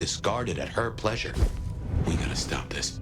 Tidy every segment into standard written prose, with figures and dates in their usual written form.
discarded at her pleasure. We gotta stop this.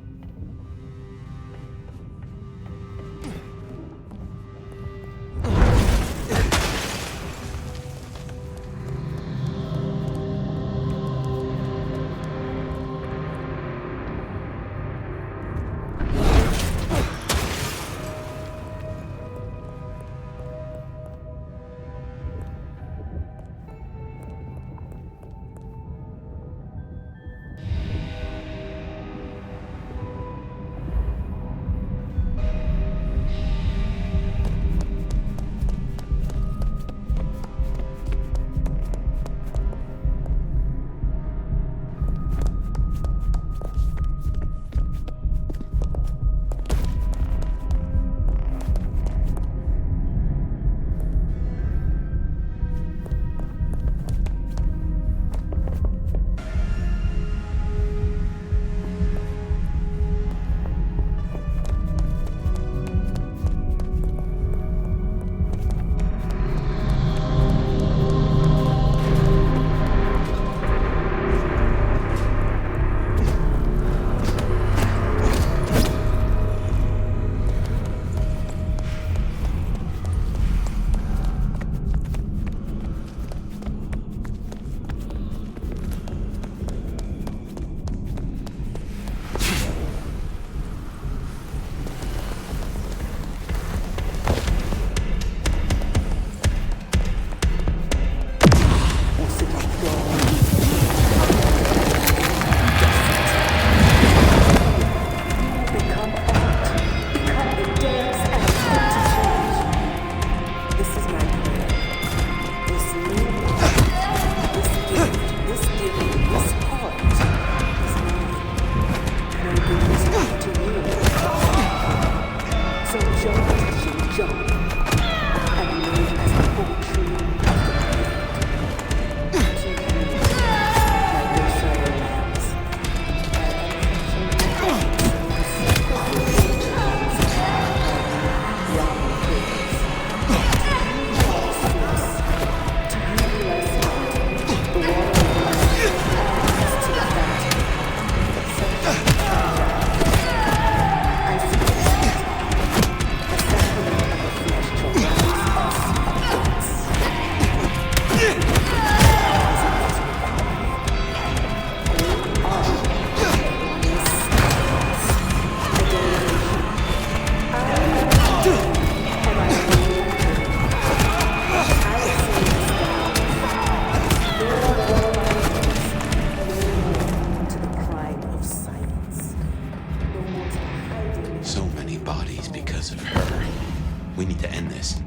We need to end this.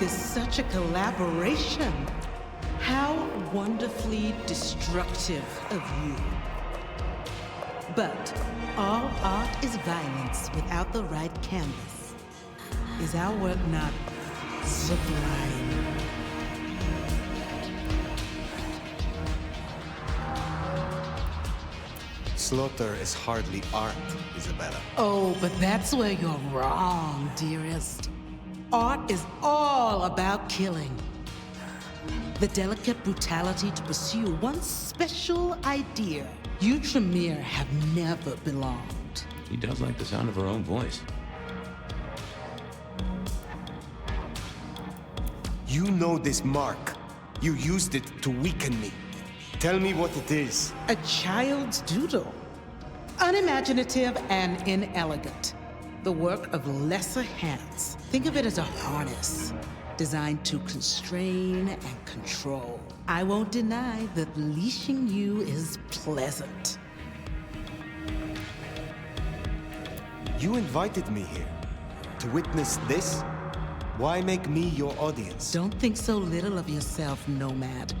Such a collaboration. How wonderfully destructive of you. But all art is violence without the right canvas. Is our work not sublime? Slaughter is hardly art, Isabella. Oh, but that's where you're wrong, dearest. Art is all about killing. The delicate brutality to pursue one special idea. You, Tremere, have never belonged. She does like the sound of her own voice. You know this mark. You used it to weaken me. Tell me what it is. A child's doodle. Unimaginative and inelegant. The work of lesser hands. Think of it as a harness designed to constrain and control. I won't deny that leashing you is pleasant. You invited me here to witness this? Why make me your audience? Don't think so little of yourself, Nomad.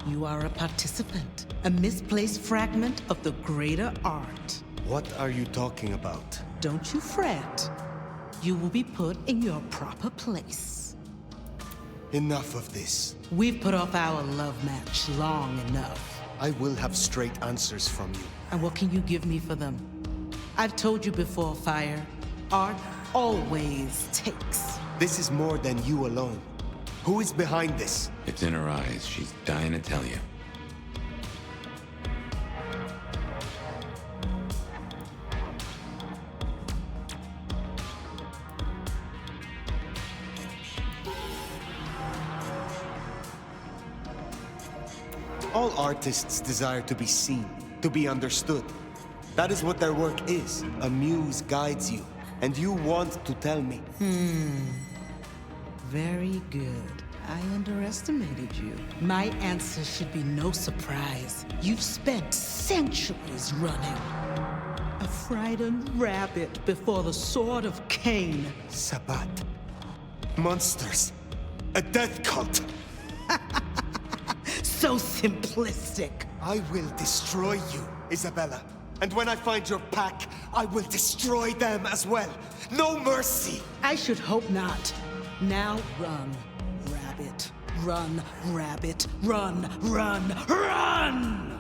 You are a participant, a misplaced fragment of the greater art. What are you talking about? Don't you fret. You will be put in your proper place. Enough of this. We've put off our love match long enough. I will have straight answers from you. And what can you give me for them? I've told you before, Fire. Art always takes. This is more than you alone. Who is behind this? It's in her eyes. She's dying to tell you. All artists desire to be seen, to be understood. That is what their work is. A muse guides you, and you want to tell me. Very good. I underestimated you. My answer should be no surprise. You've spent centuries running. A frightened rabbit before the sword of Cain. Sabbat. Monsters. A death cult. So simplistic. I will destroy you, Isabella. And when I find your pack, I will destroy them as well. No mercy! I should hope not. Now run, rabbit. Run, rabbit. Run, run, run!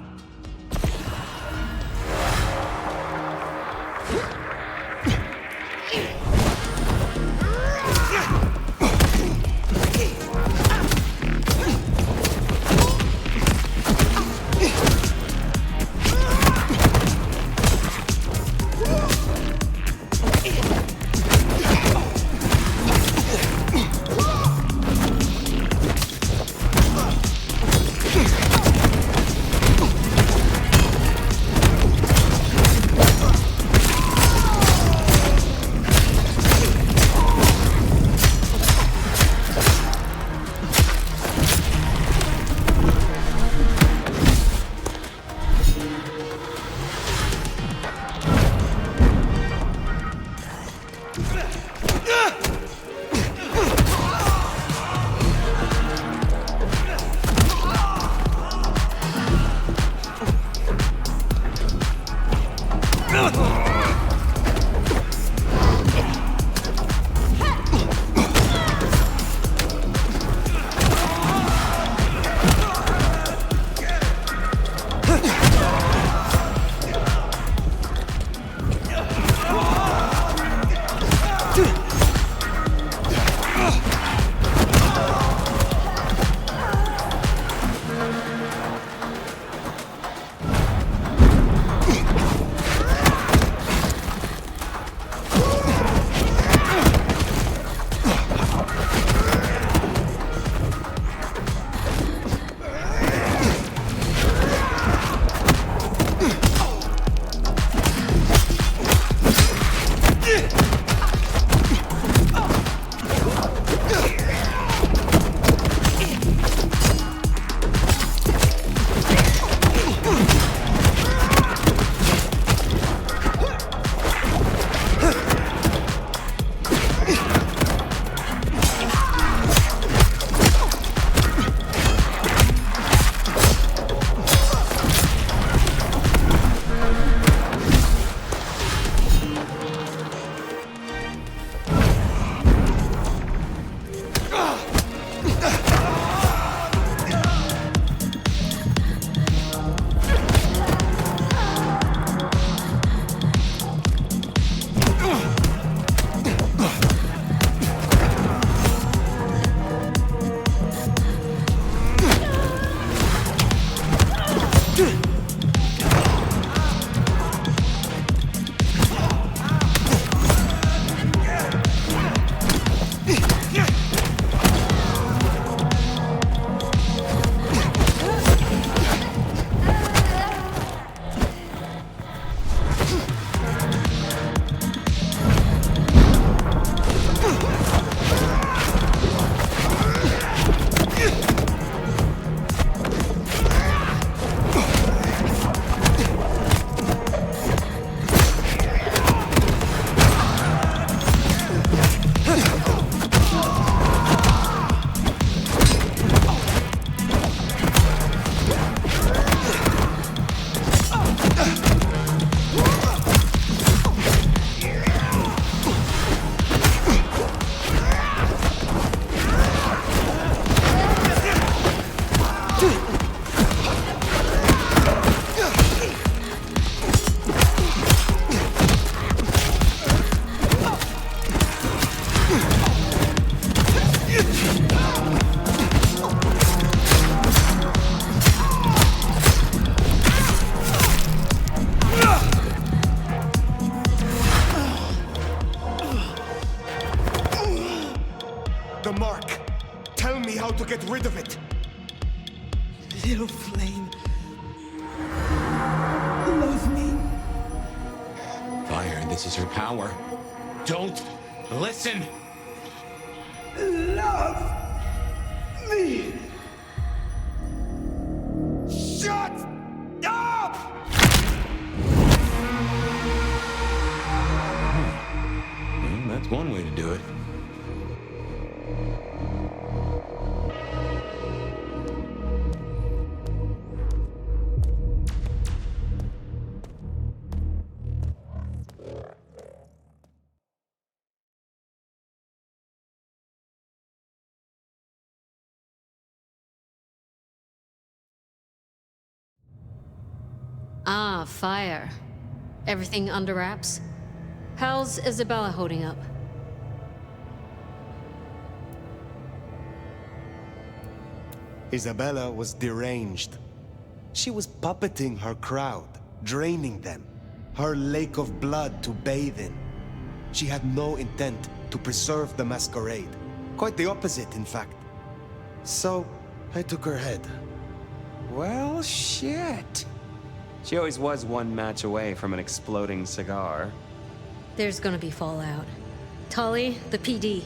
to get rid of it. Little flame. Love me. Fire, this is her power. Don't listen! Love me. Shut up! Well, that's one way to do it. Ah, fire. Everything under wraps? How's Isabella holding up? Isabella was deranged. She was puppeting her crowd, draining them. Her lake of blood to bathe in. She had no intent to preserve the Masquerade. Quite the opposite, in fact. So, I took her head. Well, shit. She always was one match away from an exploding cigar. There's gonna be fallout. Tully, the PD.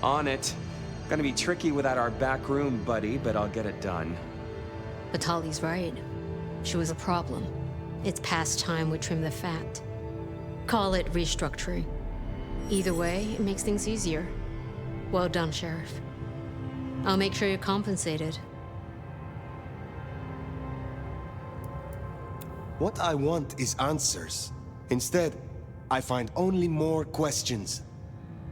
On it. Gonna be tricky without our back room, buddy, but I'll get it done. But Tully's right. She was a problem. It's past time we trim the fat. Call it restructuring. Either way, it makes things easier. Well done, Sheriff. I'll make sure you're compensated. What I want is answers. Instead, I find only more questions.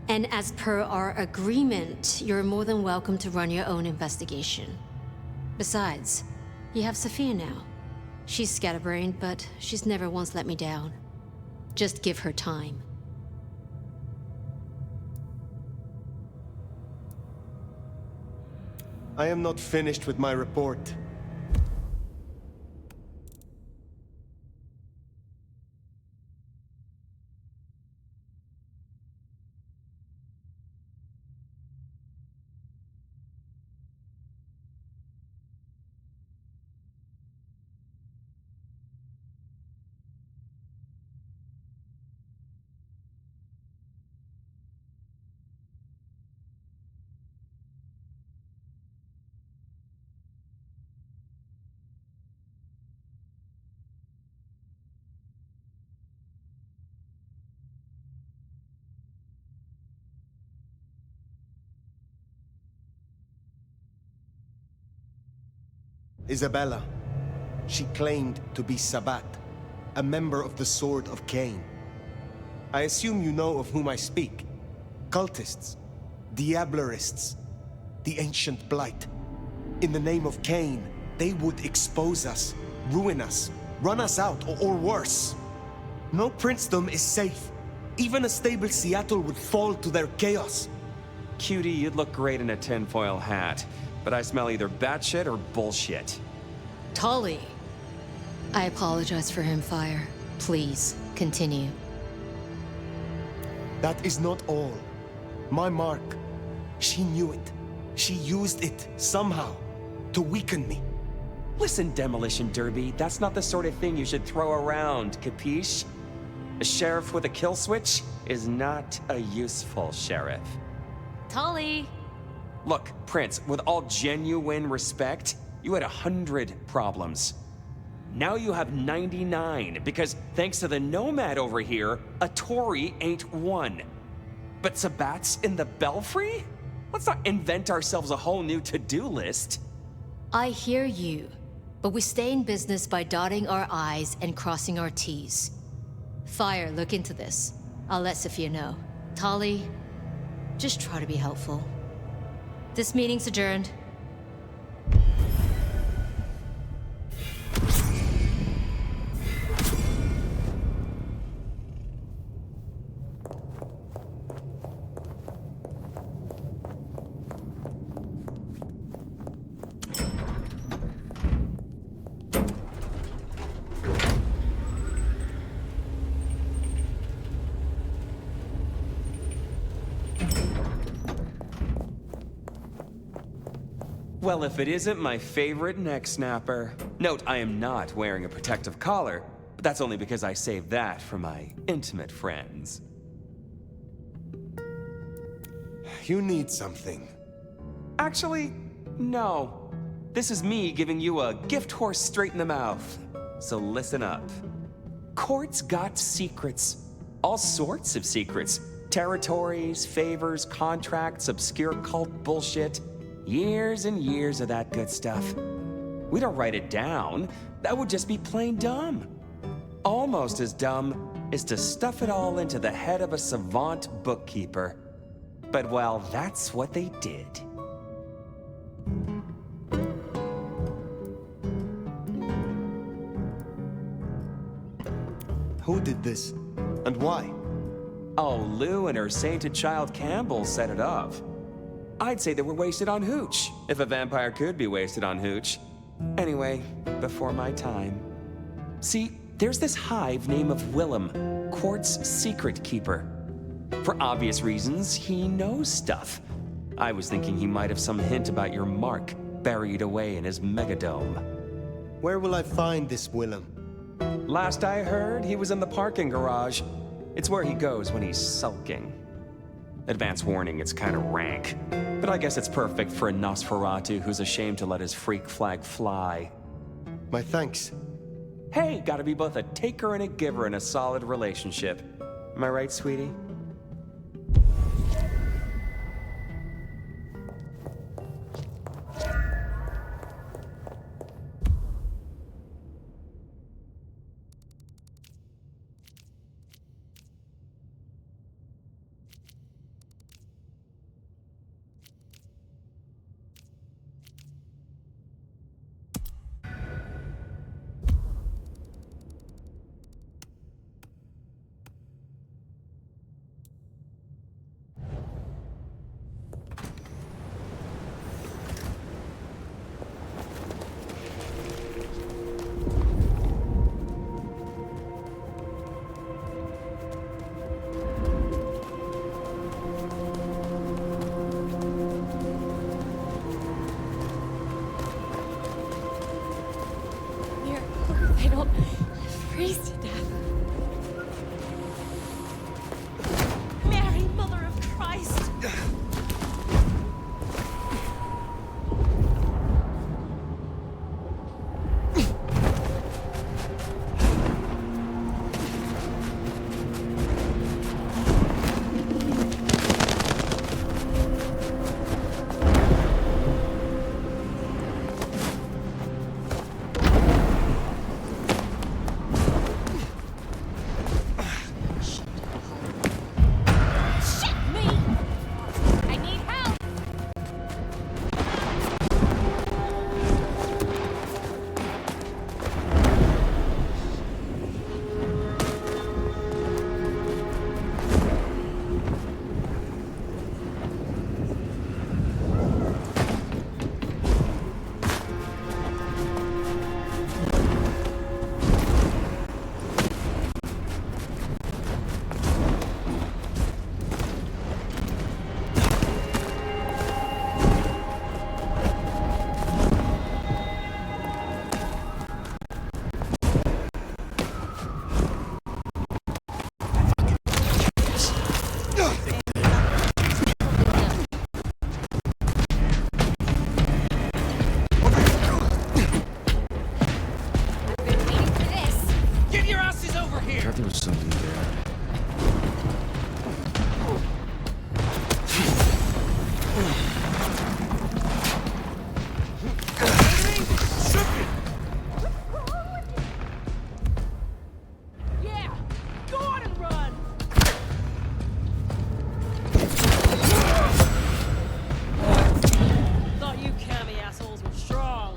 And as per our agreement, you're more than welcome to run your own investigation. Besides, you have Sophia now. She's scatterbrained, but she's never once let me down. Just give her time. I am not finished with my report. Isabella. She claimed to be Sabbat, a member of the Sword of Cain. I assume you know of whom I speak. Cultists, Diablerists, the ancient blight. In the name of Cain, they would expose us, ruin us, run us out, or worse. No princedom is safe. Even a stable Seattle would fall to their chaos. Cutie, you'd look great in a tinfoil hat, but I smell either batshit or bullshit. Tully! I apologize for him, Fire. Please, continue. That is not all. My mark, she knew it. She used it, somehow, to weaken me. Listen, Demolition Derby, that's not the sort of thing you should throw around, capiche? A sheriff with a kill switch is not a useful sheriff. Tully! Look, Prince, with all genuine respect, you had 100 problems. Now you have 99, because thanks to the Nomad over here, a Tory ain't one. But Sabbat's in the Belfry? Let's not invent ourselves a whole new to-do list. I hear you, but we stay in business by dotting our I's and crossing our T's. Fire, look into this. I'll let Sophia know. Tully, just try to be helpful. This meeting's adjourned. Well, if it isn't my favorite neck snapper. Note, I am not wearing a protective collar, but that's only because I saved that for my intimate friends. You need something. Actually, no. This is me giving you a gift horse straight in the mouth. So listen up. Court's got secrets. All sorts of secrets. Territories, favors, contracts, obscure cult bullshit. Years and years of that good stuff. We don't write it down. That would just be plain dumb. Almost as dumb is to stuff it all into the head of a savant bookkeeper. But well, that's what they did. Who did this? And why? Oh, Lou and her sainted child Campbell set it up. I'd say they were wasted on hooch, if a vampire could be wasted on hooch. Anyway, before my time. See, there's this hive named of Willem, Court's secret keeper. For obvious reasons, he knows stuff. I was thinking he might have some hint about your mark buried away in his megadome. Where will I find this Willem? Last I heard, he was in the parking garage. It's where he goes when he's sulking. Advance warning, it's kind of rank. But I guess it's perfect for a Nosferatu who's ashamed to let his freak flag fly. My thanks. Hey, gotta be both a taker and a giver in a solid relationship. Am I right, sweetie? I don't freeze to death. Mary, Mother of Christ! There was something there. Yeah! Go on and run! Thought you cammy assholes were strong.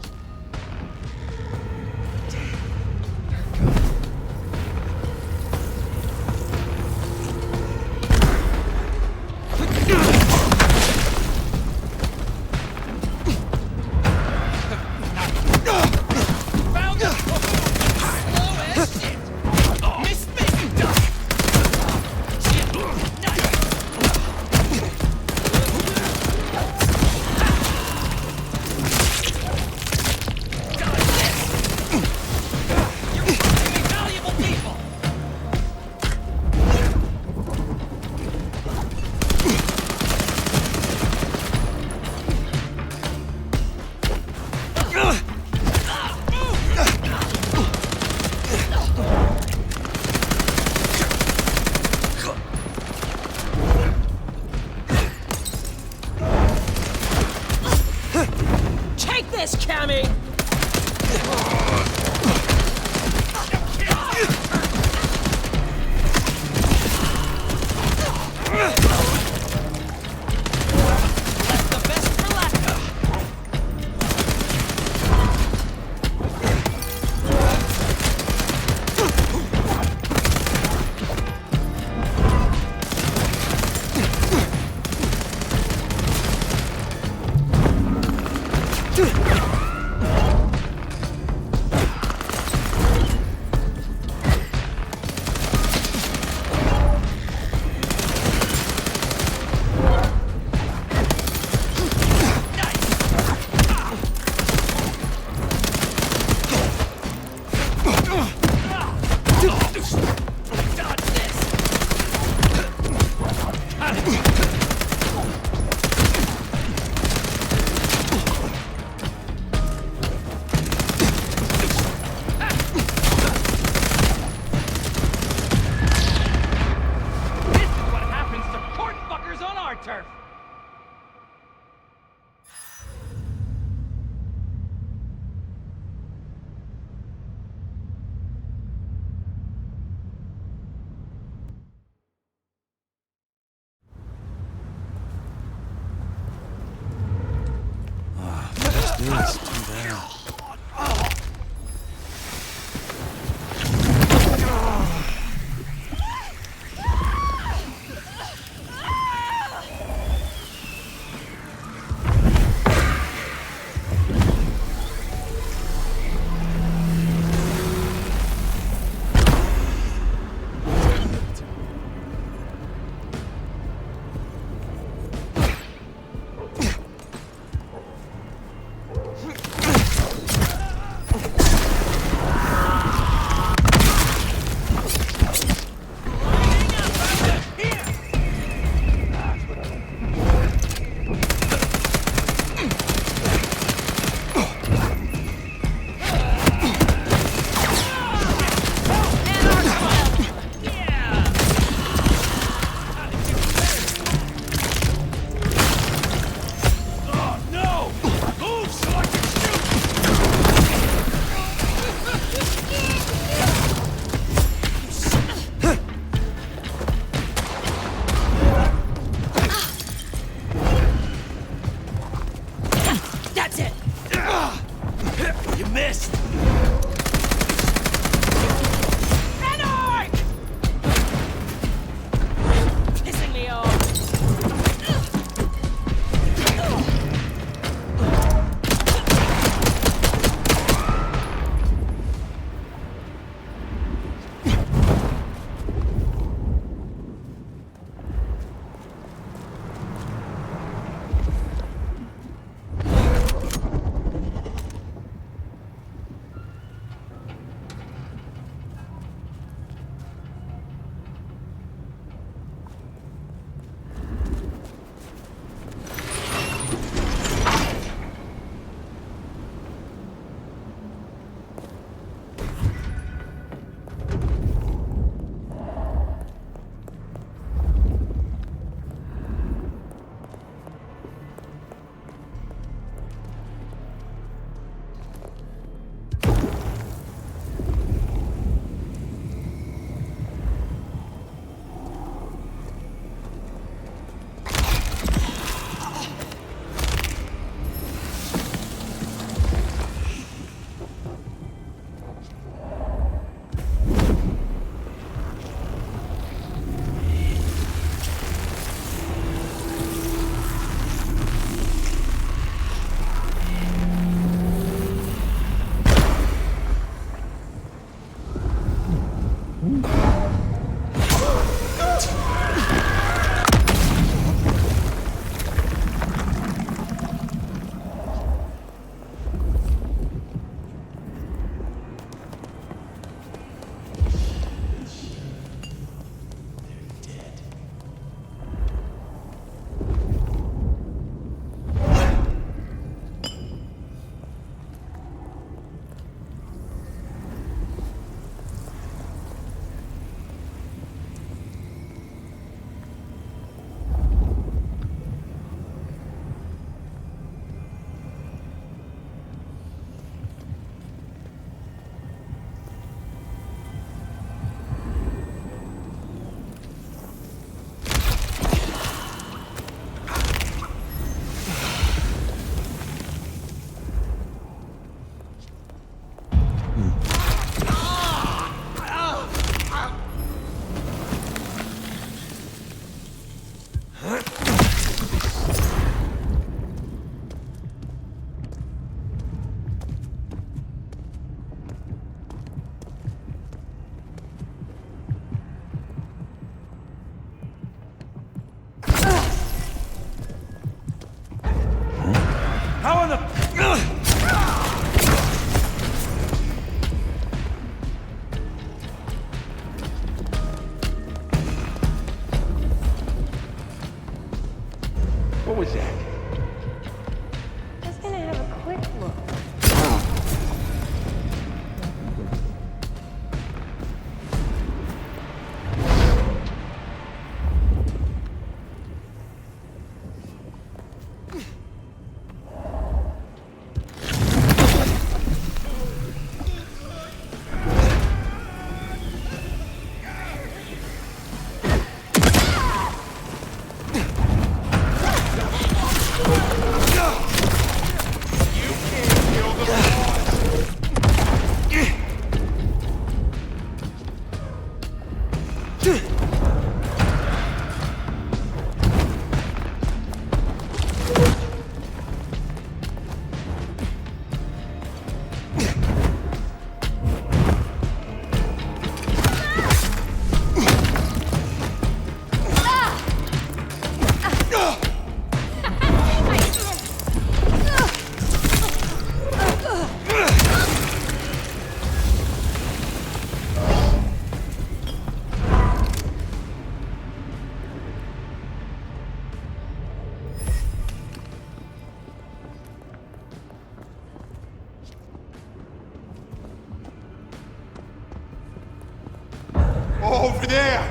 turf! This, too bad. What was that? Just gonna have a quick look. Over there!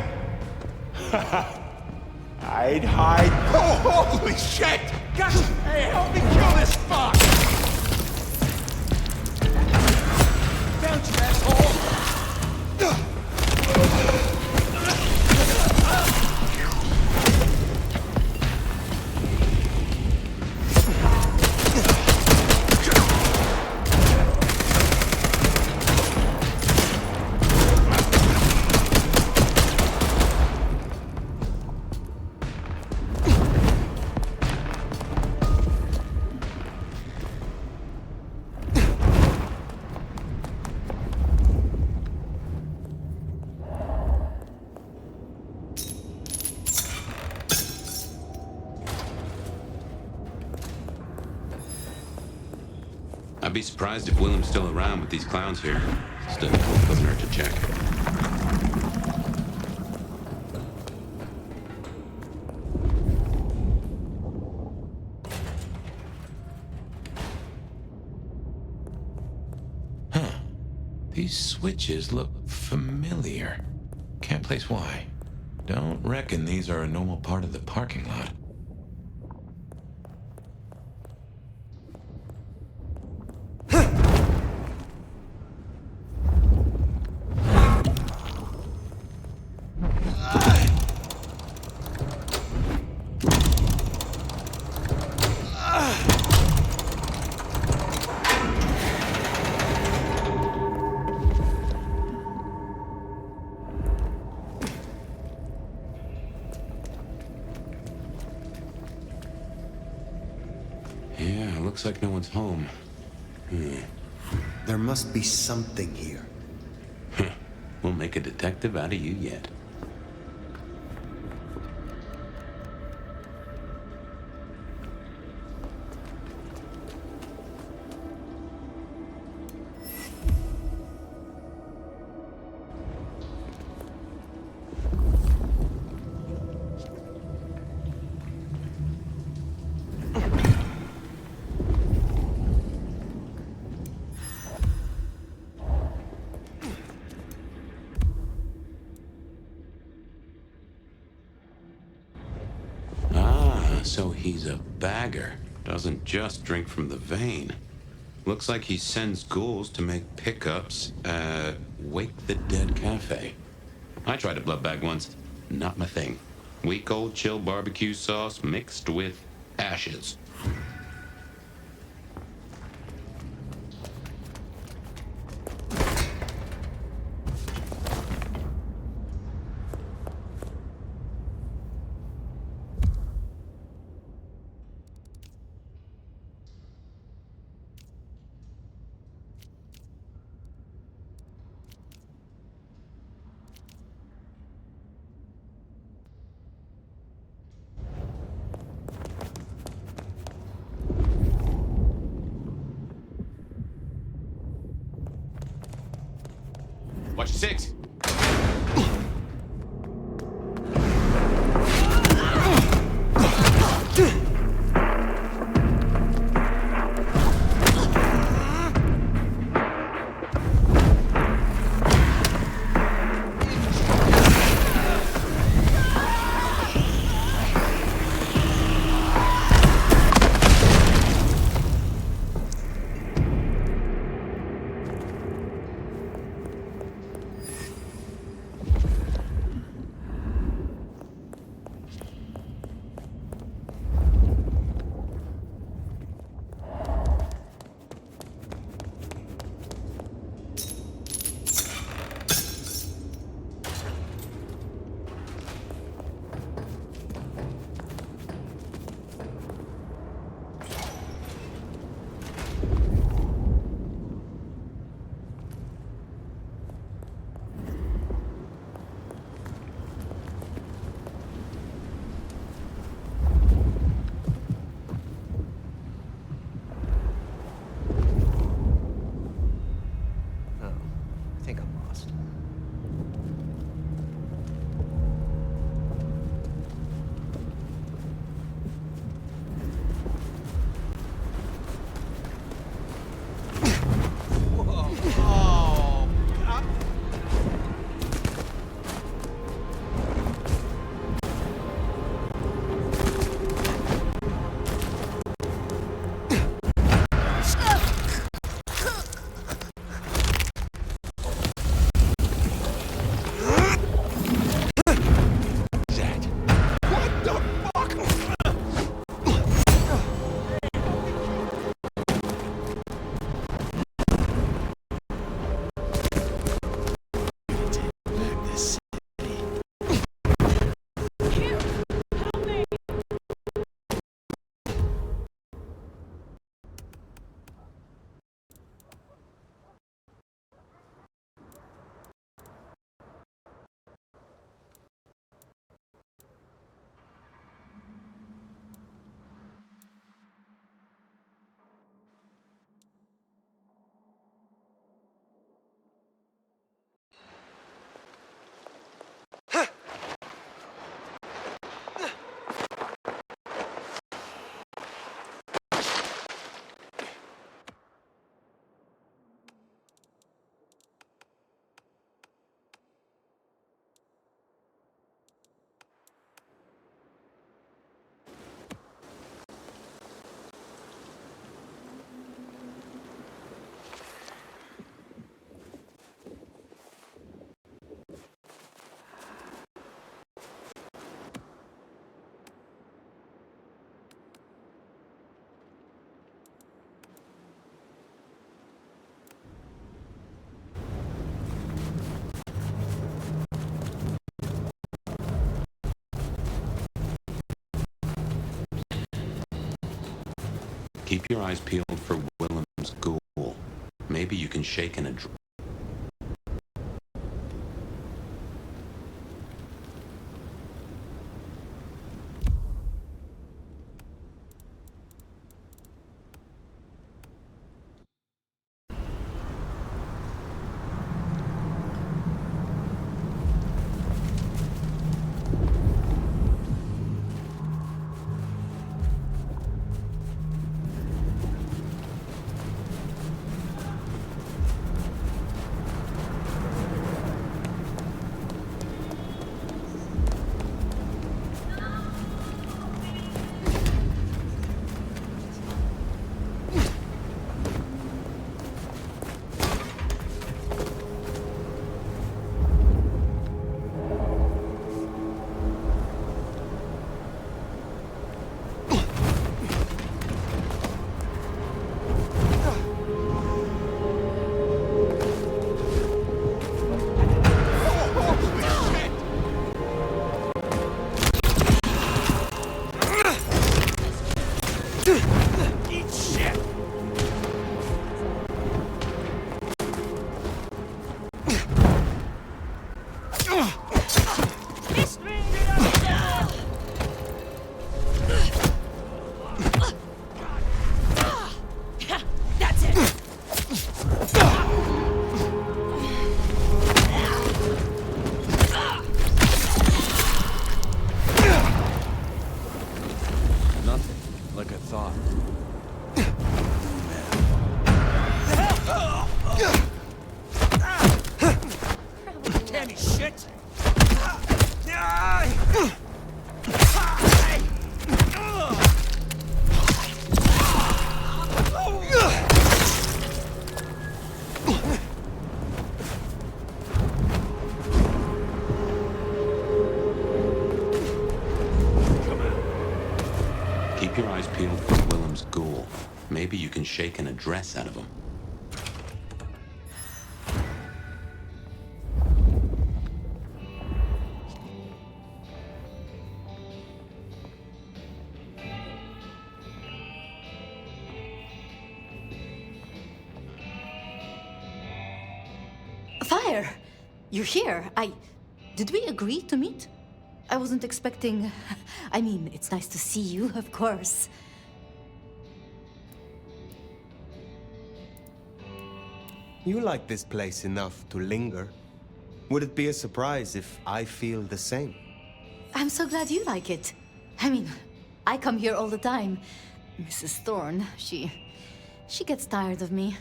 I'd hide. Oh, holy shit! Guys, hey, help me kill this fuck! Found you, asshole! I'd be surprised if Willem's still around with these clowns here. Still, doesn't hurt to check. Huh. These switches look familiar. Can't place why. Don't reckon these are a normal part of the parking lot. Yeah, looks like no one's home. There must be something here. We'll make a detective out of you yet. So he's a bagger. Doesn't just drink from the vein. Looks like he sends ghouls to make pickups at Wake the Dead Cafe. I tried a blood bag once. Not my thing. Weak old chill barbecue sauce mixed with ashes. Watch your six. Keep your eyes peeled for Willem's ghoul. Maybe you can shake an address. Keep your eyes peeled for Willem's ghoul. Maybe you can shake an address out of him. Fire! You're here. Did we agree to meet? I wasn't expecting... I mean, it's nice to see you, of course. You like this place enough to linger. Would it be a surprise if I feel the same? I'm so glad you like it. I mean, I come here all the time. Mrs. Thorne, she gets tired of me.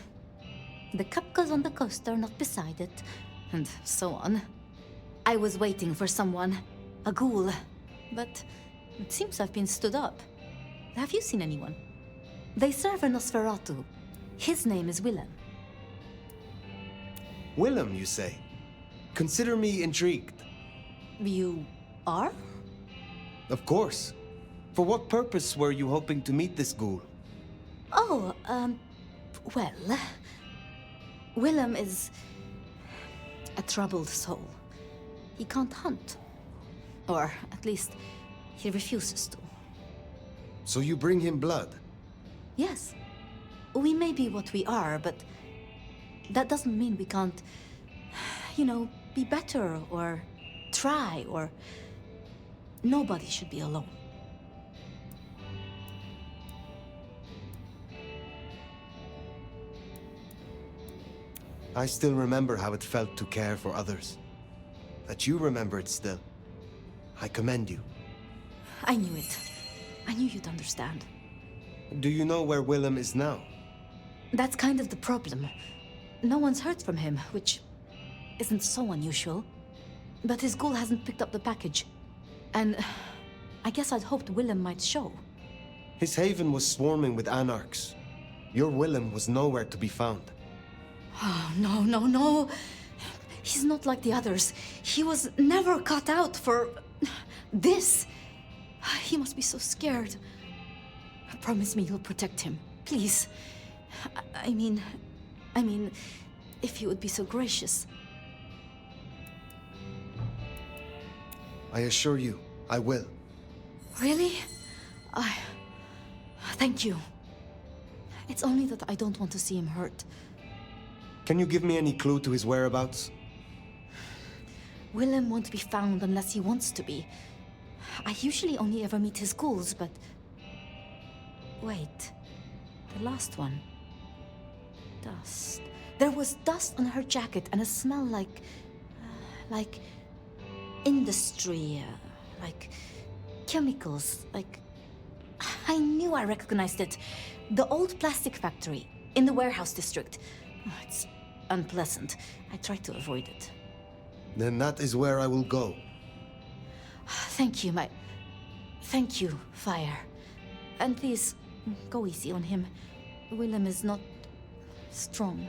The cup goes on the coaster, not beside it, and so on. I was waiting for someone, a ghoul, but it seems I've been stood up. Have you seen anyone? They serve a Nosferatu. His name is Willem. Willem, you say? Consider me intrigued. You are? Of course. For what purpose were you hoping to meet this ghoul? Oh, well... Willem is... a troubled soul. He can't hunt. Or, at least, he refuses to. So you bring him blood? Yes. We may be what we are, but... that doesn't mean we can't... you know, be better, or... try, or... nobody should be alone. I still remember how it felt to care for others. That you remember it still. I commend you. I knew it. I knew you'd understand. Do you know where Willem is now? That's kind of the problem. No one's heard from him, which isn't so unusual. But his ghoul hasn't picked up the package. And I guess I'd hoped Willem might show. His haven was swarming with anarchs. Your Willem was nowhere to be found. Oh, no, no, no. He's not like the others. He was never cut out for... this. He must be so scared. Promise me you'll protect him, please. I mean, if you would be so gracious. I assure you, I will. Really? Thank you. It's only that I don't want to see him hurt. Can you give me any clue to his whereabouts? Willem won't be found unless he wants to be. I usually only ever meet his ghouls, but... Wait. The last one. Dust. There was dust on her jacket and a smell like... industry, like chemicals, like... I knew I recognized it. The old plastic factory, in the warehouse district. Oh, it's unpleasant. I tried to avoid it. Then that is where I will go. Thank you, Thank you, Fire. And please, go easy on him. Willem is not... strong.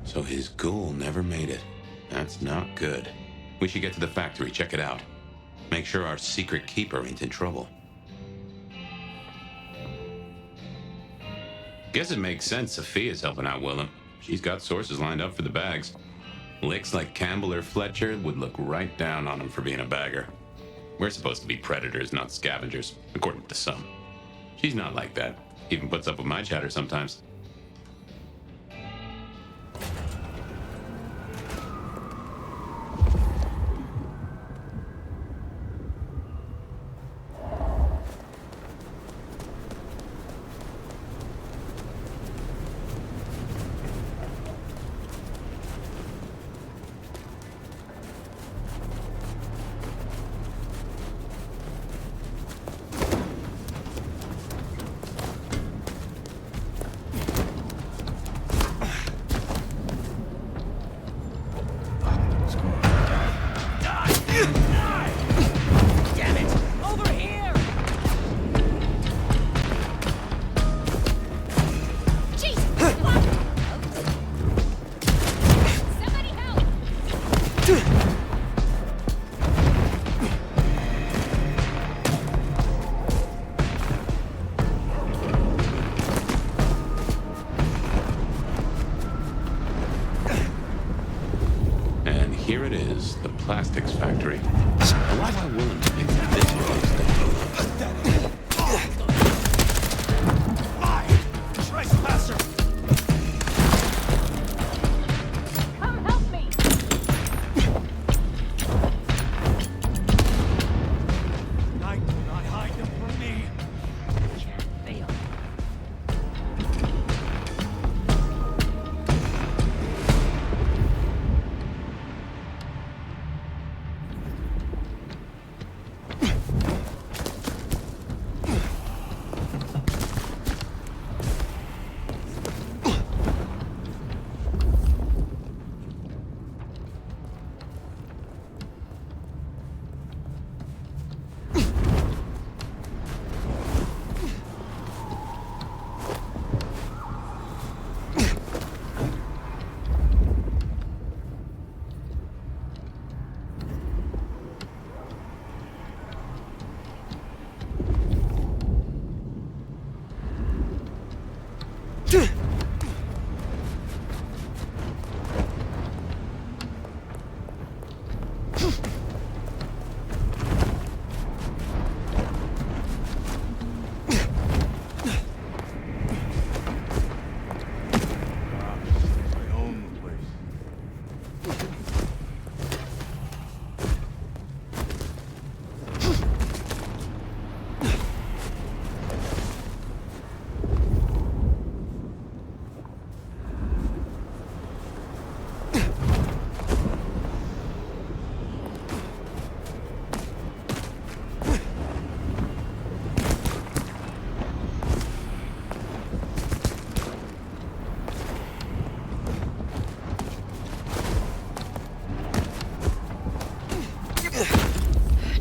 So his ghoul never made it. That's not good. We should get to the factory, check it out. Make sure our secret keeper ain't in trouble. Guess it makes sense Sophia's helping out Willem. She's got sources lined up for the bags. Licks like Campbell or Fletcher would look right down on him for being a bagger. We're supposed to be predators, not scavengers, according to some. She's not like that. Even puts up with my chatter sometimes. Here it is, the plastics factory. I wonder why Willem thinks this place Trespasser! Come help me! Night will not hide them from me. Can't fail.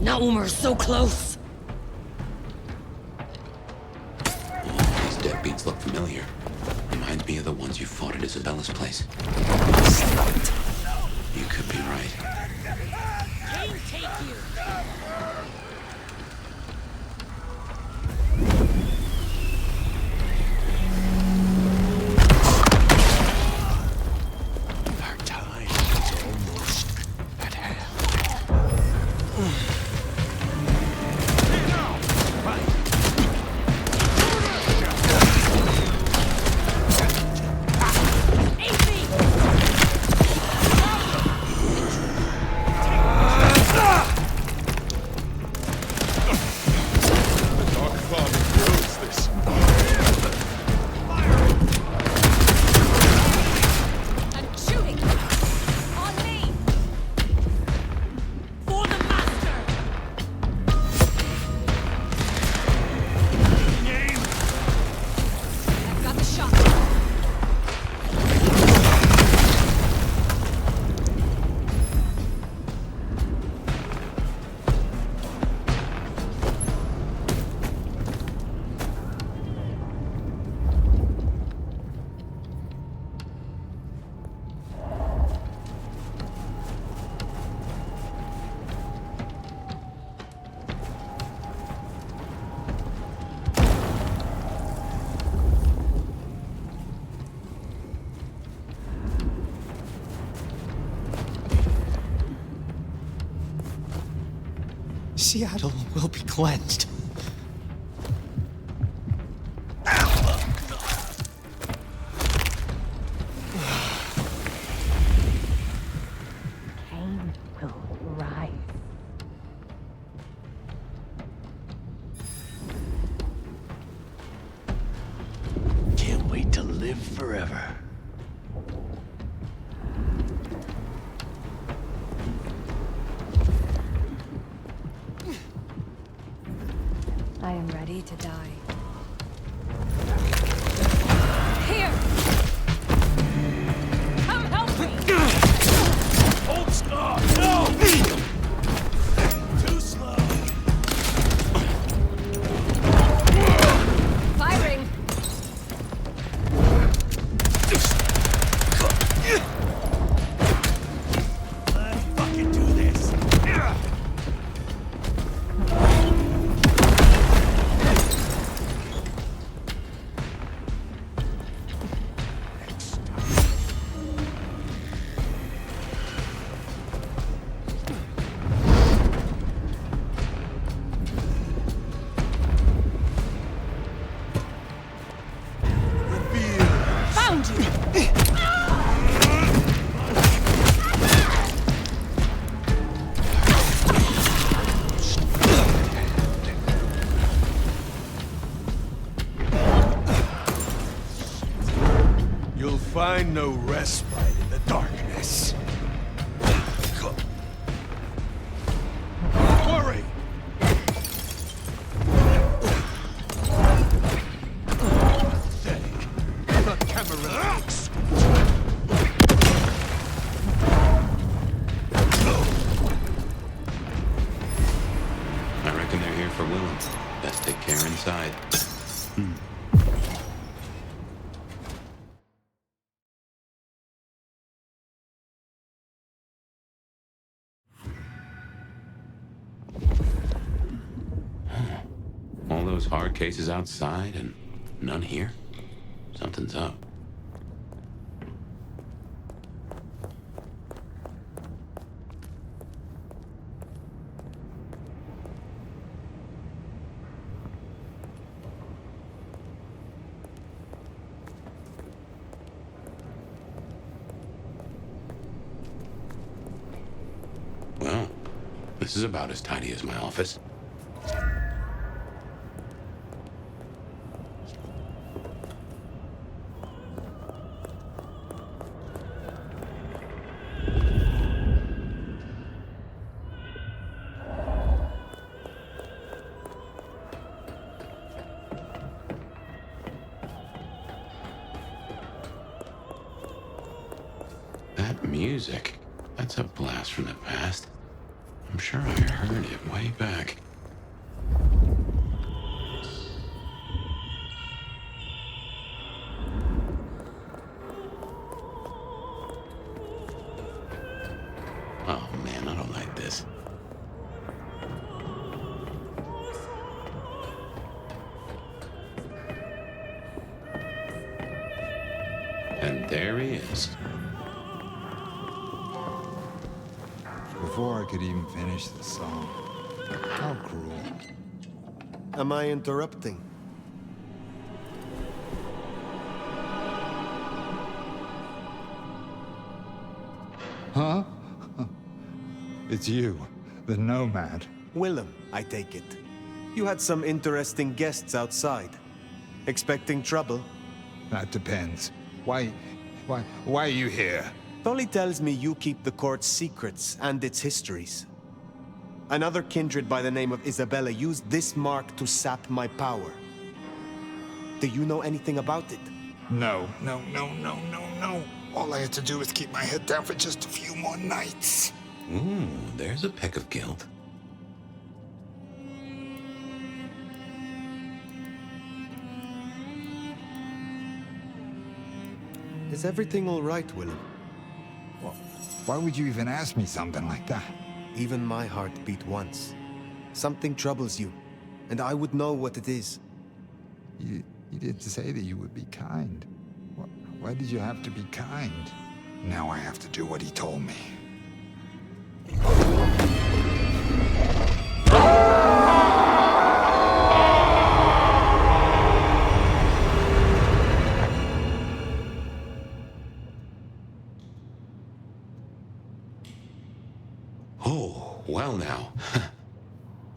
Not when we're so close. These deadbeats look familiar. Reminds me of the ones you fought at Isabella's place. You could be right. Kane, take you. Seattle will be cleansed. Cain will rise. Can't wait to live forever. I am ready to die. Here! Come help me! Hold stop! No! Too slow! Firing! Let's fucking do this! Found you! You'll find no respite in the darkness. Don't worry! Pathetic. The Camarilla. I reckon they're here for Willem. Best take care inside. All those hard cases outside and none here? Something's up. Well, this is about as tidy as my office. That music, that's a blast from the past. I'm sure I heard it way back. Oh man, I don't like this. And there he is. Before I could even finish the song. How cruel. Am I interrupting? Huh? It's you, the Nomad. Willem, I take it. You had some interesting guests outside. Expecting trouble? That depends. Why are you here? Tolly tells me you keep the court's secrets and its histories. Another kindred by the name of Isabella used this mark to sap my power. Do you know anything about it? No. All I had to do was keep my head down for just a few more nights. Ooh, there's a peck of guilt. Is everything all right, Willem? Why would you even ask me something like that? Even my heart beat once. Something troubles you, and I would know what it is. You didn't say that you would be kind. Why did you have to be kind? Now I have to do what he told me.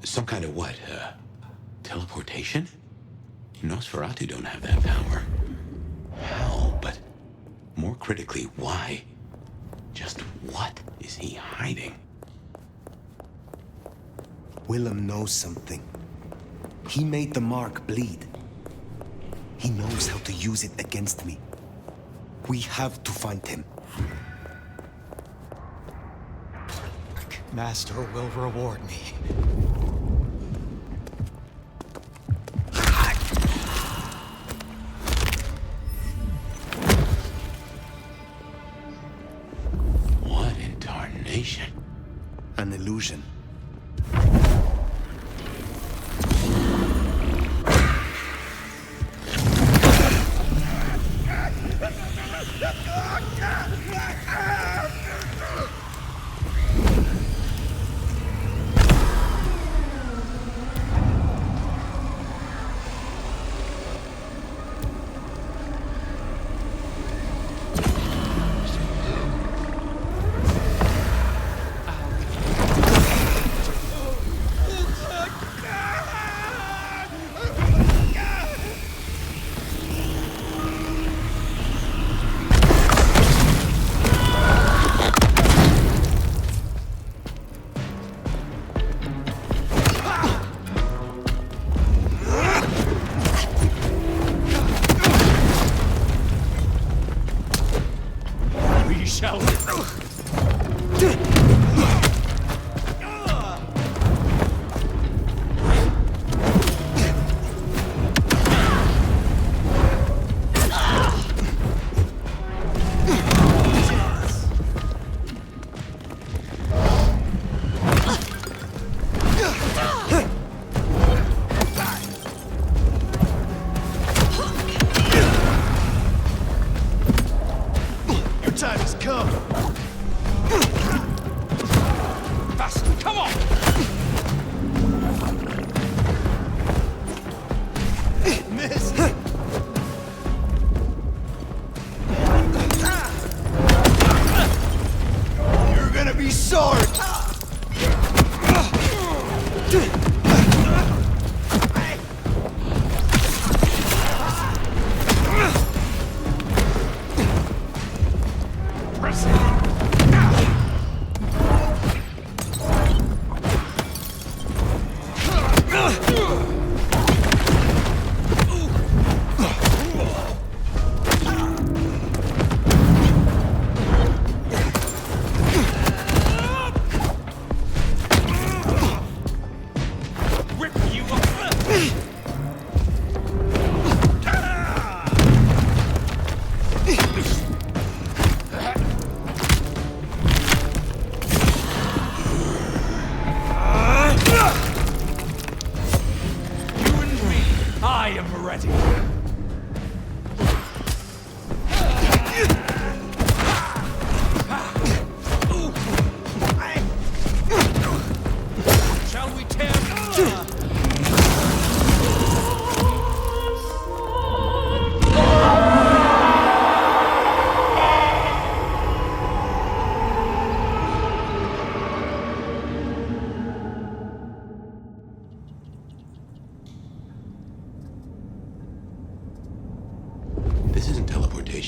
Some kind of what? Teleportation? Nosferatu don't have that power. How? But more critically, why? Just what is he hiding? Willem knows something. He made the mark bleed. He knows how to use it against me. We have to find him. Master will reward me. What in tarnation? An illusion.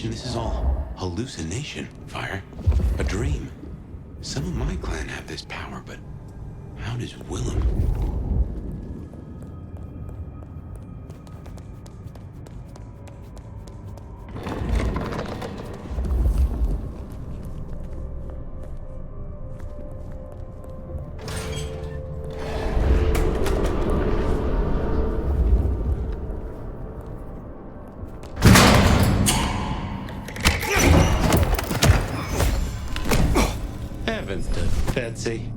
This is all hallucination, Fire. A dream. Some of my clan have this power, but how does Willem? Heavens to Betsy.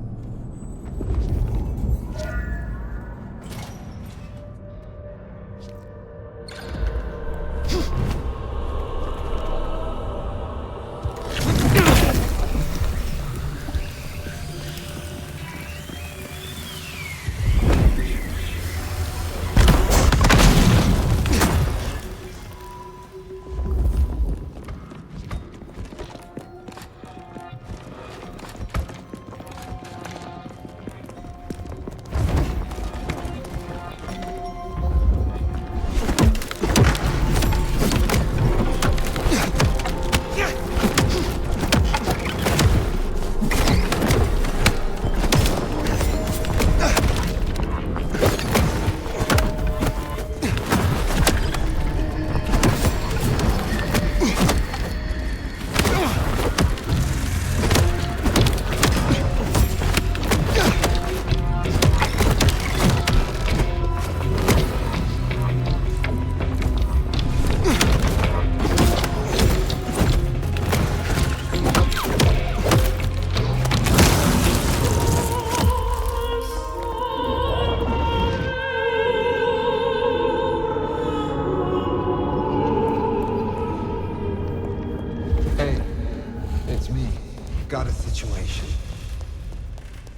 situation.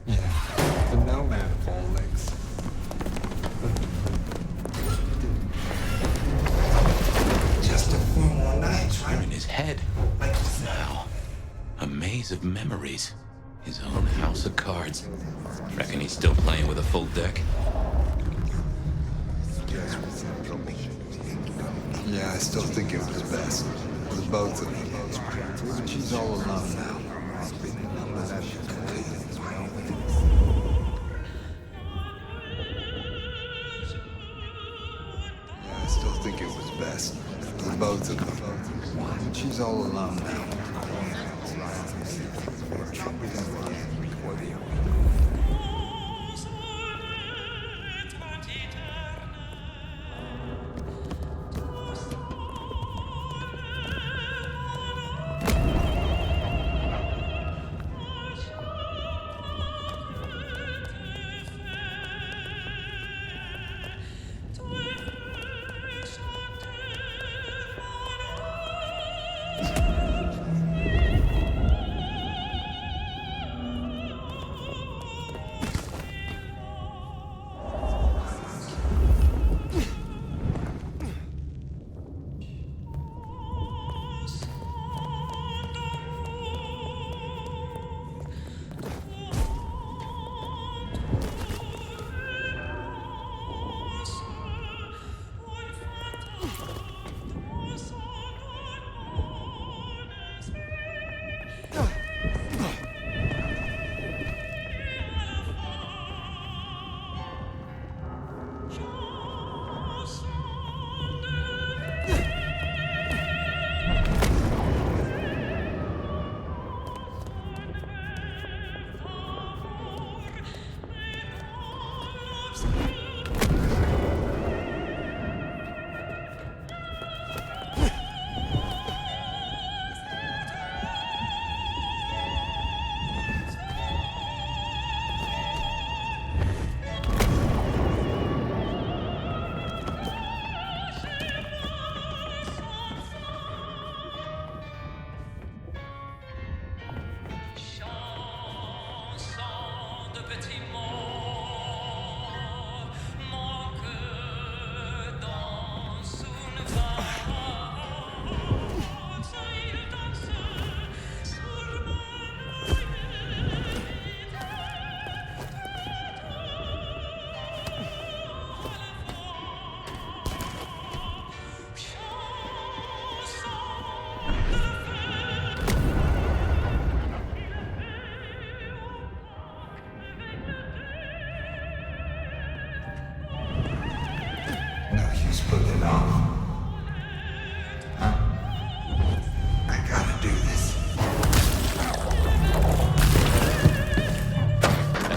Yeah, the nomad of all links. Just a few more nights, They're right? in his head. Wow. A maze of memories. His own house of cards. Reckon he's still playing with a full deck? Yeah, I still think it was best. For the both of them. She's all alone now. Yeah, I still think it was best. For the both of them. She's all alone now.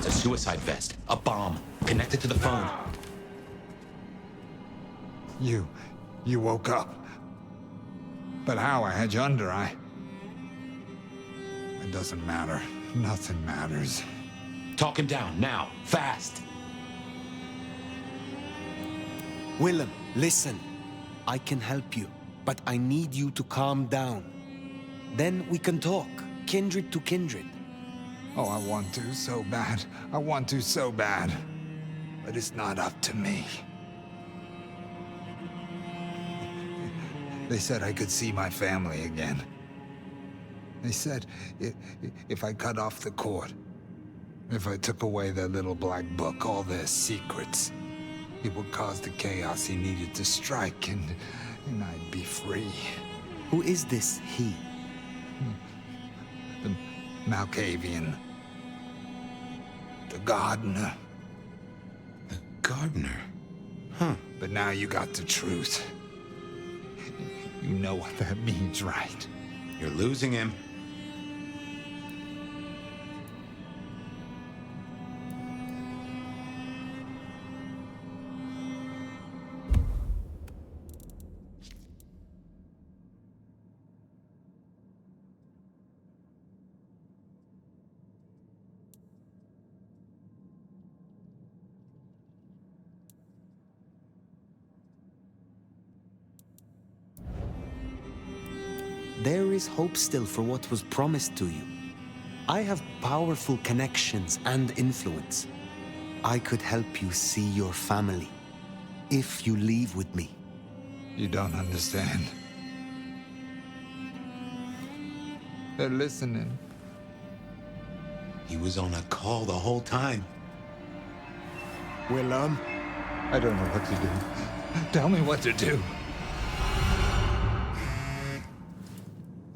Suicide vest. A bomb. Connected to the phone. You woke up. But how? I had you under, It doesn't matter. Nothing matters. Talk him down, now. Fast. Willem, listen. I can help you, but I need you to calm down. Then we can talk, kindred to kindred. Oh, I want to so bad. I want to so bad. But it's not up to me. They said I could see my family again. They said if I cut off the cord, if I took away their little black book, all their secrets, it would cause the chaos he needed to strike, and I'd be free. Who is this he? The Malkavian. The gardener. The gardener? Huh. But now you got the truth. You know what that means, right? You're losing him. There is hope still for what was promised to you. I have powerful connections and influence. I could help you see your family, if you leave with me. You don't understand. They're listening. He was on a call the whole time. Willem? I don't know what to do. Tell me what to do.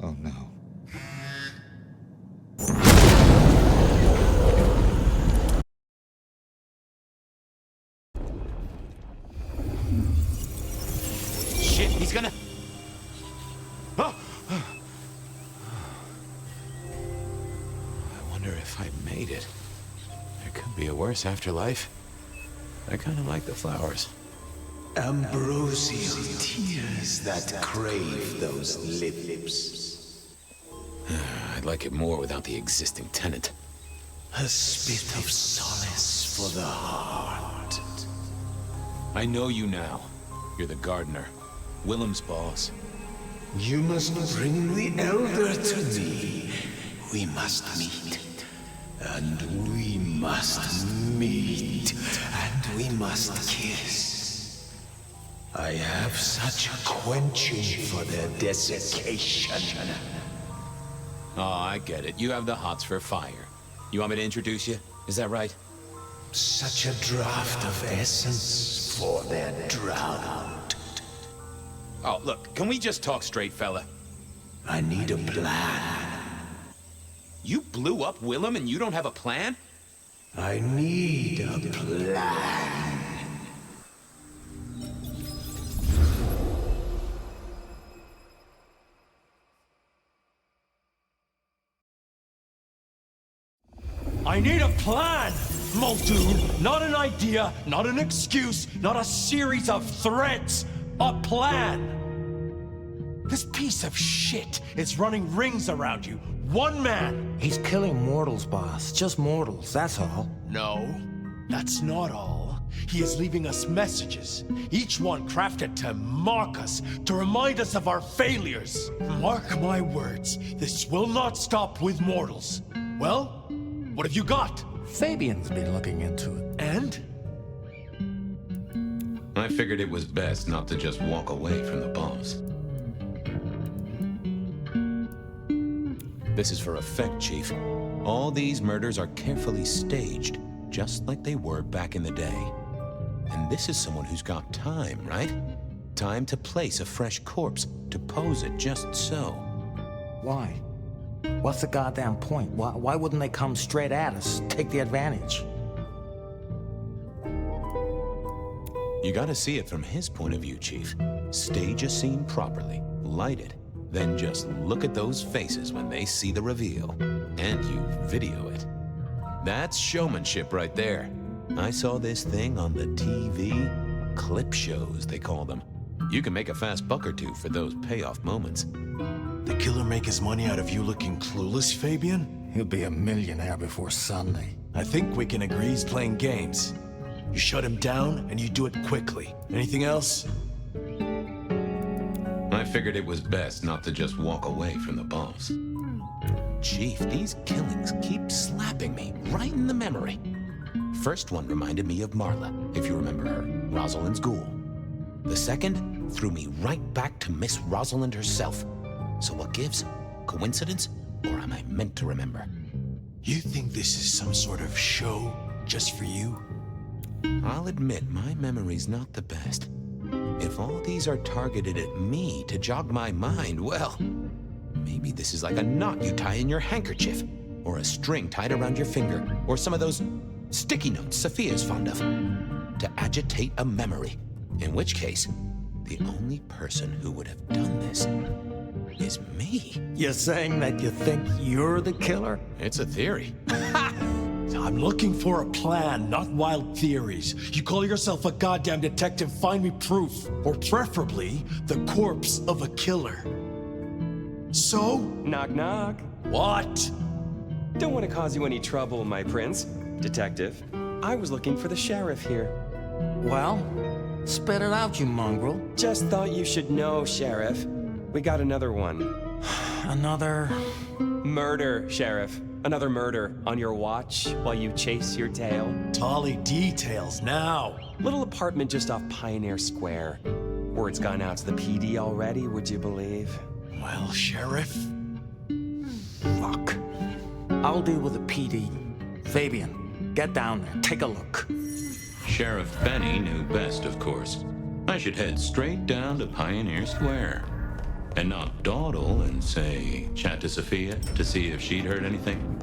Oh no. Shit, he's gonna... Oh! I wonder if I made it. There could be a worse afterlife. I kind of like the flowers. Ambrosial tears that crave those lips. I'd like it more without the existing tenant. A spit of solace for the heart. I know you now. You're the gardener. Willem's boss. You must bring the elder to me. We must meet. And we must meet. And we must kiss. I have such a quenching for their desiccation. Oh, I get it. You have the hots for fire. You want me to introduce you? Is that right? Such a draught of essence for their drought. Oh, look, can we just talk straight, fella? I need a plan. You blew up Willem and you don't have a plan? I need a plan. I need a plan, Muldoon. Not an idea, not an excuse, not a series of threats. A plan. This piece of shit is running rings around you. One man. He's killing mortals, boss. Just mortals, that's all. No, that's not all. He is leaving us messages, each one crafted to mock us, to remind us of our failures. Mark my words, this will not stop with mortals. Well, what have you got? Fabian's been looking into it. And? I figured it was best not to just walk away from the boss. This is for effect, Chief. All these murders are carefully staged, just like they were back in the day. And this is someone who's got time, right? Time to place a fresh corpse, to pose it just so. Why? What's the goddamn point? Why wouldn't they come straight at us, take the advantage? You gotta see it from his point of view, Chief. Stage a scene properly, light it, then just look at those faces when they see the reveal. And you video it. That's showmanship right there. I saw this thing on the TV. Clip shows, they call them. You can make a fast buck or two for those payoff moments. The killer make his money out of you looking clueless, Fabian? He'll be a millionaire before Sunday. I think we can agree he's playing games. You shut him down, and you do it quickly. Anything else? I figured it was best not to just walk away from the boss. Chief, these killings keep slapping me right in the memory. First one reminded me of Marla, if you remember her, Rosalind's ghoul. The second threw me right back to Miss Rosalind herself. So what gives? Coincidence? Or am I meant to remember? You think this is some sort of show just for you? I'll admit my memory's not the best. If all these are targeted at me to jog my mind, well, maybe this is like a knot you tie in your handkerchief, or a string tied around your finger, or some of those sticky notes Sophia's fond of, to agitate a memory. In which case, the only person who would have done this is me. You're saying that you think you're the killer? It's a theory. I'm looking for a plan, not wild theories. You call yourself a goddamn detective, find me proof. Or preferably, the corpse of a killer. So? Knock, knock. What? Don't want to cause you any trouble, my prince. Detective, I was looking for the sheriff here. Well, spit it out, you mongrel. Just thought you should know, Sheriff. We got another one. Another... Murder, Sheriff. Another murder on your watch while you chase your tail? Tolly details now. Little apartment just off Pioneer Square. Word's gone out to the PD already, would you believe? Well, Sheriff. Fuck. I'll deal with the PD. Fabian, get down there. Take a look. Sheriff Benny knew best, of course. I should head straight down to Pioneer Square and not dawdle and say, chat to Sophia to see if she'd heard anything.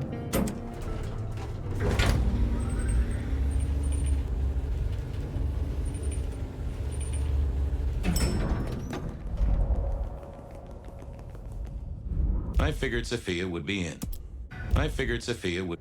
I figured Sophia would be in. I figured Sophia would...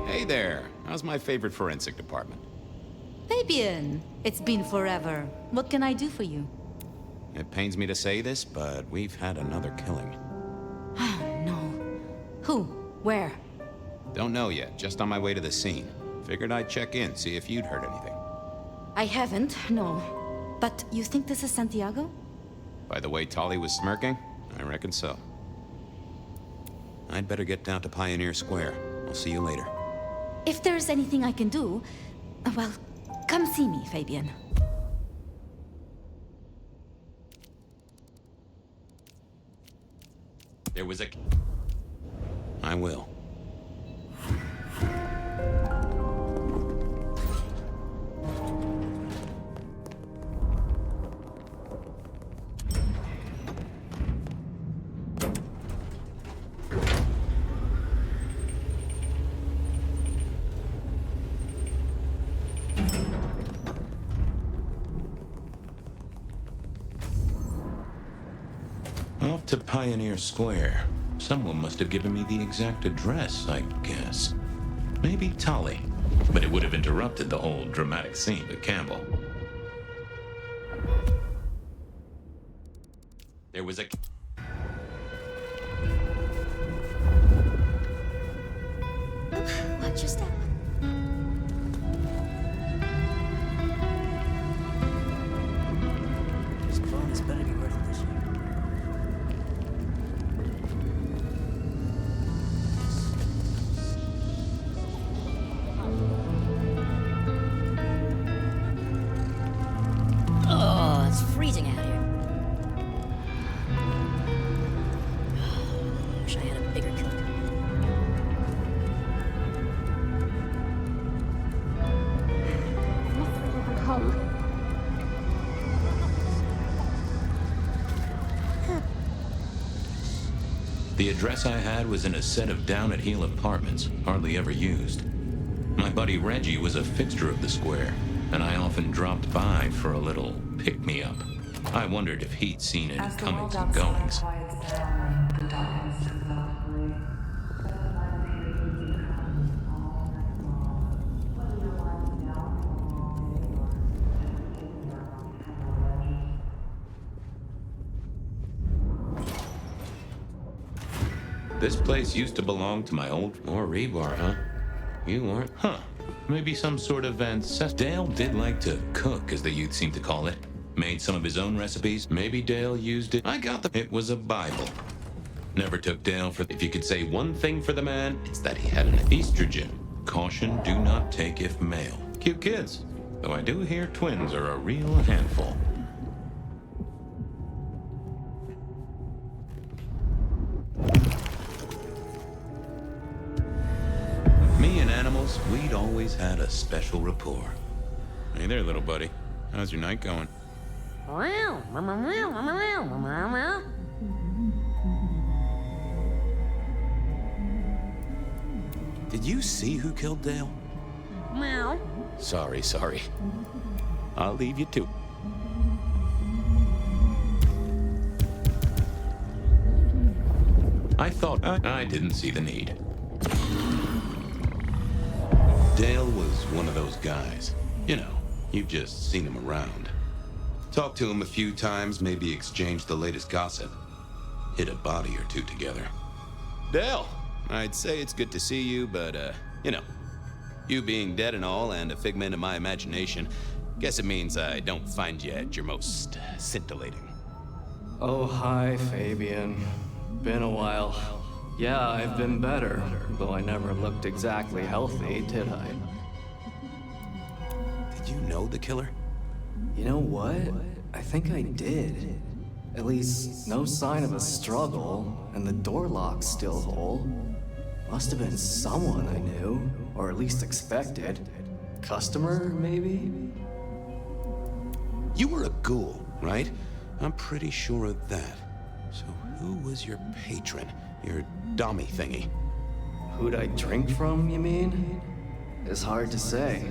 Hey there. How's my favorite forensic department? Fabian, it's been forever. What can I do for you? It pains me to say this, but we've had another killing. Oh, no. Who? Where? Don't know yet, just on my way to the scene. Figured I'd check in, see if you'd heard anything. I haven't, no. But you think this is Santiago? By the way Tolly was smirking, I reckon so. I'd better get down to Pioneer Square. I'll see you later. If there's anything I can do, well, come see me, Fabian. There was a... I will. Off to Pioneer Square. Someone must have given me the exact address, I guess. Maybe Tolly. But it would have interrupted the whole dramatic scene with Campbell. There was a... Watch your step. This bonus better be worth it this year. Oh, it's freezing out here. Wish I had a bigger coat. The address I had was in a set of down-at-heel apartments, hardly ever used. My buddy Reggie was a fixture of the square, and I often dropped by for a little pick-me-up. I wondered if he'd seen any comings and goings. This place used to belong to my old... More rebar, huh? You aren't... Huh. Maybe some sort of ancestor... Dale did like to cook, as the youth seem to call it. Made some of his own recipes. Maybe Dale used it. I got the... It was a Bible. Never took Dale for... If you could say one thing for the man, it's that he had an estrogen. Caution, do not take if male. Cute kids. Though I do hear twins are a real handful. Me and animals, we'd always had a special rapport. Hey there, little buddy. How's your night going? Did you see who killed Dale? Meow. Sorry. I'll leave you to. I thought I didn't see the need. Dale was one of those guys. You know, you've just seen him around. Talked to him a few times, maybe exchanged the latest gossip. Hit a body or two together. Dale, I'd say it's good to see you, but, you know, you being dead and all and a figment of my imagination, guess it means I don't find you at your most scintillating. Oh, hi, Fabian. Been a while. Yeah, I've been better, though I never looked exactly healthy, did I? Did you know the killer? You know what? I think I did. At least, no sign of a struggle, and the door lock's still whole. Must have been someone I knew, or at least expected. Customer, maybe? You were a ghoul, right? I'm pretty sure of that. So who was your patron? Your dummy thingy? Who'd I drink from, you mean? It's hard to say.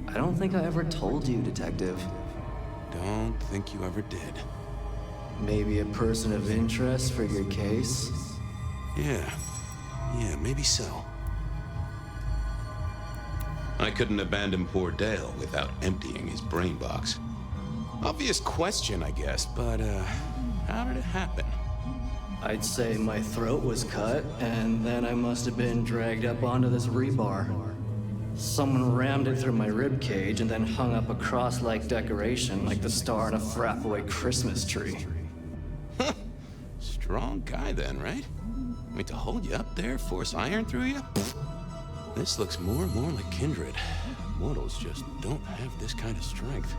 I don't think I ever told you, Detective. Don't think you ever did. Maybe a person of interest for your case? Yeah, maybe so. I couldn't abandon poor Dale without emptying his brain box. Obvious question, I guess, but, how did it happen? I'd say my throat was cut, and then I must have been dragged up onto this rebar. Someone rammed it through my rib cage and then hung up a cross-like decoration like the star on a frap-away Christmas tree. Strong guy then, right? I mean, to hold you up there, force iron through you? This looks more and more like kindred. Mortals just don't have this kind of strength.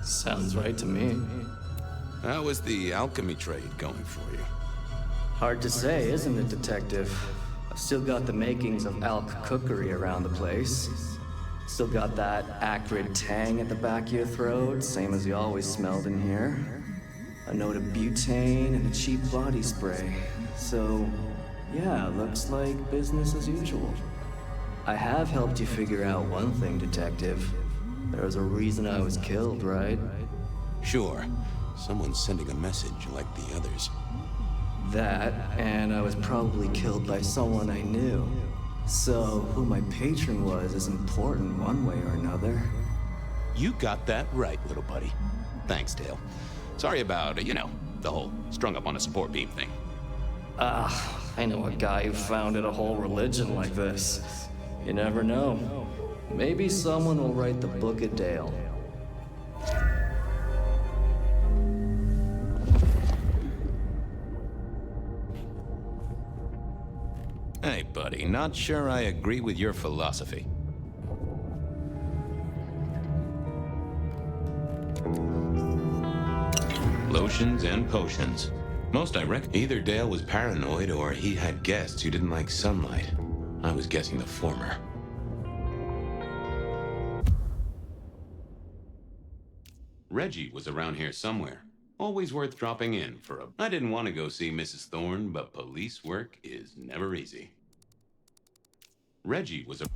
Sounds right to me. How was the alchemy trade going for you? Hard to say, isn't it, Detective? I've still got the makings of alch cookery around the place. Still got that acrid tang at the back of your throat, same as you always smelled in here. A note of butane and a cheap body spray. So, yeah, looks like business as usual. I have helped you figure out one thing, Detective. There was a reason I was killed, right? Sure. Someone's sending a message like the others. That, and I was probably killed by someone I knew. So, who my patron was is important one way or another. You got that right, little buddy. Thanks, Dale. Sorry about, you know, the whole strung up on a support beam thing. I know a guy who founded a whole religion like this. You never know. Maybe someone will write the Book of Dale. Hey, buddy, not sure I agree with your philosophy. Lotions and potions. Most I reckon either Dale was paranoid or he had guests who didn't like sunlight. I was guessing the former. Reggie was around here somewhere. Always worth dropping in for a... I didn't want to go see Mrs. Thorne, but police work is never easy. Reggie was a...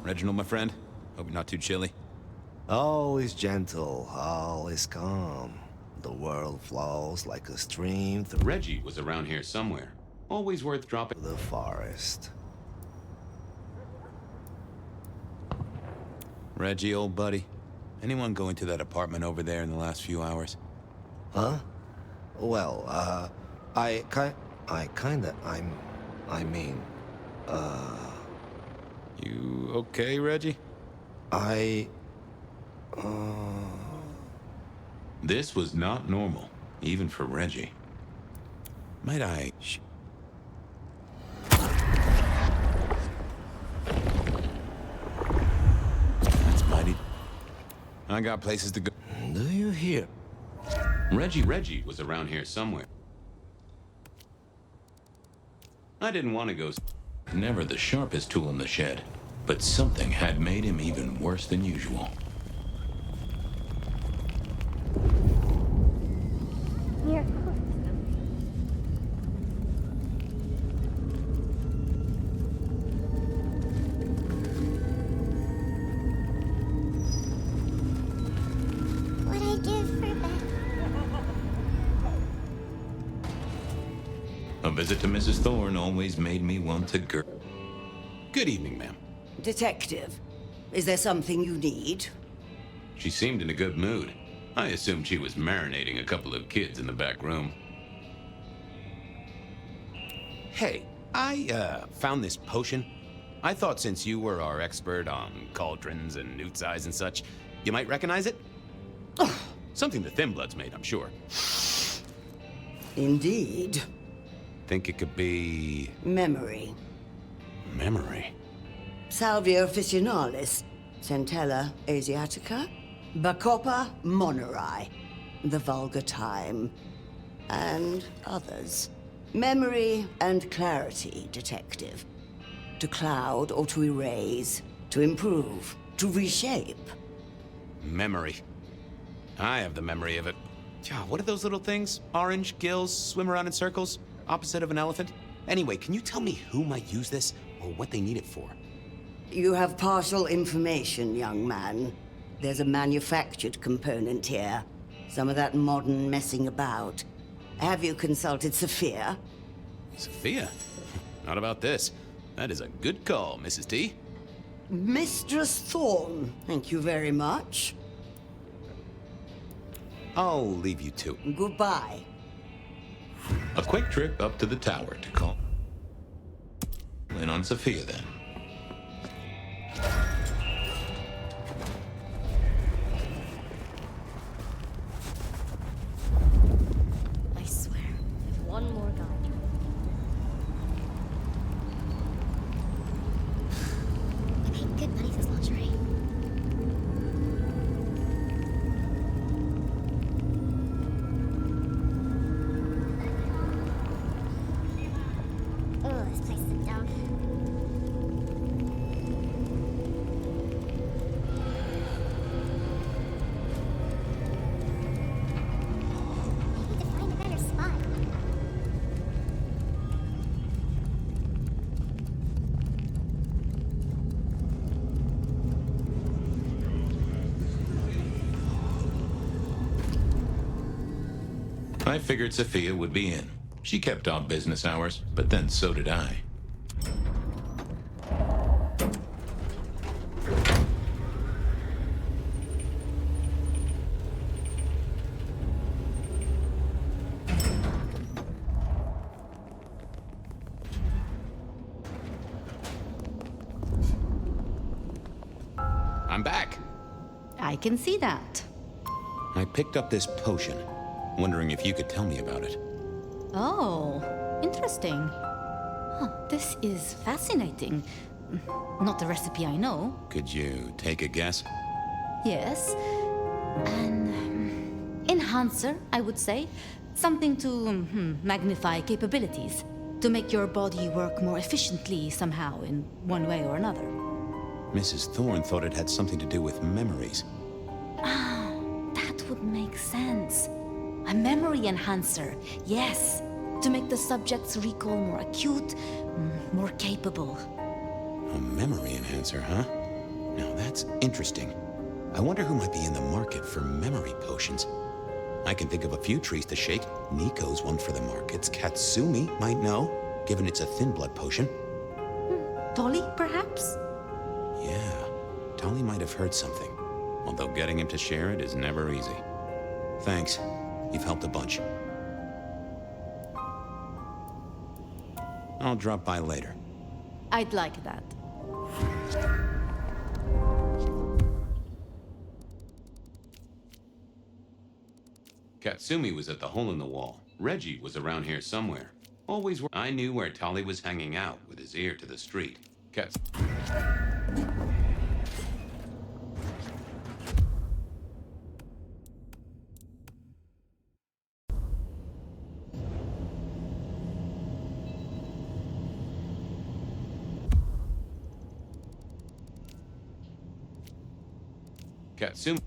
Reginald, my friend. Hope you're not too chilly. Always gentle, always calm. The world flows like a stream through Reggie was around here somewhere. Always worth dropping... the forest. Reggie, old buddy. Anyone go into that apartment over there in the last few hours? Huh? Well, I mean, You okay, Reggie? This was not normal, even for Reggie. Might I... That's mighty... I got places to go. Do you hear? Reggie was around here somewhere. I didn't want to go... Never the sharpest tool in the shed, but something had made him even worse than usual. Here. What I give for that? A visit to Mrs. Thorne always made me want to Good evening, ma'am. Detective, is there something you need? She seemed in a good mood. I assumed she was marinating a couple of kids in the back room. Hey, I found this potion. I thought since you were our expert on cauldrons and newt's eyes and such, you might recognize it? Something the Thin Bloods made, I'm sure. Indeed. Think it could be... Memory. Memory? Salvia officinalis, Centella asiatica, Bacopa moneri, the vulgar time, and others. Memory and clarity, detective. To cloud or to erase, to improve, to reshape. Memory. I have the memory of it. What are those little things? Orange gills, swim around in circles, opposite of an elephant? Anyway, can you tell me who might use this, or what they need it for? You have partial information, young man. There's a manufactured component here. Some of that modern messing about. Have you consulted Sophia? Sophia? Not about this. That is a good call, Mrs. T. Mistress Thorne, thank you very much. I'll leave you to it. Goodbye. A quick trip up to the tower to call in on Sophia, then. I swear, if one more guy. I paid good money for this lingerie. Oh, this place is a dog. Maybe to find a better spot. I figured Sophia would be in. She kept off business hours, but then so did I. I'm back. I can see that. I picked up this potion, wondering if you could tell me about it. Oh, interesting. Huh, this is fascinating. Not the recipe I know. Could you take a guess? Yes. An enhancer, I would say. Something to magnify capabilities. To make your body work more efficiently somehow, in one way or another. Mrs. Thorne thought it had something to do with memories. Ah, that would make sense. A memory enhancer, yes. To make the subject's recall more acute, more capable. A memory enhancer, huh? Now that's interesting. I wonder who might be in the market for memory potions. I can think of a few trees to shake. Nico's one for the markets. Katsumi might know, given it's a thin blood potion. Tolly, perhaps? Yeah, Tolly might have heard something. Although getting him to share it is never easy. Thanks. You've helped a bunch. I'll drop by later. I'd like that. Katsumi was at the hole in the wall, Reggie was around here somewhere. Always. I knew where Tolly was hanging out with his ear to the street. Kept. Katsum.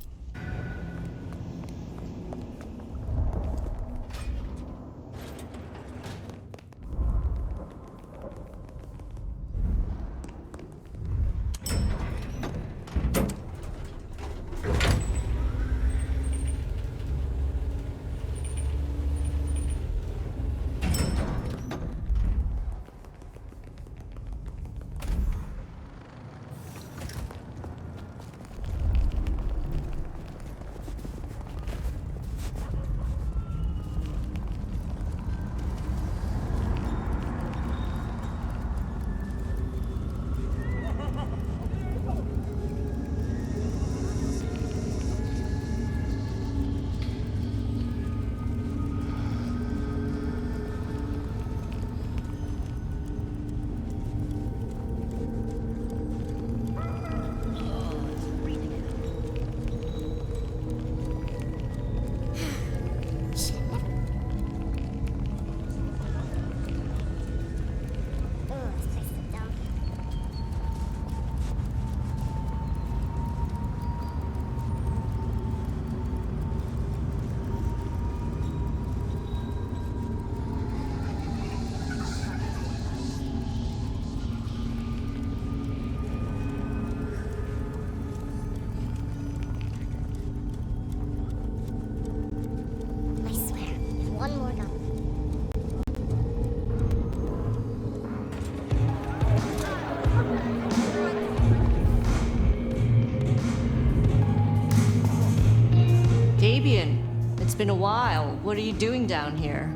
It's been a while. What are you doing down here?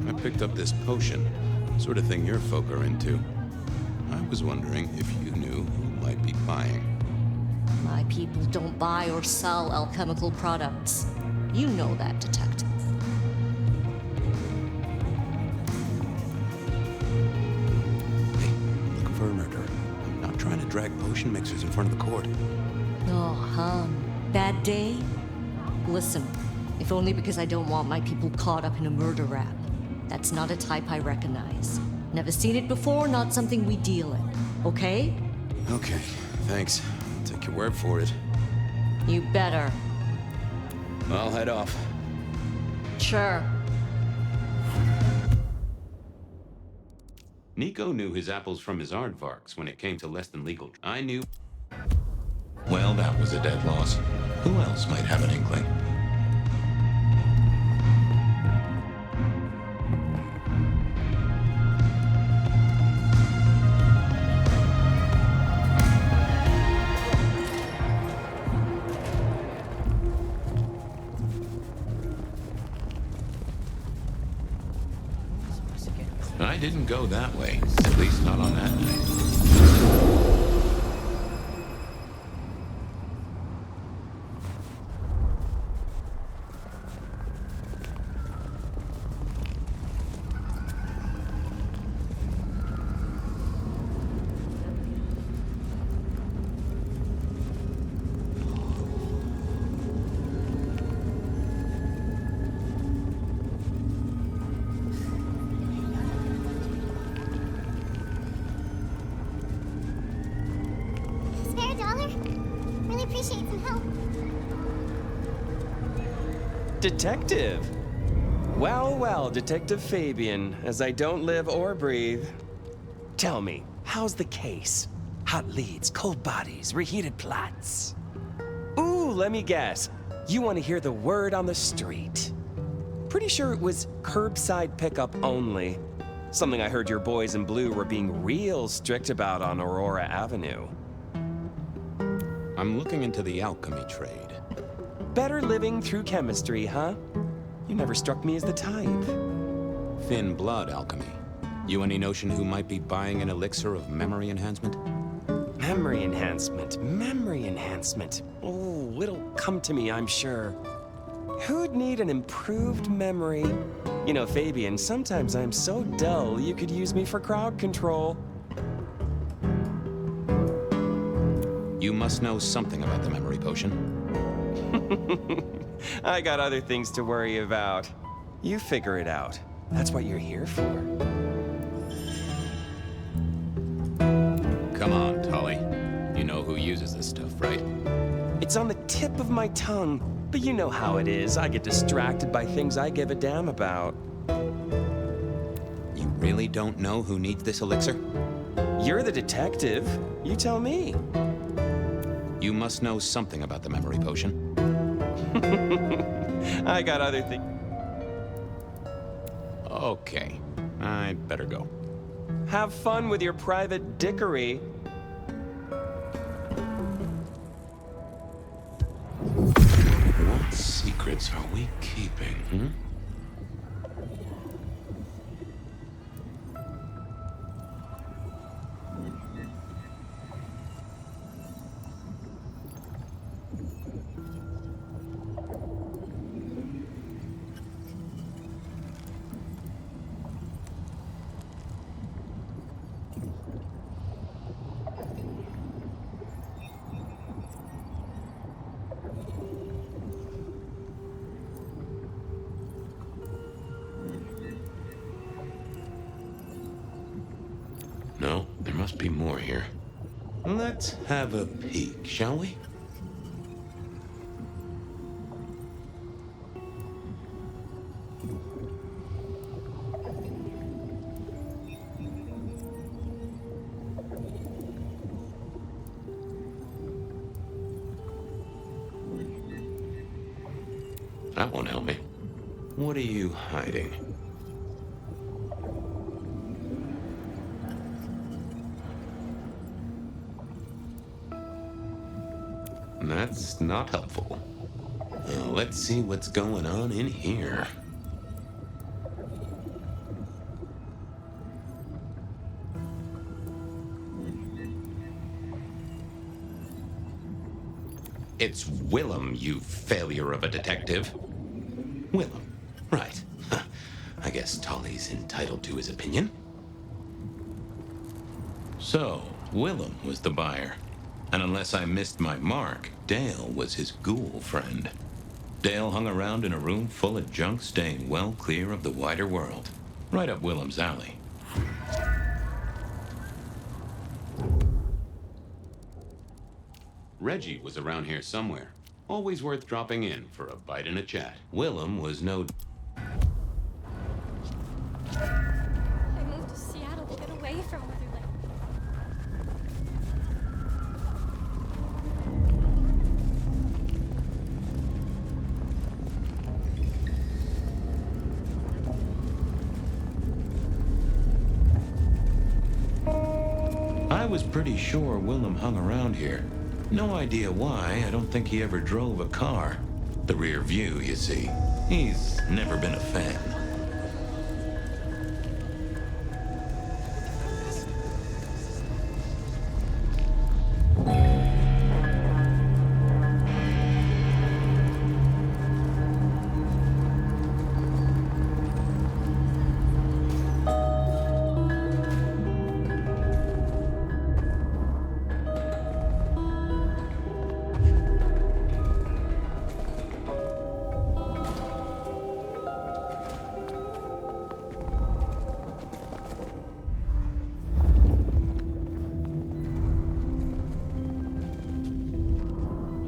I picked up this potion. Sort of thing your folk are into. I was wondering if you knew who might be buying. My people don't buy or sell alchemical products. You know that, detective. Hey, looking for a murderer. I'm not trying to drag potion mixers in front of the court. Oh, bad day? Listen, if only because I don't want my people caught up in a murder rap. That's not a type I recognize. Never seen it before, not something we deal in. Okay? Okay, thanks. I'll take your word for it. You better. I'll head off. Sure. Nico knew his apples from his aardvarks when it came to less than legal. I knew. Well, that was a dead loss. Who else might have an inkling? I didn't go that way, at least not on that night. Detective! Well, Detective Fabian, as I don't live or breathe. Tell me, how's the case? Hot leads, cold bodies, reheated plots. Ooh, let me guess. You want to hear the word on the street. Pretty sure it was curbside pickup only. Something I heard your boys in blue were being real strict about on Aurora Avenue. I'm looking into the alchemy trade. Better living through chemistry, huh? You never struck me as the type. Thin blood alchemy. You any notion who might be buying an elixir of memory enhancement? Memory enhancement. Oh, it'll come to me, I'm sure. Who'd need an improved memory? You know, Fabian, sometimes I'm so dull you could use me for crowd control. You must know something about the memory potion. I got other things to worry about. You figure it out. That's what you're here for. Come on, Tully. You know who uses this stuff, right? It's on the tip of my tongue, but you know how it is. I get distracted by things I give a damn about. You really don't know who needs this elixir? You're the detective. You tell me. You must know something about the memory potion. I got other things. Okay, I'd better go. Have fun with your private dickery. What secrets are we keeping, No, there must be more here. Let's have a peek, shall we? That won't help me. What are you hiding? That's not helpful. Let's see what's going on in here. It's Willem, you failure of a detective. Willem, right. I guess Tully's entitled to his opinion. So, Willem was the buyer. And unless I missed my mark, Dale was his ghoul friend. Dale hung around in a room full of junk, staying well clear of the wider world. Right up Willem's alley. Reggie was around here somewhere. Always worth dropping in for a bite and a chat. Willem was no... I moved to Seattle to get away from Motherland. I was pretty sure Willem hung around here. No idea why. I don't think he ever drove a car. The rear view, you see. He's never been a fan.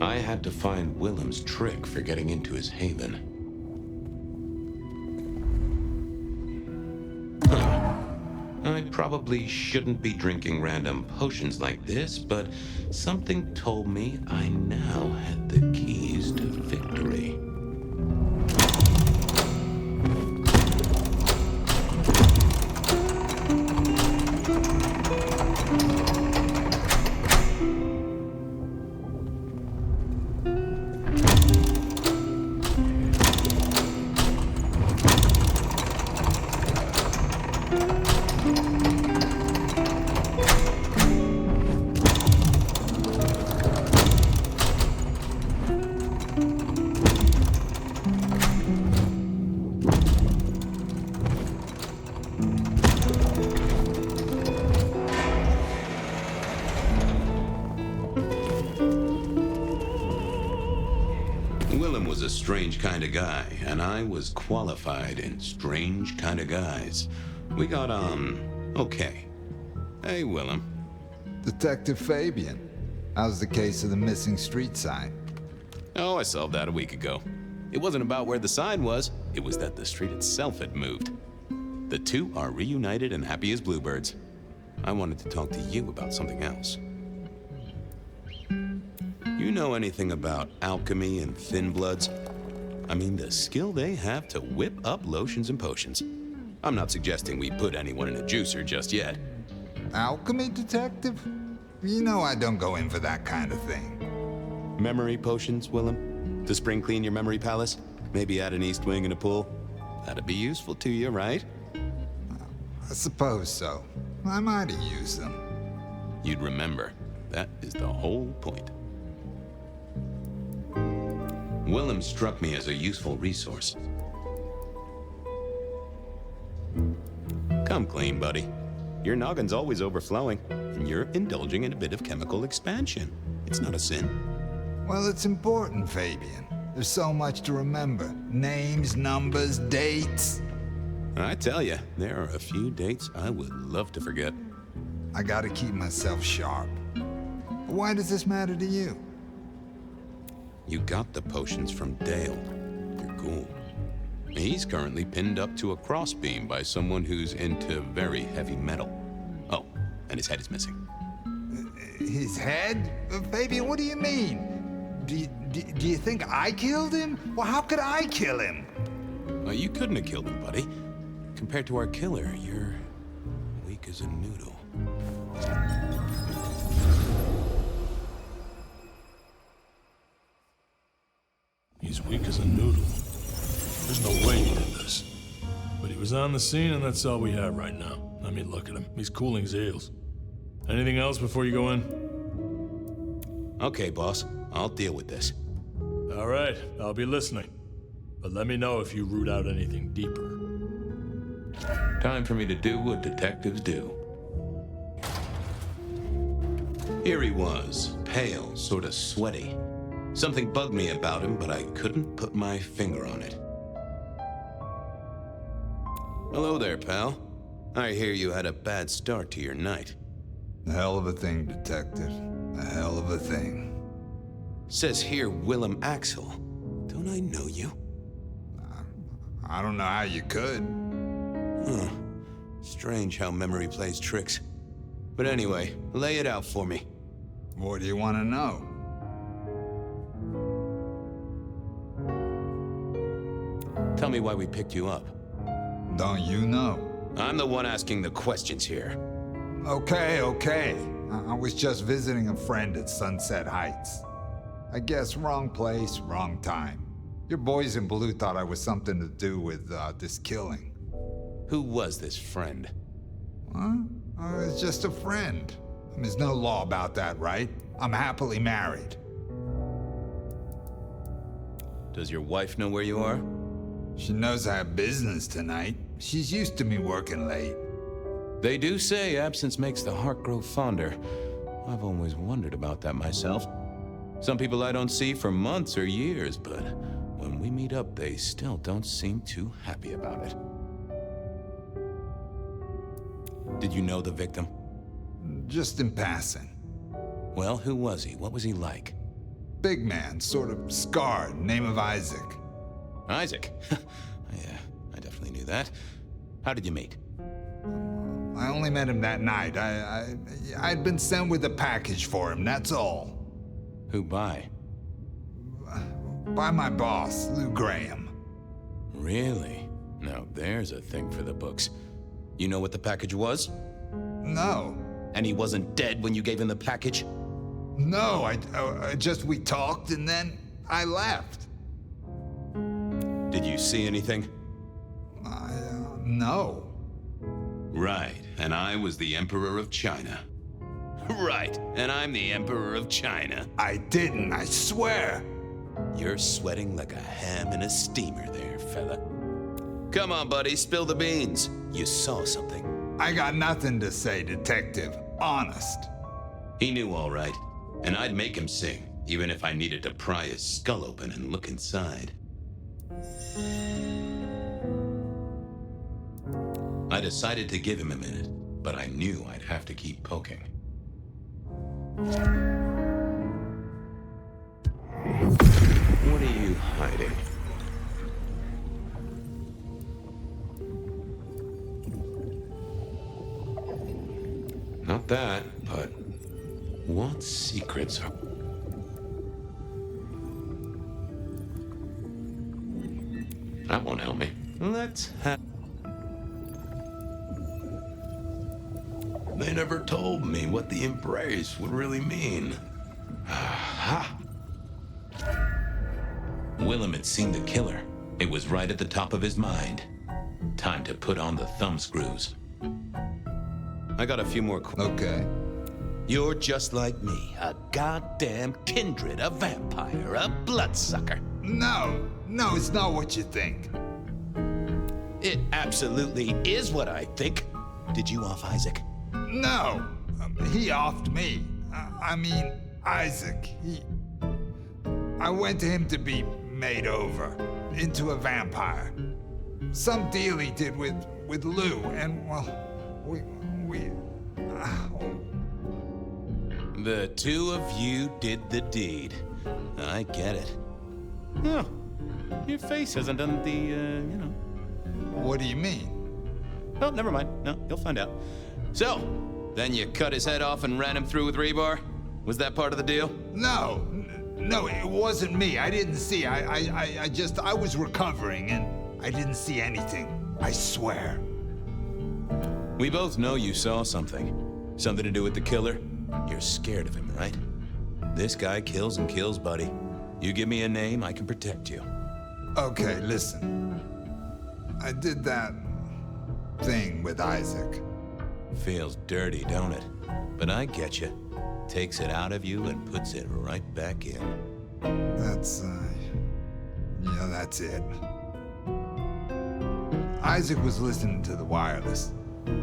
I had to find Willem's trick for getting into his haven. I probably shouldn't be drinking random potions like this, but something told me I now had the keys to victory. Willem was a strange kind of guy, and I was qualified in strange kind of guys. We got on okay. Hey, Willem. Detective Fabian. How's the case of the missing street sign? Oh, I solved that a week ago. It wasn't about where the sign was, it was that the street itself had moved. The two are reunited and happy as bluebirds. I wanted to talk to you about something else. You know anything about alchemy and thin bloods? I mean, the skill they have to whip up lotions and potions. I'm not suggesting we put anyone in a juicer just yet. Alchemy detective? You know I don't go in for that kind of thing. Memory potions, Willem? To spring clean your memory palace? Maybe add an east wing and a pool? That'd be useful to you, right? I suppose so. I might have used them. You'd remember. That is the whole point. Willem struck me as a useful resource. Come clean, buddy. Your noggin's always overflowing, and you're indulging in a bit of chemical expansion. It's not a sin. Well, it's important, Fabian. There's so much to remember. Names, numbers, dates. I tell you, there are a few dates I would love to forget. I gotta keep myself sharp. Why does this matter to you? You got the potions from Dale, your ghoul. He's currently pinned up to a crossbeam by someone who's into very heavy metal. Oh, and his head is missing. His head? Fabian, what do you mean? Do you think I killed him? Well, how could I kill him? You couldn't have killed him, buddy. Compared to our killer, you're weak as a noodle. He's weak as a noodle. There's no way he did this. But he was on the scene, and that's all we have right now. I mean, look at him. He's cooling his heels. Anything else before you go in? Okay, boss. I'll deal with this. All right, I'll be listening. But let me know if you root out anything deeper. Time for me to do what detectives do. Here he was, pale, sort of sweaty. Something bugged me about him, but I couldn't put my finger on it. Hello there, pal. I hear you had a bad start to your night. A hell of a thing, detective. A hell of a thing. Says here Willem Axel. Don't I know you? I don't know how you could. Huh. Strange how memory plays tricks. But anyway, lay it out for me. What do you want to know? Tell me why we picked you up. Don't you know? I'm the one asking the questions here. Okay. I was just visiting a friend at Sunset Heights. I guess wrong place, wrong time. Your boys in blue thought I was something to do with this killing. Who was this friend? Huh? It's just a friend. There's no law about that, right? I'm happily married. Does your wife know where you are? She knows I have business tonight. She's used to me working late. They do say absence makes the heart grow fonder. I've always wondered about that myself. Some people I don't see for months or years, but when we meet up, they still don't seem too happy about it. Did you know the victim? Just in passing. Well, who was he? What was he like? Big man, sort of scarred, name of Isaac. Isaac? Yeah, I definitely knew that. How did you meet? I only met him that night. I'd been sent with a package for him, that's all. Who by? By my boss, Lou Graham. Really? Now there's a thing for the books. You know what the package was? No. And he wasn't dead when you gave him the package? No, we talked and then I left. Did you see anything? No. Right, and I was the Emperor of China. Right, and I'm the Emperor of China. I didn't, I swear. You're sweating like a ham in a steamer there, fella. Come on, buddy, spill the beans. You saw something. I got nothing to say, detective. Honest. He knew all right, and I'd make him sing. even if I needed to pry his skull open and look inside. I decided to give him a minute, but I knew I'd have to keep poking. What are you hiding? Not that, but what secrets are... That won't help me. Let's have... They never told me what the embrace would really mean. Aha! Willem had seen the killer. It was right at the top of his mind. Time to put on the thumbscrews. I got a few more Okay. You're just like me, a goddamn kindred, a vampire, a bloodsucker. No, it's not what you think. It absolutely is what I think. Did you off Isaac? No, he offed me. I mean, Isaac, I went to him to be made over into a vampire. Some deal he did with Lou, and well, we The two of you did the deed. I get it. Oh, your face hasn't done the, What do you mean? Oh, never mind. No, you'll find out. So, then you cut his head off and ran him through with rebar? Was that part of the deal? No, it wasn't me. I didn't see. I was recovering and I didn't see anything. I swear. We both know you saw something. Something to do with the killer? You're scared of him, right? This guy kills and kills, buddy. You give me a name, I can protect you. Okay, listen. I did that thing with Isaac. Feels dirty, don't it? But I get you. Takes it out of you and puts it right back in. That's it. Isaac was listening to the wireless.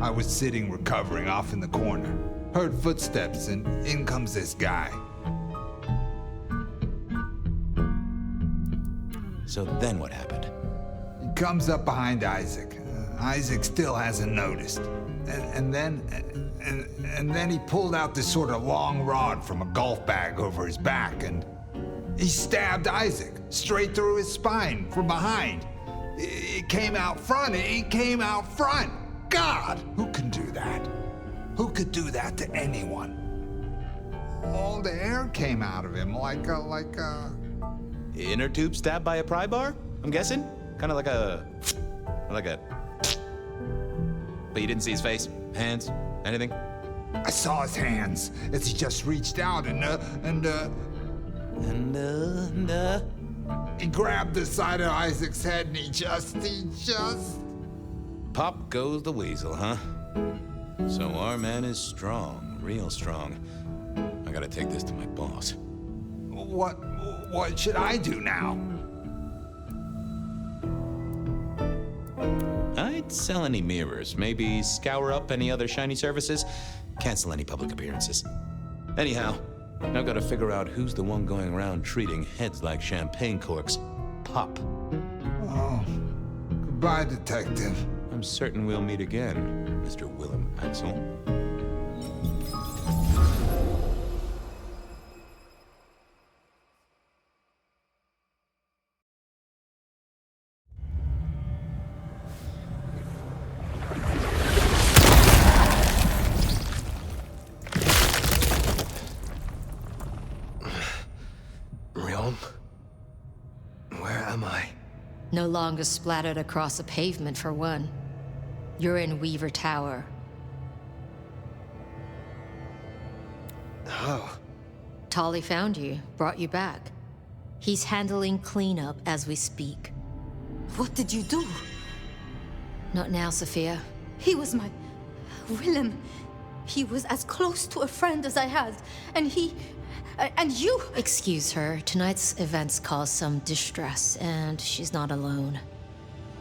I was sitting recovering off in the corner. Heard footsteps and in comes this guy. So then what happened? He comes up behind Isaac. Isaac still hasn't noticed. And then he pulled out this sort of long rod from a golf bag over his back, and he stabbed Isaac straight through his spine from behind. It came out front. It came out front. God, who can do that? Who could do that to anyone? All the air came out of him like a... Inner tube stabbed by a pry bar? I'm guessing? Kind of like a... But you didn't see his face? Hands? Anything? I saw his hands as he just reached out and he grabbed the side of Isaac's head and he just... Pop goes the weasel, huh? So our man is strong, real strong. I gotta take this to my boss. What should I do now? I'd sell any mirrors, maybe scour up any other shiny surfaces, cancel any public appearances. Anyhow, I've gotta figure out who's the one going around treating heads like champagne corks. Pop. Oh, goodbye, detective. I'm certain we'll meet again, Mr. Willem Axel. Where am I? No longer splattered across the pavement, for one. You're in Weaver Tower. Oh. Tolly found you, brought you back. He's handling cleanup as we speak. What did you do? Not now, Sophia. He was my... Willem. He was as close to a friend as I had, and he... and you... Excuse her. Tonight's events caused some distress, and she's not alone.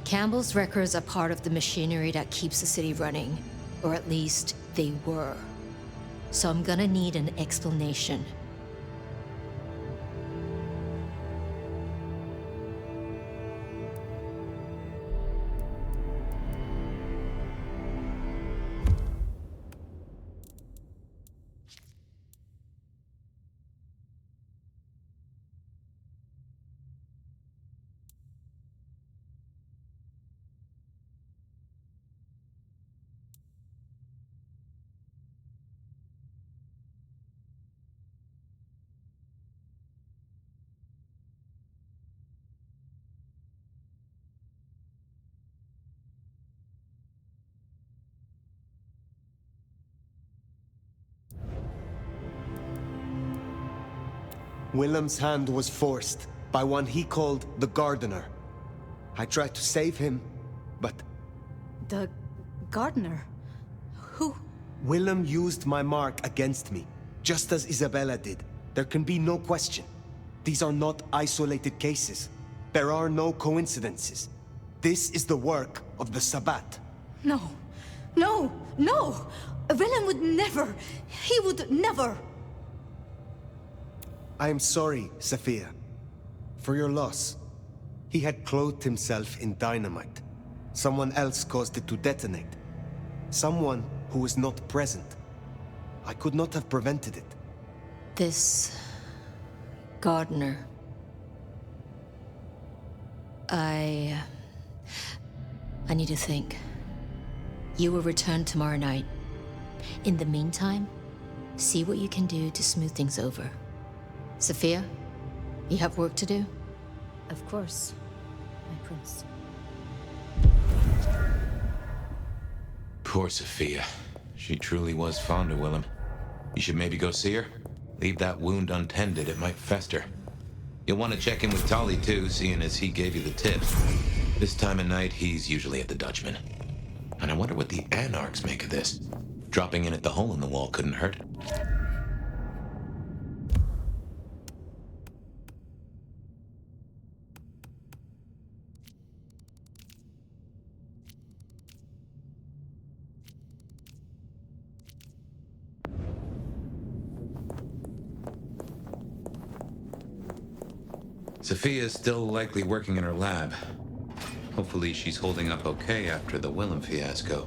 Campbell's records are part of the machinery that keeps the city running. Or at least, they were. So I'm gonna need an explanation. Willem's hand was forced by one he called the Gardener. I tried to save him, but... The gardener? Who? Willem used my mark against me, just as Isabella did. There can be no question. These are not isolated cases. There are no coincidences. This is the work of the Sabbat. No. No! No! Willem would never! He would never! I am sorry, Sophia, for your loss. He had clothed himself in dynamite. Someone else caused it to detonate. Someone who was not present. I could not have prevented it. This... gardener... I need to think. You will return tomorrow night. In the meantime, see what you can do to smooth things over. Sophia, you have work to do? Of course, my prince. Poor Sophia. She truly was fond of Willem. You should maybe go see her. Leave that wound untended, it might fester. You'll want to check in with Tolly too, seeing as he gave you the tips. This time of night, he's usually at the Dutchman. And I wonder what the Anarchs make of this. Dropping in at the hole in the wall couldn't hurt. Sophia's still likely working in her lab. Hopefully she's holding up okay after the Willem fiasco.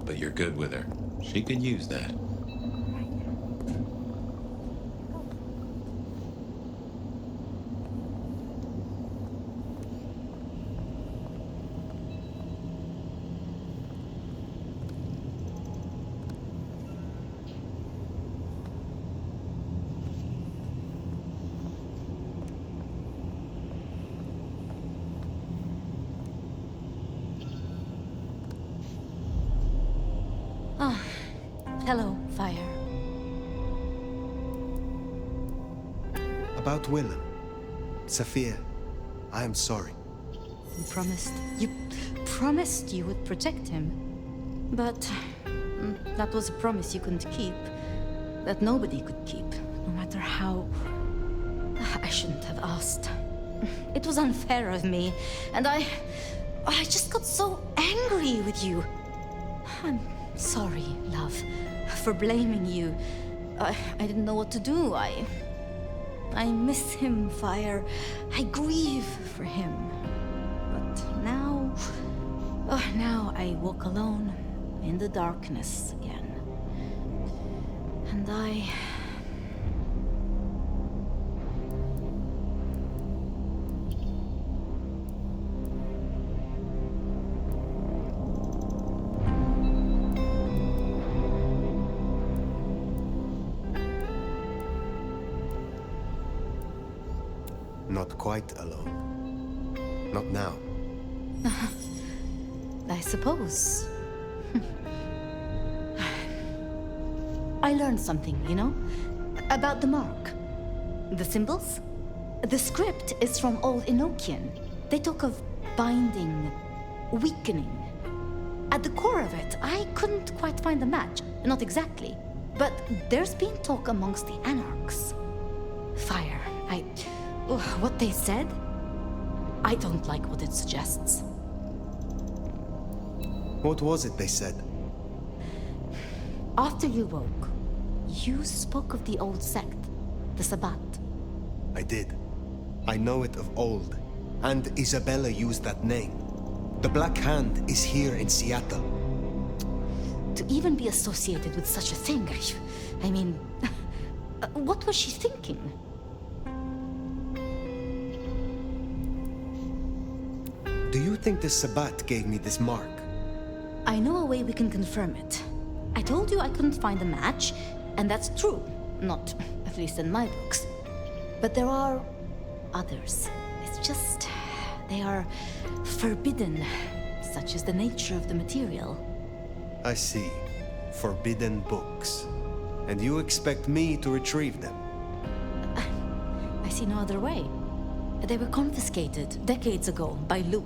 But you're good with her. She could use that. Hello, Fire. About Willem. Sophia, I am sorry. You promised you would protect him. But that was a promise you couldn't keep. That nobody could keep, no matter how... I shouldn't have asked. It was unfair of me, and I just got so angry with you. I'm sorry, love, for blaming you. I didn't know what to do. I miss him, Fire. I grieve for him. But now... now I walk alone in the darkness again. And I... Not quite alone. Not now. I suppose. I learned something, you know? About the mark. The symbols? The script is from Old Enochian. They talk of binding, weakening. At the core of it, I couldn't quite find a match. Not exactly. But there's been talk amongst the Anarchs. Fire. What they said? I don't like what it suggests. What was it they said? After you woke, you spoke of the old sect, the Sabbat. I did. I know it of old, and Isabella used that name. The Black Hand is here in Seattle. To even be associated with such a thing, I mean, what was she thinking? Do you think the Sabbat gave me this mark? I know a way we can confirm it. I told you I couldn't find a match, and that's true. Not, at least in my books. But there are others. It's just... they are forbidden, such is the nature of the material. I see. Forbidden books. And you expect me to retrieve them? see no other way. They were confiscated decades ago by Lou.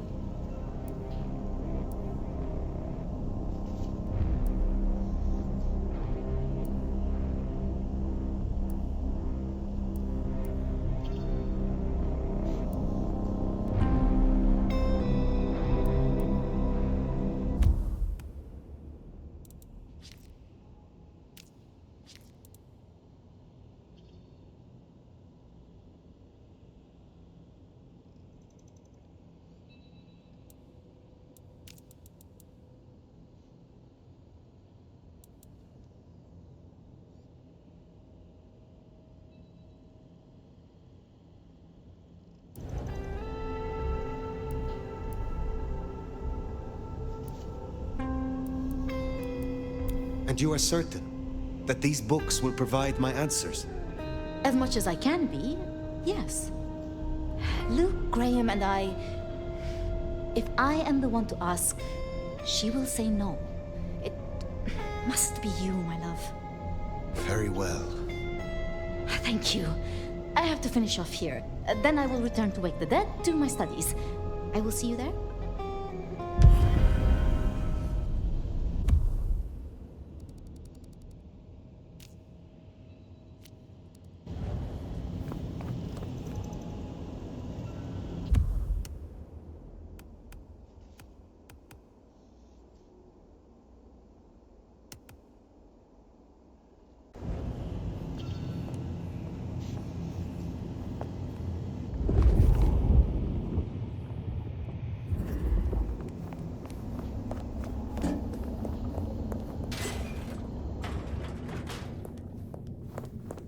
And you are certain that these books will provide my answers? As much as I can be, yes. Luke, Graham, and I... If I am the one to ask, she will say no. It must be you, my love. Very well. Thank you. I have to finish off here. Then I will return to Wake the Dead, do my studies. I will see you there.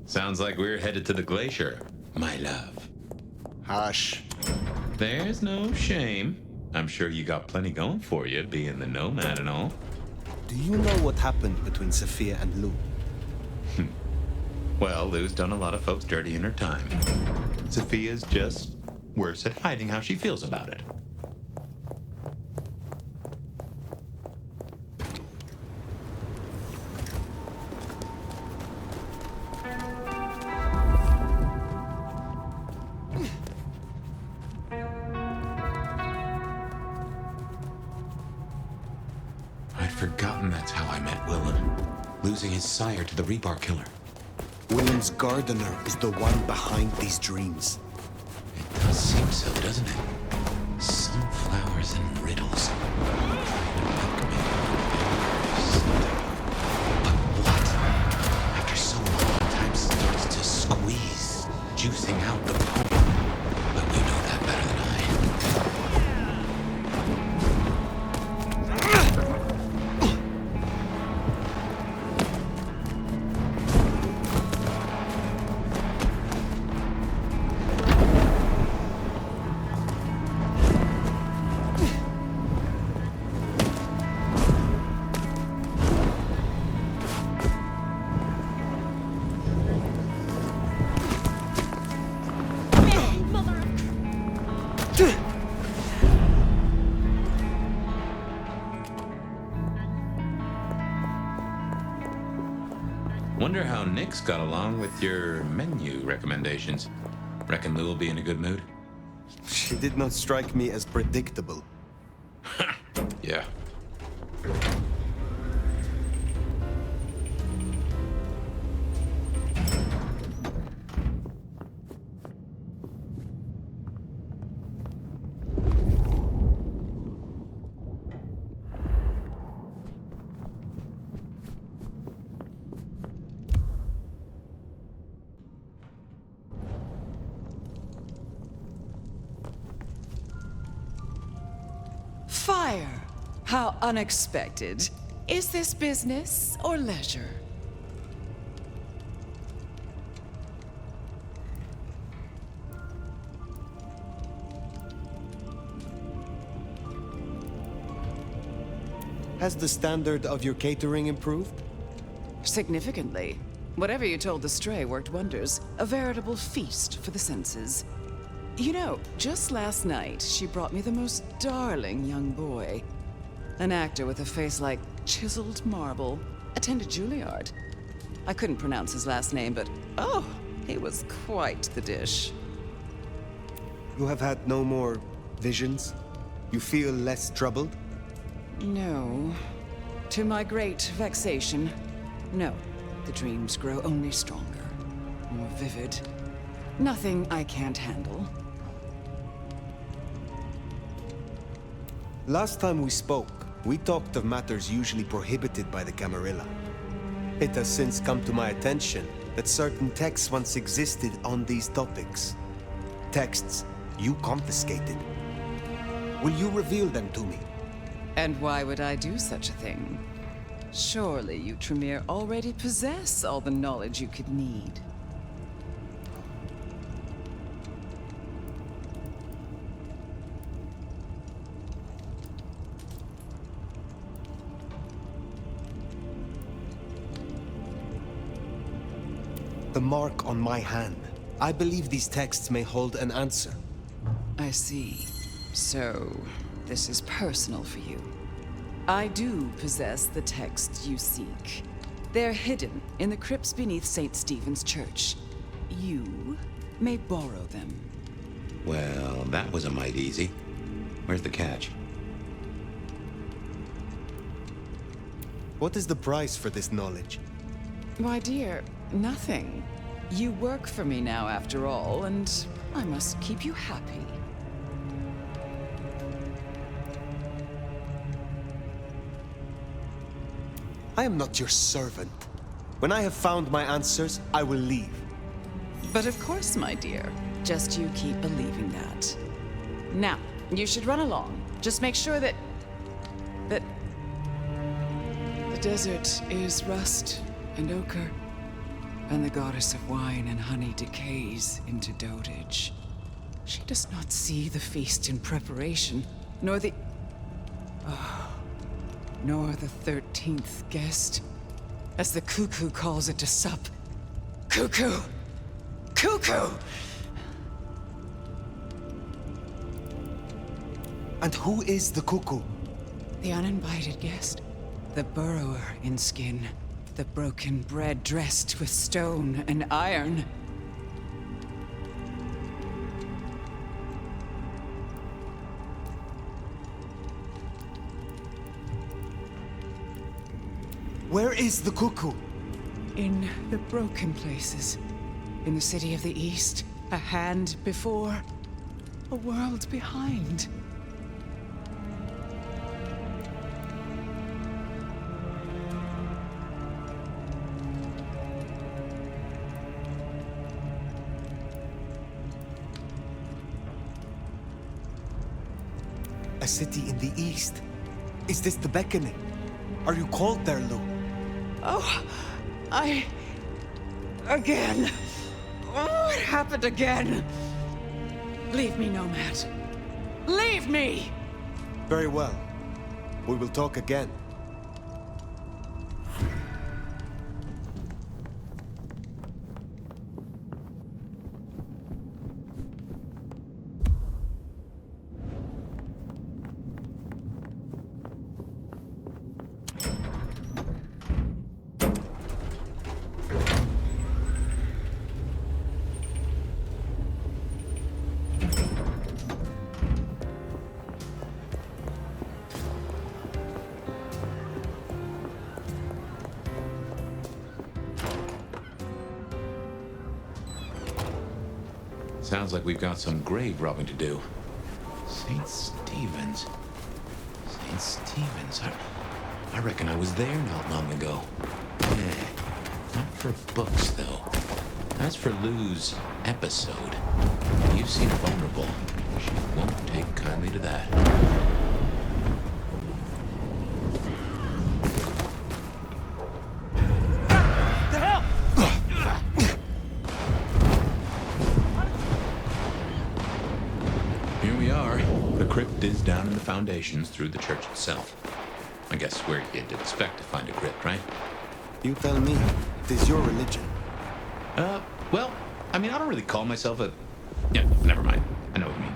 Sounds like we're headed to the glacier, my love. Hush. There's no shame. I'm sure you got plenty going for you, being the nomad and all. Do you know what happened between Sophia and Lou? Well, Lou's done a lot of folks dirty in her time. Sophia's just worse at hiding how she feels about it. I'd forgotten that's how I met Willem. Losing his sire to the Rebar killer. Willem's gardener is the one behind these dreams. It does seem so, doesn't it? Sunflowers and riddles. But what? After so long, time starts to squeeze, juicing out the pulp. But you know that better than I. Wonder how Nick's got along with your menu recommendations. Reckon Lou will be in a good mood? She did not strike me as predictable. Yeah. Fire! How unexpected. Is this business or leisure? Has the standard of your catering improved? Significantly. Whatever you told the Stray worked wonders. A veritable feast for the senses. You know, just last night, she brought me the most darling young boy. An actor with a face like chiseled marble. Attended Juilliard. I couldn't pronounce his last name, but oh, he was quite the dish. You have had no more visions? You feel less troubled? No. To my great vexation, no. The dreams grow only stronger, more vivid. Nothing I can't handle. Last time we spoke, we talked of matters usually prohibited by the Camarilla. It has since come to my attention that certain texts once existed on these topics. Texts you confiscated. Will you reveal them to me? And why would I do such a thing? Surely you, Tremere, already possess all the knowledge you could need. The mark on my hand. I believe these texts may hold an answer. I see. So, this is personal for you. I do possess the texts you seek. They're hidden in the crypts beneath St. Stephen's Church. You may borrow them. Well, that was a mite easy. Where's the catch? What is the price for this knowledge? My dear, nothing. You work for me now, after all, and I must keep you happy. I am not your servant. When I have found my answers, I will leave. But of course, my dear. Just you keep believing that. Now, you should run along. Just make sure that... The desert is rust and ochre, and the goddess of wine and honey decays into dotage. She does not see the feast in preparation, nor the 13th guest, as the cuckoo calls it to sup. Cuckoo! Cuckoo! And who is the cuckoo? The uninvited guest. The burrower in skin. The broken bread dressed with stone and iron. Where is the cuckoo? In the broken places. In the city of the East. A hand before. A world behind. A city in the East? Is this the beckoning? Are you called there, Lou? Oh, again. Oh, it happened again. Leave me, Nomad. Leave me! Very well. We will talk again. Sounds like we've got some grave robbing to do. St. Stephen's. St. Stephen's. I reckon I was there not long ago. Yeah. Not for books, though. As for Lou's episode, you seem vulnerable. She won't take kindly to that. Crypt is down in the foundations through the church itself. I guess where you'd expect to find a crypt, right? You tell me. It is your religion. Well, I mean, I don't really call myself a... Yeah, never mind. I know what you mean.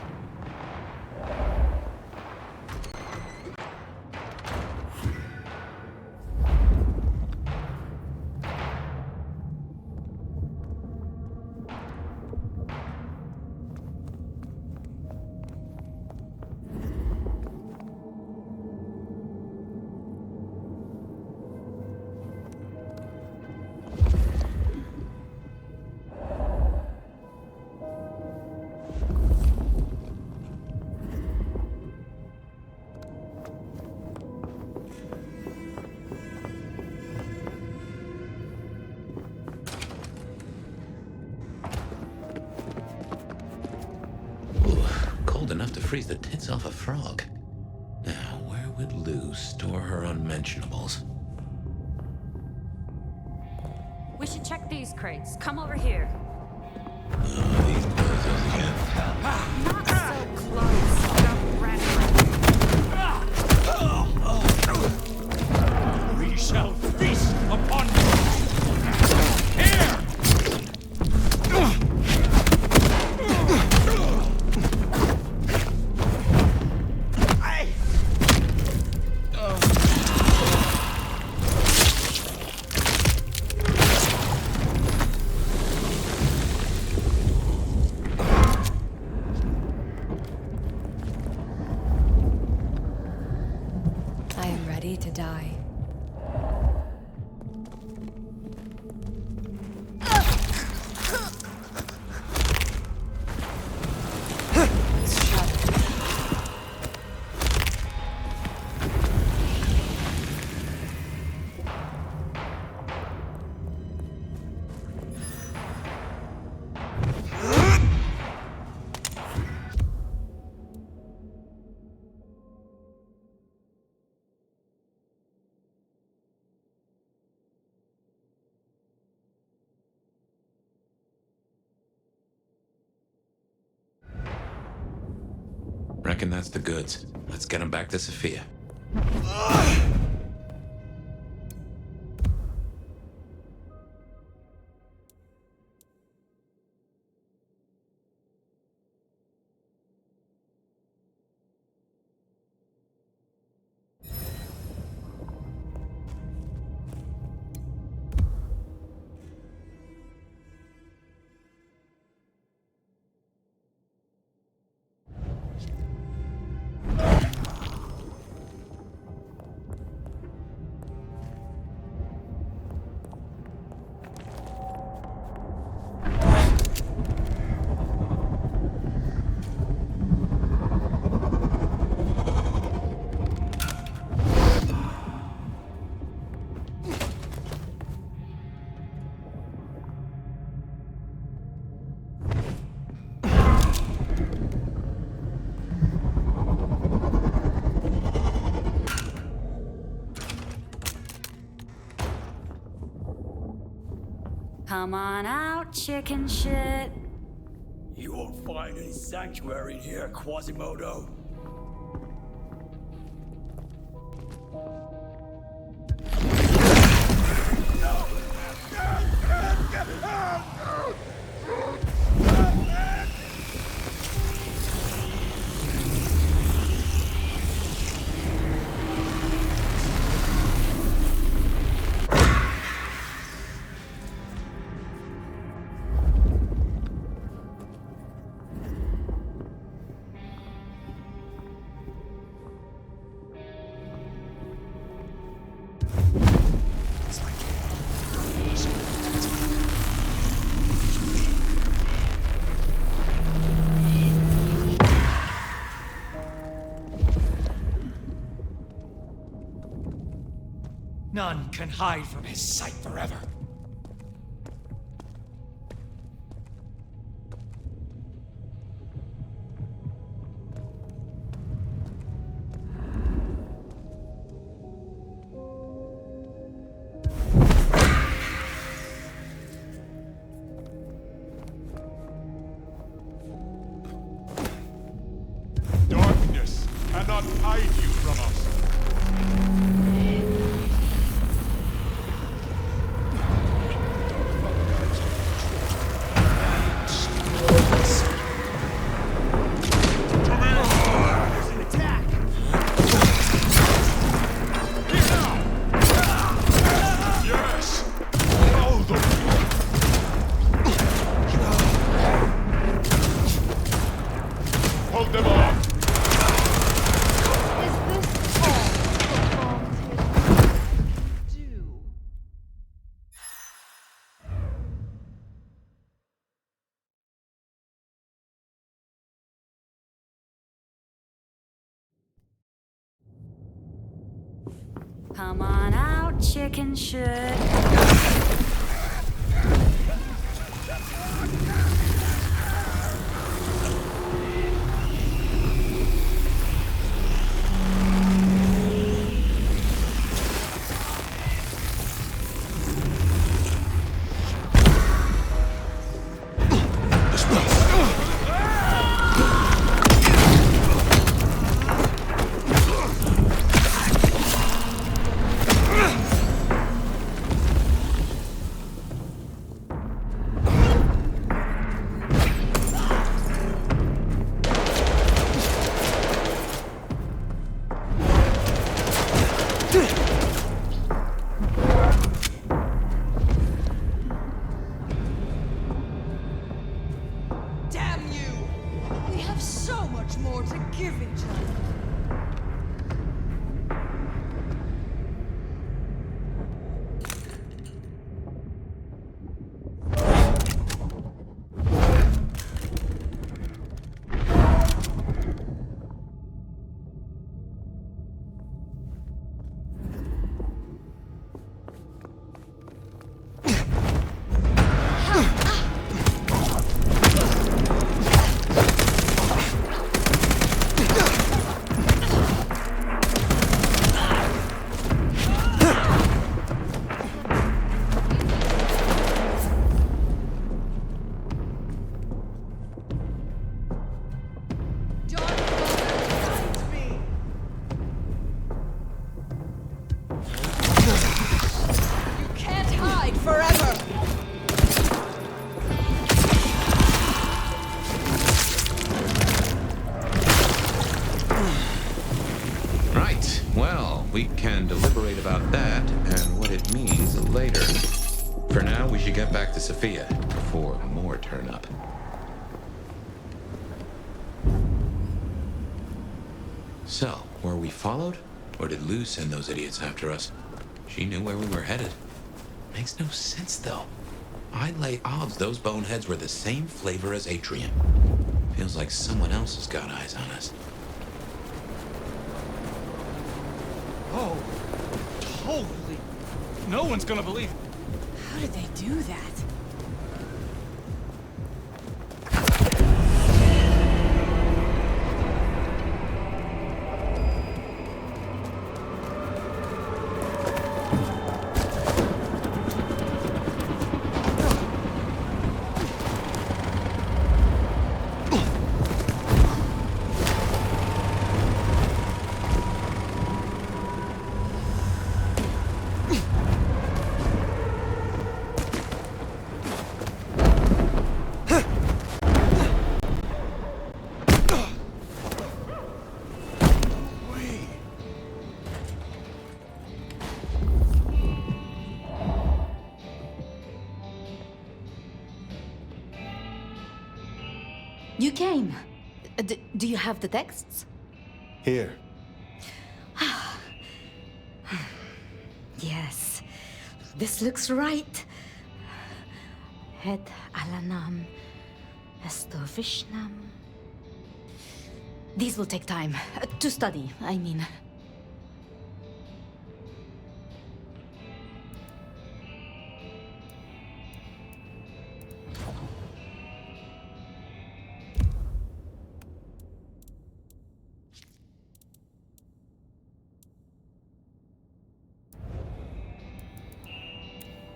cold enough to freeze the tits off a frog. Now, where would Lou store her unmentionables? We should check these crates. Come over here. Not so close. Don't run. We shall feast upon you! Here! I am ready to die. Reckon that's the goods. Let's get them back to Sophia. Come on out, chicken shit. You won't find any sanctuary here, Quasimodo. None can hide from his sight forever. Darkness cannot hide you from us. Hold them off! Come on out, chicken shit. have so much more to give each other. We can deliberate about that and what it means later. For now, we should get back to Sophia before more turn up. So, were we followed? Or did Lou send those idiots after us? She knew where we were headed. Makes no sense, though. I'd lay odds those boneheads were the same flavor as Atrium. Feels like someone else has got eyes on us. Oh, totally. No one's gonna believe. How did they do that? You came. Do you have the texts? Here. Yes. This looks right. Het alanam esto vishnam. These will take time. To study, I mean.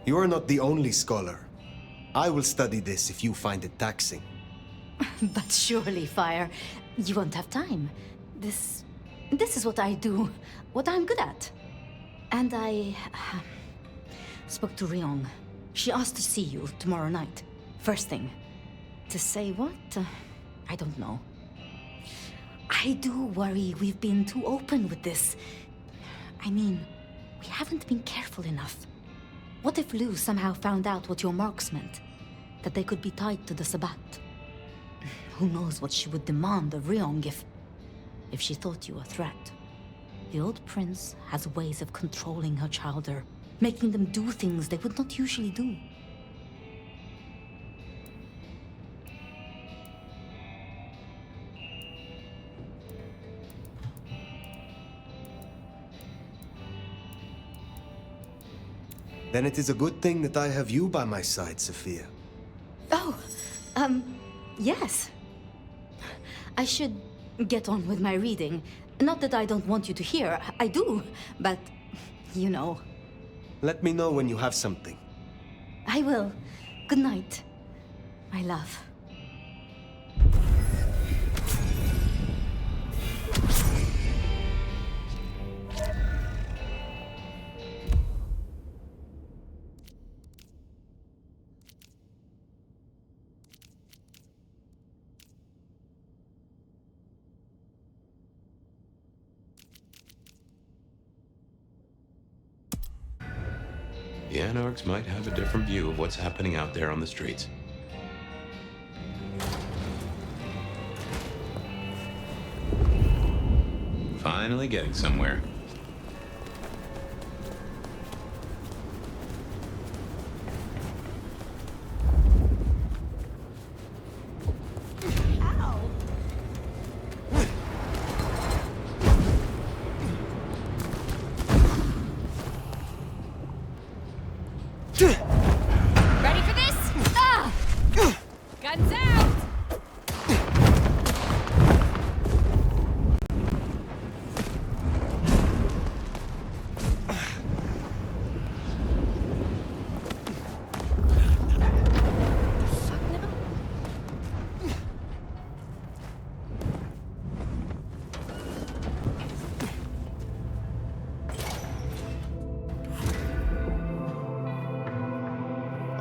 You are not the only scholar. I will study this if you find it taxing. But surely, Fire, you won't have time. This is what I do, what I'm good at. And I spoke to Ryong. She asked to see you tomorrow night, first thing. To say what? I don't know. I do worry we've been too open with this. I mean, we haven't been careful enough. What if Lou somehow found out what your marks meant? That they could be tied to the Sabbat? Who knows what she would demand of Ryong if she thought you a threat. The old prince has ways of controlling her childer, making them do things they would not usually do. Then it is a good thing that I have you by my side, Sophia. Oh, yes. I should get on with my reading. Not that I don't want you to hear, I do, but, you know. Let me know when you have something. I will. Good night, my love. The Anarchs might have a different view of what's happening out there on the streets. Finally getting somewhere. Ready for this? Ah! Guns out!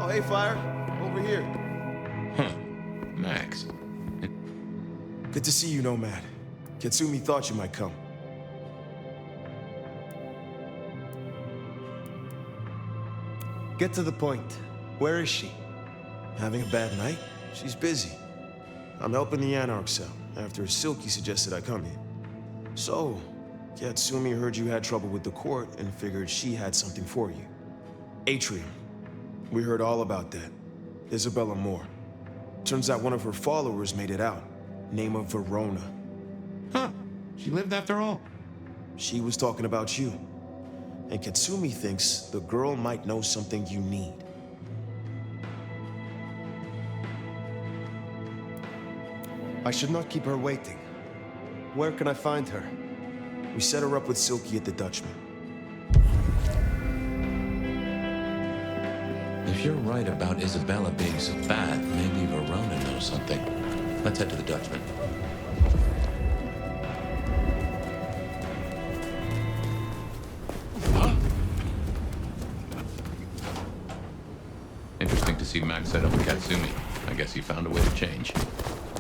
Oh, hey, Fire. Over here. Huh. Max. Good to see you, Nomad. Katsumi thought you might come. Get to the point. Where is she? Having a bad night? She's busy. I'm helping the Anarch cell after Silky suggested I come here. So, Katsumi heard you had trouble with the court and figured she had something for you. Atrium. We heard all about that. Isabella Moore. Turns out one of her followers made it out. Name of Verona. Huh. She lived after all. She was talking about you. And Katsumi thinks the girl might know something you need. I should not keep her waiting. Where can I find her? We set her up with Silky at the Dutchman. If you're right about Isabella being so bad, maybe Verona knows something. Let's head to the Dutchman. Interesting to see Max set up with Katsumi. I guess he found a way to change.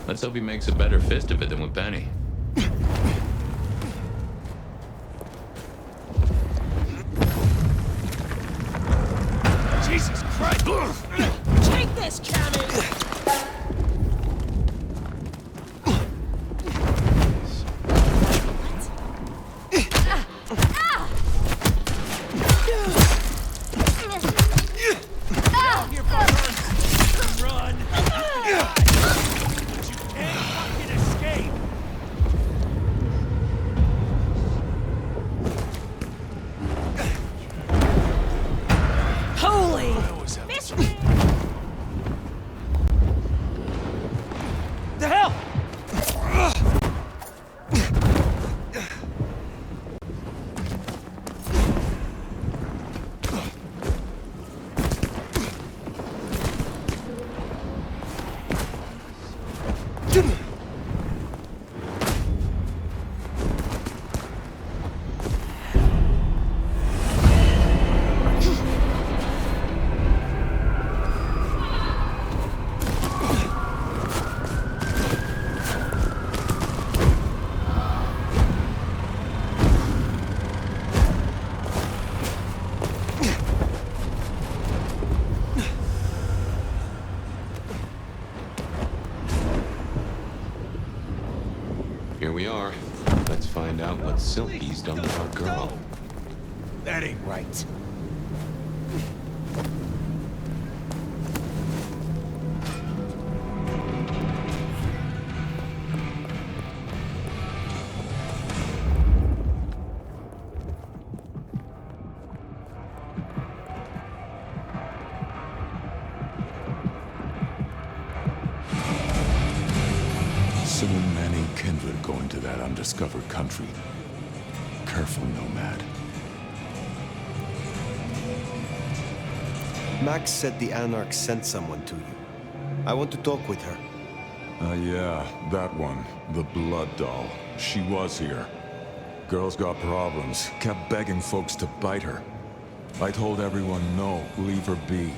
Let's hope he makes a better fist of it than with Penny. Jesus Christ! Take this, cannon! Run! But you can't fucking escape! Holy! The hell? Here we are. Let's find out what Silky's done with our girl. That ain't right. So many kindred going to that undiscovered country. Careful, Nomad. Max said the Anarch sent someone to you. I want to talk with her. Yeah, that one. The blood doll. She was here. Girl's got problems. Kept begging folks to bite her. I told everyone no, leave her be.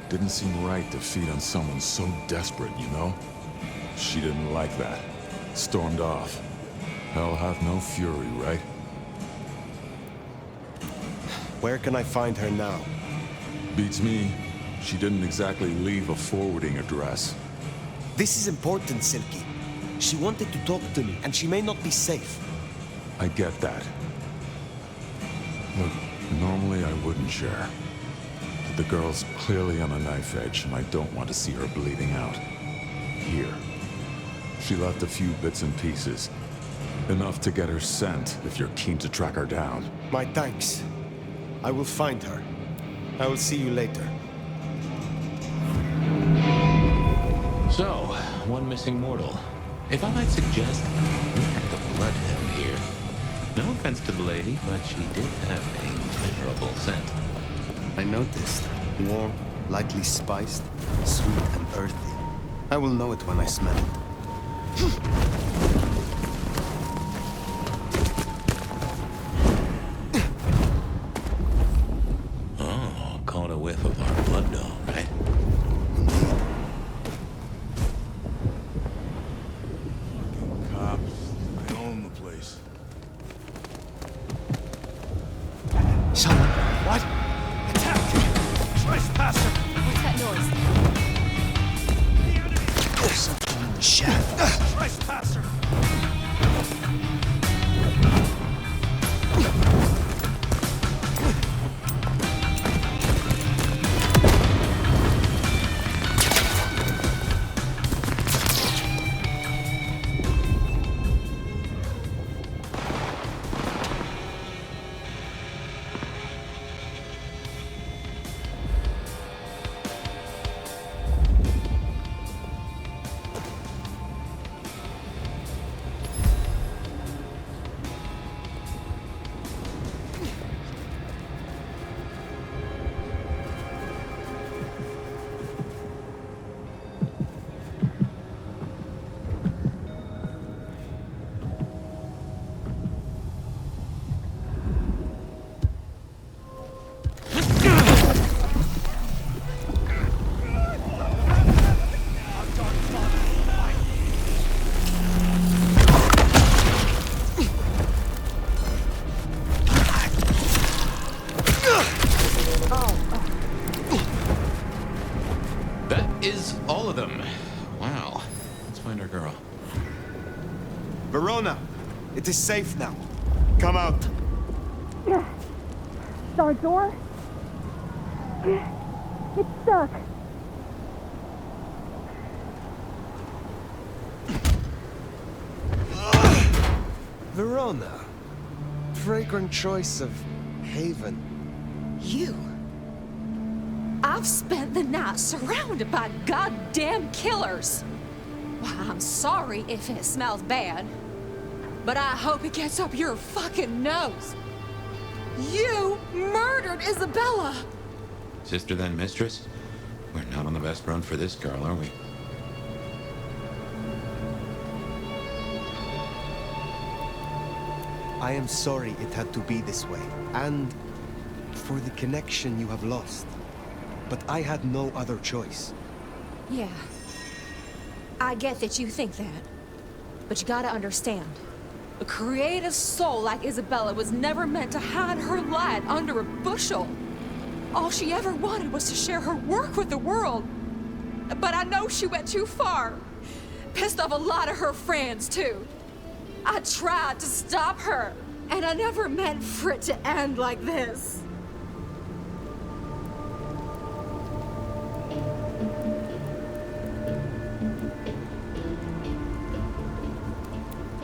Didn't seem right to feed on someone so desperate, you know? She didn't like that. Stormed off. Hell hath no fury, right? Where can I find her now? Beats me. She didn't exactly leave a forwarding address. This is important, Silky. She wanted to talk to me, and she may not be safe. I get that. Look, normally I wouldn't share. But the girl's clearly on a knife edge, and I don't want to see her bleeding out. Here. She left a few bits and pieces. Enough to get her sent, if you're keen to track her down. My thanks. I will find her. I will see you later. So, one missing mortal. If I might suggest, look at the blood heaven here. No offense to the lady, but she did have a miserable scent. I noticed. Warm, lightly spiced, sweet and earthy. I will know it when I smell it. Oh, caught a whiff of our blood doll, right? Cops, they own the place. Someone, what? Attack! Trespasser! What's that noise? Something in the shadows. Trespasser! That is all of them. Wow. Let's find our girl. Verona, it is safe now. Come out. Our door? It's stuck. Verona. Fragrant choice of haven. You? I've spent the night surrounded by goddamn killers. Why, I'm sorry if it smells bad, but I hope it gets up your fucking nose. You murdered Isabella! Sister then mistress? We're not on the best run for this girl, are we? I am sorry it had to be this way, and for the connection you have lost. But I had no other choice. Yeah. I get that you think that. But you gotta understand. A creative soul like Isabella was never meant to hide her light under a bushel. All she ever wanted was to share her work with the world. But I know she went too far. Pissed off a lot of her friends, too. I tried to stop her, and I never meant for it to end like this.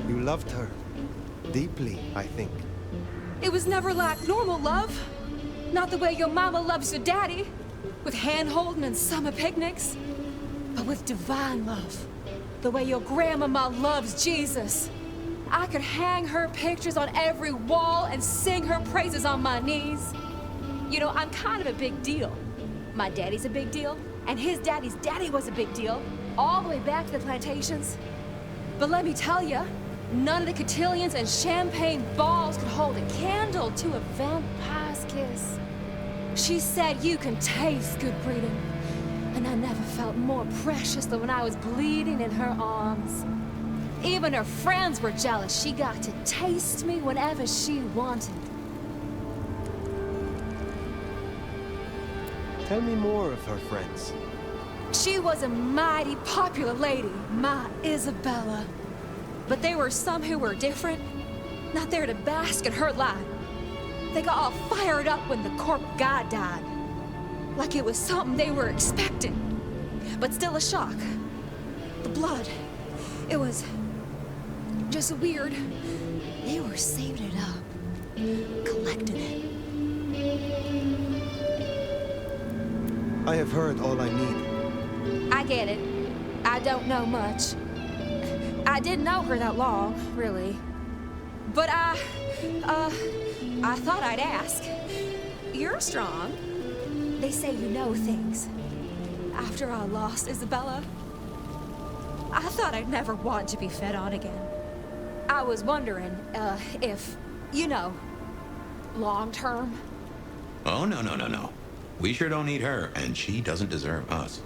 You loved her. Deeply, I think. It was never like normal love. Not the way your mama loves your daddy, with hand-holding and summer picnics. But with divine love. The way your grandmama loves Jesus. I could hang her pictures on every wall and sing her praises on my knees. You know, I'm kind of a big deal. My daddy's a big deal, and his daddy's daddy was a big deal, all the way back to the plantations. But let me tell you, none of the cotillions and champagne balls could hold a candle to a vampire's kiss. She said you can taste good breeding, and I never felt more precious than when I was bleeding in her arms. Even her friends were jealous. She got to taste me whenever she wanted. Tell me more of her friends. She was a mighty popular lady, my Isabella. But there were some who were different. Not there to bask in her light. They got all fired up when the corp god died. Like it was something they were expecting. But still a shock. The blood. It was just weird. They were saving it up. Collecting it. I have heard all I need. I get it. I don't know much. I didn't know her that long, really. But I thought I'd ask. You're strong. They say you know things. After I lost Isabella, I thought I'd never want to be fed on again. I was wondering, if, you know, long term. Oh, no. We sure don't need her, and she doesn't deserve us.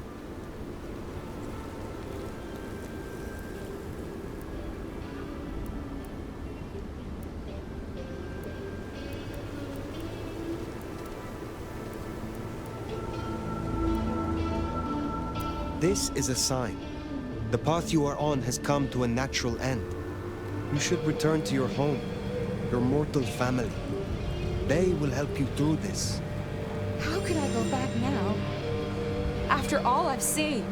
This is a sign. The path you are on has come to a natural end. You should return to your home, your mortal family. They will help you through this. How could I go back now? After all I've seen.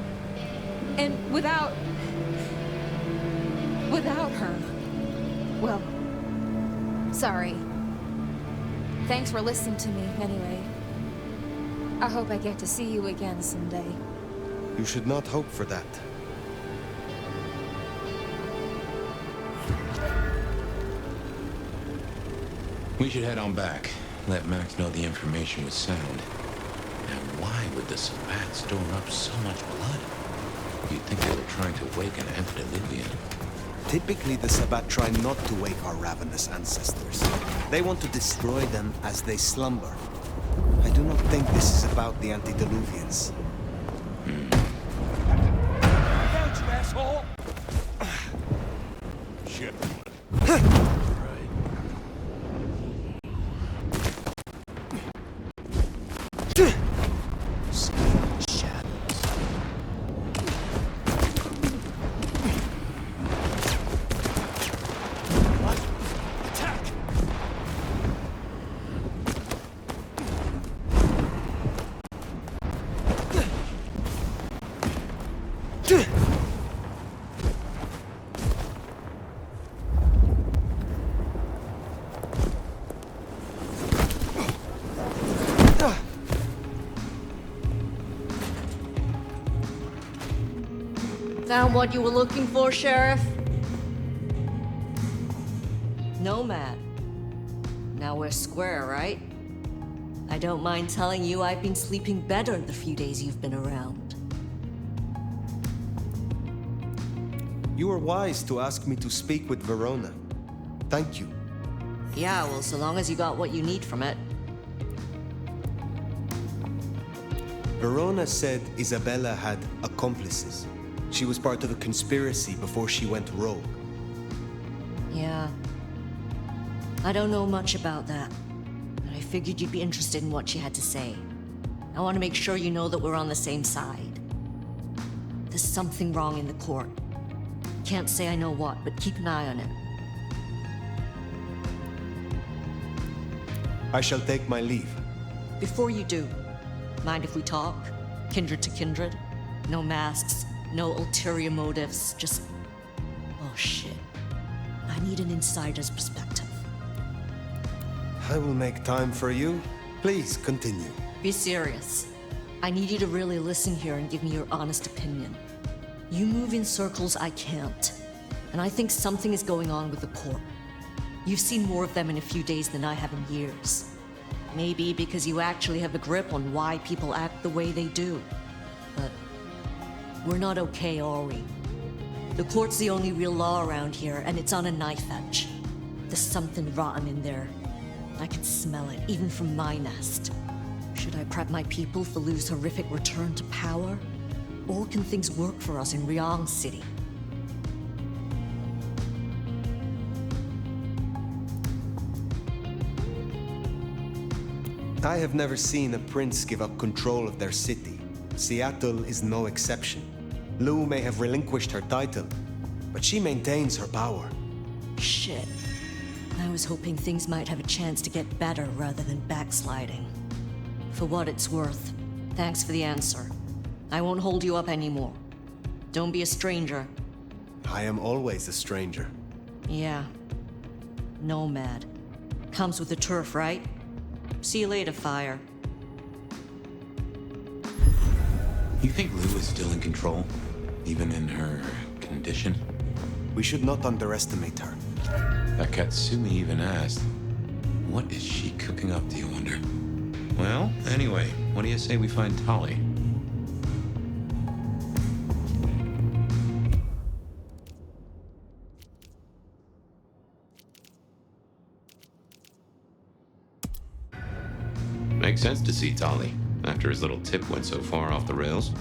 And without her. Well, sorry. Thanks for listening to me, anyway. I hope I get to see you again someday. You should not hope for that. We should head on back. Let Max know the information was sound. Now, why would the Sabbat store up so much blood? You'd think they were trying to wake an antediluvian. Typically, the Sabbat try not to wake our ravenous ancestors. They want to destroy them as they slumber. I do not think this is about the antediluvians. About you, asshole! Shit. Found what you were looking for, Sheriff? Nomad. Now we're square, right? I don't mind telling you I've been sleeping better the few days you've been around. You were wise to ask me to speak with Verona. Thank you. Yeah, well, so long as you got what you need from it. Verona said Isabella had accomplices. She was part of a conspiracy before she went rogue. Yeah. I don't know much about that, but I figured you'd be interested in what she had to say. I want to make sure you know that we're on the same side. There's something wrong in the court. Can't say I know what, but keep an eye on it. I shall take my leave. Before you do, mind if we talk? Kindred to kindred? No masks, no ulterior motives, just... Oh shit. I need an insider's perspective. I will make time for you. Please, continue. Be serious. I need you to really listen here and give me your honest opinion. You move in circles I can't, and I think something is going on with the Corp. You've seen more of them in a few days than I have in years. Maybe because you actually have a grip on why people act the way they do. But we're not okay, are we? The court's the only real law around here, and it's on a knife edge. There's something rotten in there. I can smell it, even from my nest. Should I prep my people for Lu's horrific return to power? Or can things work for us in Ryong City? I have never seen a prince give up control of their city. Seattle is no exception. Lu may have relinquished her title, but she maintains her power. Shit. I was hoping things might have a chance to get better rather than backsliding. For what it's worth, thanks for the answer. I won't hold you up anymore. Don't be a stranger. I am always a stranger. Yeah. Nomad. Comes with the turf, right? See you later, Fire. You think Lou is still in control? Even in her condition? We should not underestimate her. That Katsumi even asked, what is she cooking up, do you wonder? Well, anyway, what do you say we find Tali? Makes sense to see Tali, after his little tip went so far off the rails.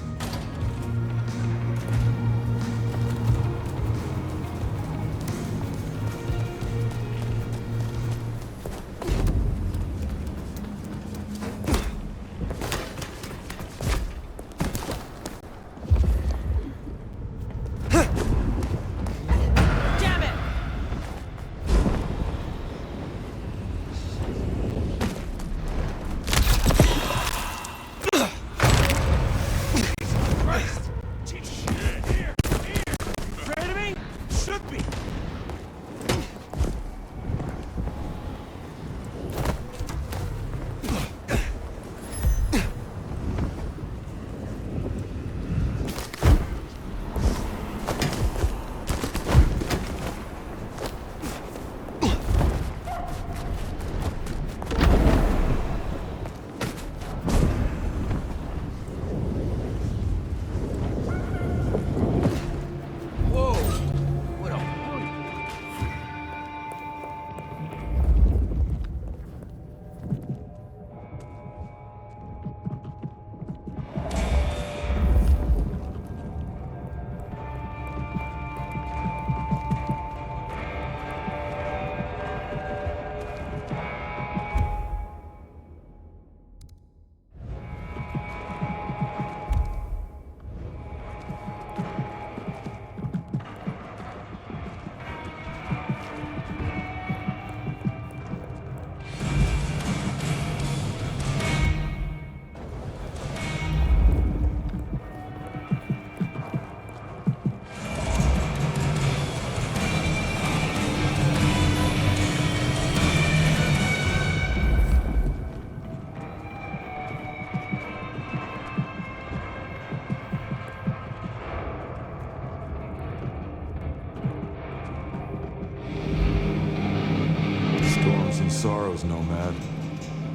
Sorrows, Nomad.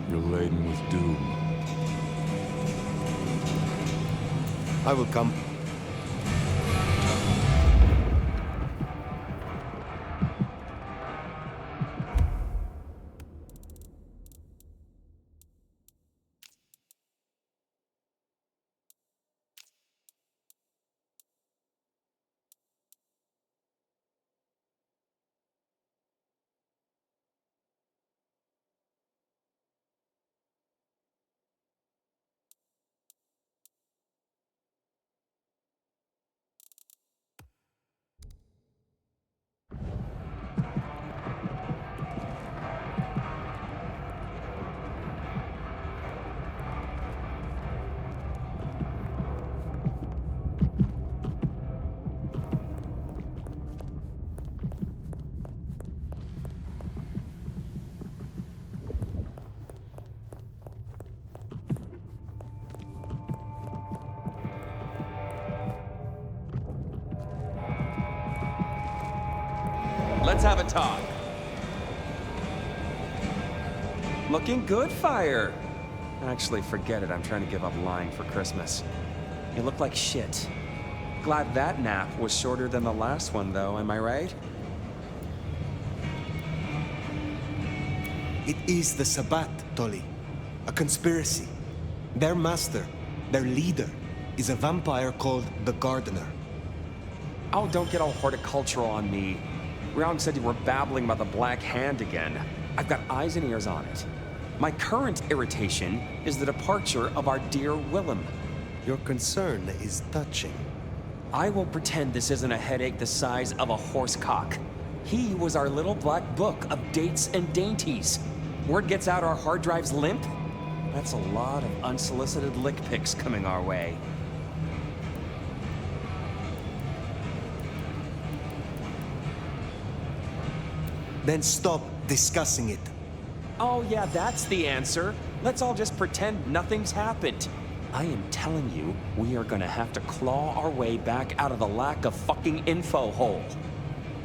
You're laden with doom. I will come. Let's have a talk. Looking good, Fire. Actually, forget it. I'm trying to give up lying for Christmas. You look like shit. Glad that nap was shorter than the last one, though, am I right? It is the Sabbat, Tolly. A conspiracy. Their master, their leader, is a vampire called the Gardener. Oh, don't get all horticultural on me. Ryong said you were babbling about the Black Hand again. I've got eyes and ears on it. My current irritation is the departure of our dear Willem. Your concern is touching. I will pretend this isn't a headache the size of a horse cock. He was our little black book of dates and dainties. Word gets out our hard drive's limp? That's a lot of unsolicited lick pics coming our way. Then stop discussing it. Oh yeah, that's the answer. Let's all just pretend nothing's happened. I am telling you, we are gonna have to claw our way back out of the lack of fucking info hole.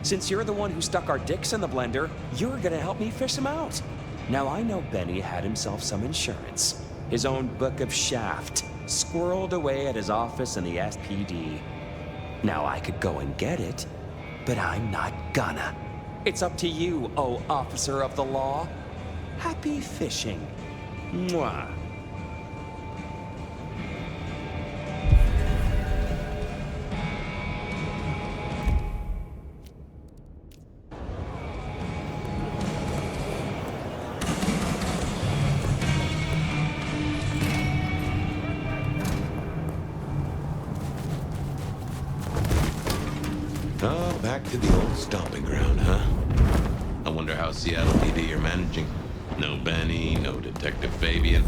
Since you're the one who stuck our dicks in the blender, you're gonna help me fish them out. Now I know Benny had himself some insurance. His own book of shaft, squirreled away at his office in the SPD. Now I could go and get it, but I'm not gonna. It's up to you, oh officer of the law. Happy fishing. Mwah. Oh, back to the old stomping ground, huh? I wonder how Seattle PD are managing. No Benny, no Detective Fabian.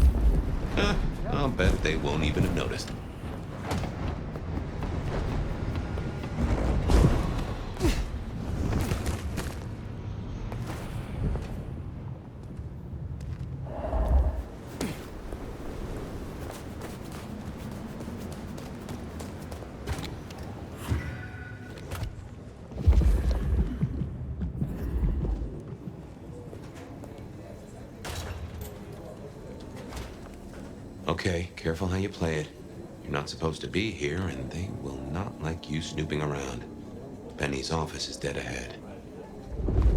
I'll bet they won't even have noticed. Okay, careful how you play it. You're not supposed to be here, and they will not like you snooping around. Benny's office is dead ahead.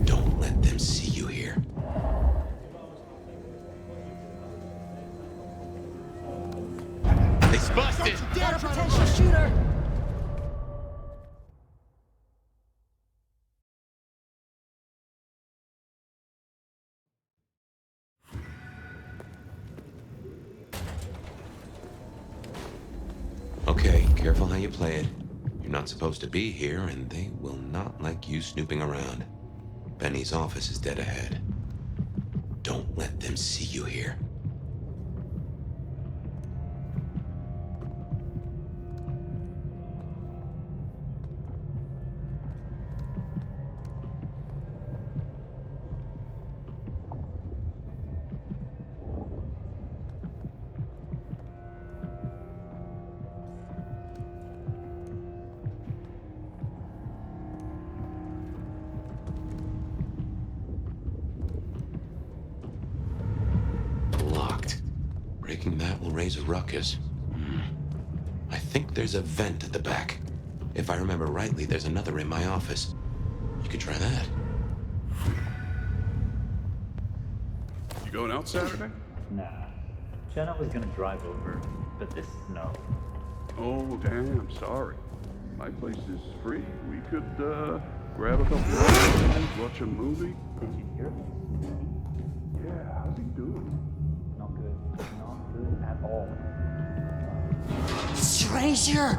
Don't let them see you here. They busted! Got a potential shooter! Okay, careful how you play it. You're not supposed to be here, and they will not like you snooping around. Benny's office is dead ahead. Don't let them see you here. Locked. Breaking that will raise a ruckus. I think there's a vent at the back. If I remember rightly, there's another in my office. You could try that. You going out Saturday? Nah. Jenna was gonna drive over, but this snow. Oh, damn, sorry. My place is free. We could, grab a couple of things, watch a movie. Did you hear this? Yeah, how's he doing? Not good. Not good at all. Stranger!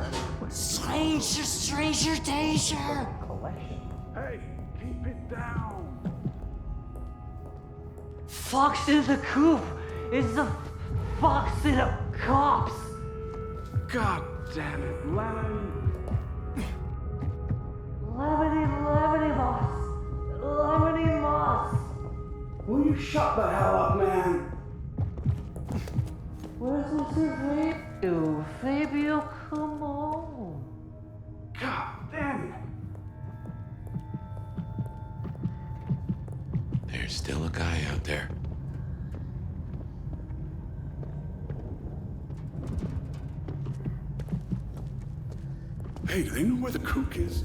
Stranger danger! Collection. Hey, keep it down! Fox in the coop! It's the fox in a cops! God damn it, Lemon! Lemony moss! Lemony moss! Will you shut the hell up, man? Where's Mr. Fabio? Fabio, come on! God damn it! There's still a guy out there. Hey, do they know where the cook is?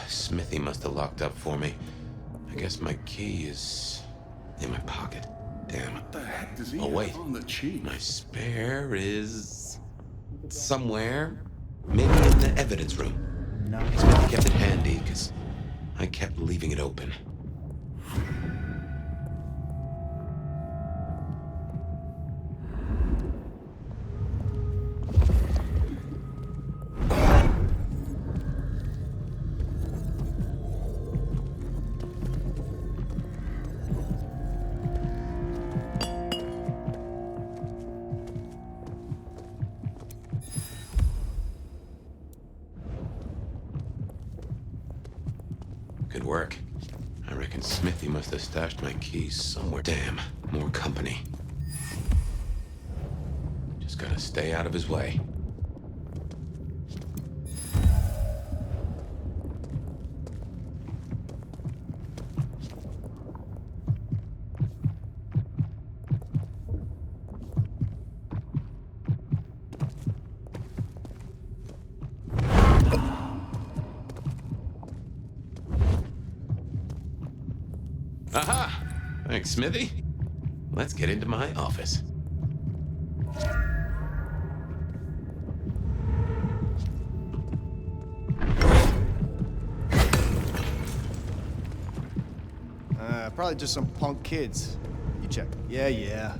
Smithy must have locked up for me. I guess my key is in my pocket. Damn. What the heck does he Oh, wait. have on the cheap? My spare is somewhere. Maybe in the evidence room. No. Smithy kept it handy, because I kept leaving it open. work. I reckon Smithy must have stashed my keys somewhere. Damn, more company. Just gotta stay out of his way. Aha! Thanks, Smithy. Let's get into my office. Probably just some punk kids. You check. Yeah.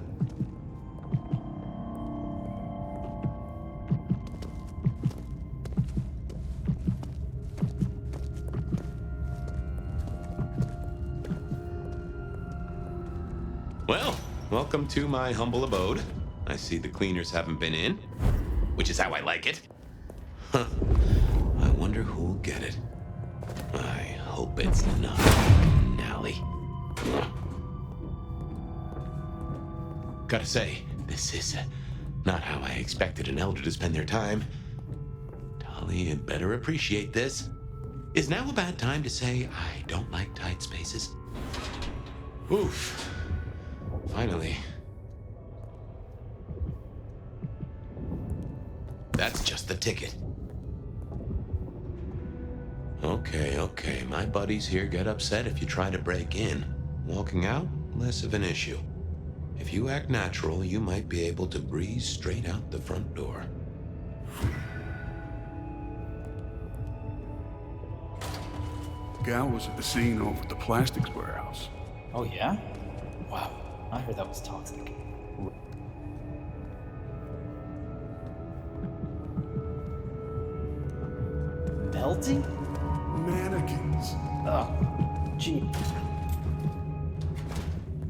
Well, welcome to my humble abode. I see the cleaners haven't been in, which is how I like it. Huh. I wonder who'll get it. I hope it's not Nally. Gotta say, this is not how I expected an elder to spend their time. Tali had better appreciate this. Is now a bad time to say I don't like tight spaces? Oof. Finally. That's just the ticket. Okay. My buddies here get upset if you try to break in. Walking out, less of an issue. If you act natural, you might be able to breeze straight out the front door. Gal was at the scene over at the plastics warehouse. Oh, yeah? Wow. I heard that was toxic. Belting? Mannequins. Oh, gee.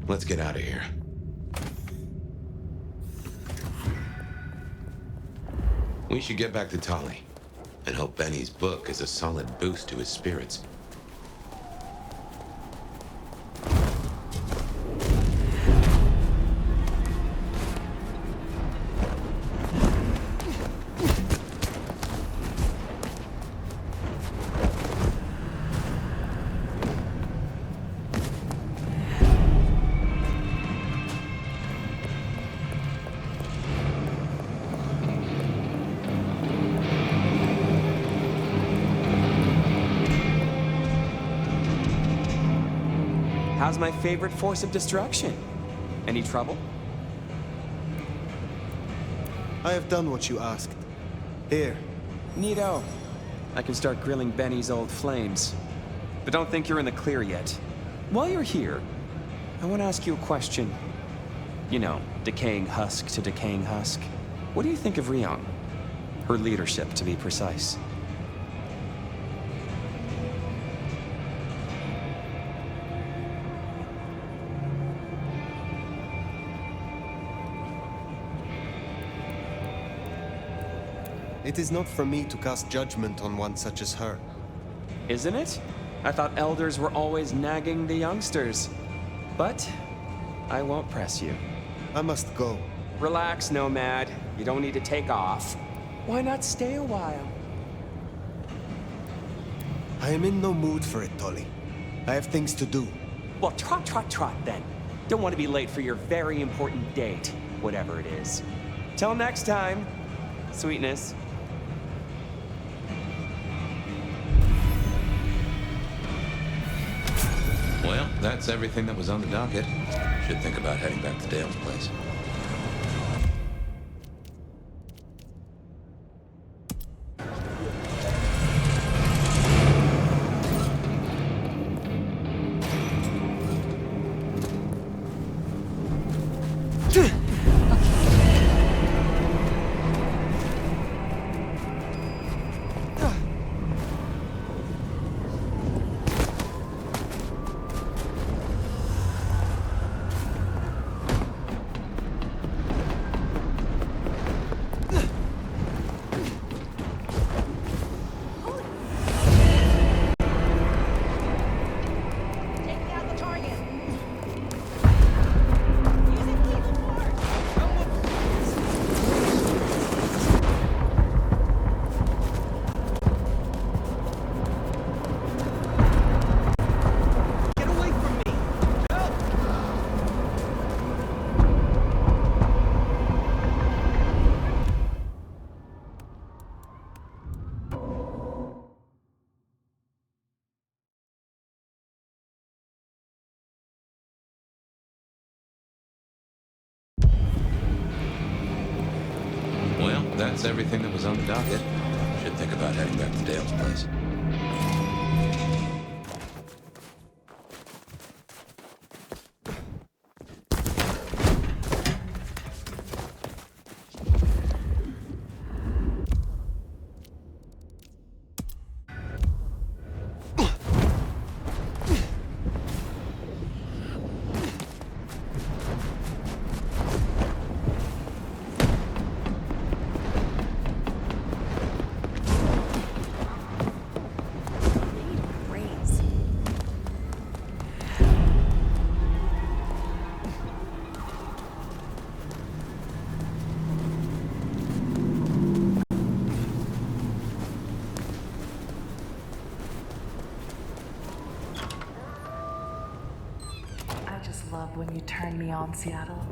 Let's get out of here. We should get back to Tali and hope Benny's book is a solid boost to his spirits. How's my favorite force of destruction? Any trouble? I have done what you asked. Here. Neato. I can start grilling Benny's old flames. But don't think you're in the clear yet. While you're here, I want to ask you a question. You know, decaying husk to decaying husk. What do you think of Rion? Her leadership, to be precise. It is not for me to cast judgment on one such as her. Isn't it? I thought elders were always nagging the youngsters. But I won't press you. I must go. Relax, Nomad. You don't need to take off. Why not stay a while? I am in no mood for it, Tolly. I have things to do. Well, trot then. Don't want to be late for your very important date, whatever it is. Till next time, sweetness. Well, that's everything that was on the docket. Should think about heading back to Dale's place. That's everything that was on the docket. Should think about heading back to Dale's place. Love when you turn me on, Seattle.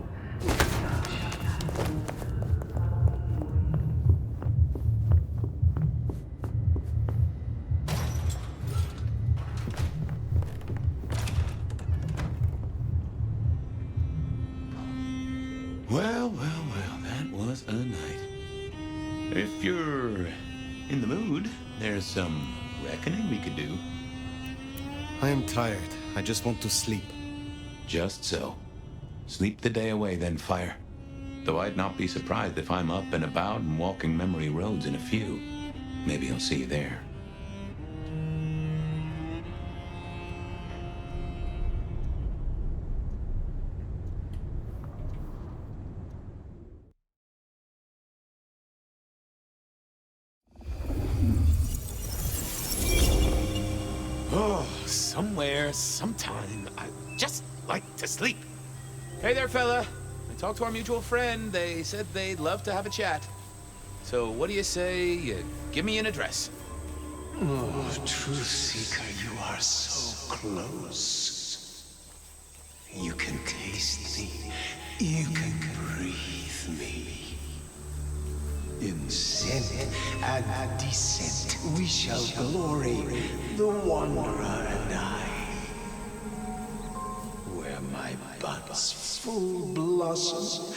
Well, that was a night. If you're in the mood, there's some reckoning we could do. I am tired. I just want to sleep. Just so. Sleep the day away, then fire. Though I'd not be surprised if I'm up and about and walking memory roads in a few. Maybe I'll see you there. Oh, somewhere, sometime, I just like to sleep. Hey there, fella. I talked to our mutual friend. They said they'd love to have a chat. So what do you say you give me an address? Oh, Truth Seeker, you are so close. You can taste me. You can breathe me. In sin and descent we shall glory, the Wanderer and I. Where my buds full blossom,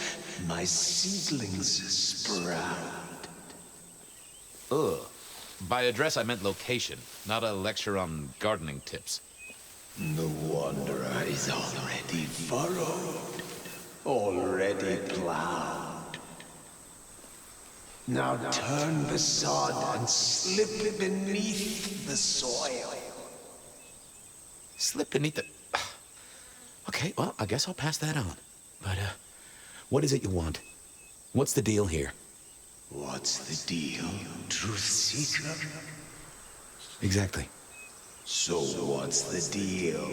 my seedlings sprout. Ugh. By address, I meant location, not a lecture on gardening tips. The Wanderer is already furrowed, already plowed. Now turn the sod and slip beneath the soil. Slip beneath the... Okay, well, I guess I'll pass that on. But, what is it you want? What's the deal here? What's the deal, Truth Seeker? Exactly. So what's the deal?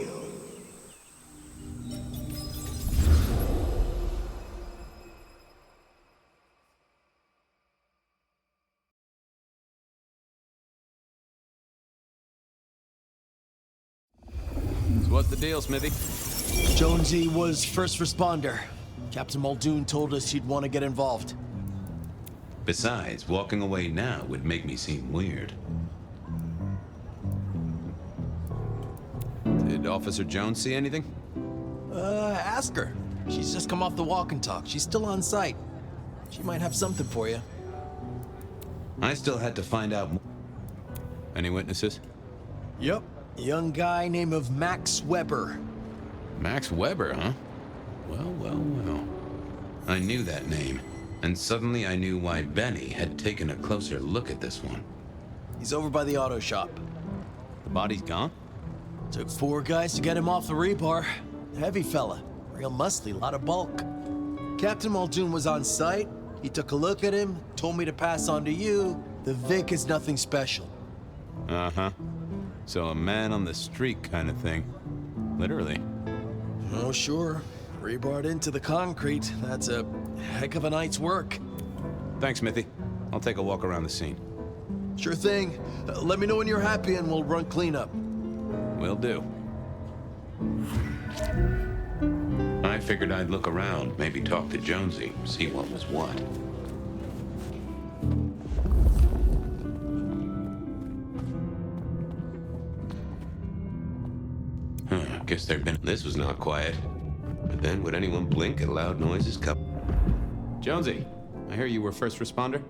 So what's the deal, Smithy? Jonesy was first responder. Captain Muldoon told us he'd want to get involved. Besides, walking away now would make me seem weird. Did Officer Jones see anything? Ask her. She's just come off the walk and talk. She's still on site. She might have something for you. I still had to find out more. Any witnesses? Yep. A young guy named of Max Weber. Max Weber, huh? Well. I knew that name. And suddenly I knew why Benny had taken a closer look at this one. He's over by the auto shop. The body's gone? Took 4 guys to get him off the rebar. Heavy fella. Real muscly, lot of bulk. Captain Muldoon was on site. He took a look at him, told me to pass on to you. The Vic is nothing special. Uh-huh. So a man on the street kind of thing. Literally. Oh, sure. Rebarred into the concrete. That's a heck of a night's work. Thanks, Smithy. I'll take a walk around the scene. Sure thing. Let me know when you're happy and we'll run cleanup. Will do. I figured I'd look around, maybe talk to Jonesy, see what was what. Guess there'd been... This was not quiet. But then, would anyone blink at loud noises come? Jonesy, I hear you were first responder?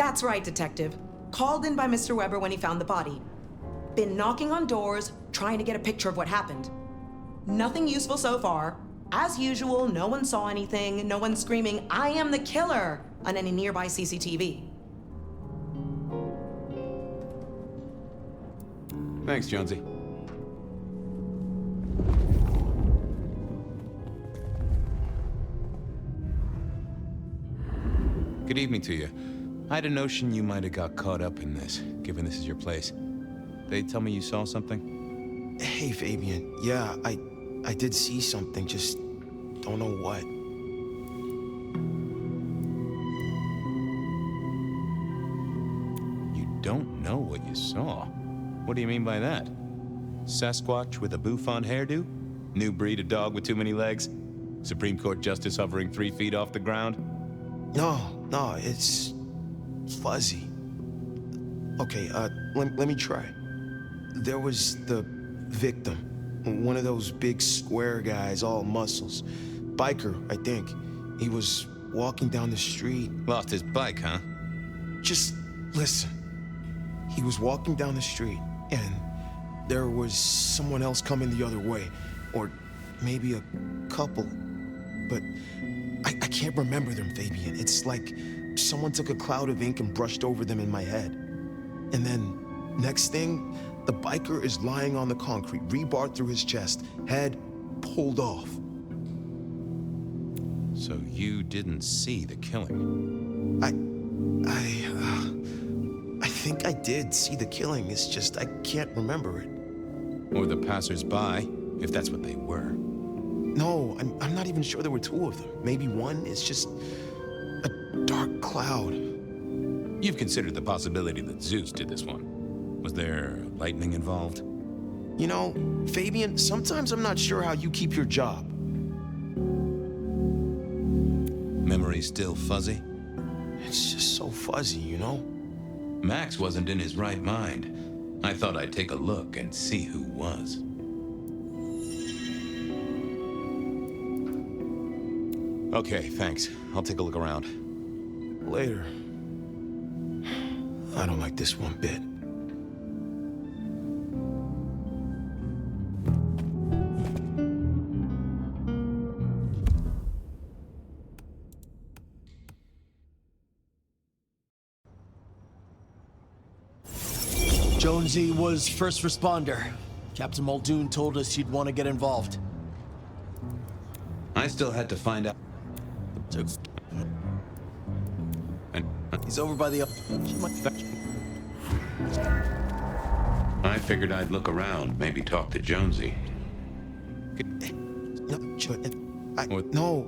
That's right, Detective. Called in by Mr. Weber when he found the body. Been knocking on doors, trying to get a picture of what happened. Nothing useful so far. As usual, no one saw anything, no one screaming, "I am the killer!" on any nearby CCTV. Thanks, Jonesy. Good evening to you. I had a notion you might have got caught up in this, given this is your place. They tell me you saw something? Hey, Fabian. Yeah, I did see something, just don't know what. You don't know what you saw? What do you mean by that? Sasquatch with a bouffant hairdo? New breed of dog with too many legs? Supreme Court justice hovering 3 feet off the ground? No, it's fuzzy. Okay, let me try. There was the victim, one of those big square guys, all muscles. Biker, I think. He was walking down the street. Lost his bike, huh? Just listen. He was walking down the street, and there was someone else coming the other way. Or maybe a couple. But I can't remember them, Fabian. It's like someone took a cloud of ink and brushed over them in my head. And then, next thing, the biker is lying on the concrete, rebar through his chest, head pulled off. So you didn't see the killing? I think I did see the killing. It's just I can't remember it. Or the passers-by, if that's what they were. No, I'm not even sure there were 2 of them. Maybe one is just a dark cloud. You've considered the possibility that Zeus did this one. Was there lightning involved? You know, Fabian, sometimes I'm not sure how you keep your job. Memory still fuzzy? It's just so fuzzy, you know? Max wasn't in his right mind. I thought I'd take a look and see who was. Okay, thanks. I'll take a look around. Later. I don't like this one bit. Jonesy was first responder. Captain Muldoon told us he'd want to get involved. I still had to find out. He's over by the... I figured I'd look around, maybe talk to Jonesy. No,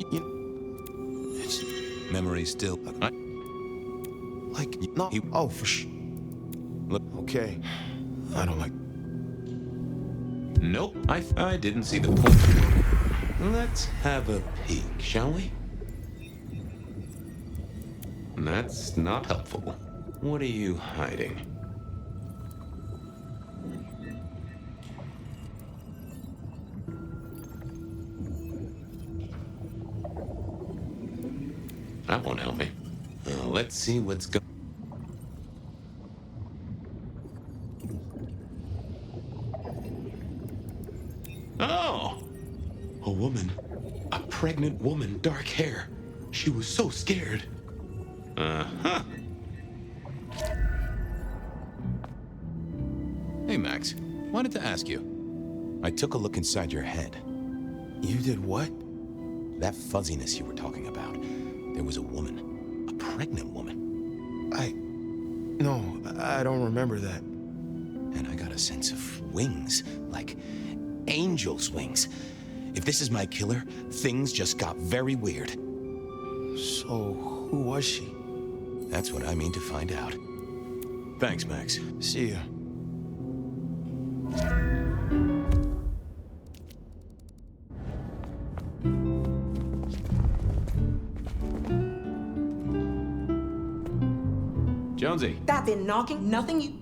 it's memory still. Oh, for sure. Look, okay. I don't like. Nope, I didn't see the point. Let's have a peek, shall we? That's not helpful. What are you hiding? That won't help me. Let's see what's going. Oh! A woman. A pregnant woman, dark hair. She was so scared. Uh-huh. Hey, Max. Wanted to ask you. I took a look inside your head. You did what? That fuzziness you were talking about. There was a woman. A pregnant woman. No, I don't remember that. And I got a sense of wings. Like angel's wings. If this is my killer, things just got very weird. So, who was she? That's what I mean to find out. Thanks, Max. See ya. Jonesy. That been knocking? Nothing you...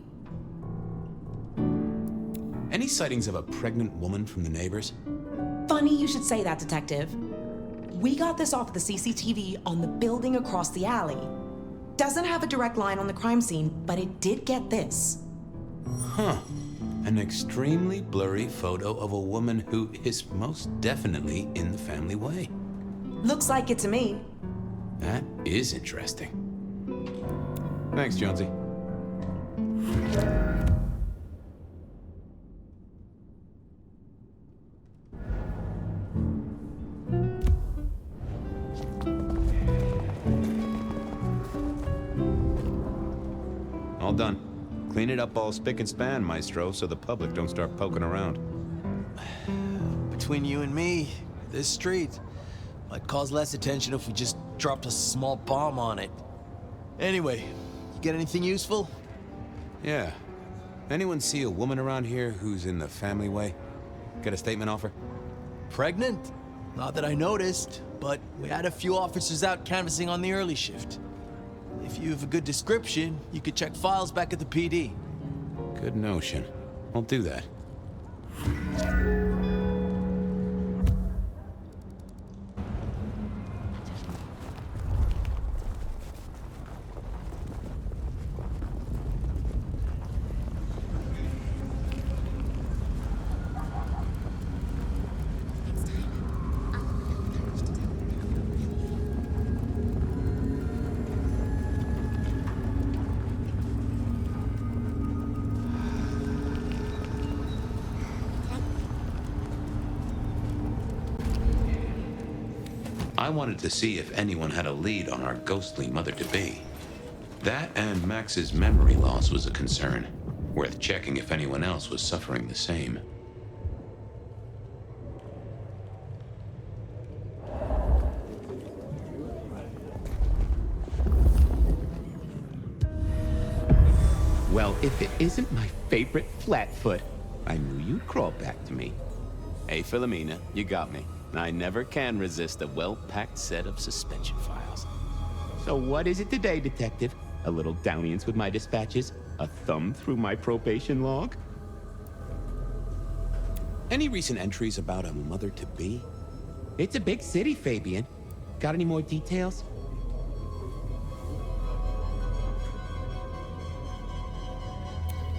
Any sightings of a pregnant woman from the neighbors? Funny you should say that, Detective. We got this off the CCTV on the building across the alley. doesn't have a direct line on the crime scene, but it did get this. Huh. An extremely blurry photo of a woman who is most definitely in the family way. Looks like it to me. That is interesting. Thanks, Jonesy. All done. Clean it up all spick and span, Maestro, so the public don't start poking around. Between you and me, this street might cause less attention if we just dropped a small bomb on it. Anyway, you get anything useful? Yeah. Anyone see a woman around here who's in the family way? Get a statement off her? Pregnant? Not that I noticed, but we had a few officers out canvassing on the early shift. If you have a good description, you could check files back at the PD. Good notion. I'll do that. I wanted to see if anyone had a lead on our ghostly mother-to-be. That and Max's memory loss was a concern. Worth checking if anyone else was suffering the same. Well, if it isn't my favorite Flatfoot, I knew you'd crawl back to me. Hey, Philomena, you got me. I never can resist a well-packed set of suspension files. So what is it today, Detective? A little dalliance with my dispatches? A thumb through my probation log? Any recent entries about a mother-to-be? It's a big city, Fabian. Got any more details?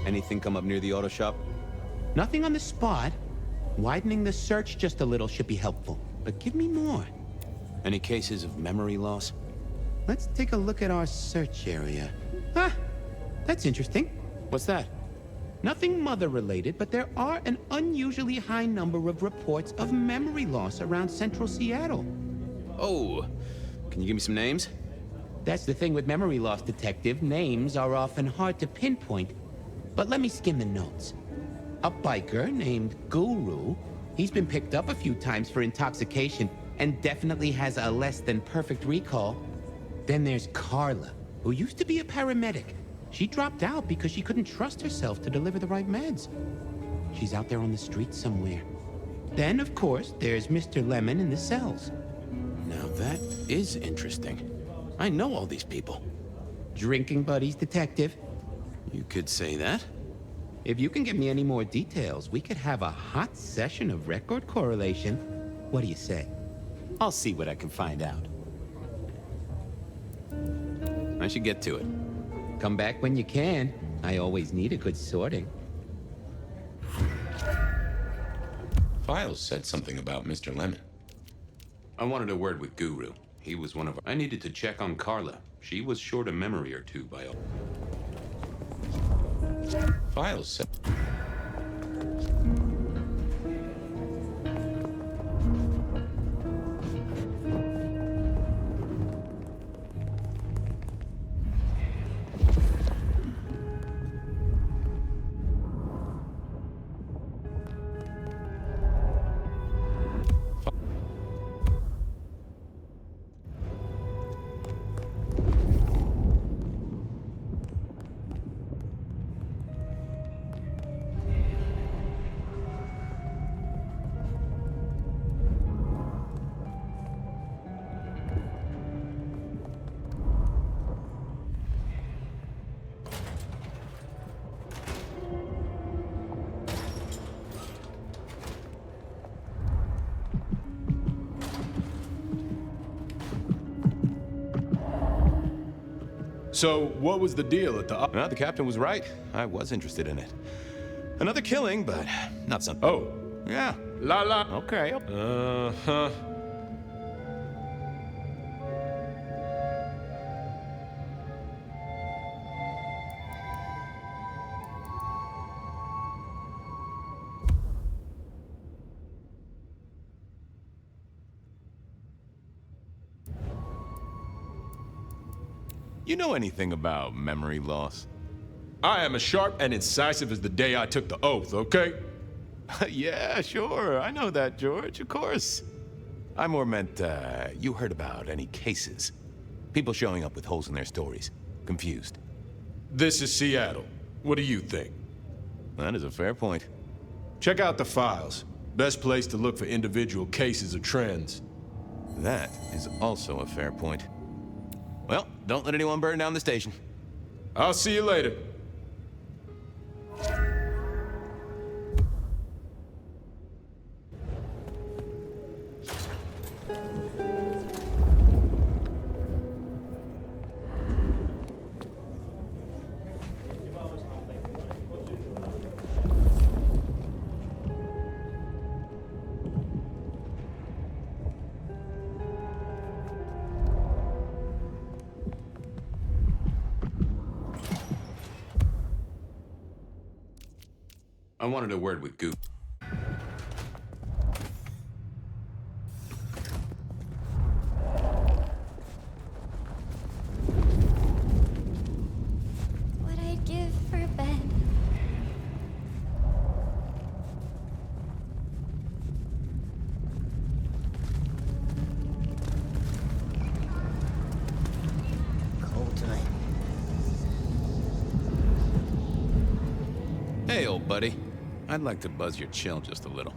Anything come up near the auto shop? Nothing on the spot. Widening the search just a little should be helpful, but give me more. Any cases of memory loss? Let's take a look at our search area. Ah, that's interesting. What's that? Nothing mother-related, but there are an unusually high number of reports of memory loss around central Seattle. Oh, can you give me some names? That's the thing with memory loss, Detective. Names are often hard to pinpoint, but let me skim the notes. A biker named Guru. He's been picked up a few times for intoxication and definitely has a less than perfect recall. Then there's Carla, who used to be a paramedic. She dropped out because she couldn't trust herself to deliver the right meds. She's out there on the street somewhere. Then, of course, there's Mr. Lemon in the cells. Now that is interesting. I know all these people. Drinking buddies, Detective. You could say that. If you can give me any more details, we could have a hot session of record correlation. What do you say? I'll see what I can find out. I should get to it. Come back when you can. I always need a good sorting. Files said something about Mr. Lemon. I wanted a word with Guru. He was one of our... I needed to check on Carla. She was short a memory or two by all... Files said... So, what was the deal at the... Well, the captain was right. I was interested in it. Another killing, but not something... Oh. Yeah. La la. Okay. Uh-huh. You know anything about memory loss? I am as sharp and incisive as the day I took the oath, okay? Yeah, sure. I know that, George, of course. I more meant, you heard about any cases? People showing up with holes in their stories. Confused. This is Seattle. What do you think? That is a fair point. Check out the files. Best place to look for individual cases or trends. That is also a fair point. Well, don't let anyone burn down the station. I'll see you later. I wanted a word with Goop. What I'd give for a bed. Cold tonight. Hey, old buddy. I'd like to buzz your chill just a little.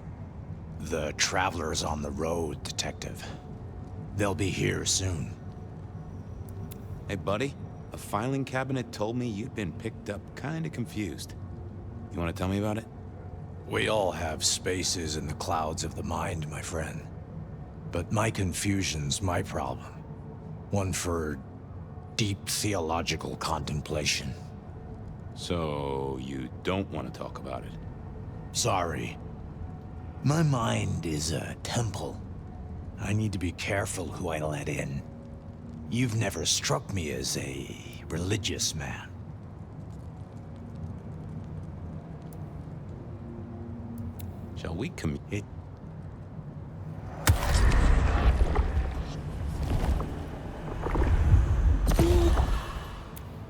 The Traveler's on the road, Detective. They'll be here soon. Hey, buddy. A filing cabinet told me you'd been picked up kinda confused. You wanna tell me about it? We all have spaces in the clouds of the mind, my friend. But my confusion's my problem. One for deep theological contemplation. So, you don't want to talk about it? Sorry. My mind is a temple. I need to be careful who I let in. You've never struck me as a religious man. Shall we commit?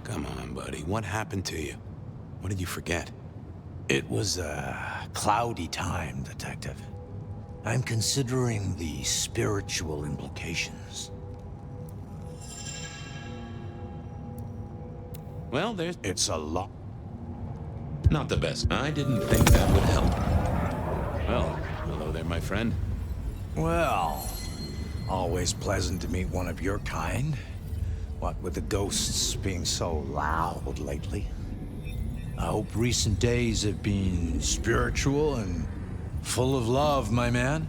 Come on, buddy. What happened to you? What did you forget? It was a cloudy time, Detective. I'm considering the spiritual implications. Well, It's a lot. Not the best. I didn't think that would help. Well, hello there, my friend. Well, always pleasant to meet one of your kind. What with the ghosts being so loud lately. I hope recent days have been spiritual and full of love, my man.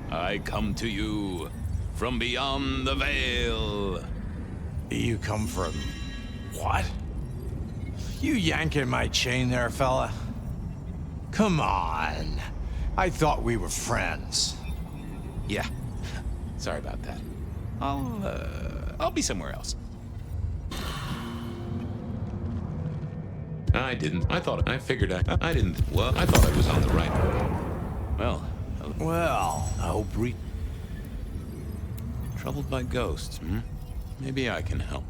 I come to you from beyond the veil. You come from... what? You yanking my chain there, fella? Come on. I thought we were friends. Yeah. Sorry about that. I'll be somewhere else. I didn't. I figured I didn't. Well, I thought I was on the right. Well, I hope Troubled by ghosts, hmm? Maybe I can help.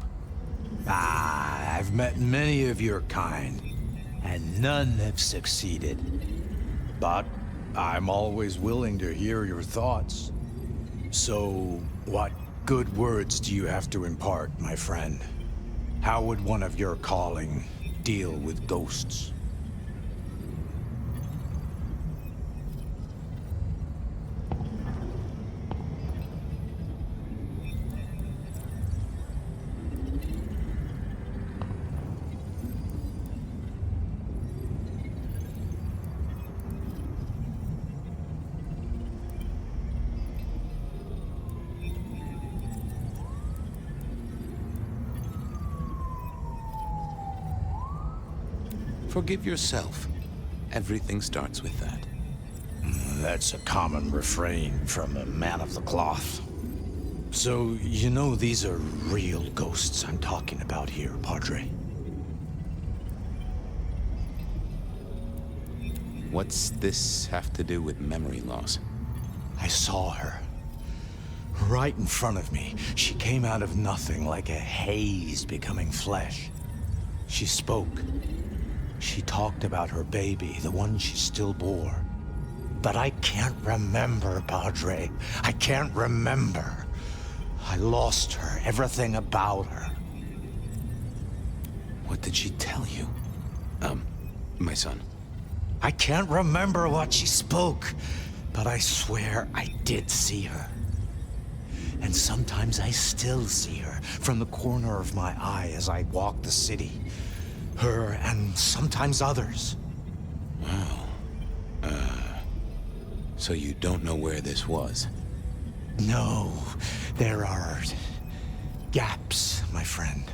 I've met many of your kind, and none have succeeded. But I'm always willing to hear your thoughts. So, what good words do you have to impart, my friend? How would one of your calling deal with ghosts? Forgive yourself. Everything starts with that. That's a common refrain from a man of the cloth. So, you know these are real ghosts I'm talking about here, Padre. What's this have to do with memory loss? I saw her. Right in front of me. She came out of nothing, like a haze becoming flesh. She spoke. She talked about her baby, the one she still bore. But I can't remember, Padre. I can't remember. I lost her, everything about her. What did she tell you? My son. I can't remember what she spoke, but I swear I did see her. And sometimes I still see her from the corner of my eye as I walk the city. Her and sometimes others. Wow. So you don't know where this was? No, there are gaps, my friend.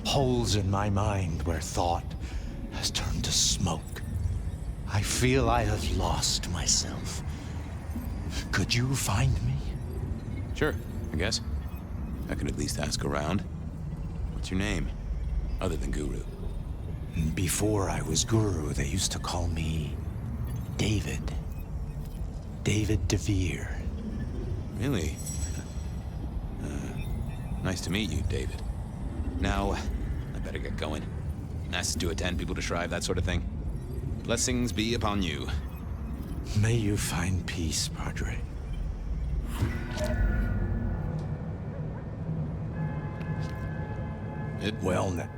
Holes in my mind where thought has turned to smoke. I feel I have lost myself. Could you find me? Sure, I guess. I could at least ask around. What's your name? Other than Guru. Before I was Guru, they used to call me David. David DeVere. Really? Nice to meet you, David. Now, I better get going. Asked to attend, people to shrive, that sort of thing. Blessings be upon you. May you find peace, Padre. Well, now.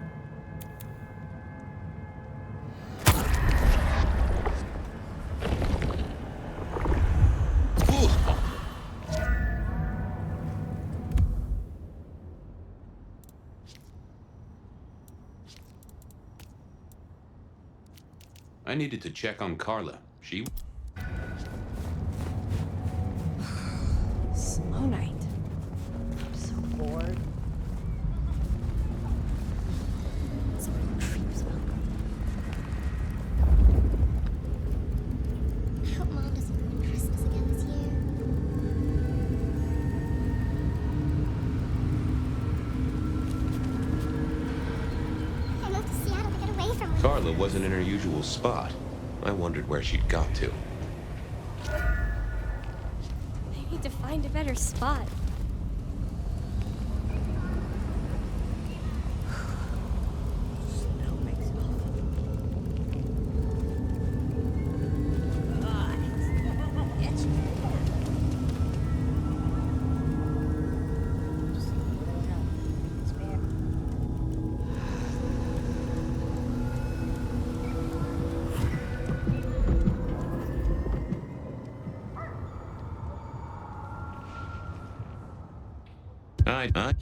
I needed to check on Carla. She... Slow night. I'm so bored. Something creeps about me. I hope Mom doesn't ruin Christmas again this year. I moved to Seattle to get away from her. Carla wasn't in her usual spot. I wondered where she'd got to. I need to find a better spot.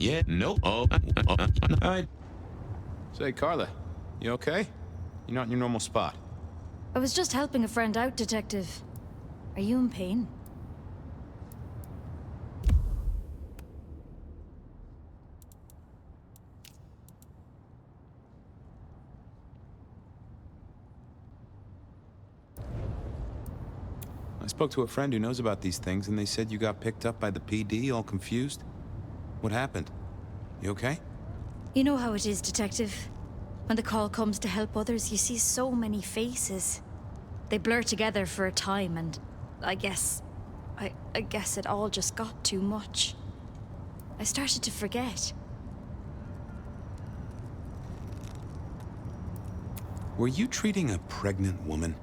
Yeah, nope. Say, Carla, you okay? You're not in your normal spot. I was just helping a friend out, Detective. Are you in pain? I spoke to a friend who knows about these things, and they said you got picked up by the PD, all confused. What happened? You okay? You know how it is, Detective. When the call comes to help others, you see so many faces. They blur together for a time, and I guess it all just got too much. I started to forget. Were you treating a pregnant woman?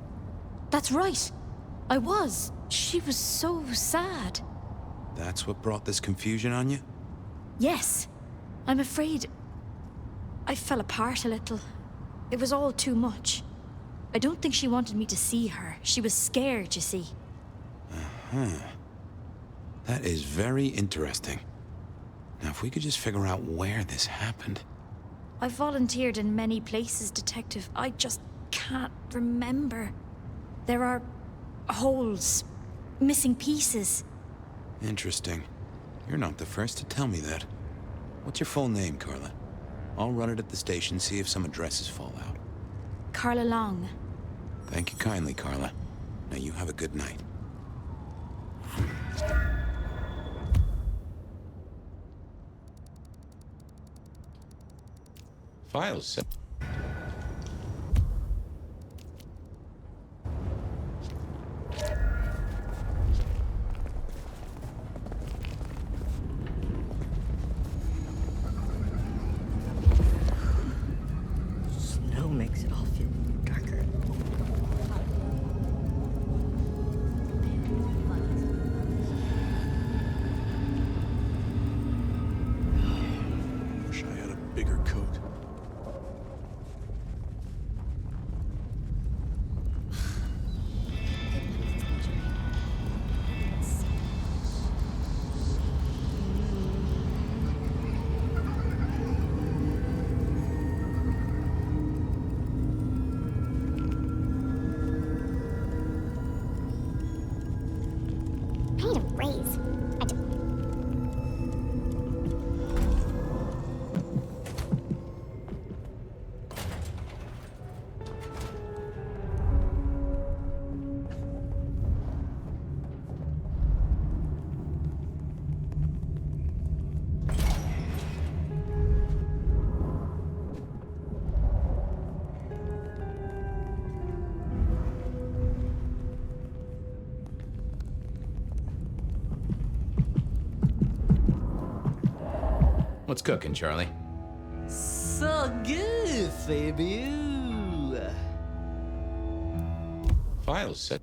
That's right. I was. She was so sad. That's what brought this confusion on you? Yes. I'm afraid I fell apart a little. It was all too much. I don't think she wanted me to see her. She was scared, you see. Uh-huh. That is very interesting. Now, if we could just figure out where this happened. I volunteered in many places, Detective. I just can't remember. There are holes, missing pieces. Interesting. You're not the first to tell me that. What's your full name, Carla? I'll run it at the station, see if some addresses fall out. Carla Long. Thank you kindly, Carla. Now you have a good night. Files set. Snow makes it all feel darker. Wish I had a bigger coat. I need a raise. What's cooking, Charlie? So good, baby. Files set.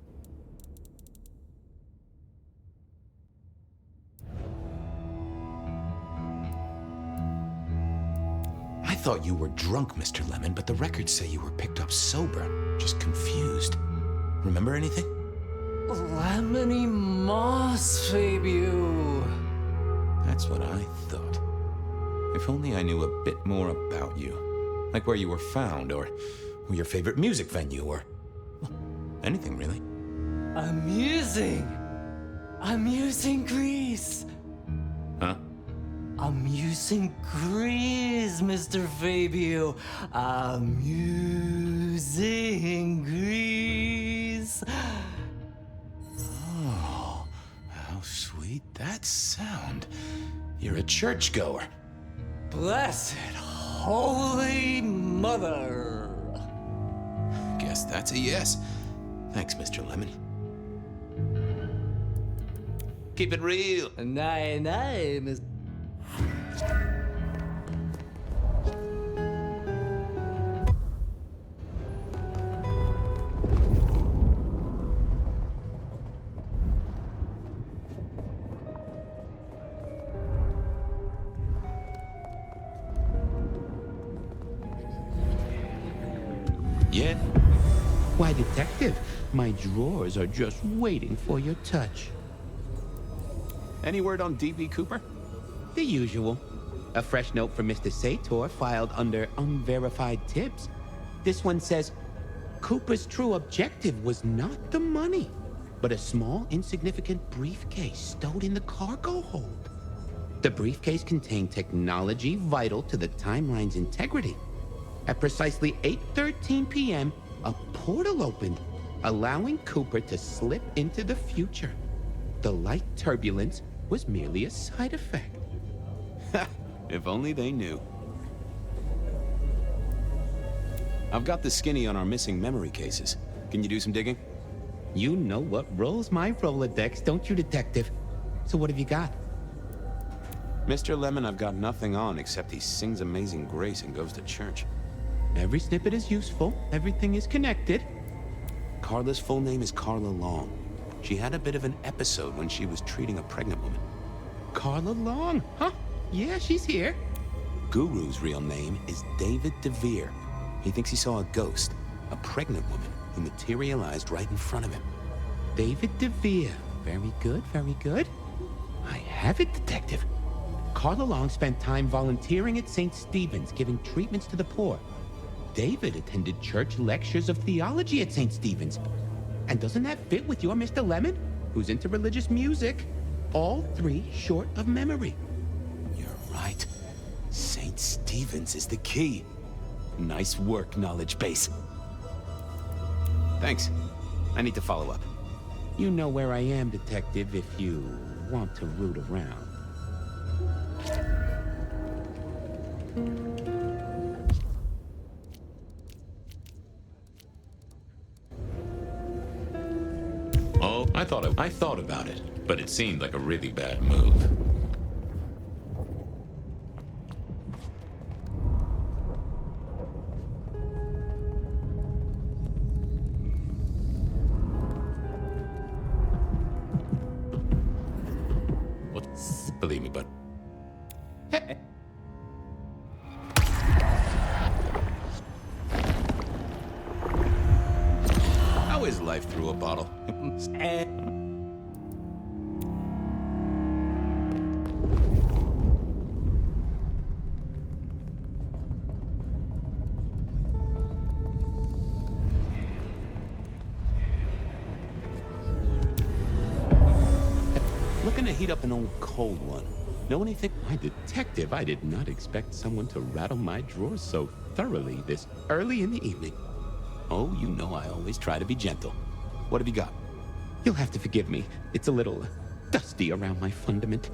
I thought you were drunk, Mr. Lemon, but the records say you were picked up sober. Just confused. Remember anything? Lemony moss, baby. That's what I thought. If only I knew a bit more about you. Like where you were found, or your favorite music venue, or anything really. Amusing Grease. Huh? Amusing Grease, Mr. Fabio. Amusing Grease. Oh, how sweet that sound. You're a churchgoer. Blessed Holy Mother. Guess that's a yes. Thanks, Mr. Lemon. Keep it real. Nay, Miss. Yeah? Why, Detective, my drawers are just waiting for your touch. Any word on D.B. Cooper? The usual. A fresh note from Mr. Sator filed under unverified tips. This one says, Cooper's true objective was not the money, but a small, insignificant briefcase stowed in the cargo hold. The briefcase contained technology vital to the timeline's integrity. At precisely 8:13 p.m., a portal opened, allowing Cooper to slip into the future. The light turbulence was merely a side effect. If only they knew. I've got the skinny on our missing memory cases. Can you do some digging? You know what rolls my Rolodex, don't you, Detective? So what have you got? Mr. Lemon, I've got nothing on except he sings Amazing Grace and goes to church. Every snippet is useful. Everything is connected. Carla's full name is Carla Long. She had a bit of an episode when she was treating a pregnant woman. Carla Long, huh? Yeah, she's here. Guru's real name is David DeVere. He thinks he saw a ghost, a pregnant woman who materialized right in front of him. David DeVere. Very good, very good. I have it, Detective. Carla Long spent time volunteering at St. Stephen's, giving treatments to the poor. David attended church lectures of theology at St. Stephen's. And doesn't that fit with your Mr. Lemon, who's into religious music? All three short of memory. You're right. St. Stephen's is the key. Nice work, knowledge base. Thanks. I need to follow up. You know where I am, Detective, if you want to root around. Oh, I thought about it, but it seemed like a really bad move. Believe me, but... How is life through a bottle? Looking to heat up an old cold one. Know anything? My detective, I did not expect someone to rattle my drawers so thoroughly this early in the evening. Oh, you know I always try to be gentle. What have you got? You'll have to forgive me. It's a little dusty around my fundament.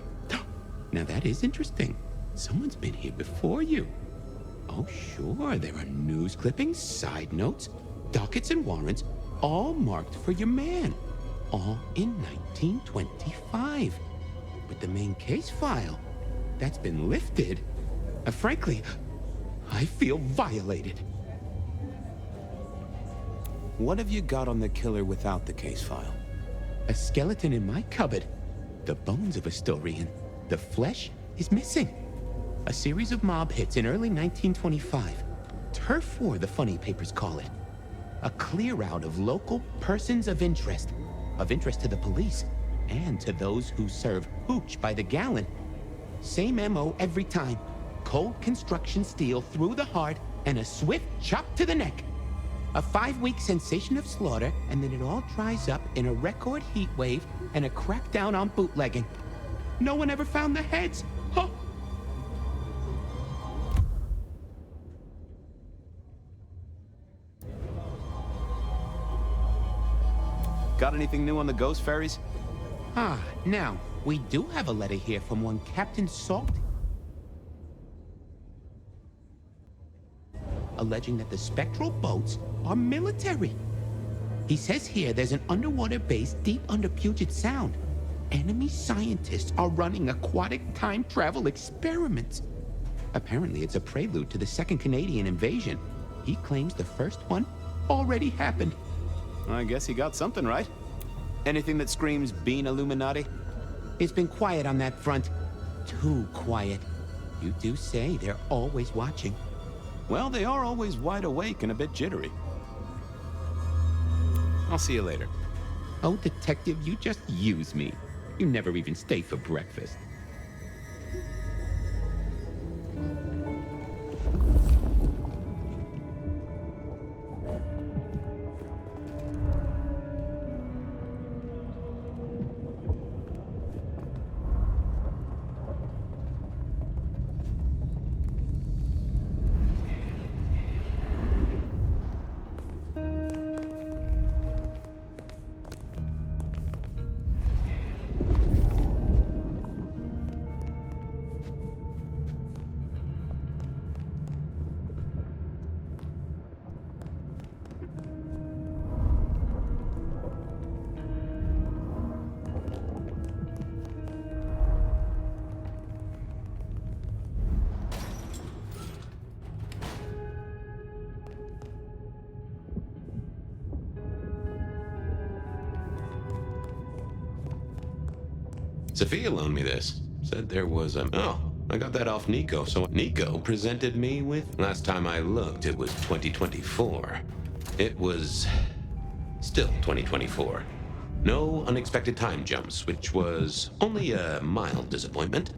Now that is interesting. Someone's been here before you. Oh, sure, there are news clippings, side notes, dockets and warrants, all marked for your man. All in 1925. But the main case file, that's been lifted. Frankly, I feel violated. What have you got on the killer without the case file? A skeleton in my cupboard. The bones of a Storian. The flesh is missing. A series of mob hits in early 1925. Turf war, the funny papers call it. A clear out of local persons of interest to the police, and to those who serve hooch by the gallon. Same MO every time. Cold construction steel through the heart and a swift chop to the neck. A 5-week sensation of slaughter, and then it all dries up in a record heat wave and a crackdown on bootlegging. No one ever found the heads. Huh. Got anything new on the ghost ferries? Now, we do have a letter here from one Captain Salt, alleging that the spectral boats are military. He says here there's an underwater base deep under Puget Sound. Enemy scientists are running aquatic time travel experiments. Apparently it's a prelude to the Second Canadian invasion. He claims the first one already happened. I guess he got something right. Anything that screams Bean Illuminati? It's been quiet on that front. Too quiet. You do say they're always watching. Well, they are always wide awake and a bit jittery. I'll see you later. Oh, Detective, you just use me. You never even stay for breakfast. Sophia loaned me this. Said there was a... Oh, I got that off Nico. So Nico presented me with... Last time I looked, it was 2024. It was... still 2024. No unexpected time jumps, which was only a mild disappointment.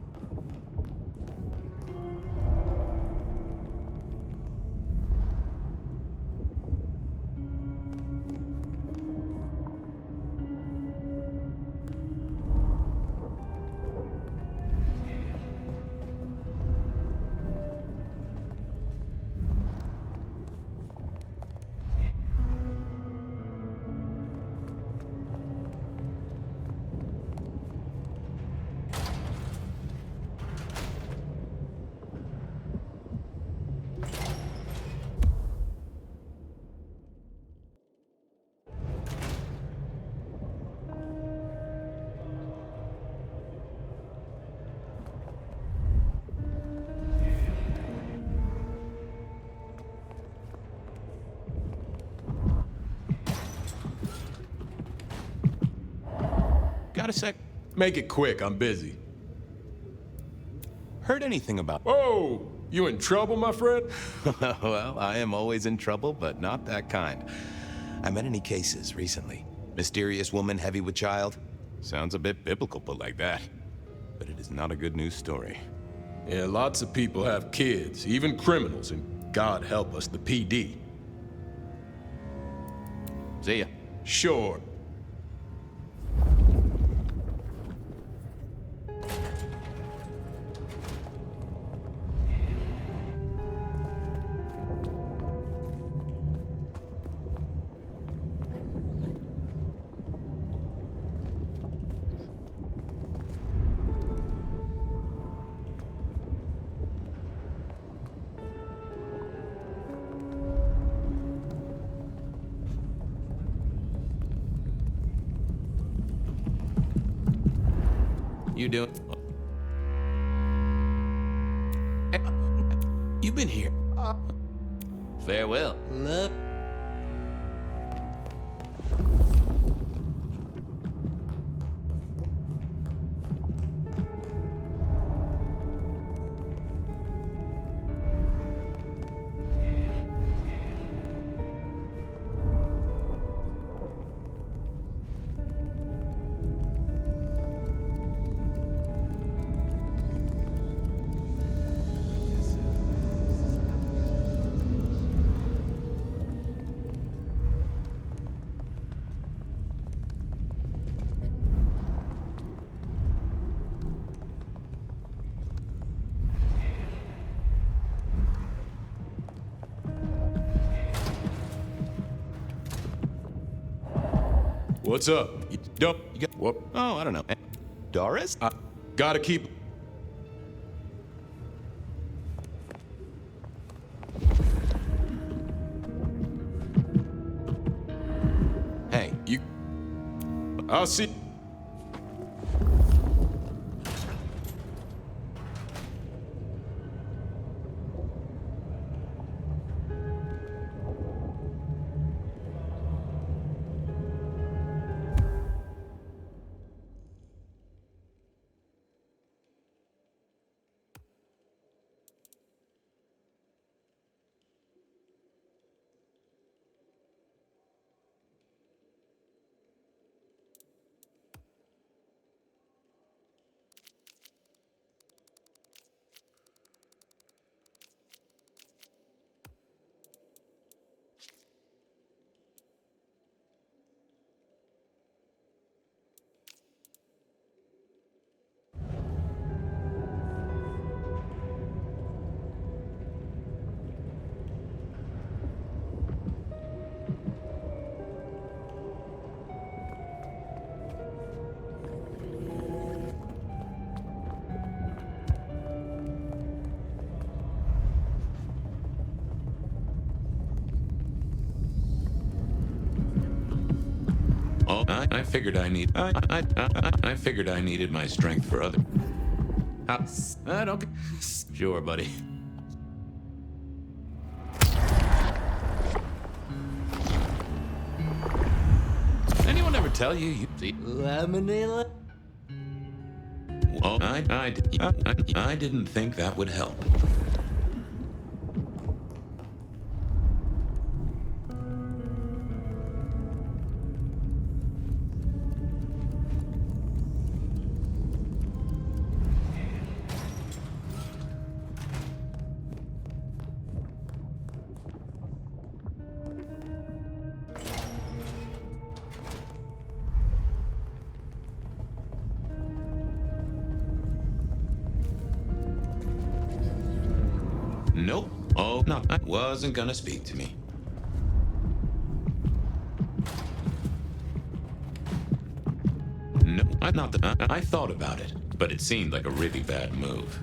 Got a sec? Make it quick, I'm busy. Heard anything about... Whoa! You in trouble, my friend? Well, I am always in trouble, but not that kind. I met any cases recently? Mysterious woman heavy with child? Sounds a bit biblical put like that. But it is not a good news story. Yeah, lots of people have kids, even criminals, and God help us, the PD. See ya. Sure. You doing? You've been here. Farewell. Love. What's up? You got what? Oh, I don't know. Doris? I gotta keep... Hey. You... I'll see... Oh, I figured I figured I needed my strength for other. I don't... Sure, buddy. Anyone ever tell you see? Lemonade? Oh, I didn't think that would help. Nope. Oh, no, I wasn't gonna speak to me. No, I thought about it, but it seemed like a really bad move.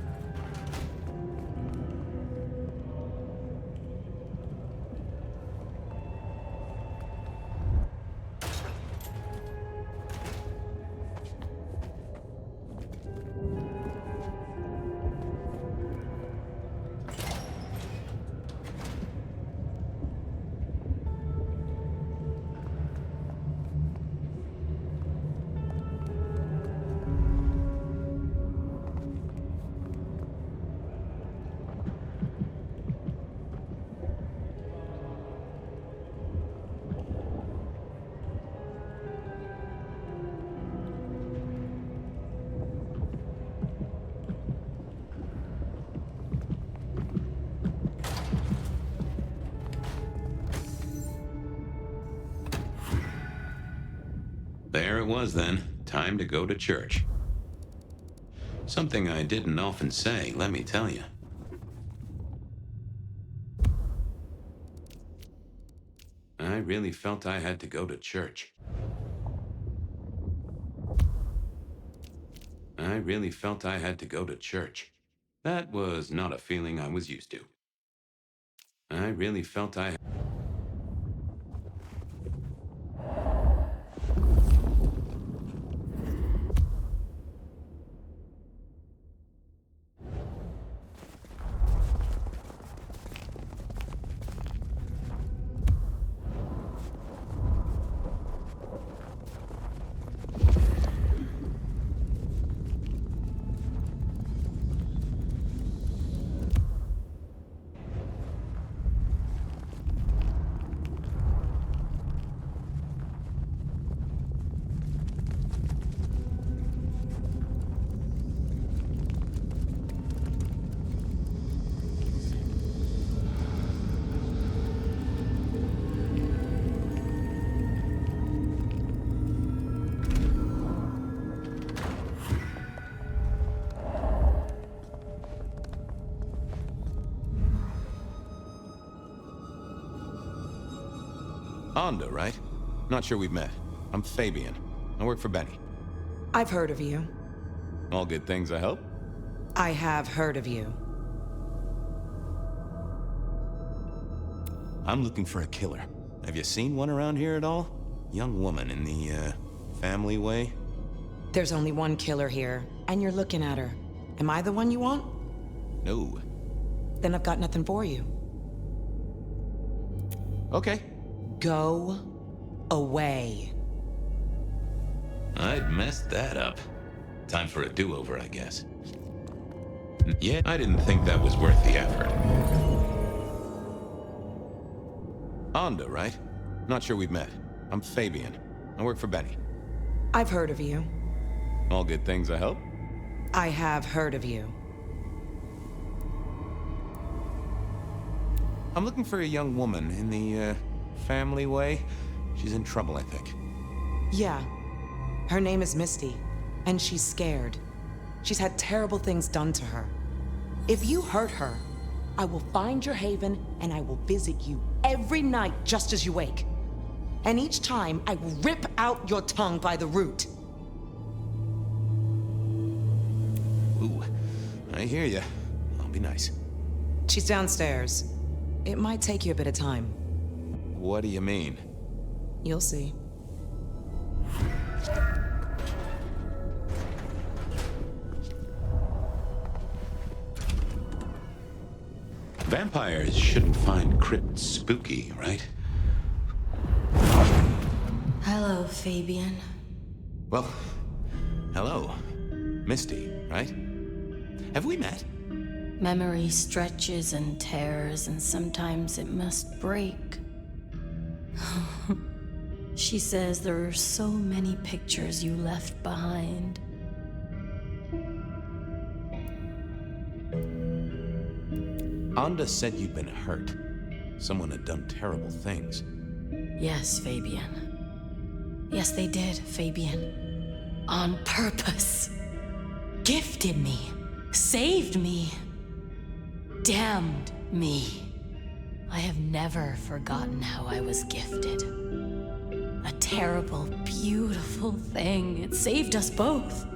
was then. Time to go to church. Something I didn't often say, let me tell you. I really felt I had to go to church. I really felt I had to go to church. That was not a feeling I was used to. I really felt I had... Onda, right? Not sure we've met. I'm Fabian. I work for Benny. I've heard of you. All good things, I hope? I have heard of you. I'm looking for a killer. Have you seen one around here at all? Young woman in the, family way? There's only one killer here, and you're looking at her. Am I the one you want? No. Then I've got nothing for you. Okay. Go away. I'd messed that up. Time for a do-over, I guess. Yeah, I didn't think that was worth the effort. Onda, right? Not sure we've met. I'm Fabian. I work for Benny. I've heard of you. All good things, I hope? I have heard of you. I'm looking for a young woman in the, family way. She's in trouble, I think. Yeah. Her name is Misty, and she's scared. She's had terrible things done to her. If you hurt her, I will find your haven and I will visit you every night just as you wake. And each time, I will rip out your tongue by the root. Ooh, I hear ya. I'll be nice. She's downstairs. It might take you a bit of time. What do you mean? You'll see. Vampires shouldn't find crypts spooky, right? Hello, Fabian. Well, hello. Misty, right? Have we met? Memory stretches and tears, and sometimes it must break. She says there are so many pictures you left behind. Onda said you'd been hurt. Someone had done terrible things. Yes, Fabian. Yes, they did, Fabian. On purpose. Gifted me. Saved me. Damned me. I have never forgotten how I was gifted. A terrible, beautiful thing. It saved us both.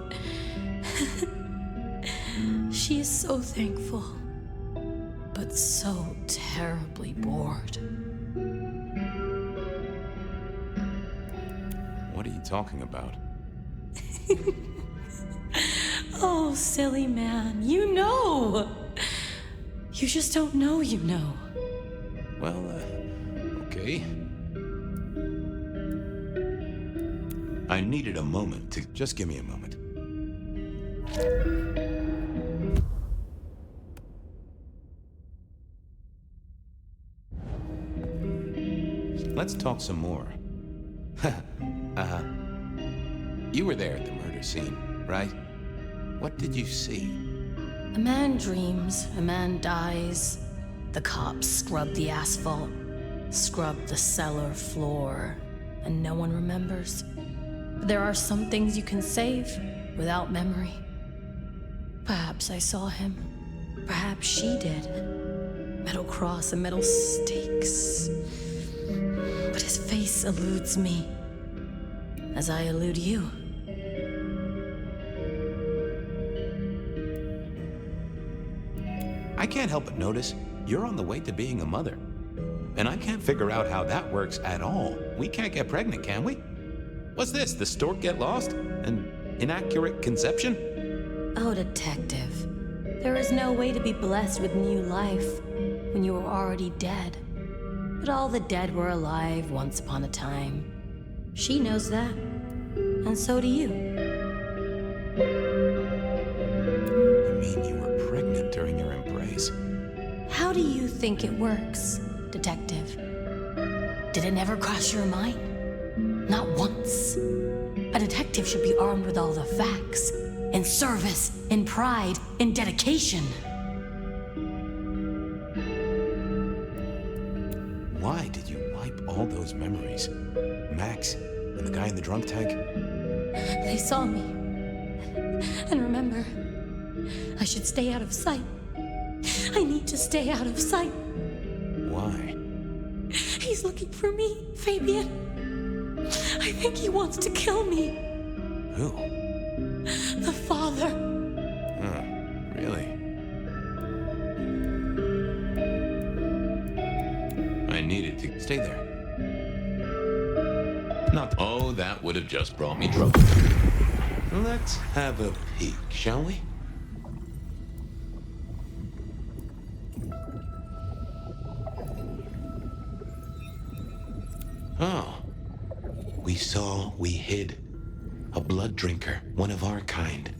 She is so thankful, but so terribly bored. What are you talking about? Oh, silly man, you know! You just don't know you know. Well, okay. I needed a moment to... Just give me a moment. Let's talk some more. You were there at the murder scene, right? What did you see? A man dreams, a man dies. The cops scrub the asphalt, scrub the cellar floor, and no one remembers. There are some things you can save without memory. Perhaps I saw him. Perhaps she did. Metal cross and metal stakes. But his face eludes me, as I elude you. I can't help but notice you're on the way to being a mother. And I can't figure out how that works at all. We can't get pregnant, can we? What's this? The stork get lost? An inaccurate conception? Oh, detective. There is no way to be blessed with new life when you were already dead. But all the dead were alive once upon a time. She knows that. And so do you. You mean you were pregnant during your embrace? How do you think it works, detective? Did it never cross your mind? Not once. A detective should be armed with all the facts. In service, in pride, in dedication. Why did you wipe all those memories? Max and the guy in the drunk tank? They saw me. And remember, I should stay out of sight. I need to stay out of sight. Why? He's looking for me, Fabian. I think he wants to kill me. Who? The father. Huh, really? I needed to stay there. Not. Oh, that would have just brought me trouble. Let's have a peek, shall we? Oh. We saw, we hid. A blood drinker, one of our kind.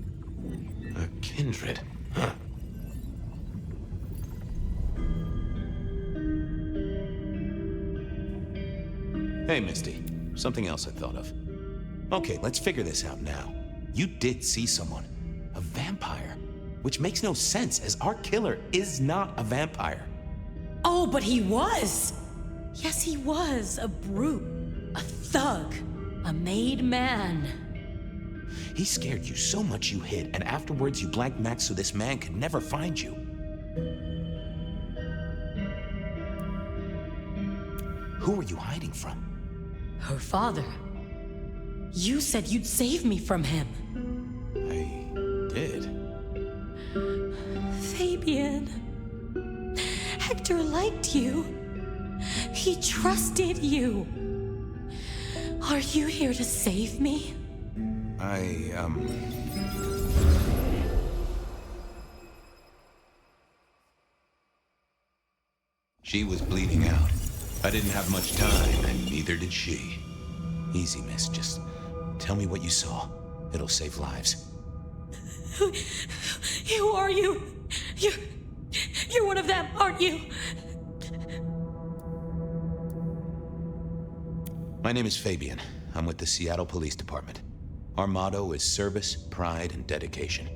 A kindred, huh? Hey, Misty. Something else I thought of. Okay, let's figure this out now. You did see someone. A vampire. Which makes no sense, as our killer is not a vampire. Oh, but he was! Yes, he was. A brute. A thug. A made man. He scared you so much you hid, and afterwards you blanked Max so this man could never find you. Who were you hiding from? Her father. You said you'd save me from him. I did. Fabian. Hector liked you. He trusted you. Are you here to save me? She was bleeding out. I didn't have much time, and neither did she. Easy, miss. Just tell me what you saw. It'll save lives. Who are you? You're one of them, aren't you? My name is Fabian. I'm with the Seattle Police Department. Our motto is service, pride, and dedication.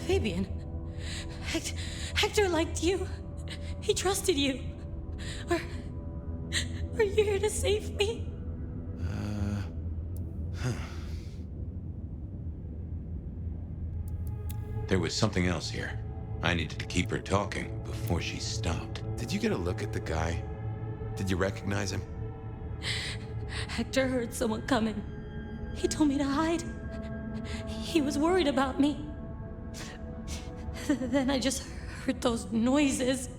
Fabian, Hector liked you. He trusted you. Are you here to save me? There was something else here. I needed to keep her talking before she stopped. Did you get a look at the guy? Did you recognize him? Hector heard someone coming. He told me to hide. He was worried about me. Then I just heard those noises.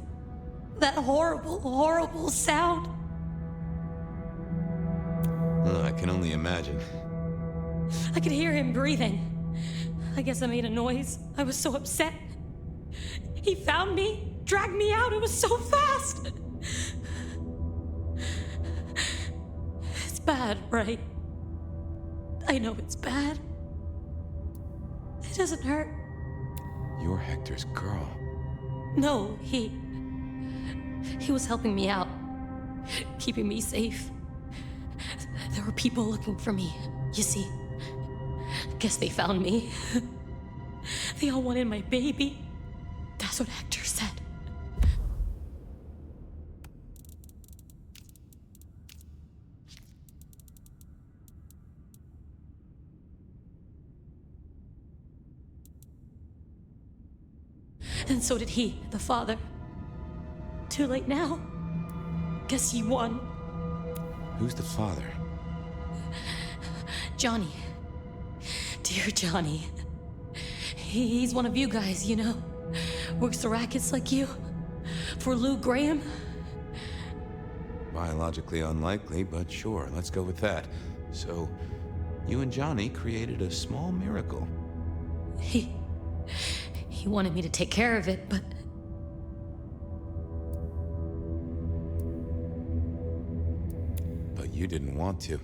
That horrible, horrible sound. Oh, I can only imagine. I could hear him breathing. I guess I made a noise. I was so upset. He found me, dragged me out. It was so fast. It's bad, right? I know it's bad. It doesn't hurt. You're Hector's girl. No, he was helping me out, keeping me safe. There were people looking for me, you see. Guess they found me. They all wanted my baby. That's what Hector said. And so did he, the father. Too late now. Guess he won. Who's the father? Johnny. Dear Johnny. He's one of you guys, you know. Works the rackets like you. For Lou Graham. Biologically unlikely, but sure, let's go with that. So, you and Johnny created a small miracle. He wanted me to take care of it, but... But you didn't want to.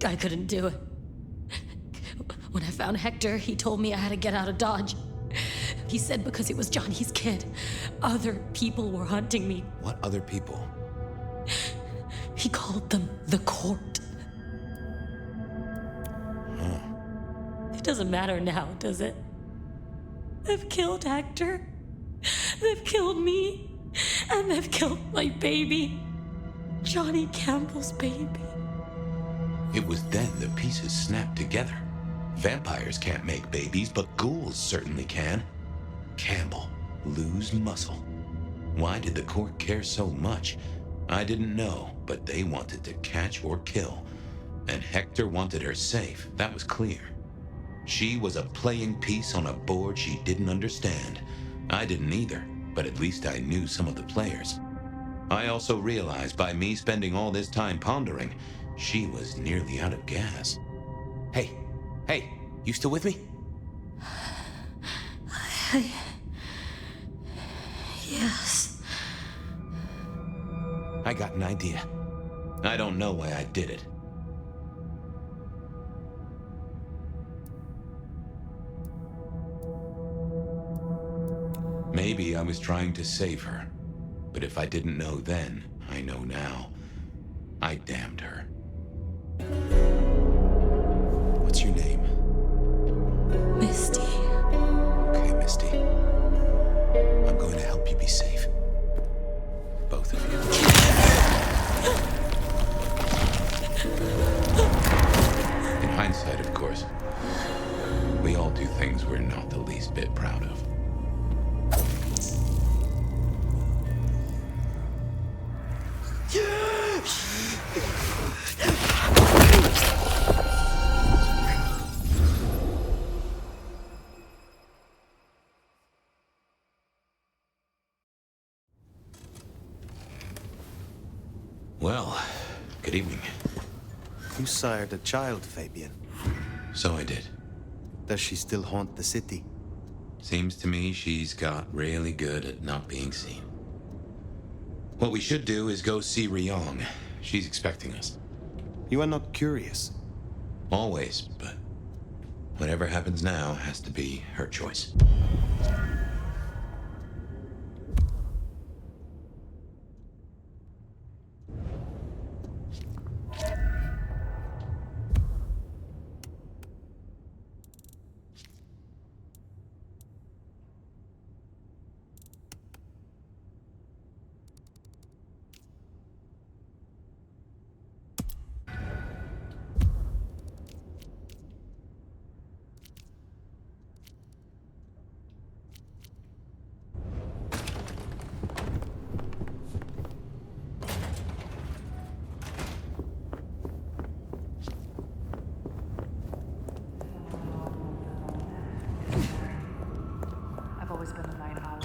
I couldn't do it. When I found Hector, he told me I had to get out of Dodge. He said because it was Johnny's kid, other people were hunting me. What other people? He called them the court. Huh. It doesn't matter now, does it? They've killed Hector. They've killed me. And they've killed my baby. Johnny Campbell's baby. It was then the pieces snapped together. Vampires can't make babies, but ghouls certainly can. Campbell, lose muscle. Why did the court care so much? I didn't know, but they wanted to catch or kill. And Hector wanted her safe, that was clear. She was a playing piece on a board she didn't understand. I didn't either, but at least I knew some of the players. I also realized by me spending all this time pondering, she was nearly out of gas. Hey, you still with me? Yes. I got an idea. I don't know why I did it. Maybe I was trying to save her. But if I didn't know then, I know now. I damned her. What's your name? Misty. Okay, Misty. I'm going to help you be safe. Both of you. In hindsight, of course, we all do things we're not the least bit proud of. Well, good evening. You sired a child, Fabian. So I did. Does she still haunt the city? Seems to me she's got really good at not being seen. What we should do is go see Ryong. She's expecting us. You are not curious? Always, but whatever happens now has to be her choice. I've always been a night owl.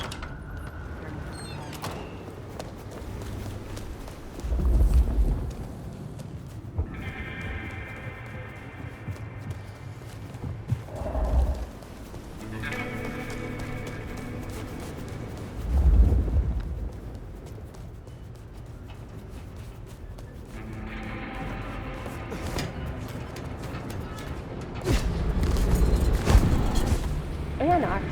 Anarchs.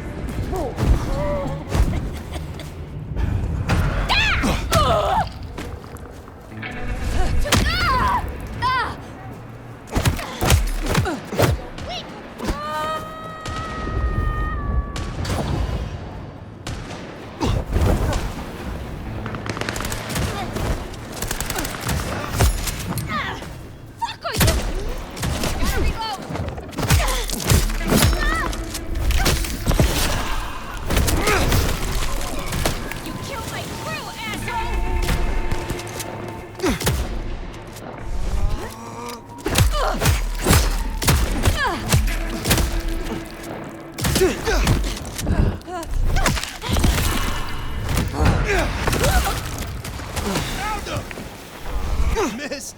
Missed!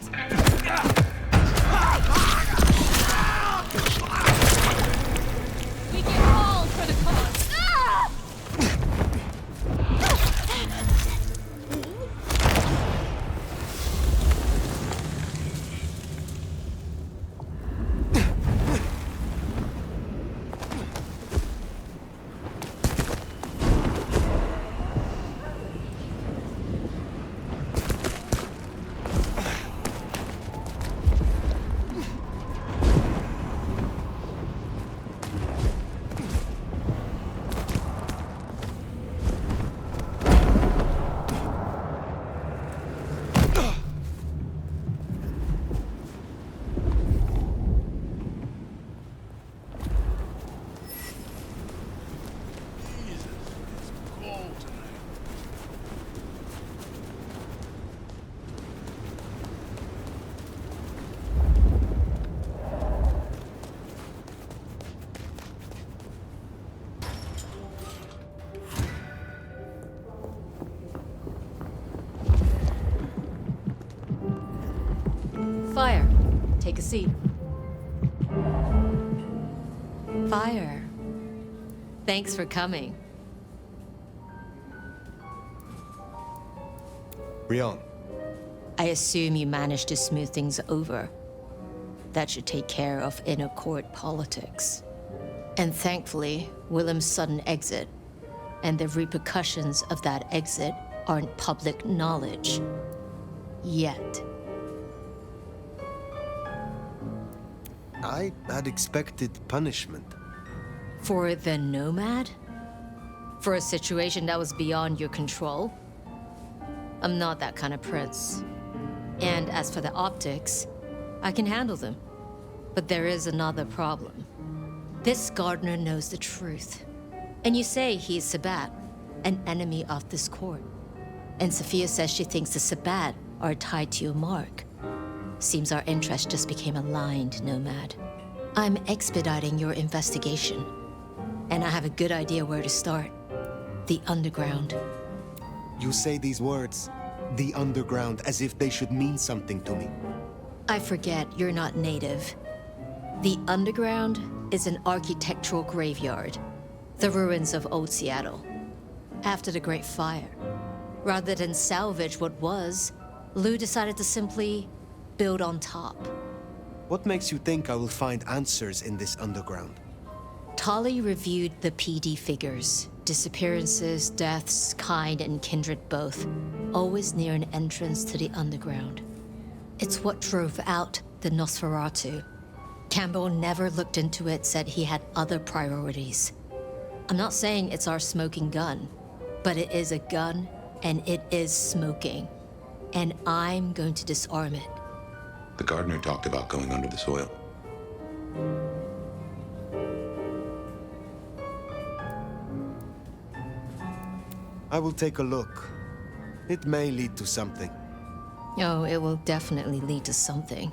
We get all for the cause. Fire. Take a seat. Fire. Thanks for coming. Rion. I assume you managed to smooth things over. That should take care of inner court politics. And thankfully, Willem's sudden exit and the repercussions of that exit aren't public knowledge. Yet. I had expected punishment. For the Nomad? For a situation that was beyond your control? I'm not that kind of prince. And as for the optics, I can handle them. But there is another problem. This gardener knows the truth. And you say he's Sabbat, an enemy of this court. And Sophia says she thinks the Sabbat are tied to your mark. Seems our interests just became aligned, Nomad. I'm expediting your investigation. And I have a good idea where to start. The Underground. You say these words, the Underground, as if they should mean something to me. I forget you're not native. The Underground is an architectural graveyard. The ruins of old Seattle. After the Great Fire. Rather than salvage what was, Lou decided to simply build on top. What makes you think I will find answers in this Underground? Tali reviewed the PD figures. Disappearances, deaths, kind and kindred both. Always near an entrance to the Underground. It's what drove out the Nosferatu. Campbell never looked into it, said he had other priorities. I'm not saying it's our smoking gun, but it is a gun and it is smoking. And I'm going to disarm it. The gardener talked about going under the soil. I will take a look. It may lead to something. Oh, it will definitely lead to something.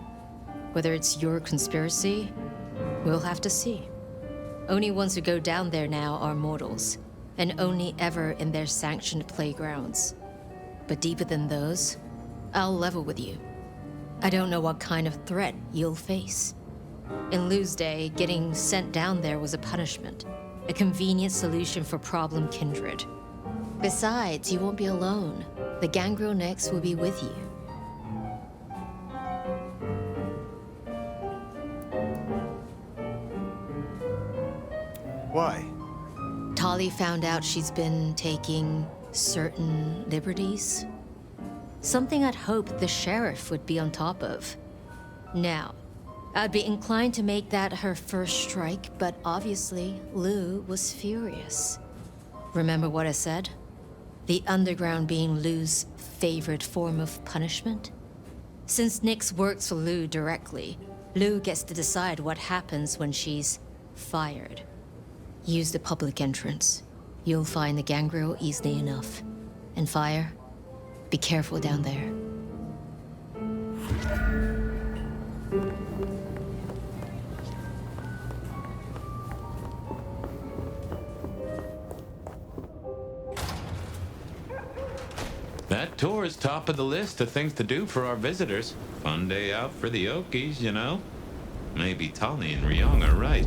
Whether it's your conspiracy, we'll have to see. Only ones who go down there now are mortals, and only ever in their sanctioned playgrounds. But deeper than those, I'll level with you. I don't know what kind of threat you'll face. In Lou's day, getting sent down there was a punishment, a convenient solution for problem kindred. Besides, you won't be alone. The Gangrel Next will be with you. Why? Tali found out she's been taking certain liberties. Something I'd hoped the sheriff would be on top of. Now, I'd be inclined to make that her first strike, but obviously, Lou was furious. Remember what I said? The Underground being Lou's favorite form of punishment? Since Nyx works for Lou directly, Lou gets to decide what happens when she's fired. Use the public entrance. You'll find the Gangrel easily enough. And Fire, be careful down there. That tour is top of the list of things to do for our visitors. Fun day out for the Okies, you know? Maybe Tali and Ryong are right.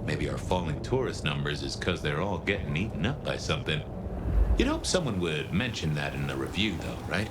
Maybe our falling tourist numbers is because they're all getting eaten up by something. You'd hope someone would mention that in the review, though, right?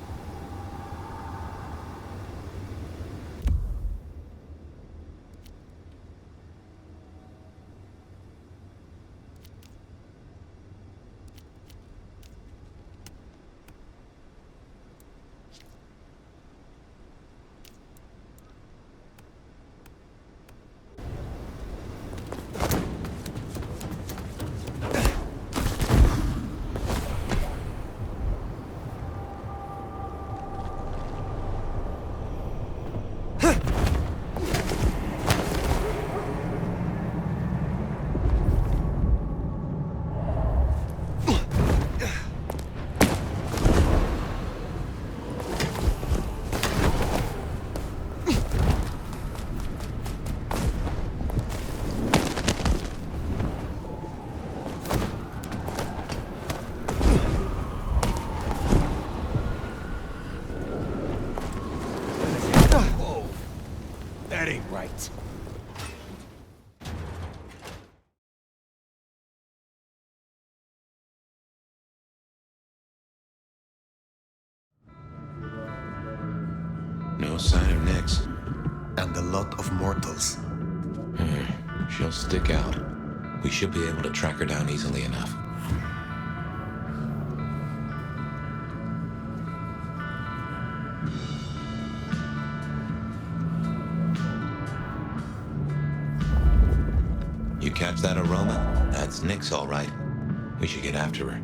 That ain't right. No sign of Nyx. And a lot of mortals. She'll stick out. We should be able to track her down easily enough. You catch that aroma? That's Nyx, all right. We should get after her.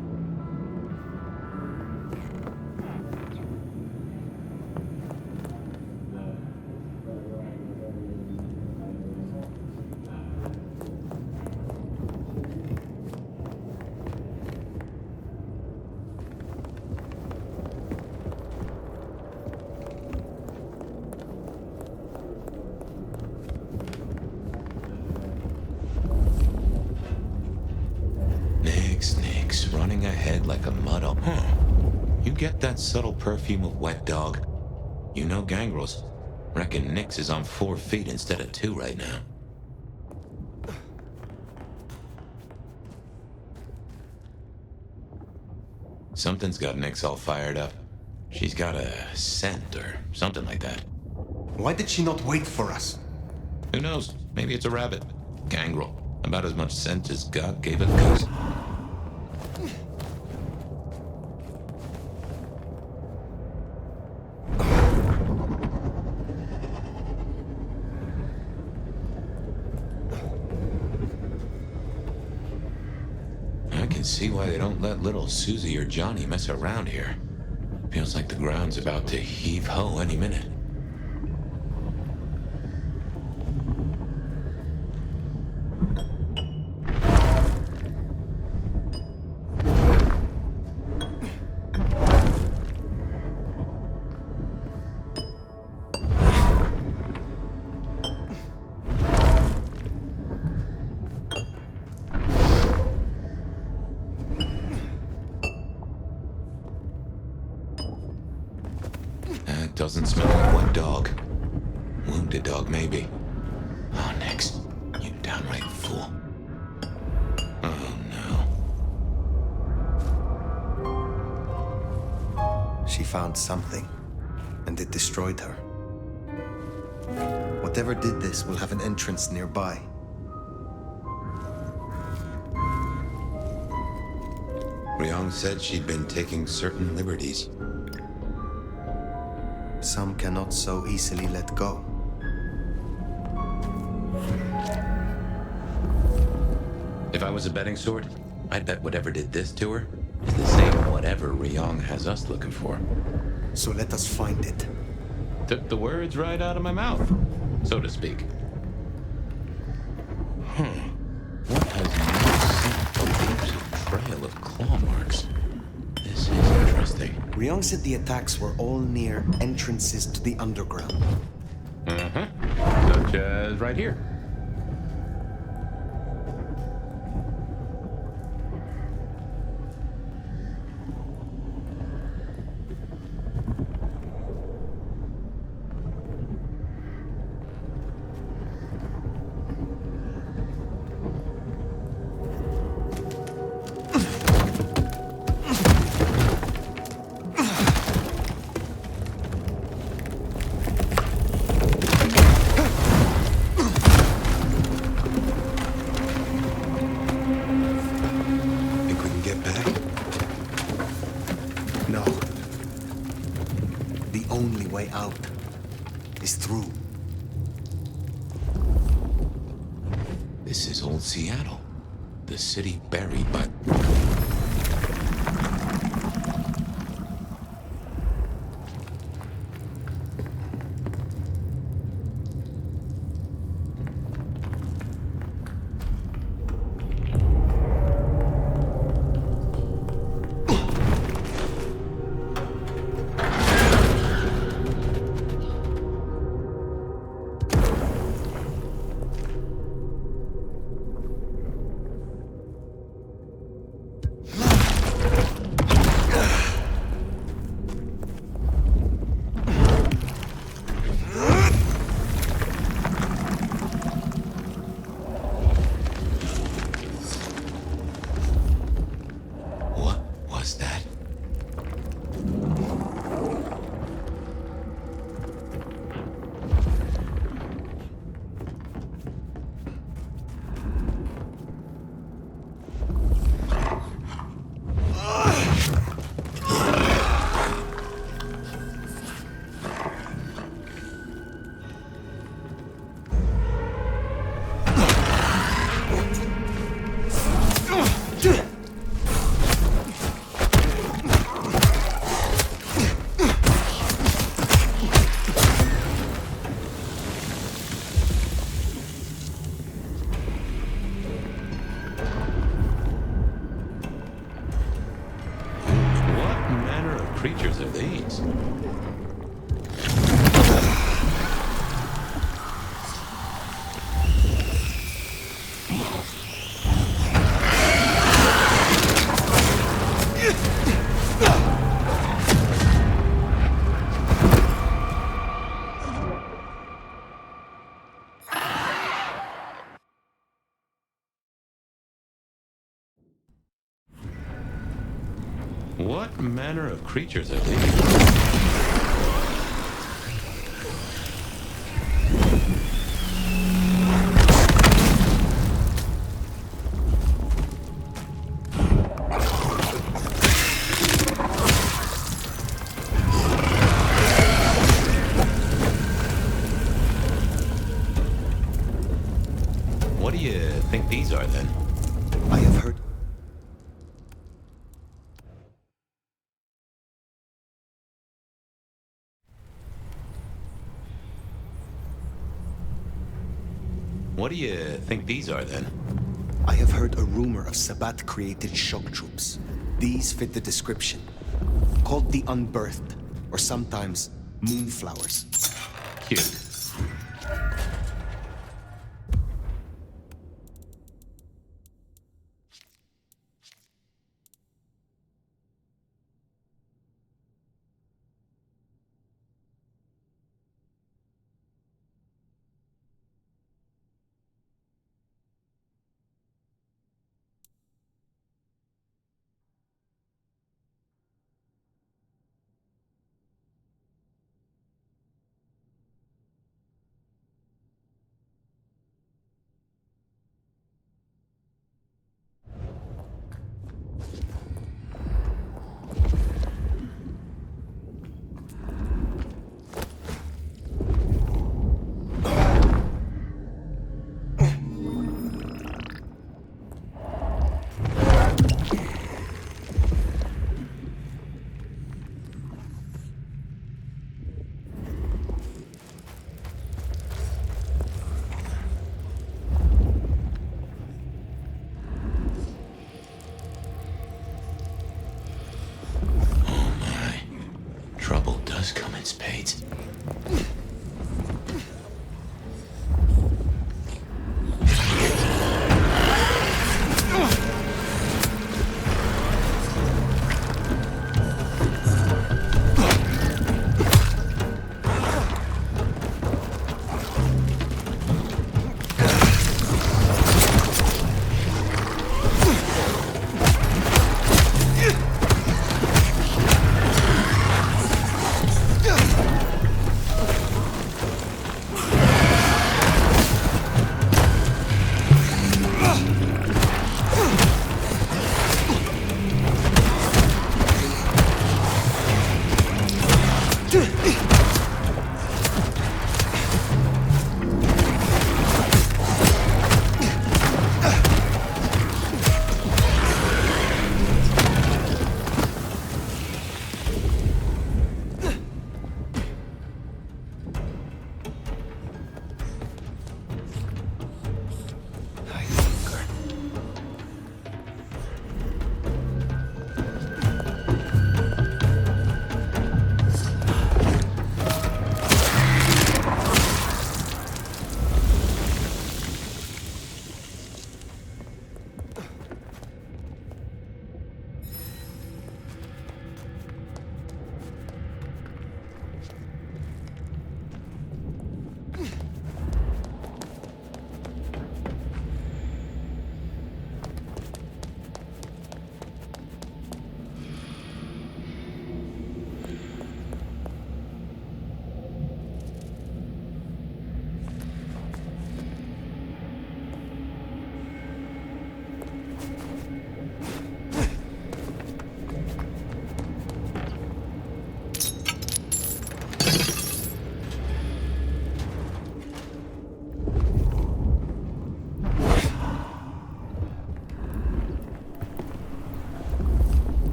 Nyx, running ahead like a muddle. You get that subtle perfume of wet dog? You know gangrels. Reckon Nyx is on 4 feet instead of 2 right now. Something's got Nyx all fired up. She's got a scent or something like that. Why did she not wait for us? Who knows? Maybe it's a rabbit. Gangrel. About as much scent as God gave a goose. I can see why they don't let little Susie or Johnny mess around here. Feels like the ground's about to heave-ho any minute. That doesn't smell like wet dog. Wounded dog, maybe. Oh, Nyx, you downright fool. Oh, no. She found something, and it destroyed her. Whatever did this will have an entrance nearby. Ryong said she'd been taking certain liberties. Some cannot so easily let go. If I was a betting sort, I'd bet whatever did this to her is the same whatever Ryong has us looking for. So let us find it. Took the words right out of my mouth, so to speak. What has Nyx leaves a trail of claw marks? This is interesting. Ryong said the attacks were all near entrances to the underground. Such as right here. This is old Seattle. The city buried by... creatures are these? What manner of creatures are these? What do you think these are, then? I have heard... What do you think these are, then? I have heard a rumor of Sabbat-created shock troops. These fit the description. Called the Unbirthed, or sometimes Moonflowers. Cute.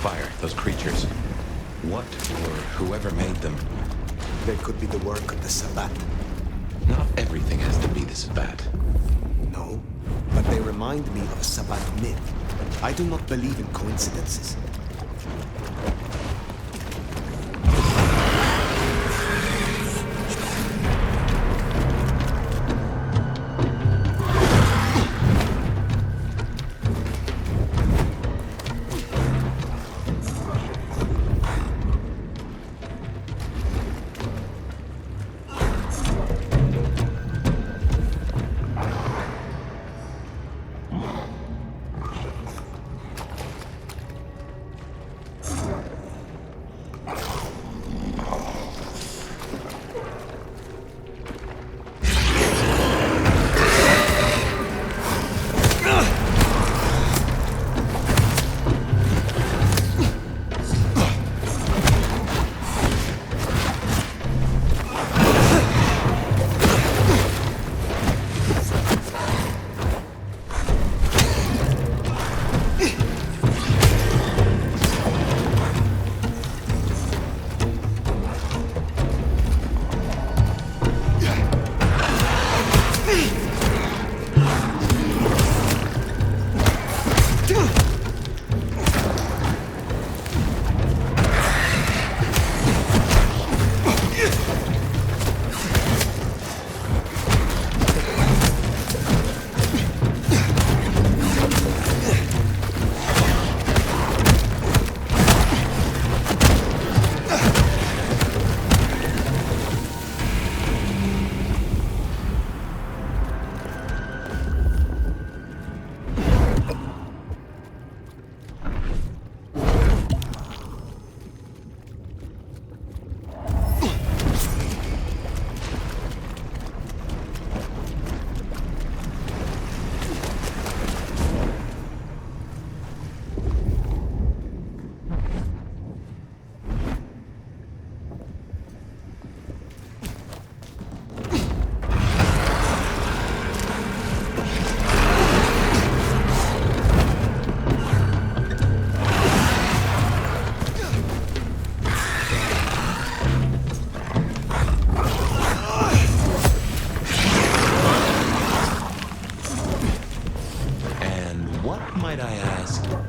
Fire, those creatures. What or whoever made them? They could be the work of the Sabbat. Not everything has to be the Sabbat. No, but they remind me of a Sabbat myth. I do not believe in coincidences.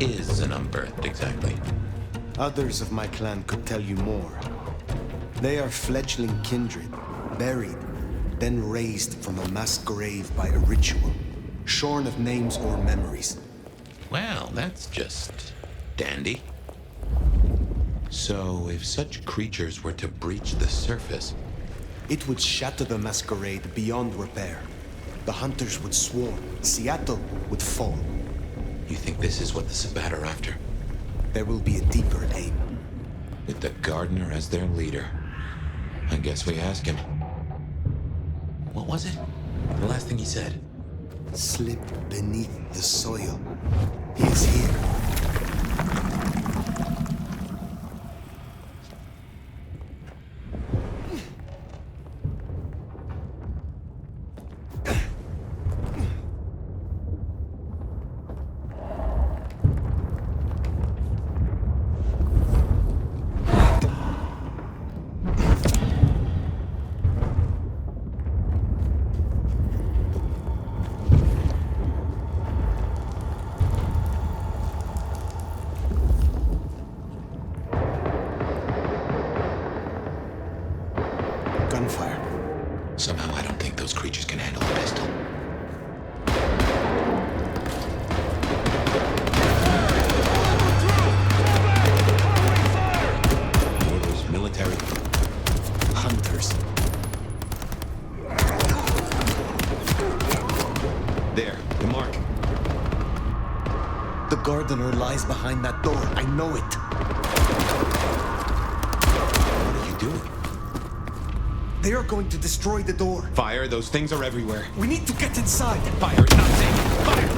Is an unbirthed, exactly? Others of my clan could tell you more. They are fledgling kindred, buried, then raised from a masquerade by a ritual, shorn of names or memories. Well, that's just dandy. So, if such creatures were to breach the surface... It would shatter the masquerade beyond repair. The hunters would swarm. Seattle would fall. You think this is what the Sabbat are after? There will be a deeper aim. With the gardener as their leader. I guess we ask him. What was it? The last thing he said? Slip beneath the soil. He is here. Somehow I don't think those creatures can handle a pistol. Orders, military. Hunters. There, the mark. The gardener lies behind that door. I know it. What are you doing? They are going to destroy the door. Fire, those things are everywhere. We need to get inside. Fire, it's not safe. Fire!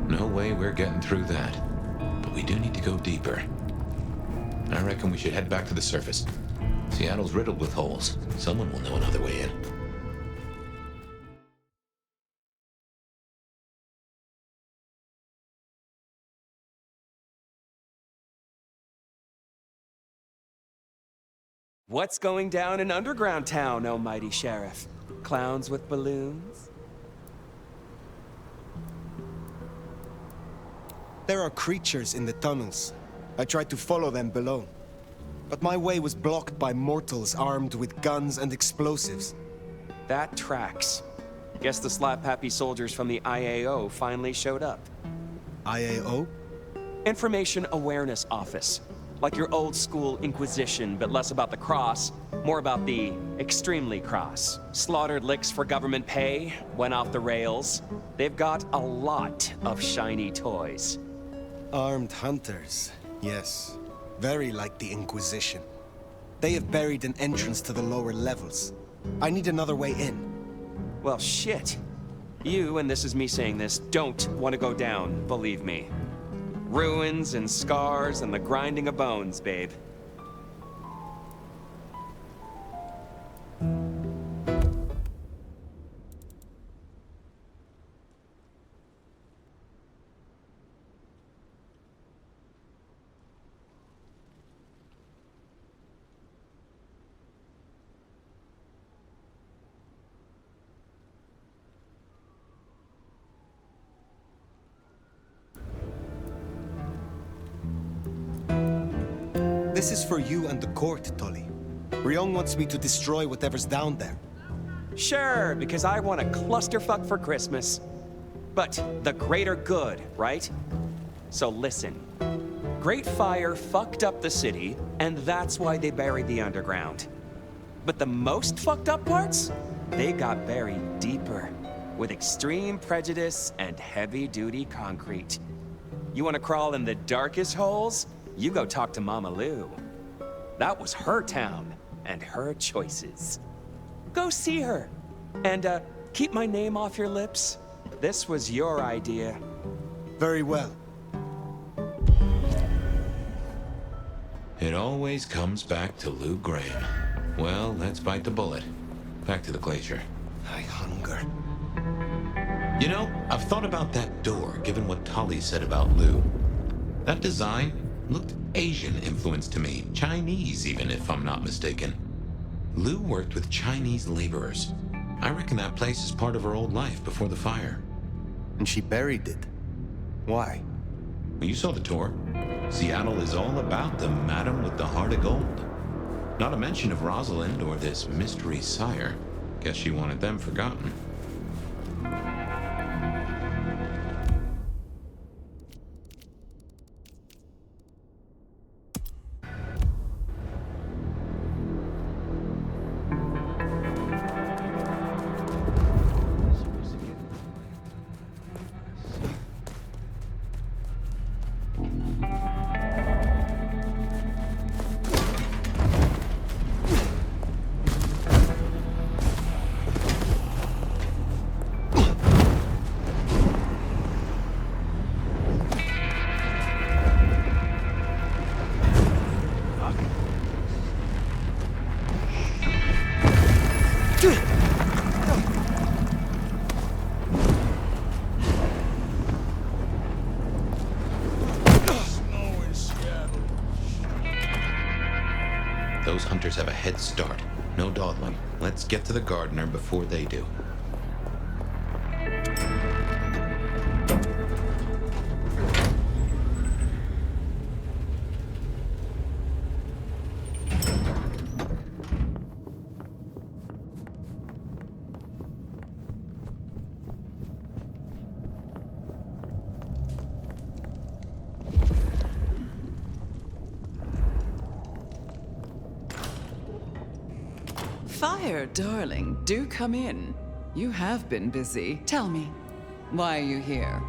No way we're getting through that. But we do need to go deeper. I reckon we should head back to the surface. Seattle's riddled with holes. Someone will know another way in. What's going down in Underground Town, oh mighty sheriff? Clowns with balloons? There are creatures in the tunnels. I tried to follow them below. But my way was blocked by mortals armed with guns and explosives. That tracks. Guess the slap-happy soldiers from the IAO finally showed up. IAO? Information Awareness Office. Like your old school Inquisition, but less about the cross, more about the extremely cross. Slaughtered licks for government pay, went off the rails. They've got a lot of shiny toys. Armed hunters, yes. Very like the Inquisition. They have buried an entrance to the lower levels. I need another way in. Well, shit. You, and this is me saying this, don't want to go down, believe me. Ruins and scars and the grinding of bones, babe. This is for you and the court, Tully. Ryong wants me to destroy whatever's down there. Sure, because I want a clusterfuck for Christmas. But the greater good, right? So listen. Great Fire fucked up the city, and that's why they buried the underground. But the most fucked up parts? They got buried deeper, with extreme prejudice and heavy-duty concrete. You want to crawl in the darkest holes? You go talk to Mama Lou. That was her town, and her choices. Go see her. And, keep my name off your lips. This was your idea. Very well. It always comes back to Lou Graham. Well, let's bite the bullet. Back to the glacier. I hunger. You know, I've thought about that door, given what Tali said about Lou. That design looked Asian influenced to me. Chinese, even, if I'm not mistaken. Lou worked with Chinese laborers. I reckon that place is part of her old life before the fire. And she buried it. Why? Well, you saw the tour. Seattle is all about the madam with the heart of gold. Not a mention of Rosalind or this mystery sire. Guess she wanted them forgotten. Those hunters have a head start. No dawdling. Let's get to the gardener before they do. Fire, darling, do come in. You have been busy. Tell me, why are you here?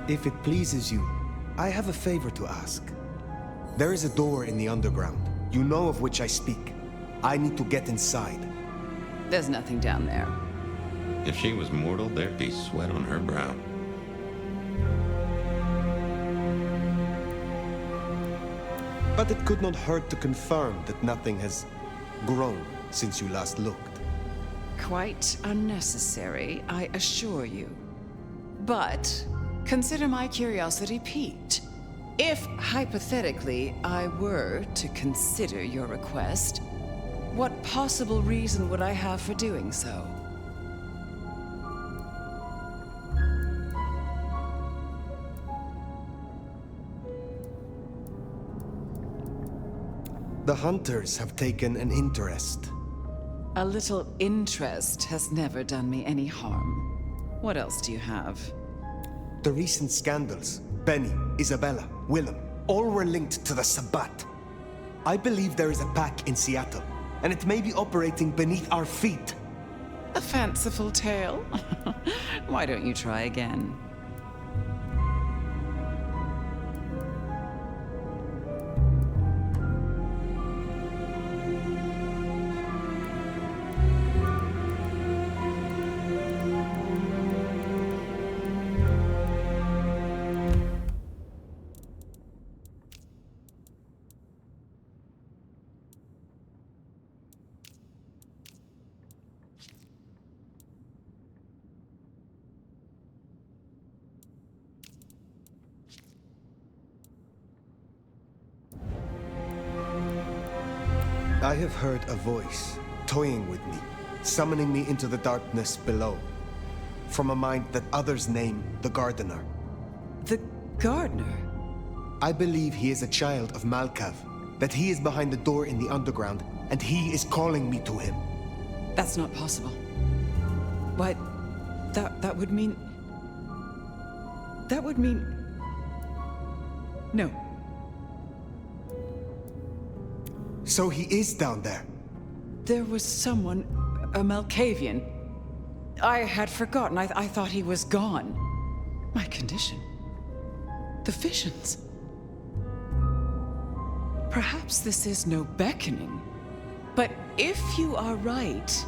If it pleases you, I have a favor to ask. There is a door in the underground. You know of which I speak. I need to get inside. There's nothing down there. If she was mortal, there'd be sweat on her brow. But it could not hurt to confirm that nothing has grown since you last looked. Quite unnecessary, I assure you. But consider my curiosity piqued. If, hypothetically, I were to consider your request, what possible reason would I have for doing so? The hunters have taken an interest. A little interest has never done me any harm. What else do you have? The recent scandals, Benny, Isabella, Willem, all were linked to the Sabbat. I believe there is a pack in Seattle, and it may be operating beneath our feet. A fanciful tale? Why don't you try again? I have heard a voice toying with me, summoning me into the darkness below, from a mind that others name the Gardener. The Gardener? I believe he is a child of Malkav, that he is behind the door in the underground, and he is calling me to him. That's not possible. Why, that would mean... That would mean... No. So he is down there? There was someone, a Malkavian. I had forgotten. I thought he was gone. My condition. The visions. Perhaps this is no beckoning. But if you are right...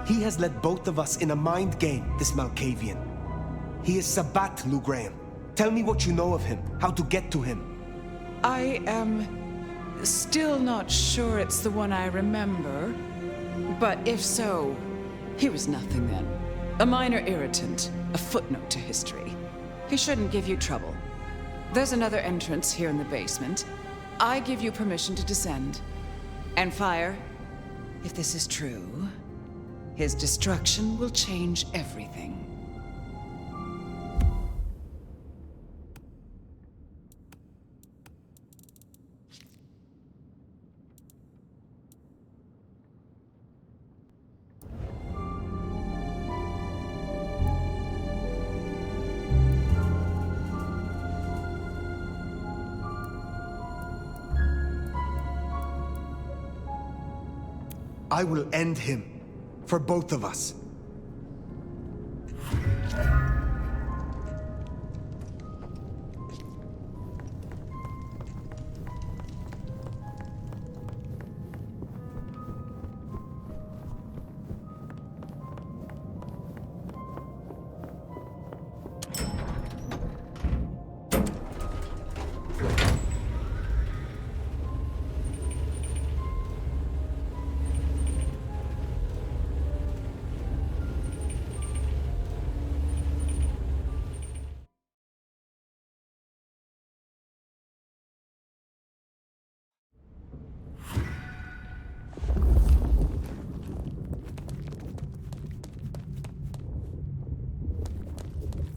He has led both of us in a mind game, this Malkavian. He is Sabat, Lou Graham. Tell me what you know of him, how to get to him. I am still not sure it's the one I remember. But if so, he was nothing then. A minor irritant, a footnote to history. He shouldn't give you trouble. There's another entrance here in the basement. I give you permission to descend. And Fire, if this is true, his destruction will change everything. I will end him. For both of us.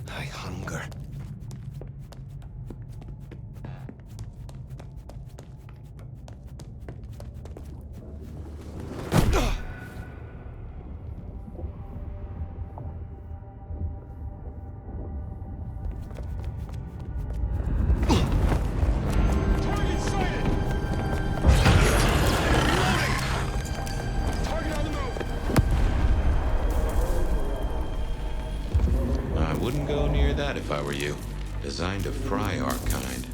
I hunger. If I were you. Designed to fry our kind.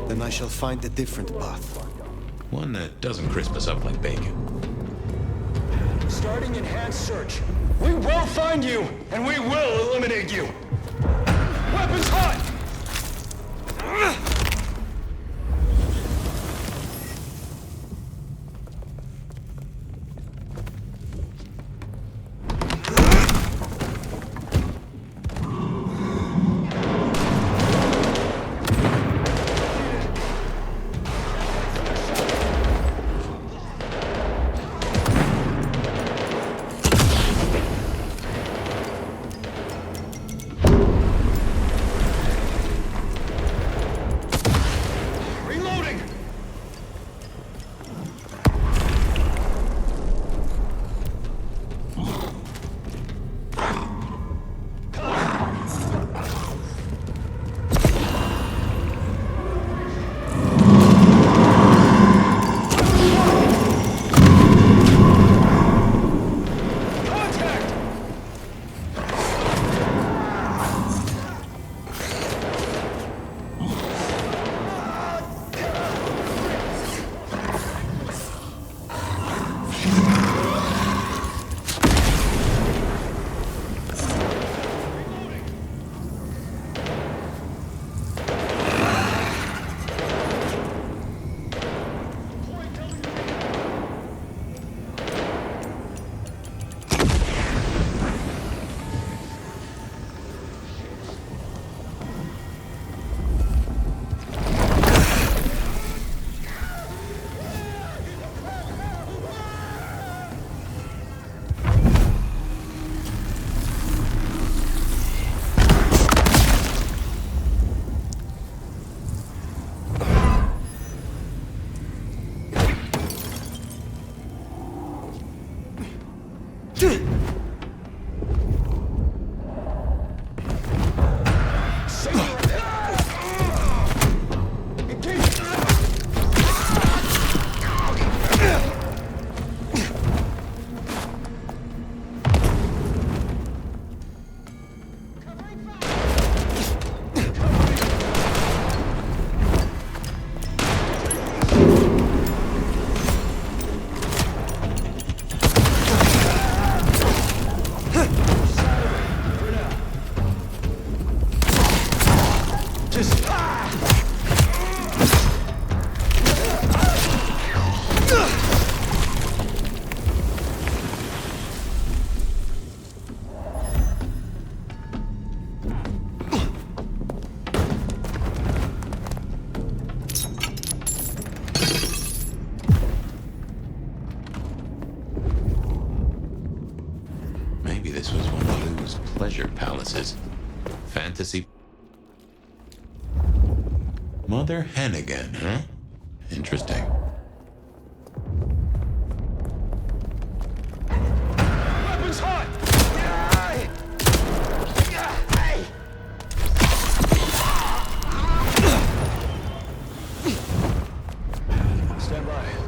Then I shall find a different path. One that doesn't crisp us up like bacon. Starting enhanced search. We will find you, and we will eliminate you. Weapons hot! this was one of Lou's pleasure palaces. Fantasy. Mother hen again, huh? Interesting. Weapons hot! Stand by.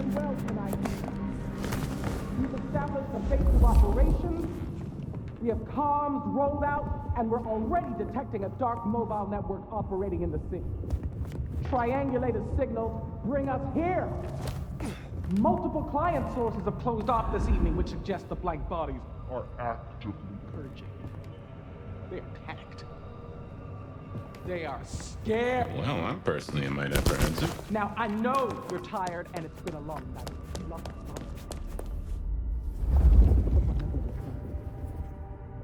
done well tonight. We've established the base of operations. We have comms rolled out, and we're already detecting a dark mobile network operating in the city. Triangulated signals bring us here. Multiple client sources have closed off this evening, which suggests the blank bodies are actively purging. They're panicked. They are scared. Well, I'm personally might apprehensive. Now, I know you're tired and it's been a long night.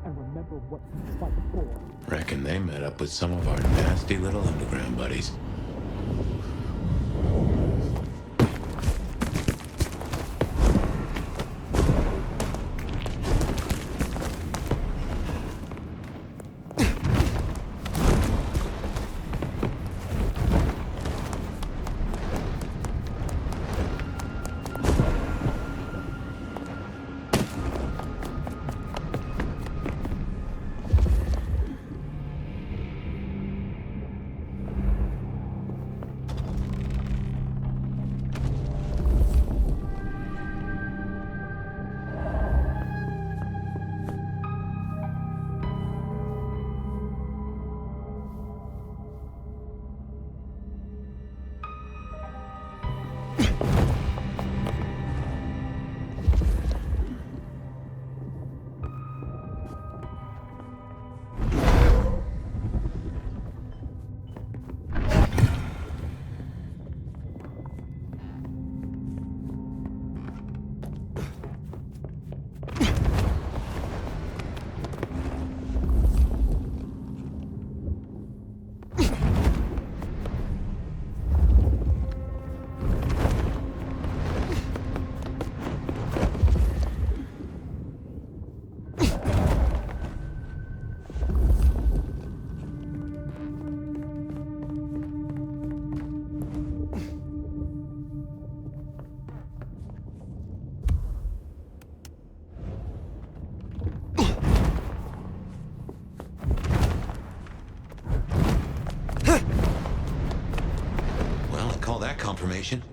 And remember what you fight for. Reckon they met up with some of our nasty little underground buddies. Confirmation.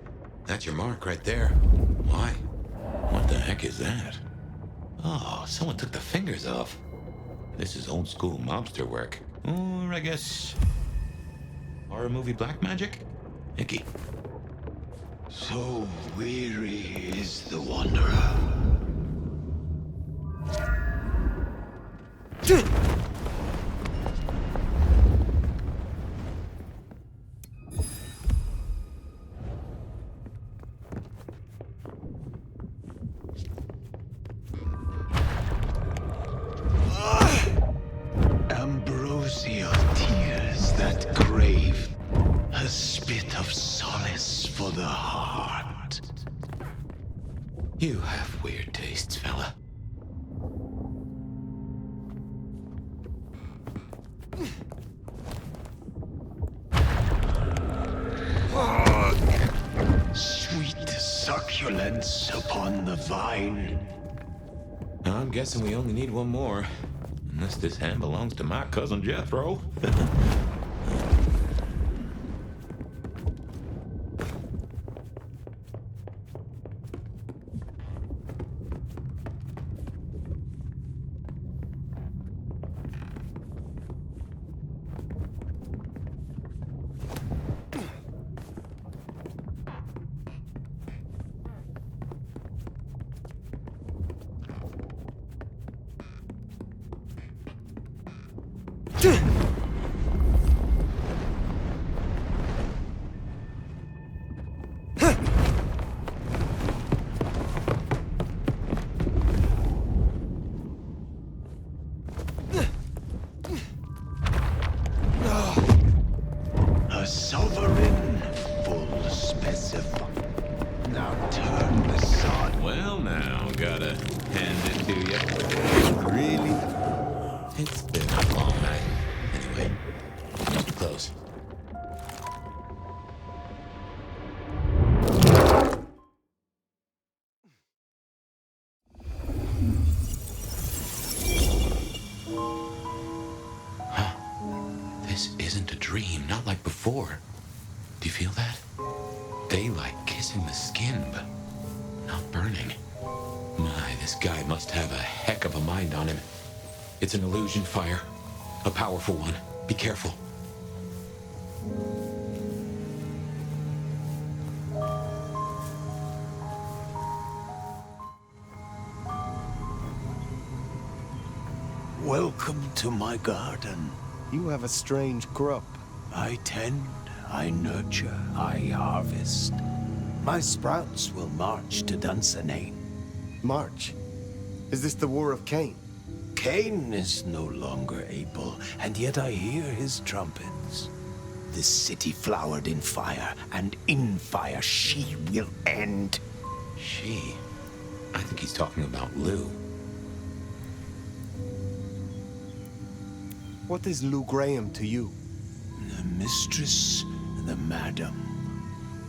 That's your mark right there. Why? What the heck is that? Oh, someone took the fingers off. This is old school mobster work. Or I guess horror movie black magic? Icky. So weary is the wanderer. Ambrosia tears that crave, a spit of solace for the heart. You have weird tastes, fella. Sweet succulence upon the vine. I'm guessing we only need one more. Unless this hand belongs to my cousin Jethro. A sovereign full specif. Now turn the sod. Well, now, gotta hand it to you. Really? It's been a long night. Anyway, must be close. Huh? This isn't a dream, not like before. Do you feel that? Daylight kissing the skin, but Not burning. My, this guy must have a heck of a mind on him. It's an illusion fire. A powerful one. Be careful. Welcome to my garden. You have a strange crop. I tend, I nurture, I harvest. My sprouts will march to Dunsinane. March? Is this the War of Cain? Cain is no longer able, and yet I hear his trumpets. This city flowered in fire, and in fire she will end. She? I think he's talking about Lou. What is Lou Graham to you? The mistress, the madam.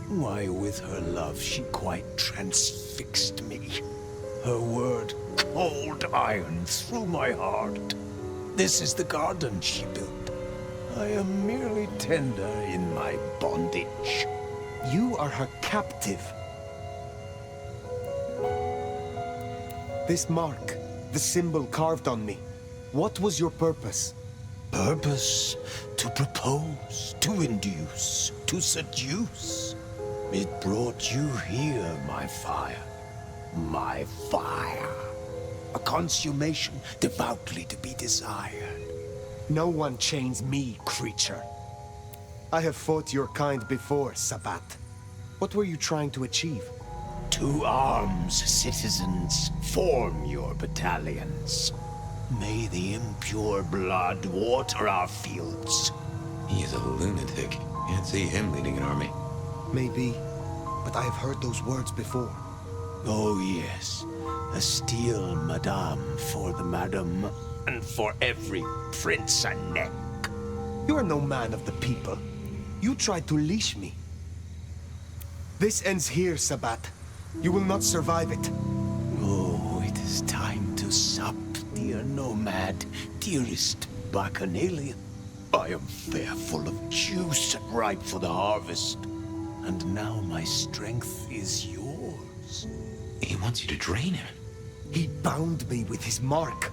Why, with her love, she quite transfixed me. Her word, cold iron through my heart. This is the garden she built. I am merely tender in my bondage. You are her captive. This mark, the symbol carved on me. What was your purpose? Purpose? To propose, to induce, to seduce. It brought you here, my fire. My fire. A consummation devoutly to be desired. No one chains me, creature. I have fought your kind before, Sabbat. What were you trying to achieve? To arms, citizens. Form your battalions. May the impure blood water our fields. He is a lunatic. Can't see him leading an army. Maybe, but I have heard those words before. Oh yes, a steel madame for the madam, and for every prince a neck. You are no man of the people. You tried to leash me. This ends here, Sabbat. You will not survive it. Oh, it is time to sup, dear nomad, dearest bacchanalian. I am fair, full of juice and ripe for the harvest. And now my strength is yours. He wants you to drain him. He bound me with his mark.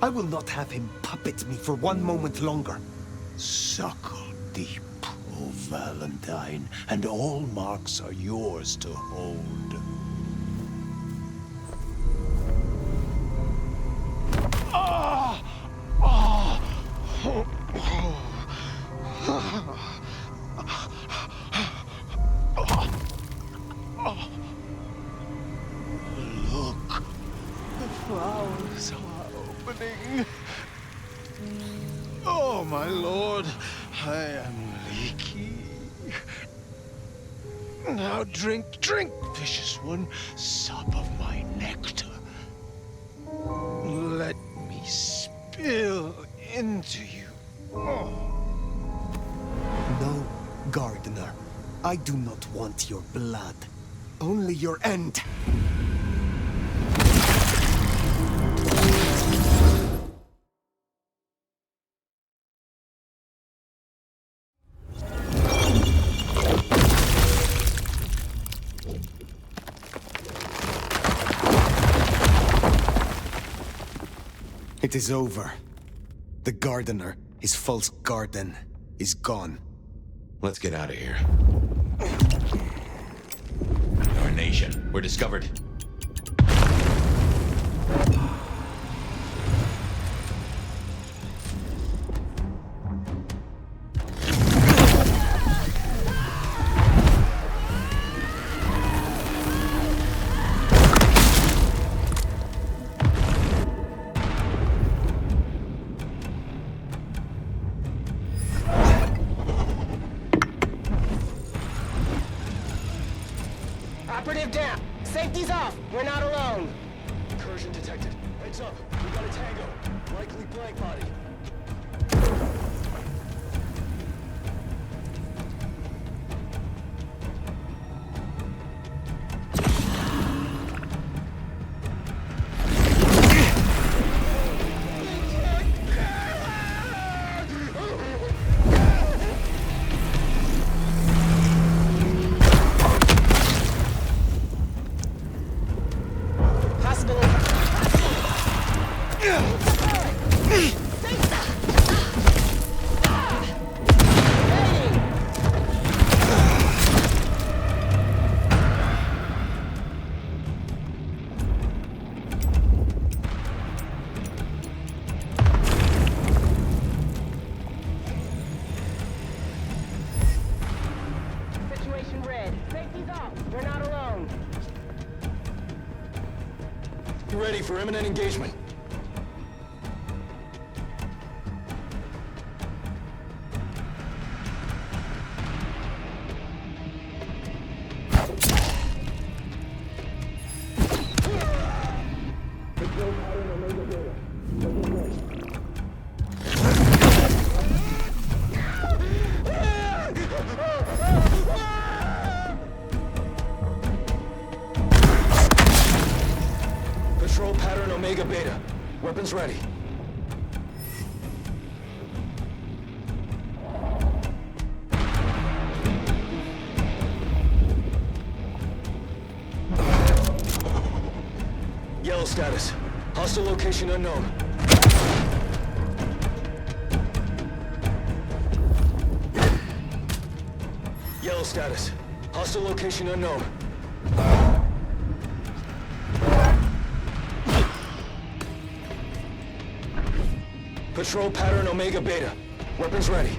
I will not have him puppet me for one moment longer. Suckle deep, O Valentine, and all marks are yours to hold. Look, the flowers are opening. Oh, my lord, I am leaky. Now drink, drink, vicious one, sup of my nectar. Let me spill into you. Oh. No, gardener. I do not want your blood. Only your end. It is over. The gardener, his false garden, is gone. Let's get out of here. Our nation. We're discovered. Operative down. Safety's off. We're not alone. Incursion detected. Heads up. We got a tango. Likely blank body. ready for imminent engagement. Patrol pattern Omega Beta. Weapons ready. Yellow status. Hostile location unknown. Yellow status. Hostile location unknown. Patrol pattern Omega Beta. Weapons ready.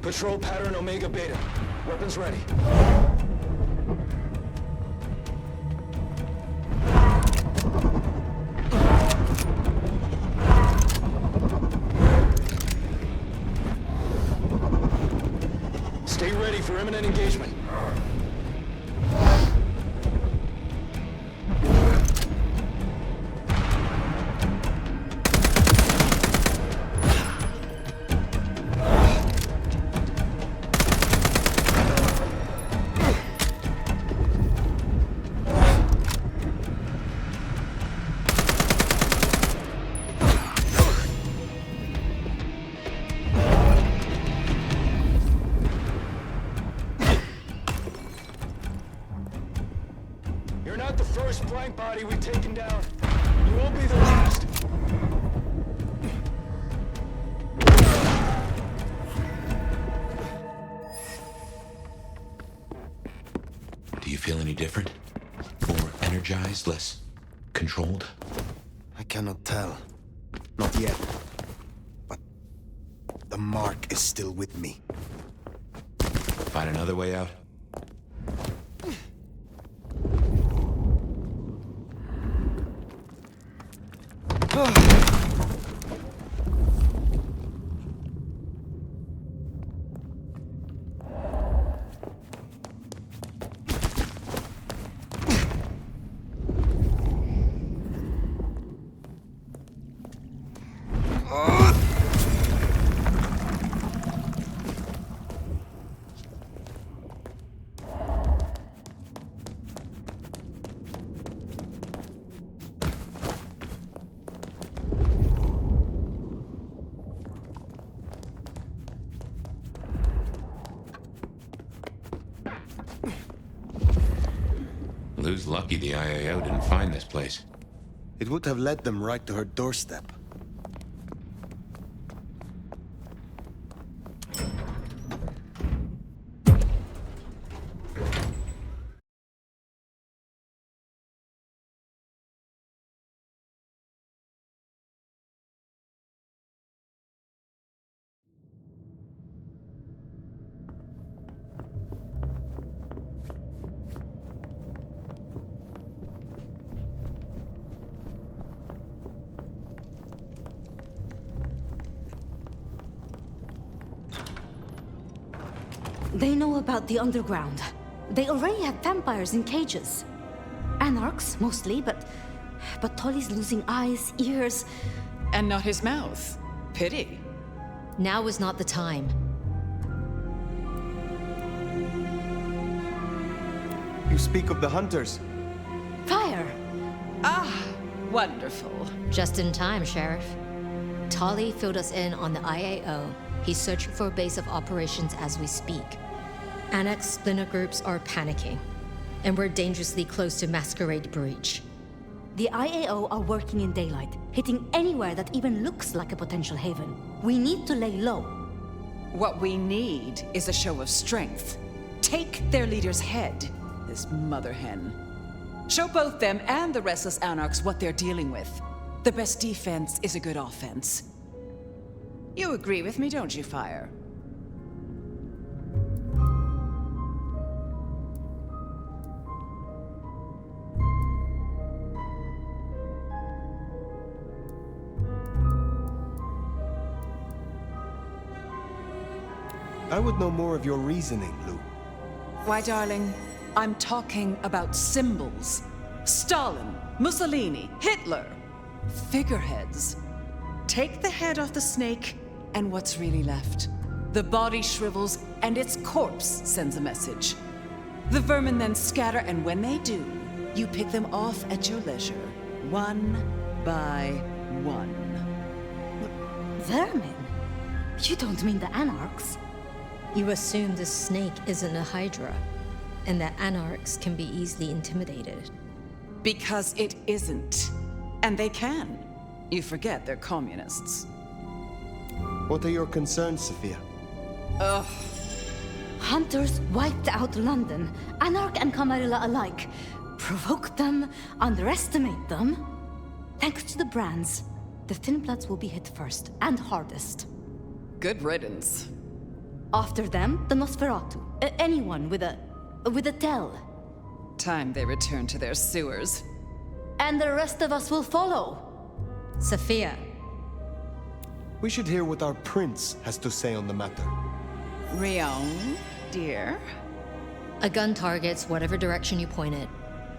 Patrol pattern Omega Beta. Weapons ready. Stay ready for imminent engagement. You're not the first blank body we've taken down. You won't be the last. Do you feel any different? More energized, less controlled? I cannot tell. Not yet. But the mark is still with me. Find another way out? Lou's lucky the IAO didn't find this place. It would have led them right to her doorstep. They know about the underground. They already have vampires in cages. Anarchs, mostly, but Tolly's losing eyes, ears... And not his mouth. Pity. Now is not the time. You speak of the hunters. Fire! Ah, wonderful. Just in time, Sheriff. Tolly filled us in on the IAO. He's searching for a base of operations as we speak. Annex splinter groups are panicking, and we're dangerously close to Masquerade breach. The IAO are working in daylight, hitting anywhere that even looks like a potential haven. We need to lay low. What we need is a show of strength. Take their leader's head, this mother hen. Show both them and the restless Anarchs what they're dealing with. The best defense is a good offense. You agree with me, don't you, Fire? I would know more of your reasoning, Lou. Why, darling, I'm talking about symbols. Stalin, Mussolini, Hitler. Figureheads. Take the head off the snake, and what's really left? The body shrivels, and its corpse sends a message. The vermin then scatter, and when they do, you pick them off at your leisure, one by one. Vermin? You don't mean the Anarchs? You assume the snake isn't a Hydra, and that Anarchs can be easily intimidated. Because it isn't. And they can. You forget they're communists. What are your concerns, Sophia? Ugh. Hunters wiped out London, Anarch and Camarilla alike. Provoke them, underestimate them. Thanks to the brands, the Thin Bloods will be hit first and hardest. Good riddance. After them, the Nosferatu. Anyone with a tell. Time they return to their sewers. And the rest of us will follow. Sophia. We should hear what our prince has to say on the matter. Rion, dear. A gun targets whatever direction you point it,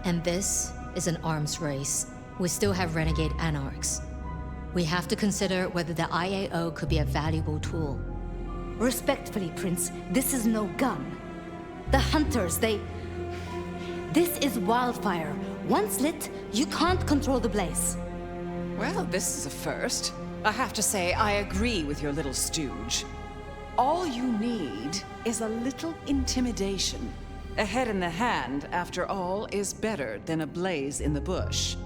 and this is an arms race. We still have renegade Anarchs. We have to consider whether the IAO could be a valuable tool. Respectfully, Prince, this is no gun. The Hunters, This is wildfire. Once lit, you can't control the blaze. Well, this is a first. I have to say, I agree with your little stooge. All you need is a little intimidation. A head in the hand, after all, is better than a blaze in the bush.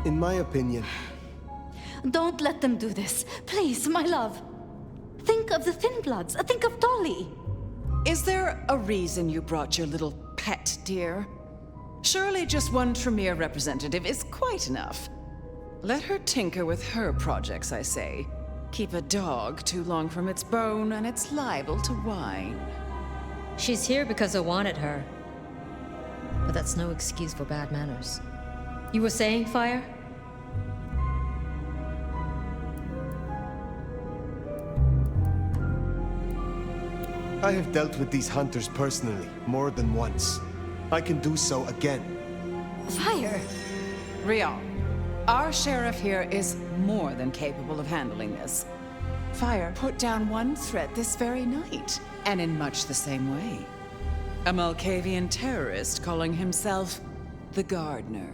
In my opinion... Don't let them do this. Please, my love. Think of the Thin Bloods. Think of Dolly. Is there a reason you brought your little pet, dear? Surely just one Tremere representative is quite enough. Let her tinker with her projects, I say. Keep a dog too long from its bone, and it's liable to whine. She's here because I wanted her. But that's no excuse for bad manners. You were saying, Fire? I have dealt with these hunters personally, more than once. I can do so again. Fire! Rion, our sheriff here is more than capable of handling this. Fire put down one threat this very night, and in much the same way. A Malkavian terrorist calling himself the Gardener.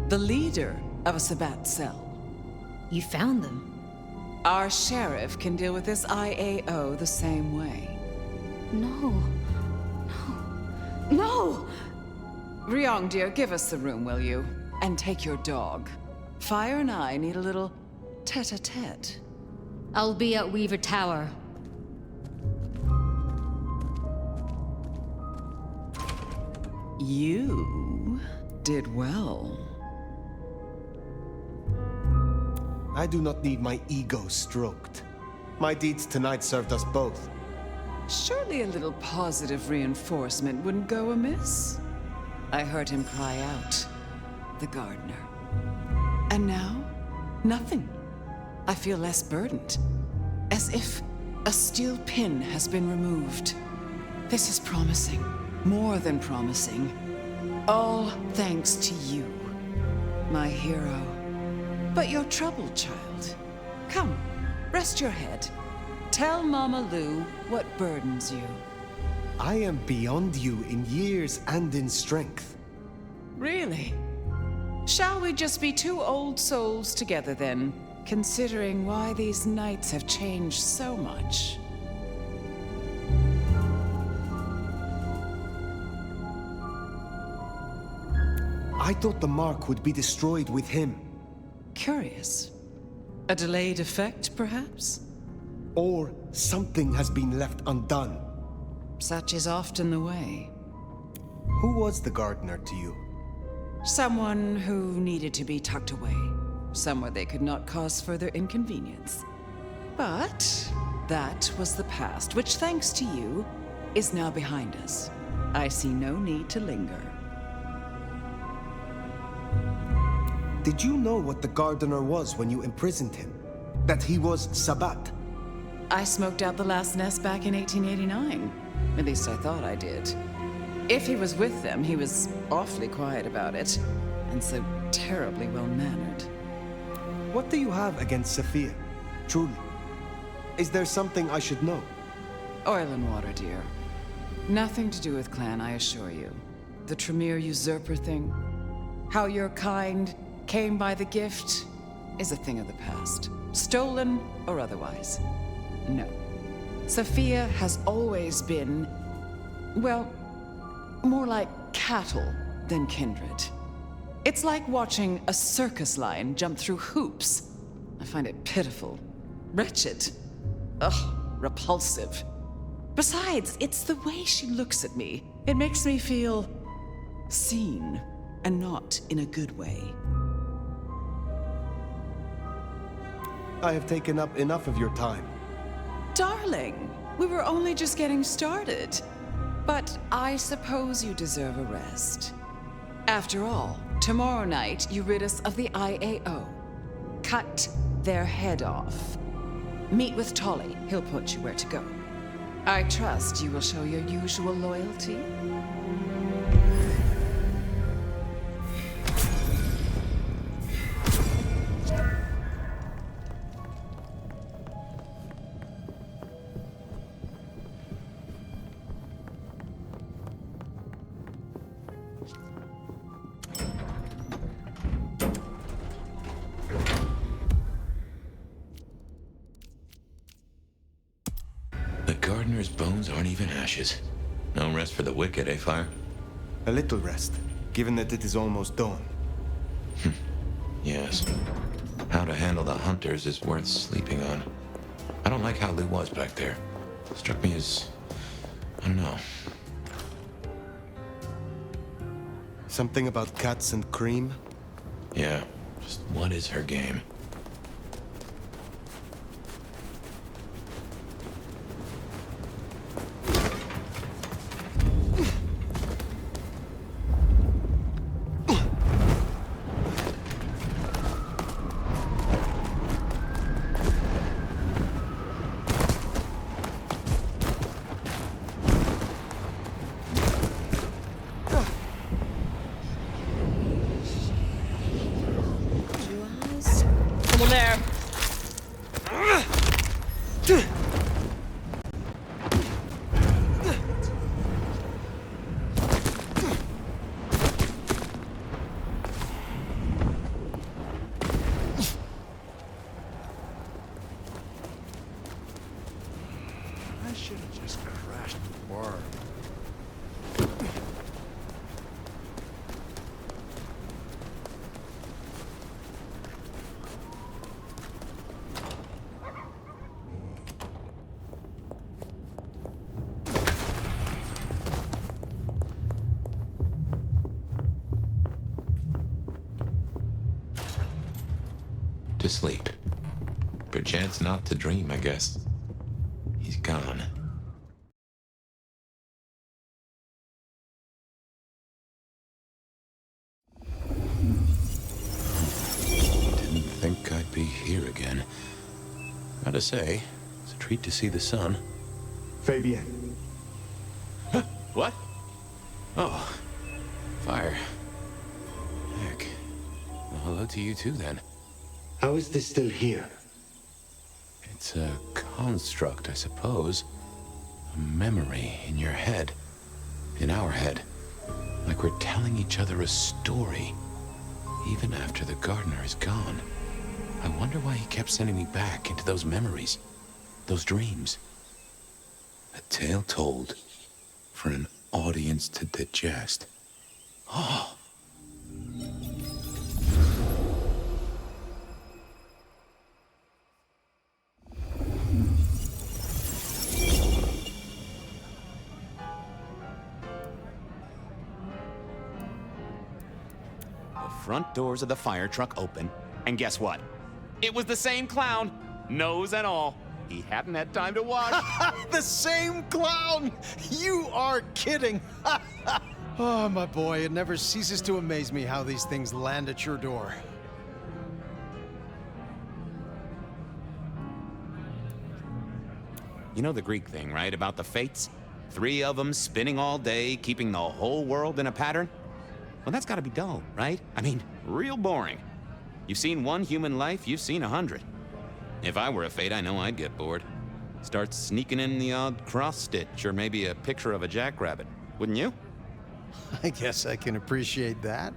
The leader of a Sabbat cell. You found them? Our sheriff can deal with this IAO the same way. No. No! Rion, dear, give us the room, will you? And take your dog. Fire and I need a little tete-a-tete. I'll be at Weaver Tower. You did well. I do not need my ego stroked. My deeds tonight served us both. Surely a little positive reinforcement wouldn't go amiss. I heard him cry out, the gardener. And now, nothing. I feel less burdened, as if a steel pin has been removed. This is promising, more than promising. All thanks to you, my hero. But you're troubled, child. Come, rest your head. Tell Mama Lou what burdens you. I am beyond you in years and in strength. Really? Shall we just be two old souls together then, considering why these knights have changed so much? I thought the mark would be destroyed with him. Curious. A delayed effect, perhaps? Or something has been left undone. Such is often the way. Who was the gardener to you? Someone who needed to be tucked away, somewhere they could not cause further inconvenience. But that was the past, which, thanks to you, is now behind us. I see no need to linger. Did you know what the gardener was when you imprisoned him? That he was Sabbat? I smoked out the last nest back in 1889. At least I thought I did. If he was with them, he was awfully quiet about it, and so terribly well-mannered. What do you have against Sophia? Truly. Is there something I should know? Oil and water, dear. Nothing to do with Clan, I assure you. The Tremere usurper thing, how your kind came by the gift, is a thing of the past. Stolen or otherwise. No. Sophia has always been, well, more like cattle than kindred. It's like watching a circus lion jump through hoops. I find it pitiful, wretched, ugh, repulsive. Besides, it's the way she looks at me. It makes me feel seen, and not in a good way. I have taken up enough of your time. Darling, we were only just getting started. But I suppose you deserve a rest. After all, tomorrow night you rid us of the IAO. Cut their head off. Meet with Tolly. He'll point you where to go. I trust you will show your usual loyalty. The gardener's bones aren't even ashes. No rest for the wicked, eh, Fire? A little rest, given that it is almost dawn. Yes. How to handle the hunters is worth sleeping on. I don't like how Lou was back there. Struck me as... I don't know. Something about cats and cream? Yeah. Just what is her game? Someone there. I should have just crashed the bar. To sleep. Perchance not to dream, I guess. He's gone. Didn't think I'd be here again. Gotta say, it's a treat to see the sun. Fabienne. Huh? What? Oh. Fire. Heck. Well, hello to you too, then. How is this still here? It's a construct, I suppose. A memory in your head. In our head. Like we're telling each other a story. Even after the gardener is gone. I wonder why he kept sending me back into those memories. Those dreams. A tale told for an audience to digest. Oh. The front doors of the fire truck open, and guess what? It was the same clown, nose and all. He hadn't had time to wash. The same clown! You are kidding! Oh, my boy, it never ceases to amaze me how these things land at your door. You know the Greek thing, right? About the fates? 3 of them spinning all day, keeping the whole world in a pattern? Well, that's gotta be dull, right? I mean, real boring. You've seen one human life, you've seen 100. If I were a fate, I know I'd get bored. Start sneaking in the odd cross-stitch or maybe a picture of a jackrabbit. Wouldn't you? I guess I can appreciate that.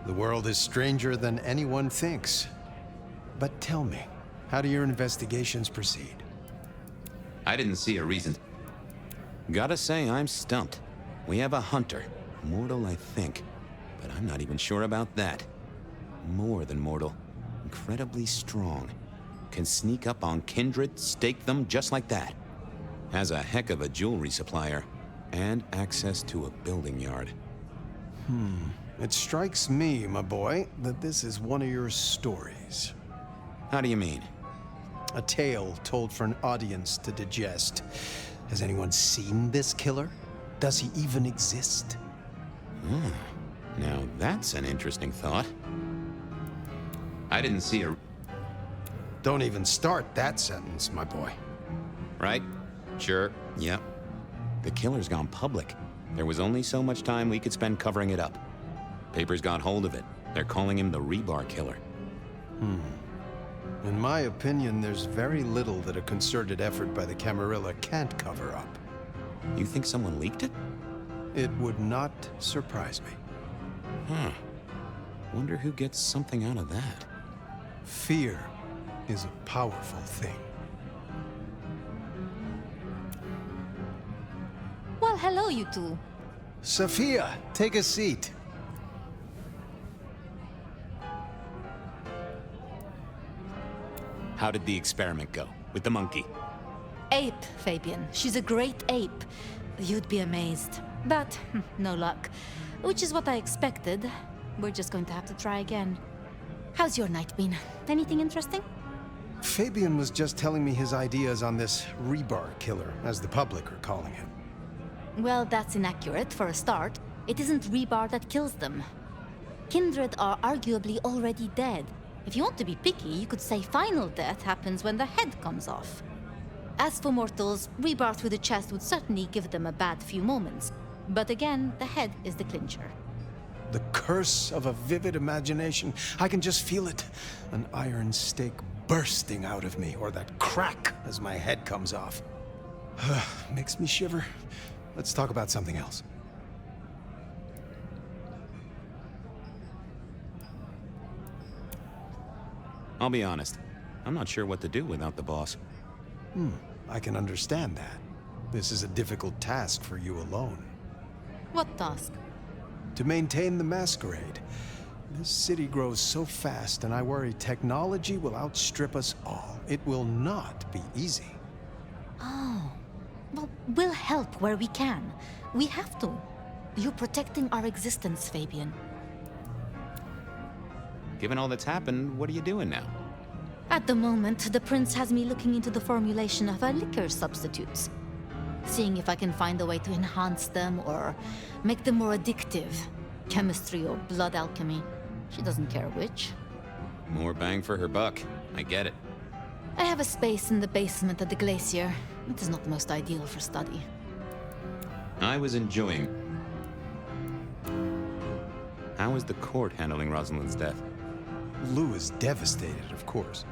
The world is stranger than anyone thinks. But tell me, how do your investigations proceed? I didn't see a reason. Gotta say, I'm stumped. We have a hunter. Mortal, I think. But I'm not even sure about that. More than mortal. Incredibly strong. Can sneak up on kindred, stake them just like that. Has a heck of a jewelry supplier. And access to a building yard. It strikes me, my boy, that this is one of your stories. How do you mean? A tale told for an audience to digest. Has anyone seen this killer? Does he even exist? Now that's an interesting thought. I didn't see a... Don't even start that sentence, my boy. Right? Sure. Yep. The killer's gone public. There was only so much time we could spend covering it up. Papers got hold of it. They're calling him the Rebar Killer. In my opinion, there's very little that a concerted effort by the Camarilla can't cover up. You think someone leaked it? It would not surprise me. Wonder who gets something out of that. Fear is a powerful thing. Well, hello, you two. Sophia, take a seat. How did the experiment go? With the monkey? Ape, Fabian. She's a great ape. You'd be amazed. But, no luck. Which is what I expected. We're just going to have to try again. How's your night been? Anything interesting? Fabian was just telling me his ideas on this Rebar Killer, as the public are calling him. Well, that's inaccurate for a start. It isn't Rebar that kills them. Kindred are arguably already dead. If you want to be picky, you could say final death happens when the head comes off. As for mortals, Rebar through the chest would certainly give them a bad few moments. But again, the head is the clincher. The curse of a vivid imagination. I can just feel it. An iron stake bursting out of me, or that crack as my head comes off. Makes me shiver. Let's talk about something else. I'll be honest. I'm not sure what to do without the boss. I can understand that. This is a difficult task for you alone. What task? To maintain the Masquerade. This city grows so fast, and I worry technology will outstrip us all. It will not be easy. Oh. Well, we'll help where we can. We have to. You're protecting our existence, Fabian. Given all that's happened, what are you doing now? At the moment, the prince has me looking into the formulation of our liquor substitutes. Seeing if I can find a way to enhance them or make them more addictive. Chemistry or blood alchemy. She doesn't care which. More bang for her buck. I get it. I have a space in the basement at the glacier. It is not the most ideal for study. I was enjoying... How is the court handling Rosalind's death? Lou is devastated, of course.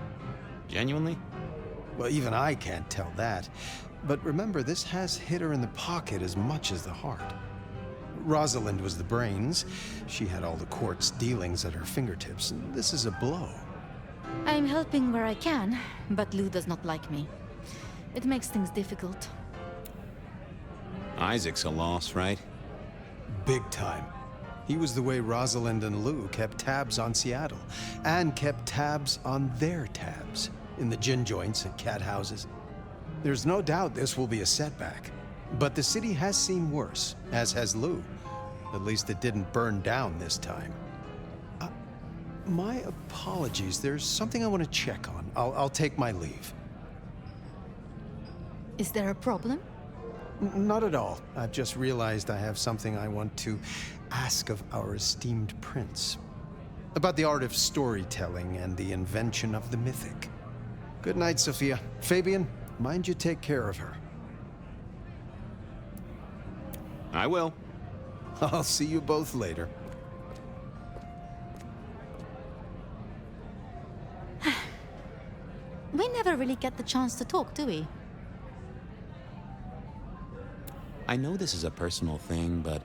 Genuinely? Well, even I can't tell that. But remember, this has hit her in the pocket as much as the heart. Rosalind was the brains. She had all the court's dealings at her fingertips. This is a blow. I'm helping where I can, but Lou does not like me. It makes things difficult. Isaac's a loss, right? Big time. He was the way Rosalind and Lou kept tabs on Seattle, and kept tabs on their tabs, in the gin joints and cat houses. There's no doubt this will be a setback, but the city has seen worse, as has Lou. At least it didn't burn down this time. My apologies, there's something I want to check on. I'll take my leave. Is there a problem? Not at all. I've just realized I have something I want to ask of our esteemed prince. About the art of storytelling and the invention of the mythic. Good night, Sophia. Fabian, mind you take care of her. I will. I'll see you both later. We never really get the chance to talk, do we? I know this is a personal thing, but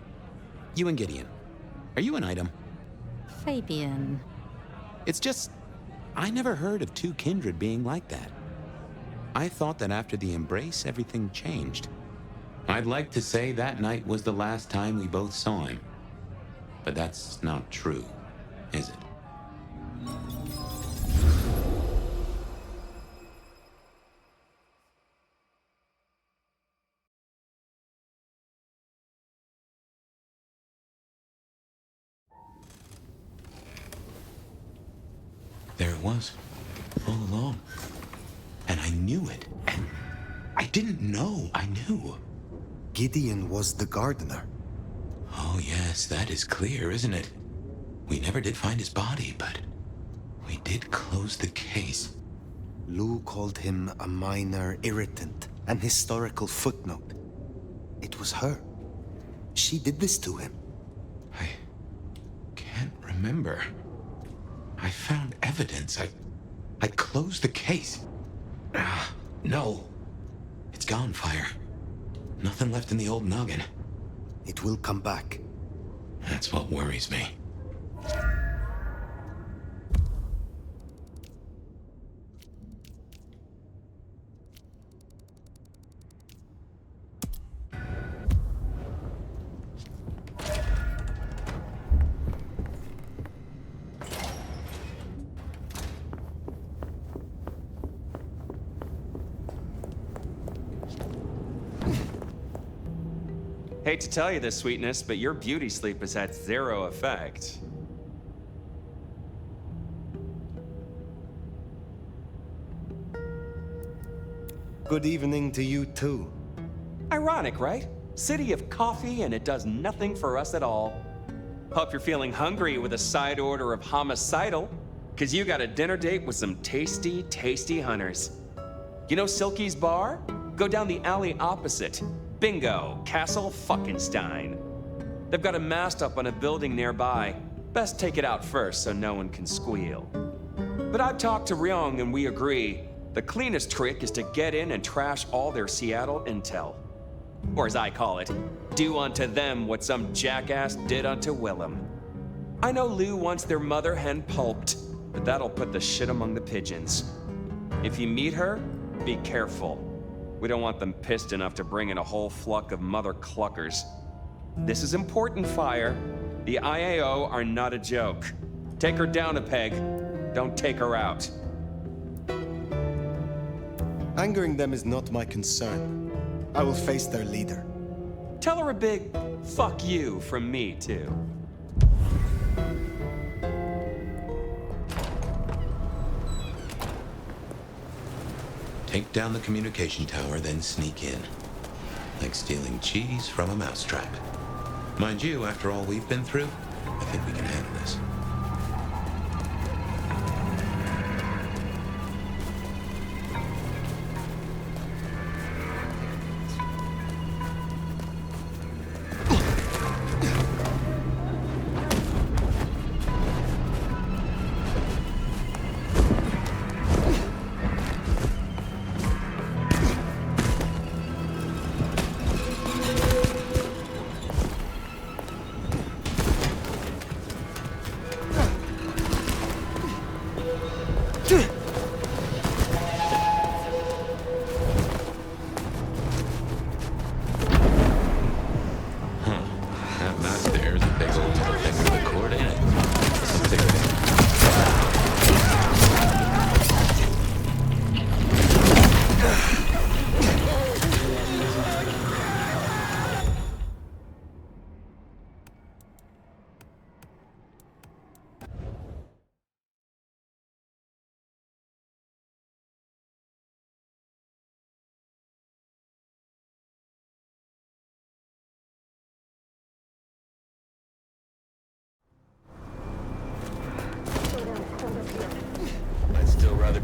you and Gideon, are you an item? Fabian. It's just, I never heard of two kindred being like that. I thought that after the embrace, everything changed. I'd like to say that night was the last time we both saw him. But that's not true, is it? There it was, all along. And I knew it, and I didn't know I knew. Gideon was the gardener. Oh yes, that is clear, isn't it? We never did find his body, but we did close the case. Lou called him a minor irritant, an historical footnote. It was her. She did this to him. I can't remember. I found evidence. I closed the case. No. It's gone, Fire. Nothing left in the old noggin. It will come back. That's what worries me. Hate to tell you this, sweetness, but your beauty sleep has had zero effect. Good evening to you too. Ironic, right? City of coffee and it does nothing for us at all. Hope you're feeling hungry with a side order of homicidal, cause you got a dinner date with some tasty, tasty hunters. You know Silky's bar? Go down the alley opposite. Bingo, Castle Fuckenstein. They've got a mast up on a building nearby. Best take it out first so no one can squeal. But I've talked to Ryong and we agree. The cleanest trick is to get in and trash all their Seattle intel. Or as I call it, do unto them what some jackass did unto Willem. I know Lou wants their mother hen pulped, but that'll put the shit among the pigeons. If you meet her, be careful. We don't want them pissed enough to bring in a whole flock of mother cluckers. This is important, Fire. The IAO are not a joke. Take her down a peg. Don't take her out. Angering them is not my concern. I will face their leader. Tell her a big fuck you from me, too. Take down the communication tower, then sneak in. Like stealing cheese from a mousetrap. Mind you, after all we've been through, I think we can handle this.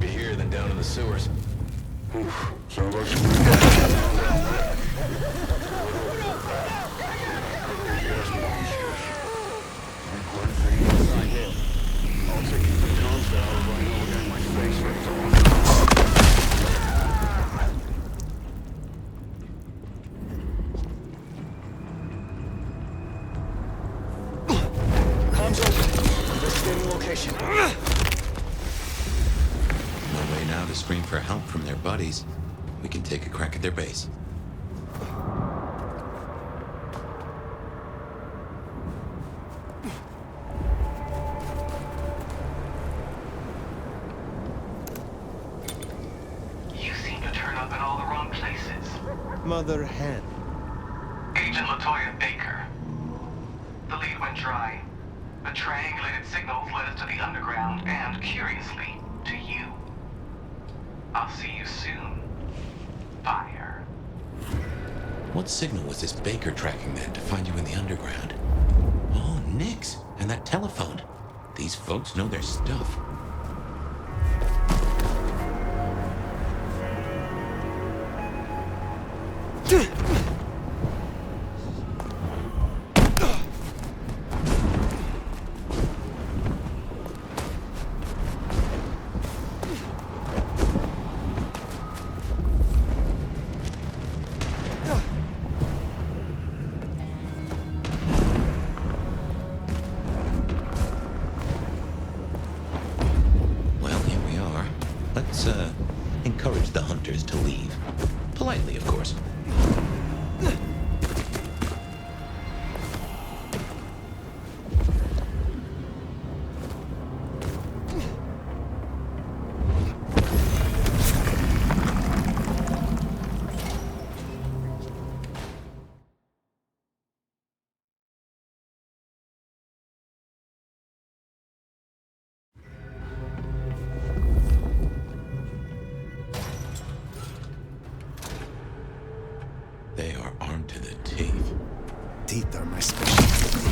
be here than down in the sewers. Sounds like I'll take you to Tom's out if I know again my face right on. Comms open. Investigating location. No way now to scream for help from their buddies. We can take a crack at their base. You seem to turn up in all the wrong places. Mother hen. Agent LaToya Baker. The lead went dry. The triangulated signals led us to the underground and, curiously, to you. I'll see you soon. Fire. What signal was this Baker tracking then to find you in the underground? Oh, Nix, and that telephone. These folks know their stuff. Let's, encourage the hunters to leave. Politely, of course. They are armed to the teeth. Teeth are my specialty.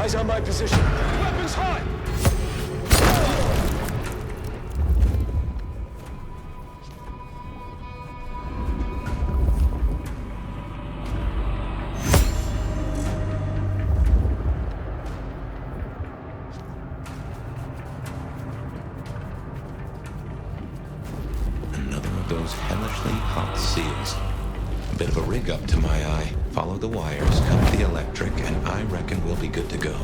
Eyes on my position. Weapons hot! Another of those hellishly hot seals. A bit of a rig up to my eye. Follow the wires, cut the electric, and I reckon we'll be good to go.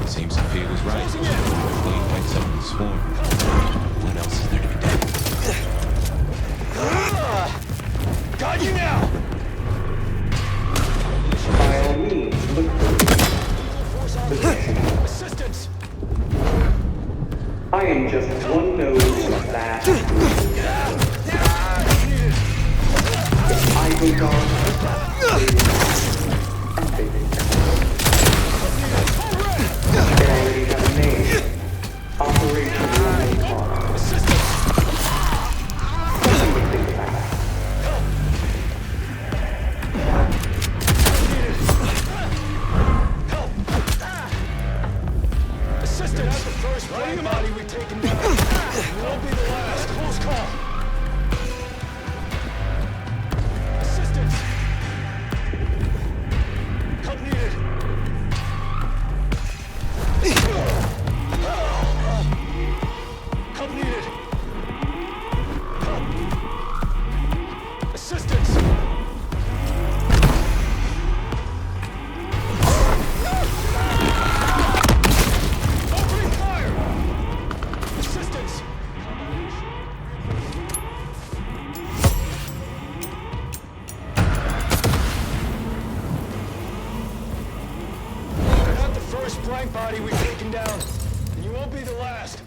Seems if he was right. Clean like someone sworn. What else is there to be done? Got you now! By all means, look for Assistance! I am just one nose in a vast. I go down. They already have a name. Operation Running Car. Something to think about. Assistant, that's the first blind body we've taken down. You won't be the last. Close call. Assistance! Help needed. Help needed. Help. Assistance! Opening fire! Assistance! You're not the first blank body we've taken down, and you won't be the last.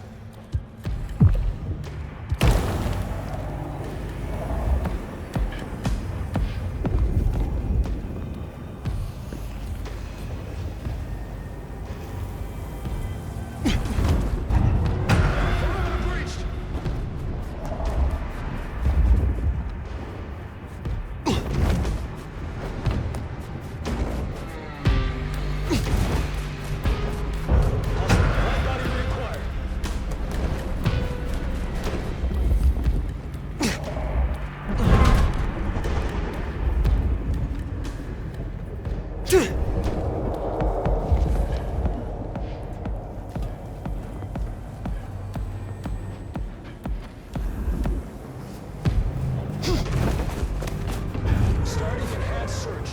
Starting enhanced search.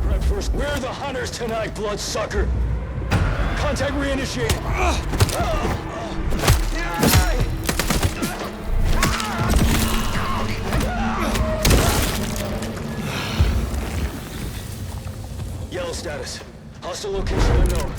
Grab first. We're the hunters tonight, bloodsucker. Contact reinitiated. Yellow status. Hostile location unknown.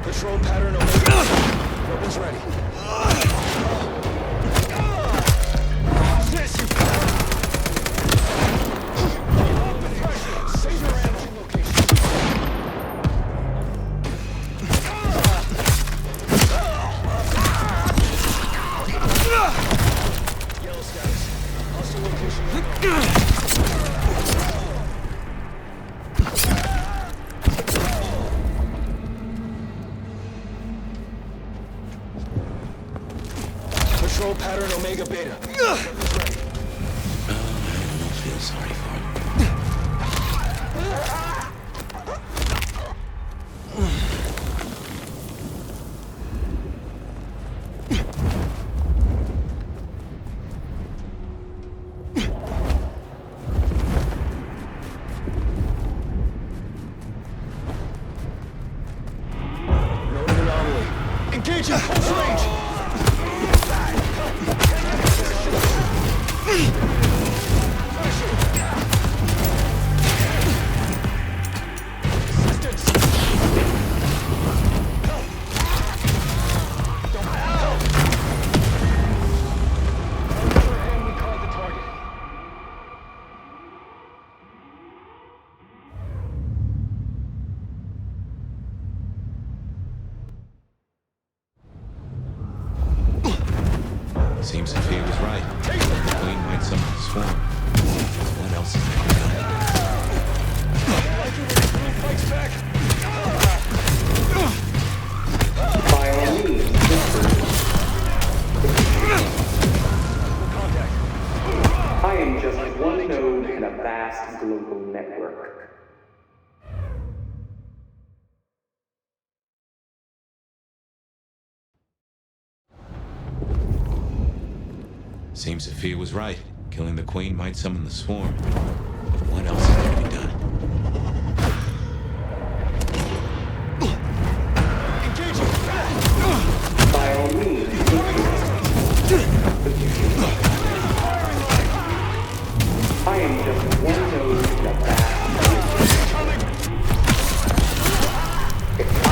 Patrol pattern awaiting. Weapons ready. This, you open pressure. Save your ammo location. control pattern Omega Beta. I don't feel sorry for him. Noted anomaly. Engaging close range! Seems Sophia was right. The Queen might summon the swarm. What else is there to By all means, I am just one node in a vast global network. Seems Sophia was right. Killing the Queen might summon the swarm. What else is there to be done? By all means, I am just one node in a vast network. If I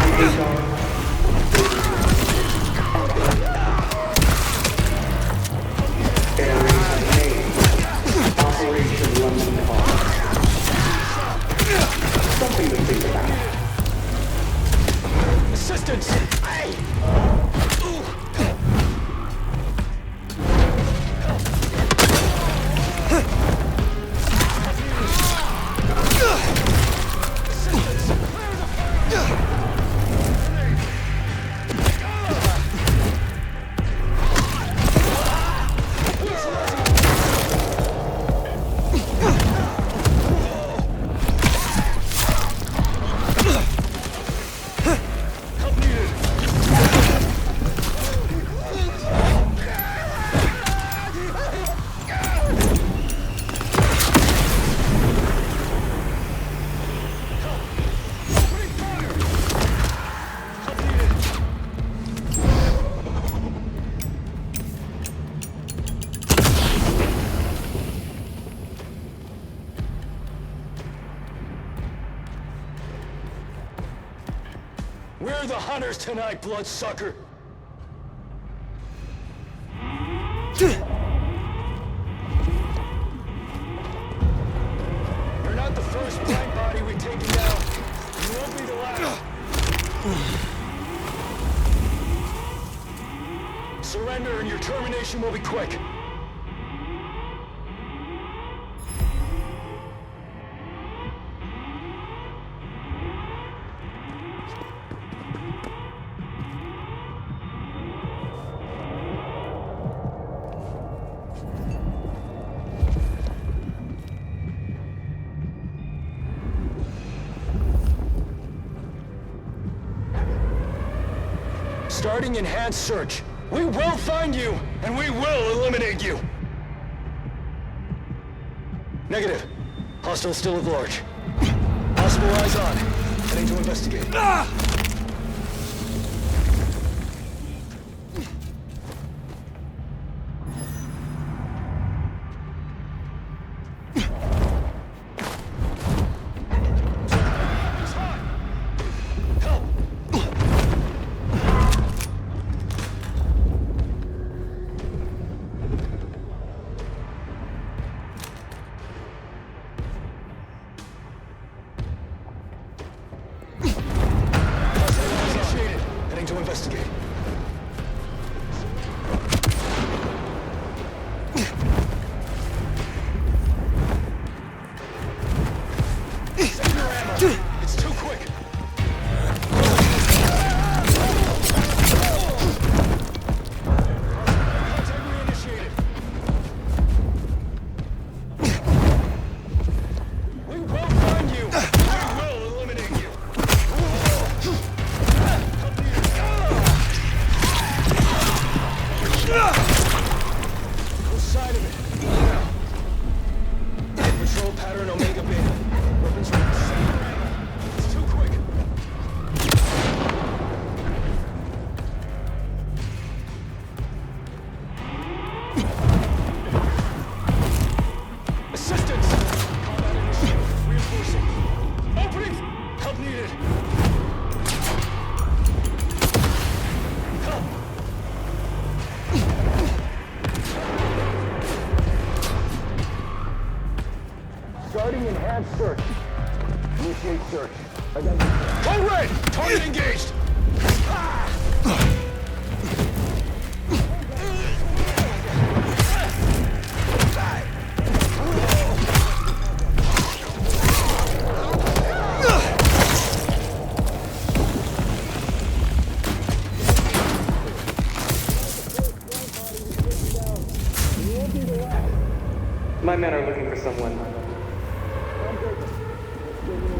Operation London Hall. Something to think about. Assistance! Hey! We're the hunters tonight, bloodsucker! You're not the first blind body we've taken down. You won't be the last. Surrender and your termination will be quick. Starting enhanced search. We will find you, and we will eliminate you. Negative. Hostile still at large. Possible eyes on. Heading to investigate. Search. Initiate search. Code red! Target engaged! My men are looking for someone.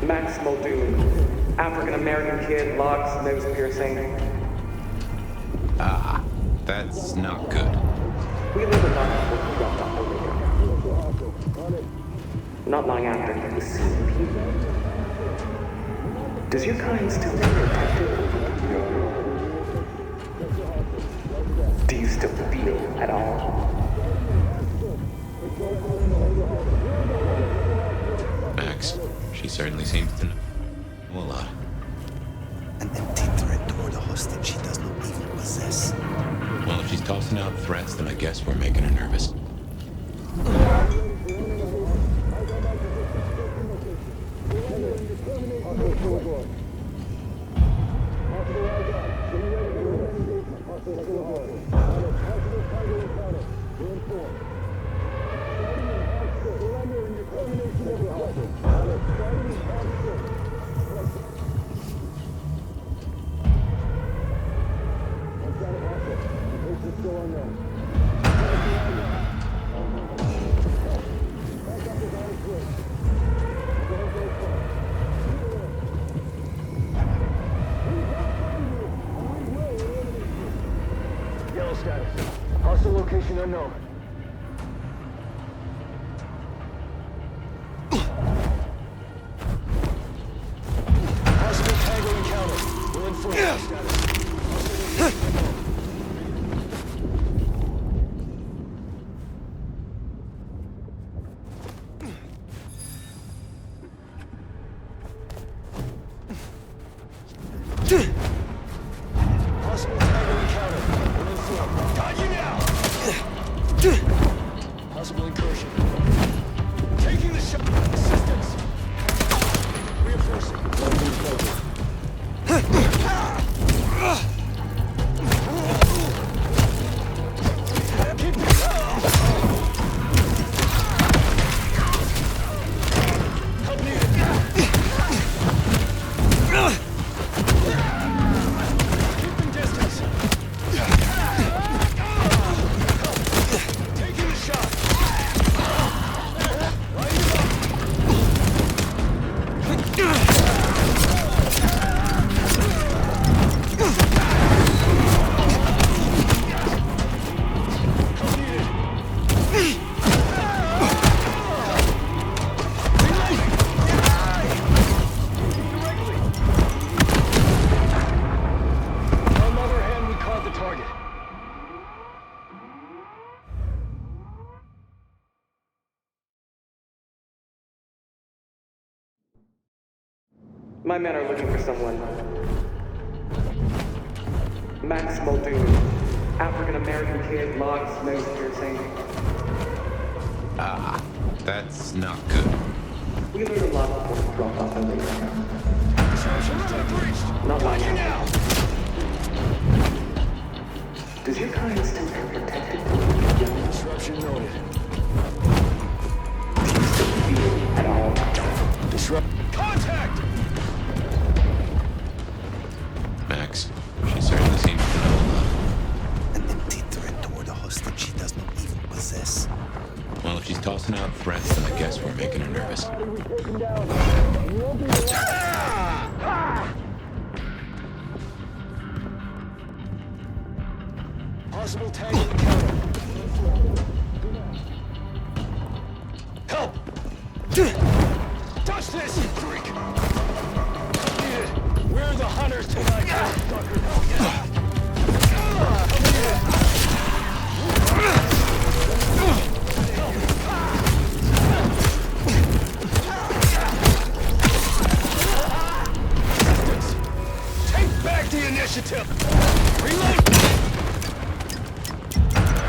Max Muldoon. African-American kid, locks, nose piercing. Ah, that's not good. We live in not long after he was seen. Does your kind still feel protected? Do you still feel at all? Max, she certainly seems to know a lot. An empty threat toward a hostage she does not even possess. Well, if she's tossing out threats, then I guess we're making her nervous. Yellow status. Hostile location unknown. Possible tango encounter. We'll inform you status. Possible tango encounter. We'll inform. Got you now! Possible incursion. Taking the shot. Assistance. Reinforcing. Keep it up. Help needed. Keeping distance. Taking the shot. On the other hand, we caught the target. My men are looking for someone. Max Muldoon. African-American kid, locks, nose piercing. Ah, that's not good. We learned a lot before we dropped off in Not lying now. Does your kind still feel protected? Disruption noted. Do you still feel at all? Disrupt. Contact! Max, she certainly seems to know a lot. An empty threat toward a hostage she does not even possess. Well, if she's tossing out threats, then I guess we're making her nervous. Possible tango encounter. Help! Touch this, you freak! Needed. We're the hunters tonight, motherfucker. Take back the initiative! Reload!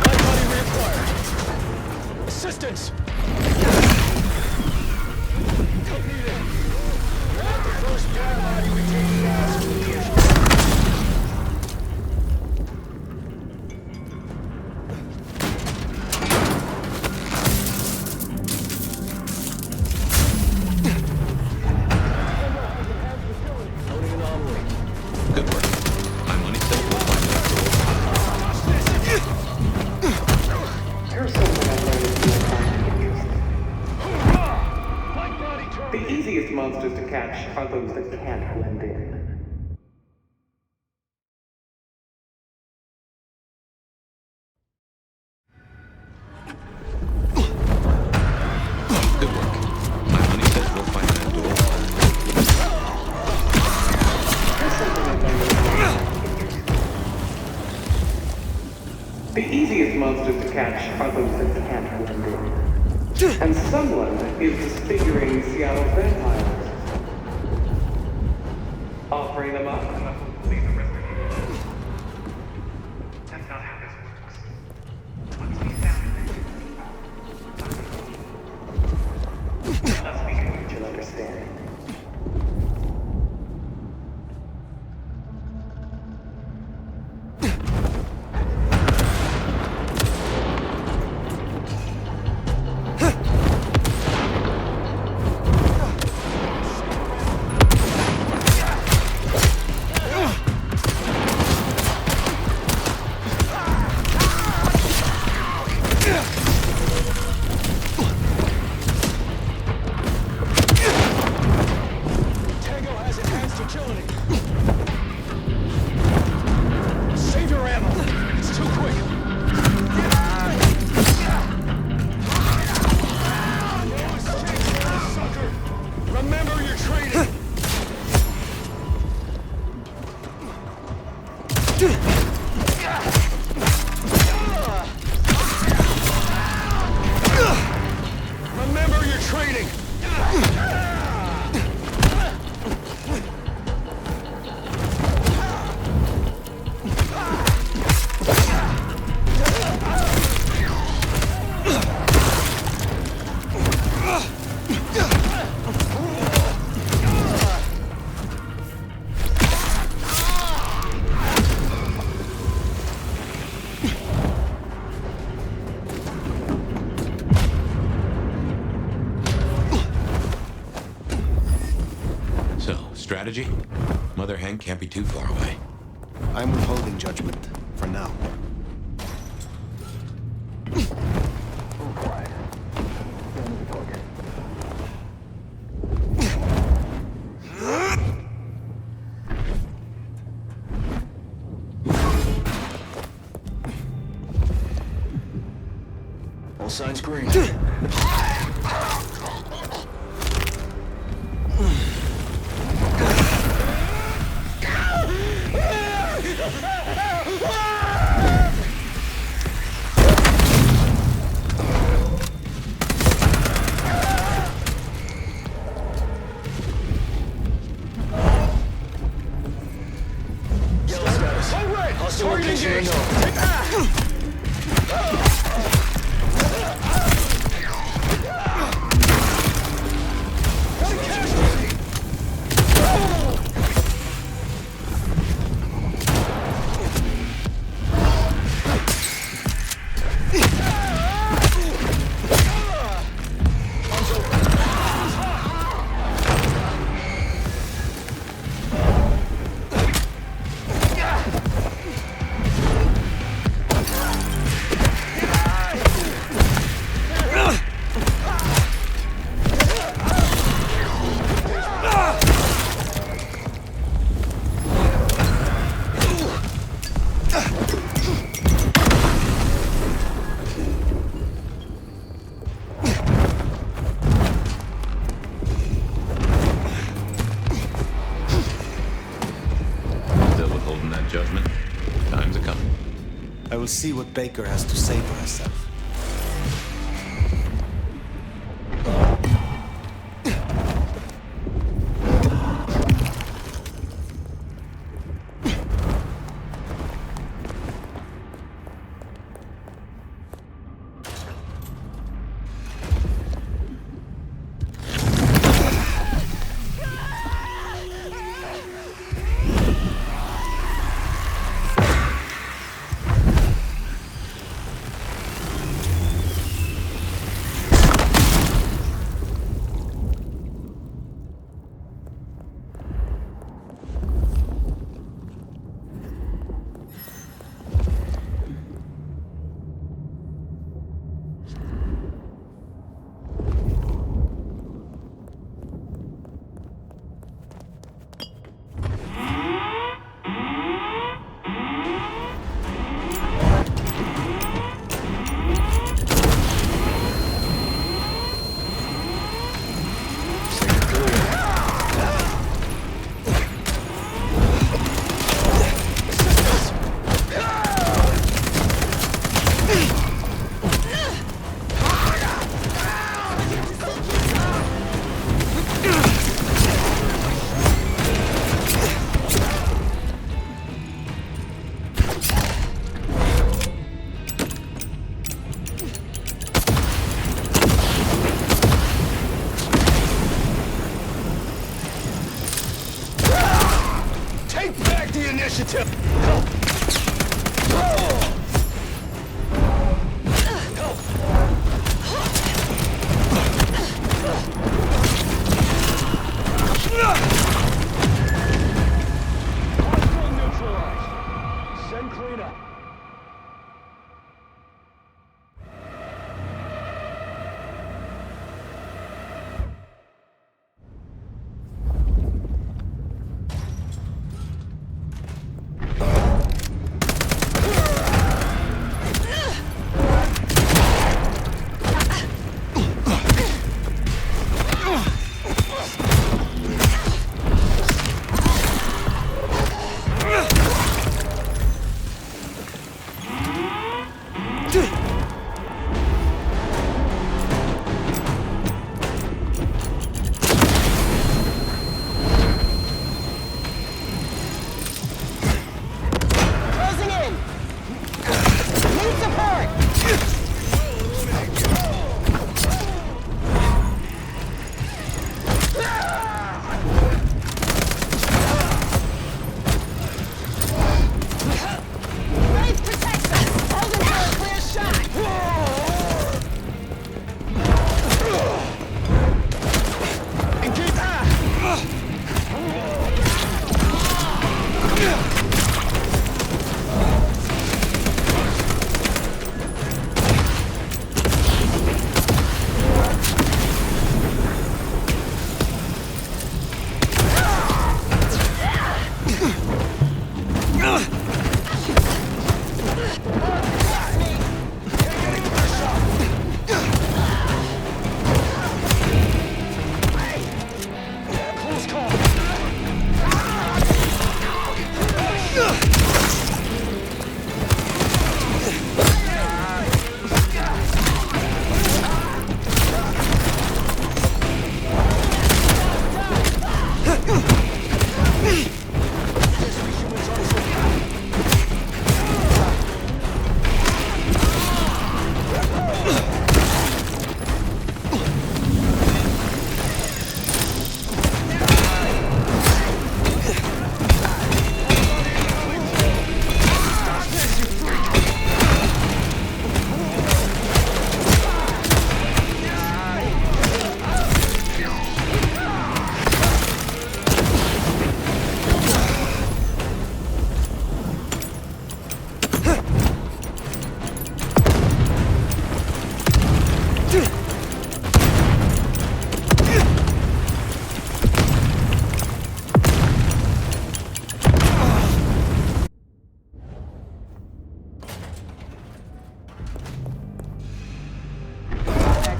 Light body reacquired. Assistance! to catch are those that can't blend in. Good work. My money says we'll find that door. The easiest monsters to catch are those that can't blend in. And someone is disfiguring Seattle's vampires. Offering them up. That's not how this works. Once we found it, Let's begin with your understanding. Strategy? Mother Hen can't be too far away. I'm withholding judgment for now. All signs green. We'll see what Baker has to say for herself.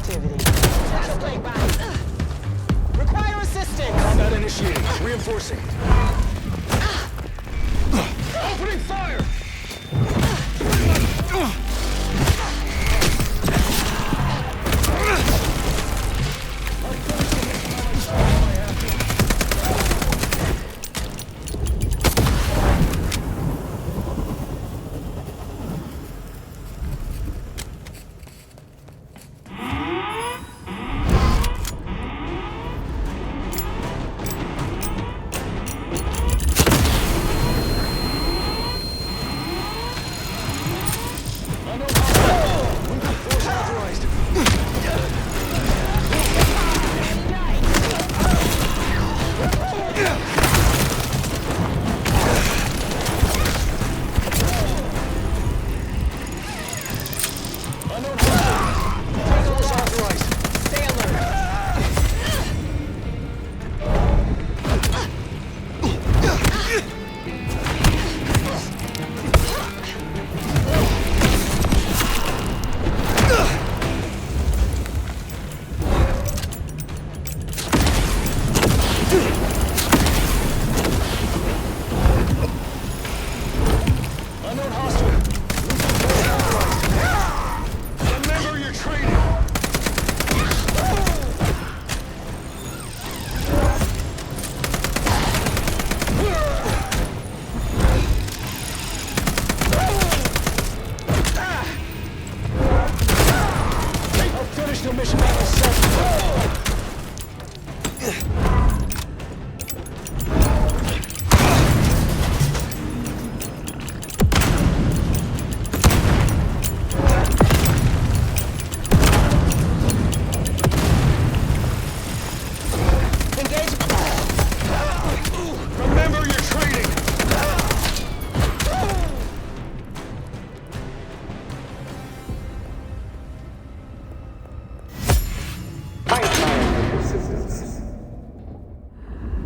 activity. Flashlight back. Require assistance. Combat initiating. Reinforcing. Opening fire!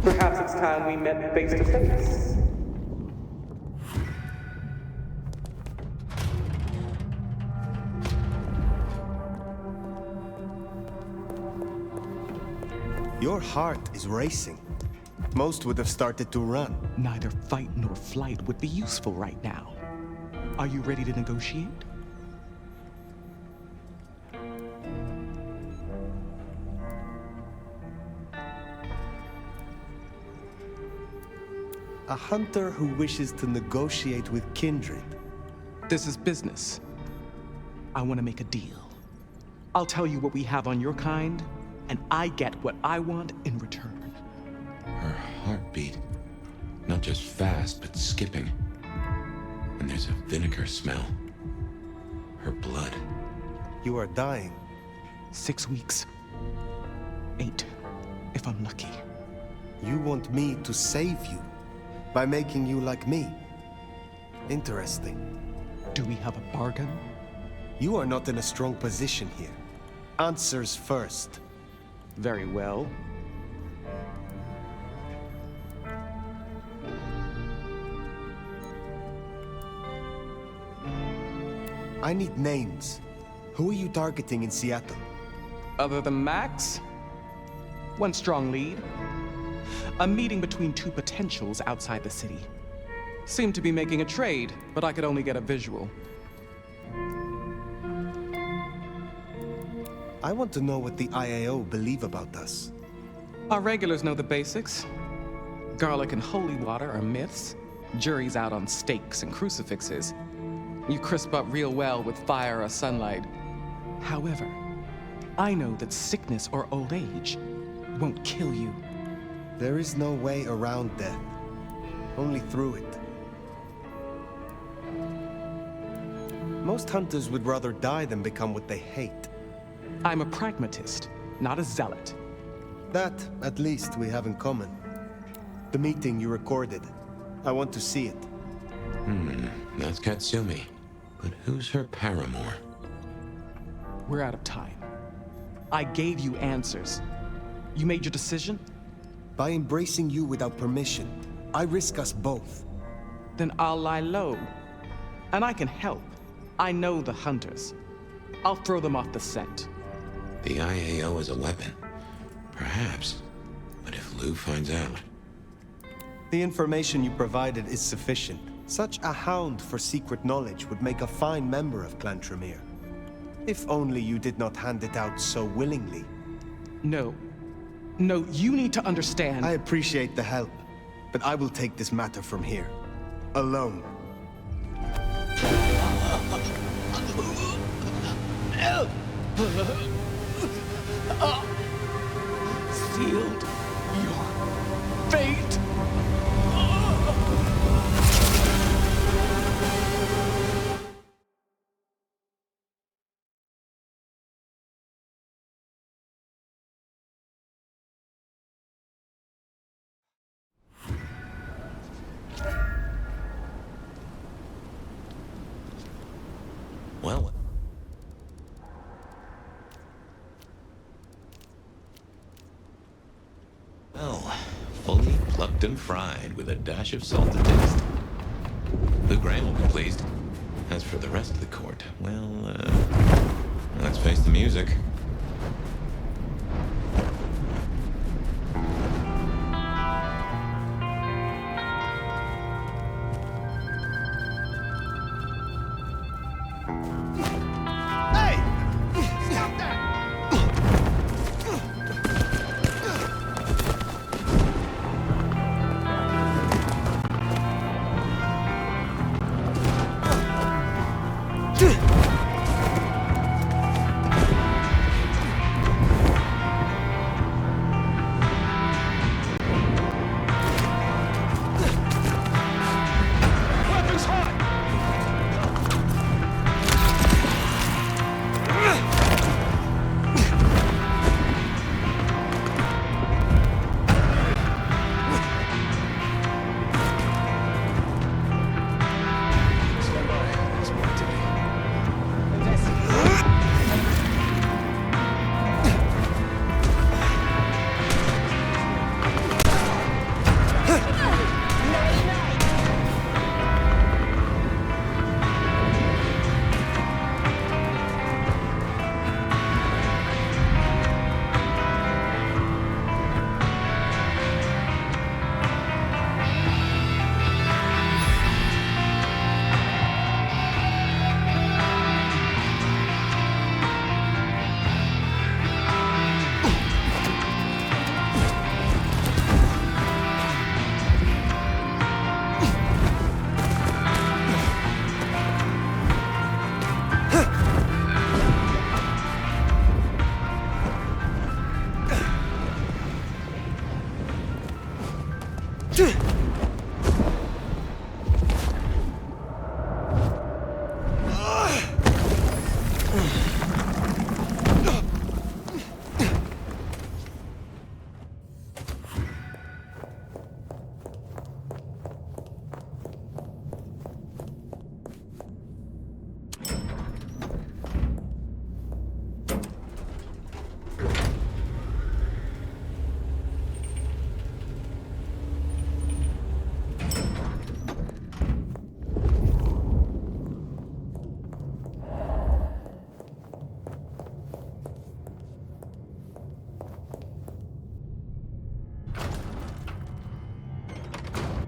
Perhaps it's time we met face to face. Your heart is racing. Most would have started to run. Neither fight nor flight would be useful right now. Are you ready to negotiate? A hunter who wishes to negotiate with kindred. This is business. I want to make a deal. I'll tell you what we have on your kind, and I get what I want in return. Her heartbeat. Not just fast, but skipping. And there's a vinegar smell. Her blood. You are dying. 6 weeks. 8, if I'm lucky. You want me to save you by making you like me. Interesting. Do we have a bargain? You are not in a strong position here. Answers first. Very well. I need names. Who are you targeting in Seattle? Other than Max? One strong lead. A meeting between two potentials outside the city. Seemed to be making a trade, but I could only get a visual. I want to know what the IAO believe about us. Our regulars know the basics. Garlic and holy water are myths. Juries out on stakes and crucifixes. You crisp up real well with fire or sunlight. However, I know that sickness or old age won't kill you. There is no way around death. Only through it. Most hunters would rather die than become what they hate. I'm a pragmatist, not a zealot. That, at least, we have in common. The meeting you recorded. I want to see it. That's Katsumi. But who's her paramour? We're out of time. I gave you answers. You made your decision? By embracing you without permission, I risk us both. Then I'll lie low. And I can help. I know the hunters. I'll throw them off the scent. The IAO is a weapon. Perhaps. But if Lou finds out... The information you provided is sufficient. Such a hound for secret knowledge would make a fine member of Clan Tremere. If only you did not hand it out so willingly. No. No, you need to understand. I appreciate the help, but I will take this matter from here. Alone. Sealed your fate. Well... Well, fully plucked and fried with a dash of salt to taste. Lou Graham will be pleased. As for the rest of the court, well, let's face the music.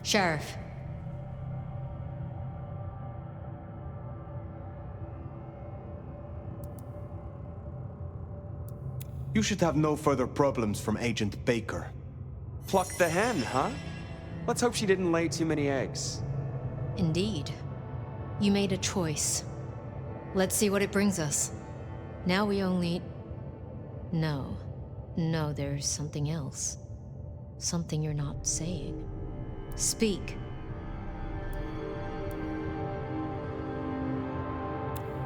Sheriff. You should have no further problems from Agent Baker. Pluck the hen, huh? Let's hope she didn't lay too many eggs. Indeed. You made a choice. Let's see what it brings us. Now we only... No. No, there's something else. Something you're not saying. Speak.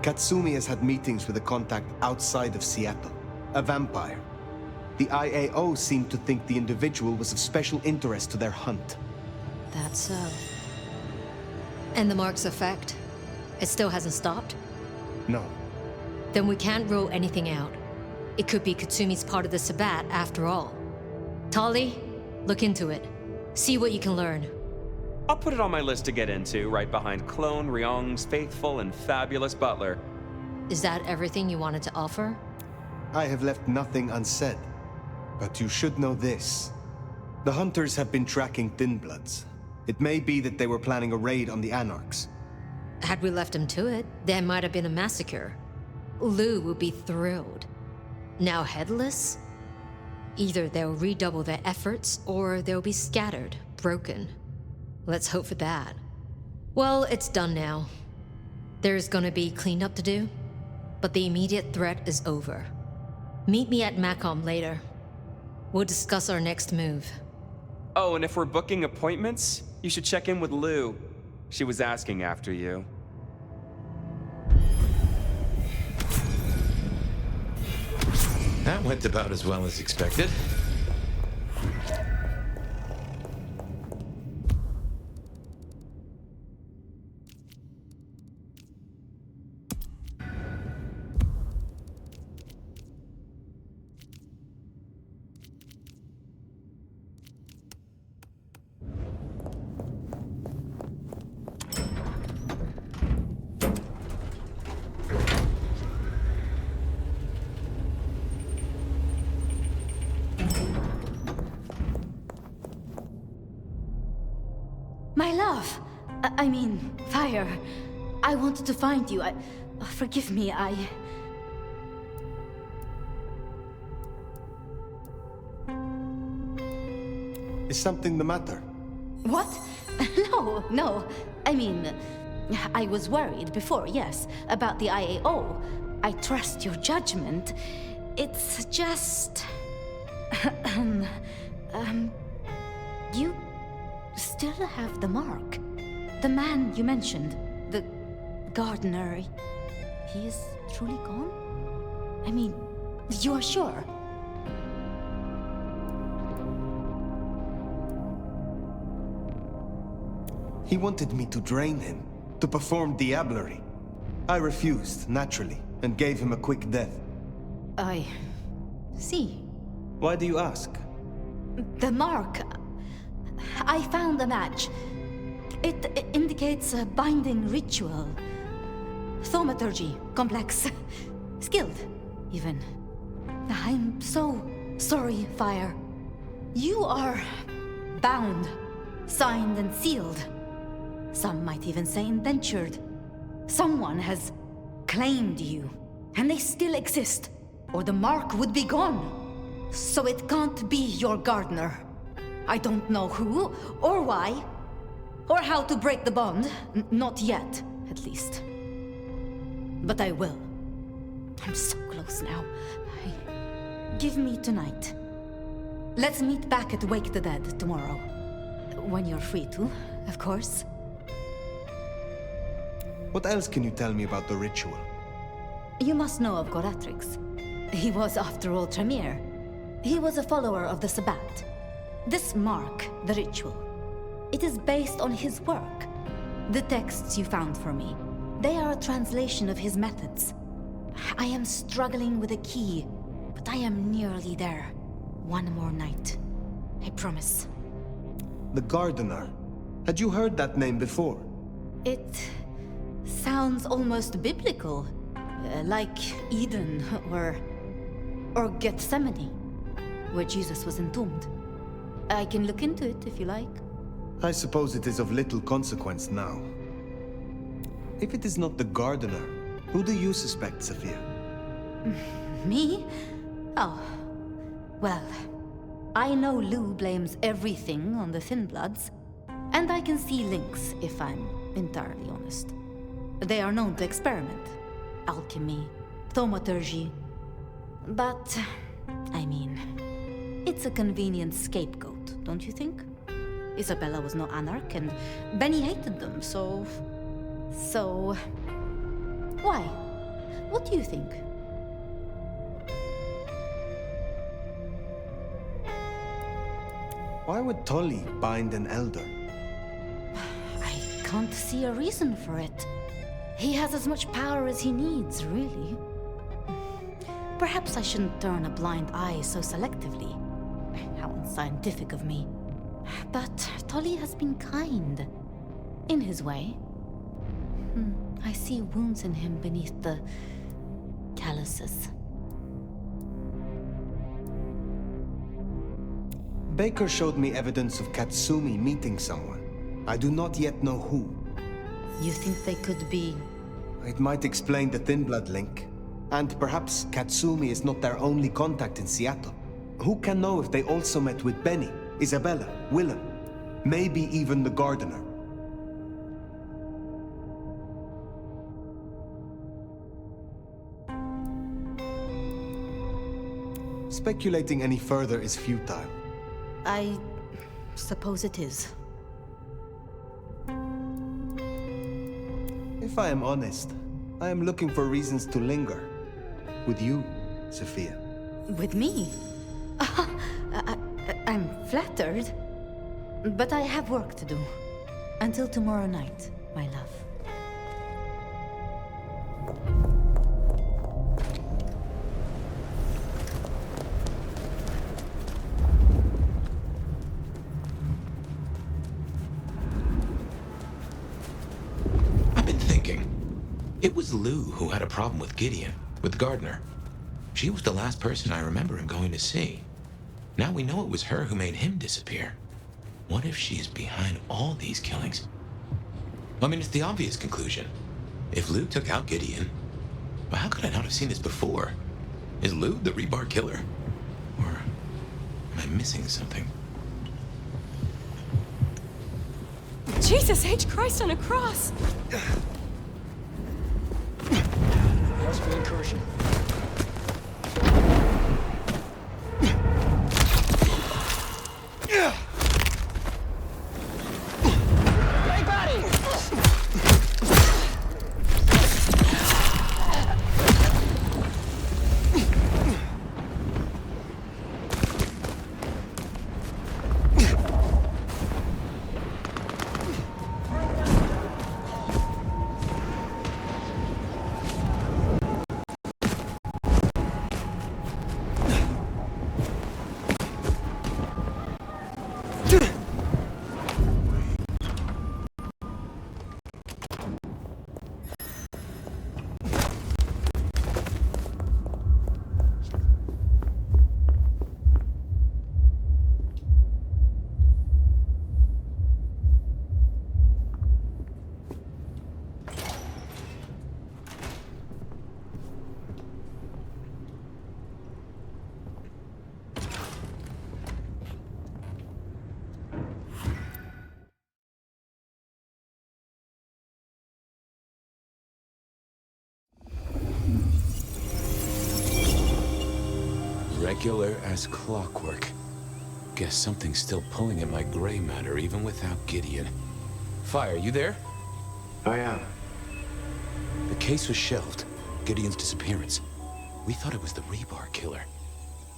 Katsumi has had meetings with a contact outside of Seattle. A vampire. The IAO seemed to think the individual was of special interest to their hunt. That's so. And the mark's effect? It still hasn't stopped? No. Then we can't rule anything out. It could be Katsumi's part of the Sabbat after all. Tali, look into it. See what you can learn. I'll put it on my list to get into, right behind Clone Ryong's faithful and fabulous butler. Is that everything you wanted to offer? I have left nothing unsaid. But you should know this. The hunters have been tracking Thin Bloods. It may be that they were planning a raid on the Anarchs. Had we left him to it, there might have been a massacre. Lou would be thrilled. Now headless? Either they'll redouble their efforts, or they'll be scattered, broken. Let's hope for that. Well, it's done now. There's gonna be cleanup to do, but the immediate threat is over. Meet me at Macom later. We'll discuss our next move. Oh, and if we're booking appointments, you should check in with Lou. She was asking after you. That went about as well as expected. My love! I mean, Fire. I wanted to find you. Forgive me, Is something the matter? What? No. I mean, I was worried before, yes, about the IAO. I trust your judgment. It's just... You still have the mark. The man you mentioned, the gardener, he is truly gone? I mean, you are sure? He wanted me to drain him, to perform diablerie. I refused, naturally, and gave him a quick death. I see. Why do you ask? The mark. I found a match. It indicates a binding ritual. Thaumaturgy, complex. Skilled, even. I'm so sorry, Fire. You are bound, signed and sealed. Some might even say indentured. Someone has claimed you, and they still exist, or the mark would be gone. So it can't be your gardener. I don't know who, or why, or how to break the bond. Not yet, at least. But I will. I'm so close now. Give me tonight. Let's meet back at Wake the Dead tomorrow. When you're free to, of course. What else can you tell me about the ritual? You must know of Goratrix. He was, after all, Tremere. He was a follower of the Sabbat. This mark, the ritual, it is based on his work. The texts you found for me, they are a translation of his methods. I am struggling with a key, but I am nearly there. One more night. I promise. The Gardener. Had you heard that name before? It sounds almost biblical. Like Eden or Gethsemane, where Jesus was entombed. I can look into it if you like. I suppose it is of little consequence now. If it is not the Gardener, who do you suspect, Saphir? Me? Oh. Well, I know Lou blames everything on the Thin Bloods, and I can see links, if I'm entirely honest. They are known to experiment. Alchemy, thaumaturgy. But, I mean, it's a convenient scapegoat, don't you think? Isabella was no anarch, and Benny hated them, so... Why? What do you think? Why would Tolly bind an elder? I can't see a reason for it. He has as much power as he needs, really. Perhaps I shouldn't turn a blind eye so selectively. How unscientific of me. But Tolly has been kind. In his way. I see wounds in him beneath the calluses. Baker showed me evidence of Katsumi meeting someone. I do not yet know who. You think they could be... It might explain the Thin Blood link. And perhaps Katsumi is not their only contact in Seattle. Who can know if they also met with Benny, Isabella, Willem, maybe even the gardener? Speculating any further is futile. I suppose it is. If I am honest, I am looking for reasons to linger. With you, Sophia. With me? I'm flattered. But I have work to do. Until tomorrow night, my love. It was Lou who had a problem with Gideon, with Gardner. She was the last person I remember him going to see. Now we know it was her who made him disappear. What if she's behind all these killings? I mean, it's the obvious conclusion. If Lou took out Gideon, well, how could I not have seen this before? Is Lou the rebar killer? Or am I missing something? Jesus H. Christ on a cross! That's for incursion. Hey, buddy! Regular as clockwork. Guess something's still pulling at my gray matter even without Gideon. Fire, you there? I am. The case was shelved. Gideon's disappearance. We thought it was the rebar killer.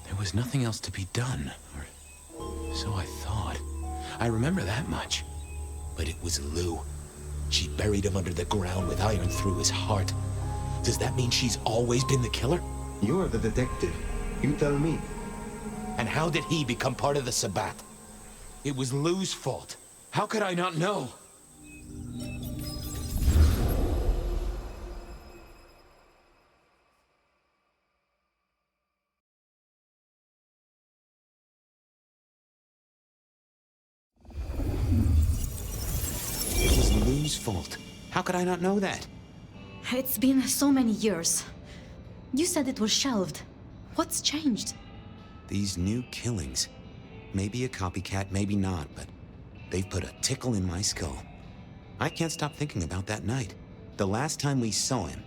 There was nothing else to be done, or so I thought. I remember that much. But it was Lou. She buried him under the ground with iron through his heart. Does that mean she's always been the killer? You're the detective. You tell me. And how did he become part of the Sabbat? It was Lou's fault. How could I not know? It was Lou's fault. How could I not know that? It's been so many years. You said it was shelved. What's changed? These new killings. Maybe a copycat, maybe not, but they've put a tickle in my skull. I can't stop thinking about that night. The last time we saw him,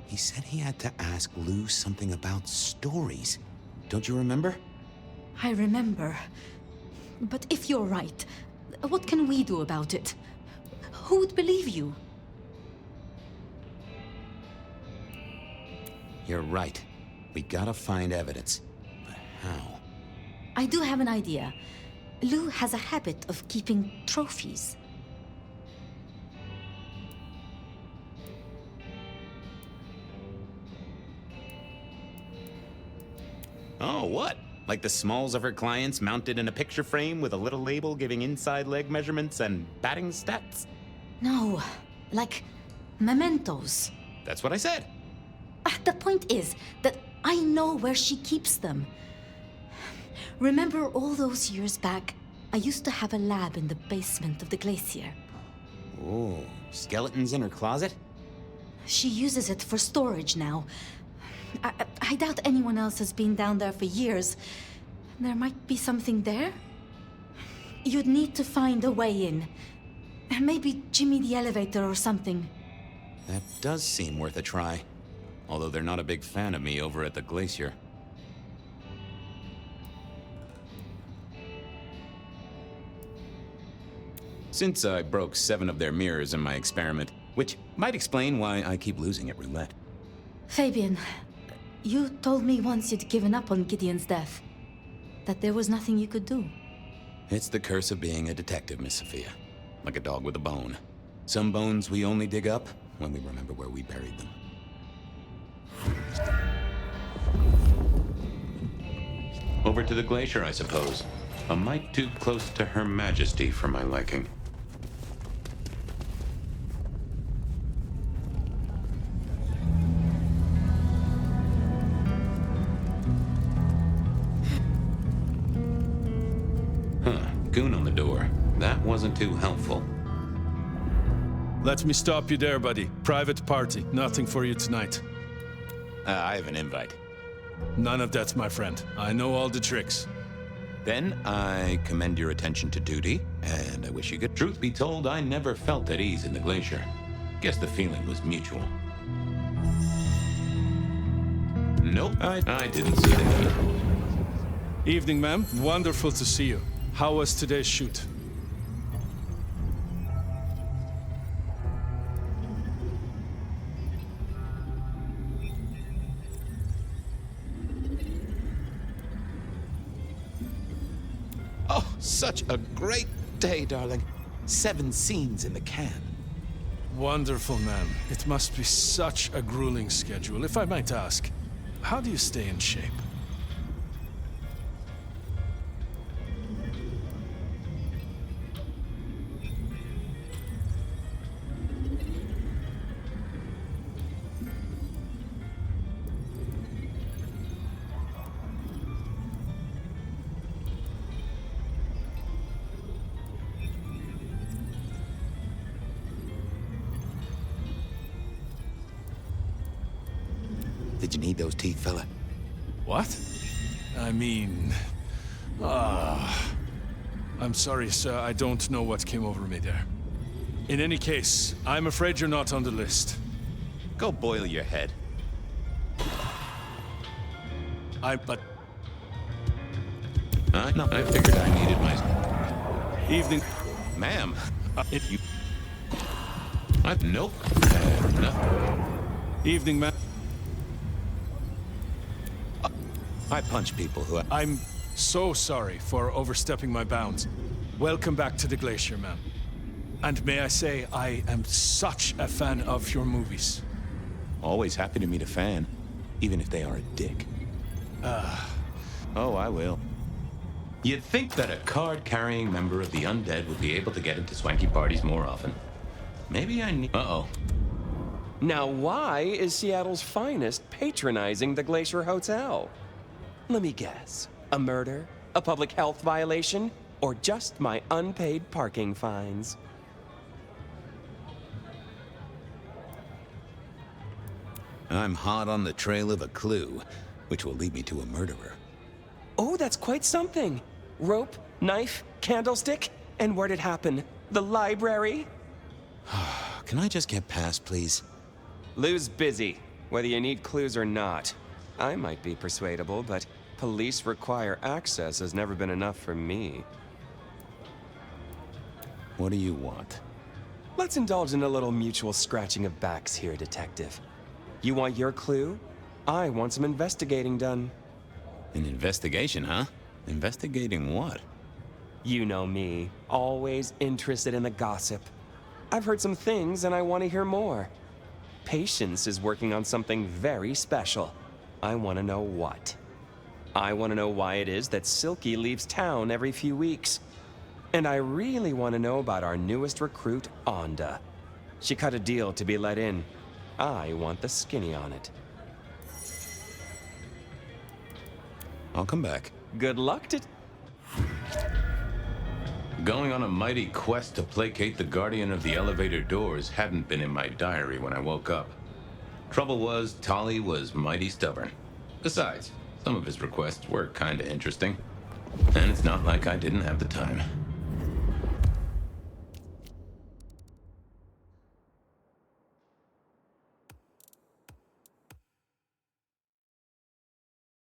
he said he had to ask Lou something about stories. Don't you remember? I remember. But if you're right, what can we do about it? Who would believe you? You're right. We gotta find evidence. But how? I do have an idea. Lou has a habit of keeping trophies. Oh, what? Like the smalls of her clients mounted in a picture frame with a little label giving inside leg measurements and batting stats? No, like mementos. That's what I said. The point is that I know where she keeps them. Remember all those years back, I used to have a lab in the basement of the glacier. Oh, skeletons in her closet? She uses it for storage now. I doubt anyone else has been down there for years. There might be something there. You'd need to find a way in. Maybe Jimmy the elevator or something. That does seem worth a try. Although they're not a big fan of me over at the glacier. Since I broke 7 of their mirrors in my experiment, which might explain why I keep losing at roulette. Fabian, you told me once you'd given up on Gideon's death. That there was nothing you could do. It's the curse of being a detective, Miss Sophia. Like a dog with a bone. Some bones we only dig up when we remember where we buried them. Over to the glacier, I suppose. A mite too close to Her Majesty for my liking. Goon on the door. That wasn't too helpful. Let me stop you there, buddy. Private party. Nothing for you tonight. I have an invite. None of that, my friend. I know all the tricks. Then I commend your attention to duty, and I wish you good. Truth be told, I never felt at ease in the glacier. Guess the feeling was mutual. Nope, I didn't see that. Evening, ma'am. Wonderful to see you. How was today's shoot? Oh, such a great day, darling. 7 scenes in the can. Wonderful, ma'am. It must be such a grueling schedule. If I might ask, how do you stay in shape? Did you need those teeth, fella? What? I mean... I'm sorry, sir. I don't know what came over me there. In any case, I'm afraid you're not on the list. Go boil your head. But... No, I figured I needed my... Evening... Ma'am. You... Nope. Nothing. Evening, ma'am. I punch people who... I'm so sorry for overstepping my bounds. Welcome back to the glacier, ma'am. And may I say, I am such a fan of your movies. Always happy to meet a fan, even if they are a dick. Oh, I will. You'd think that a card-carrying member of the undead would be able to get into swanky parties more often. Maybe I need... Uh-oh. Now why is Seattle's finest patronizing the Glacier Hotel? Let me guess. A murder? A public health violation? Or just my unpaid parking fines? I'm hot on the trail of a clue, which will lead me to a murderer. Oh, that's quite something. Rope, knife, candlestick, and where'd it happen? The library? Can I just get past, please? Lou's busy, whether you need clues or not. I might be persuadable, but police require access has never been enough for me. What do you want? Let's indulge in a little mutual scratching of backs here, Detective. You want your clue? I want some investigating done. An investigation, huh? Investigating what? You know me, always interested in the gossip. I've heard some things and I want to hear more. Patience is working on something very special. I want to know what. I want to know why it is that Silky leaves town every few weeks. And I really want to know about our newest recruit, Onda. She cut a deal to be let in. I want the skinny on it. I'll come back. Good luck to... Going on a mighty quest to placate the guardian of the elevator doors hadn't been in my diary when I woke up. Trouble was, Tolly was mighty stubborn. Besides, some of his requests were kinda interesting. And it's not like I didn't have the time.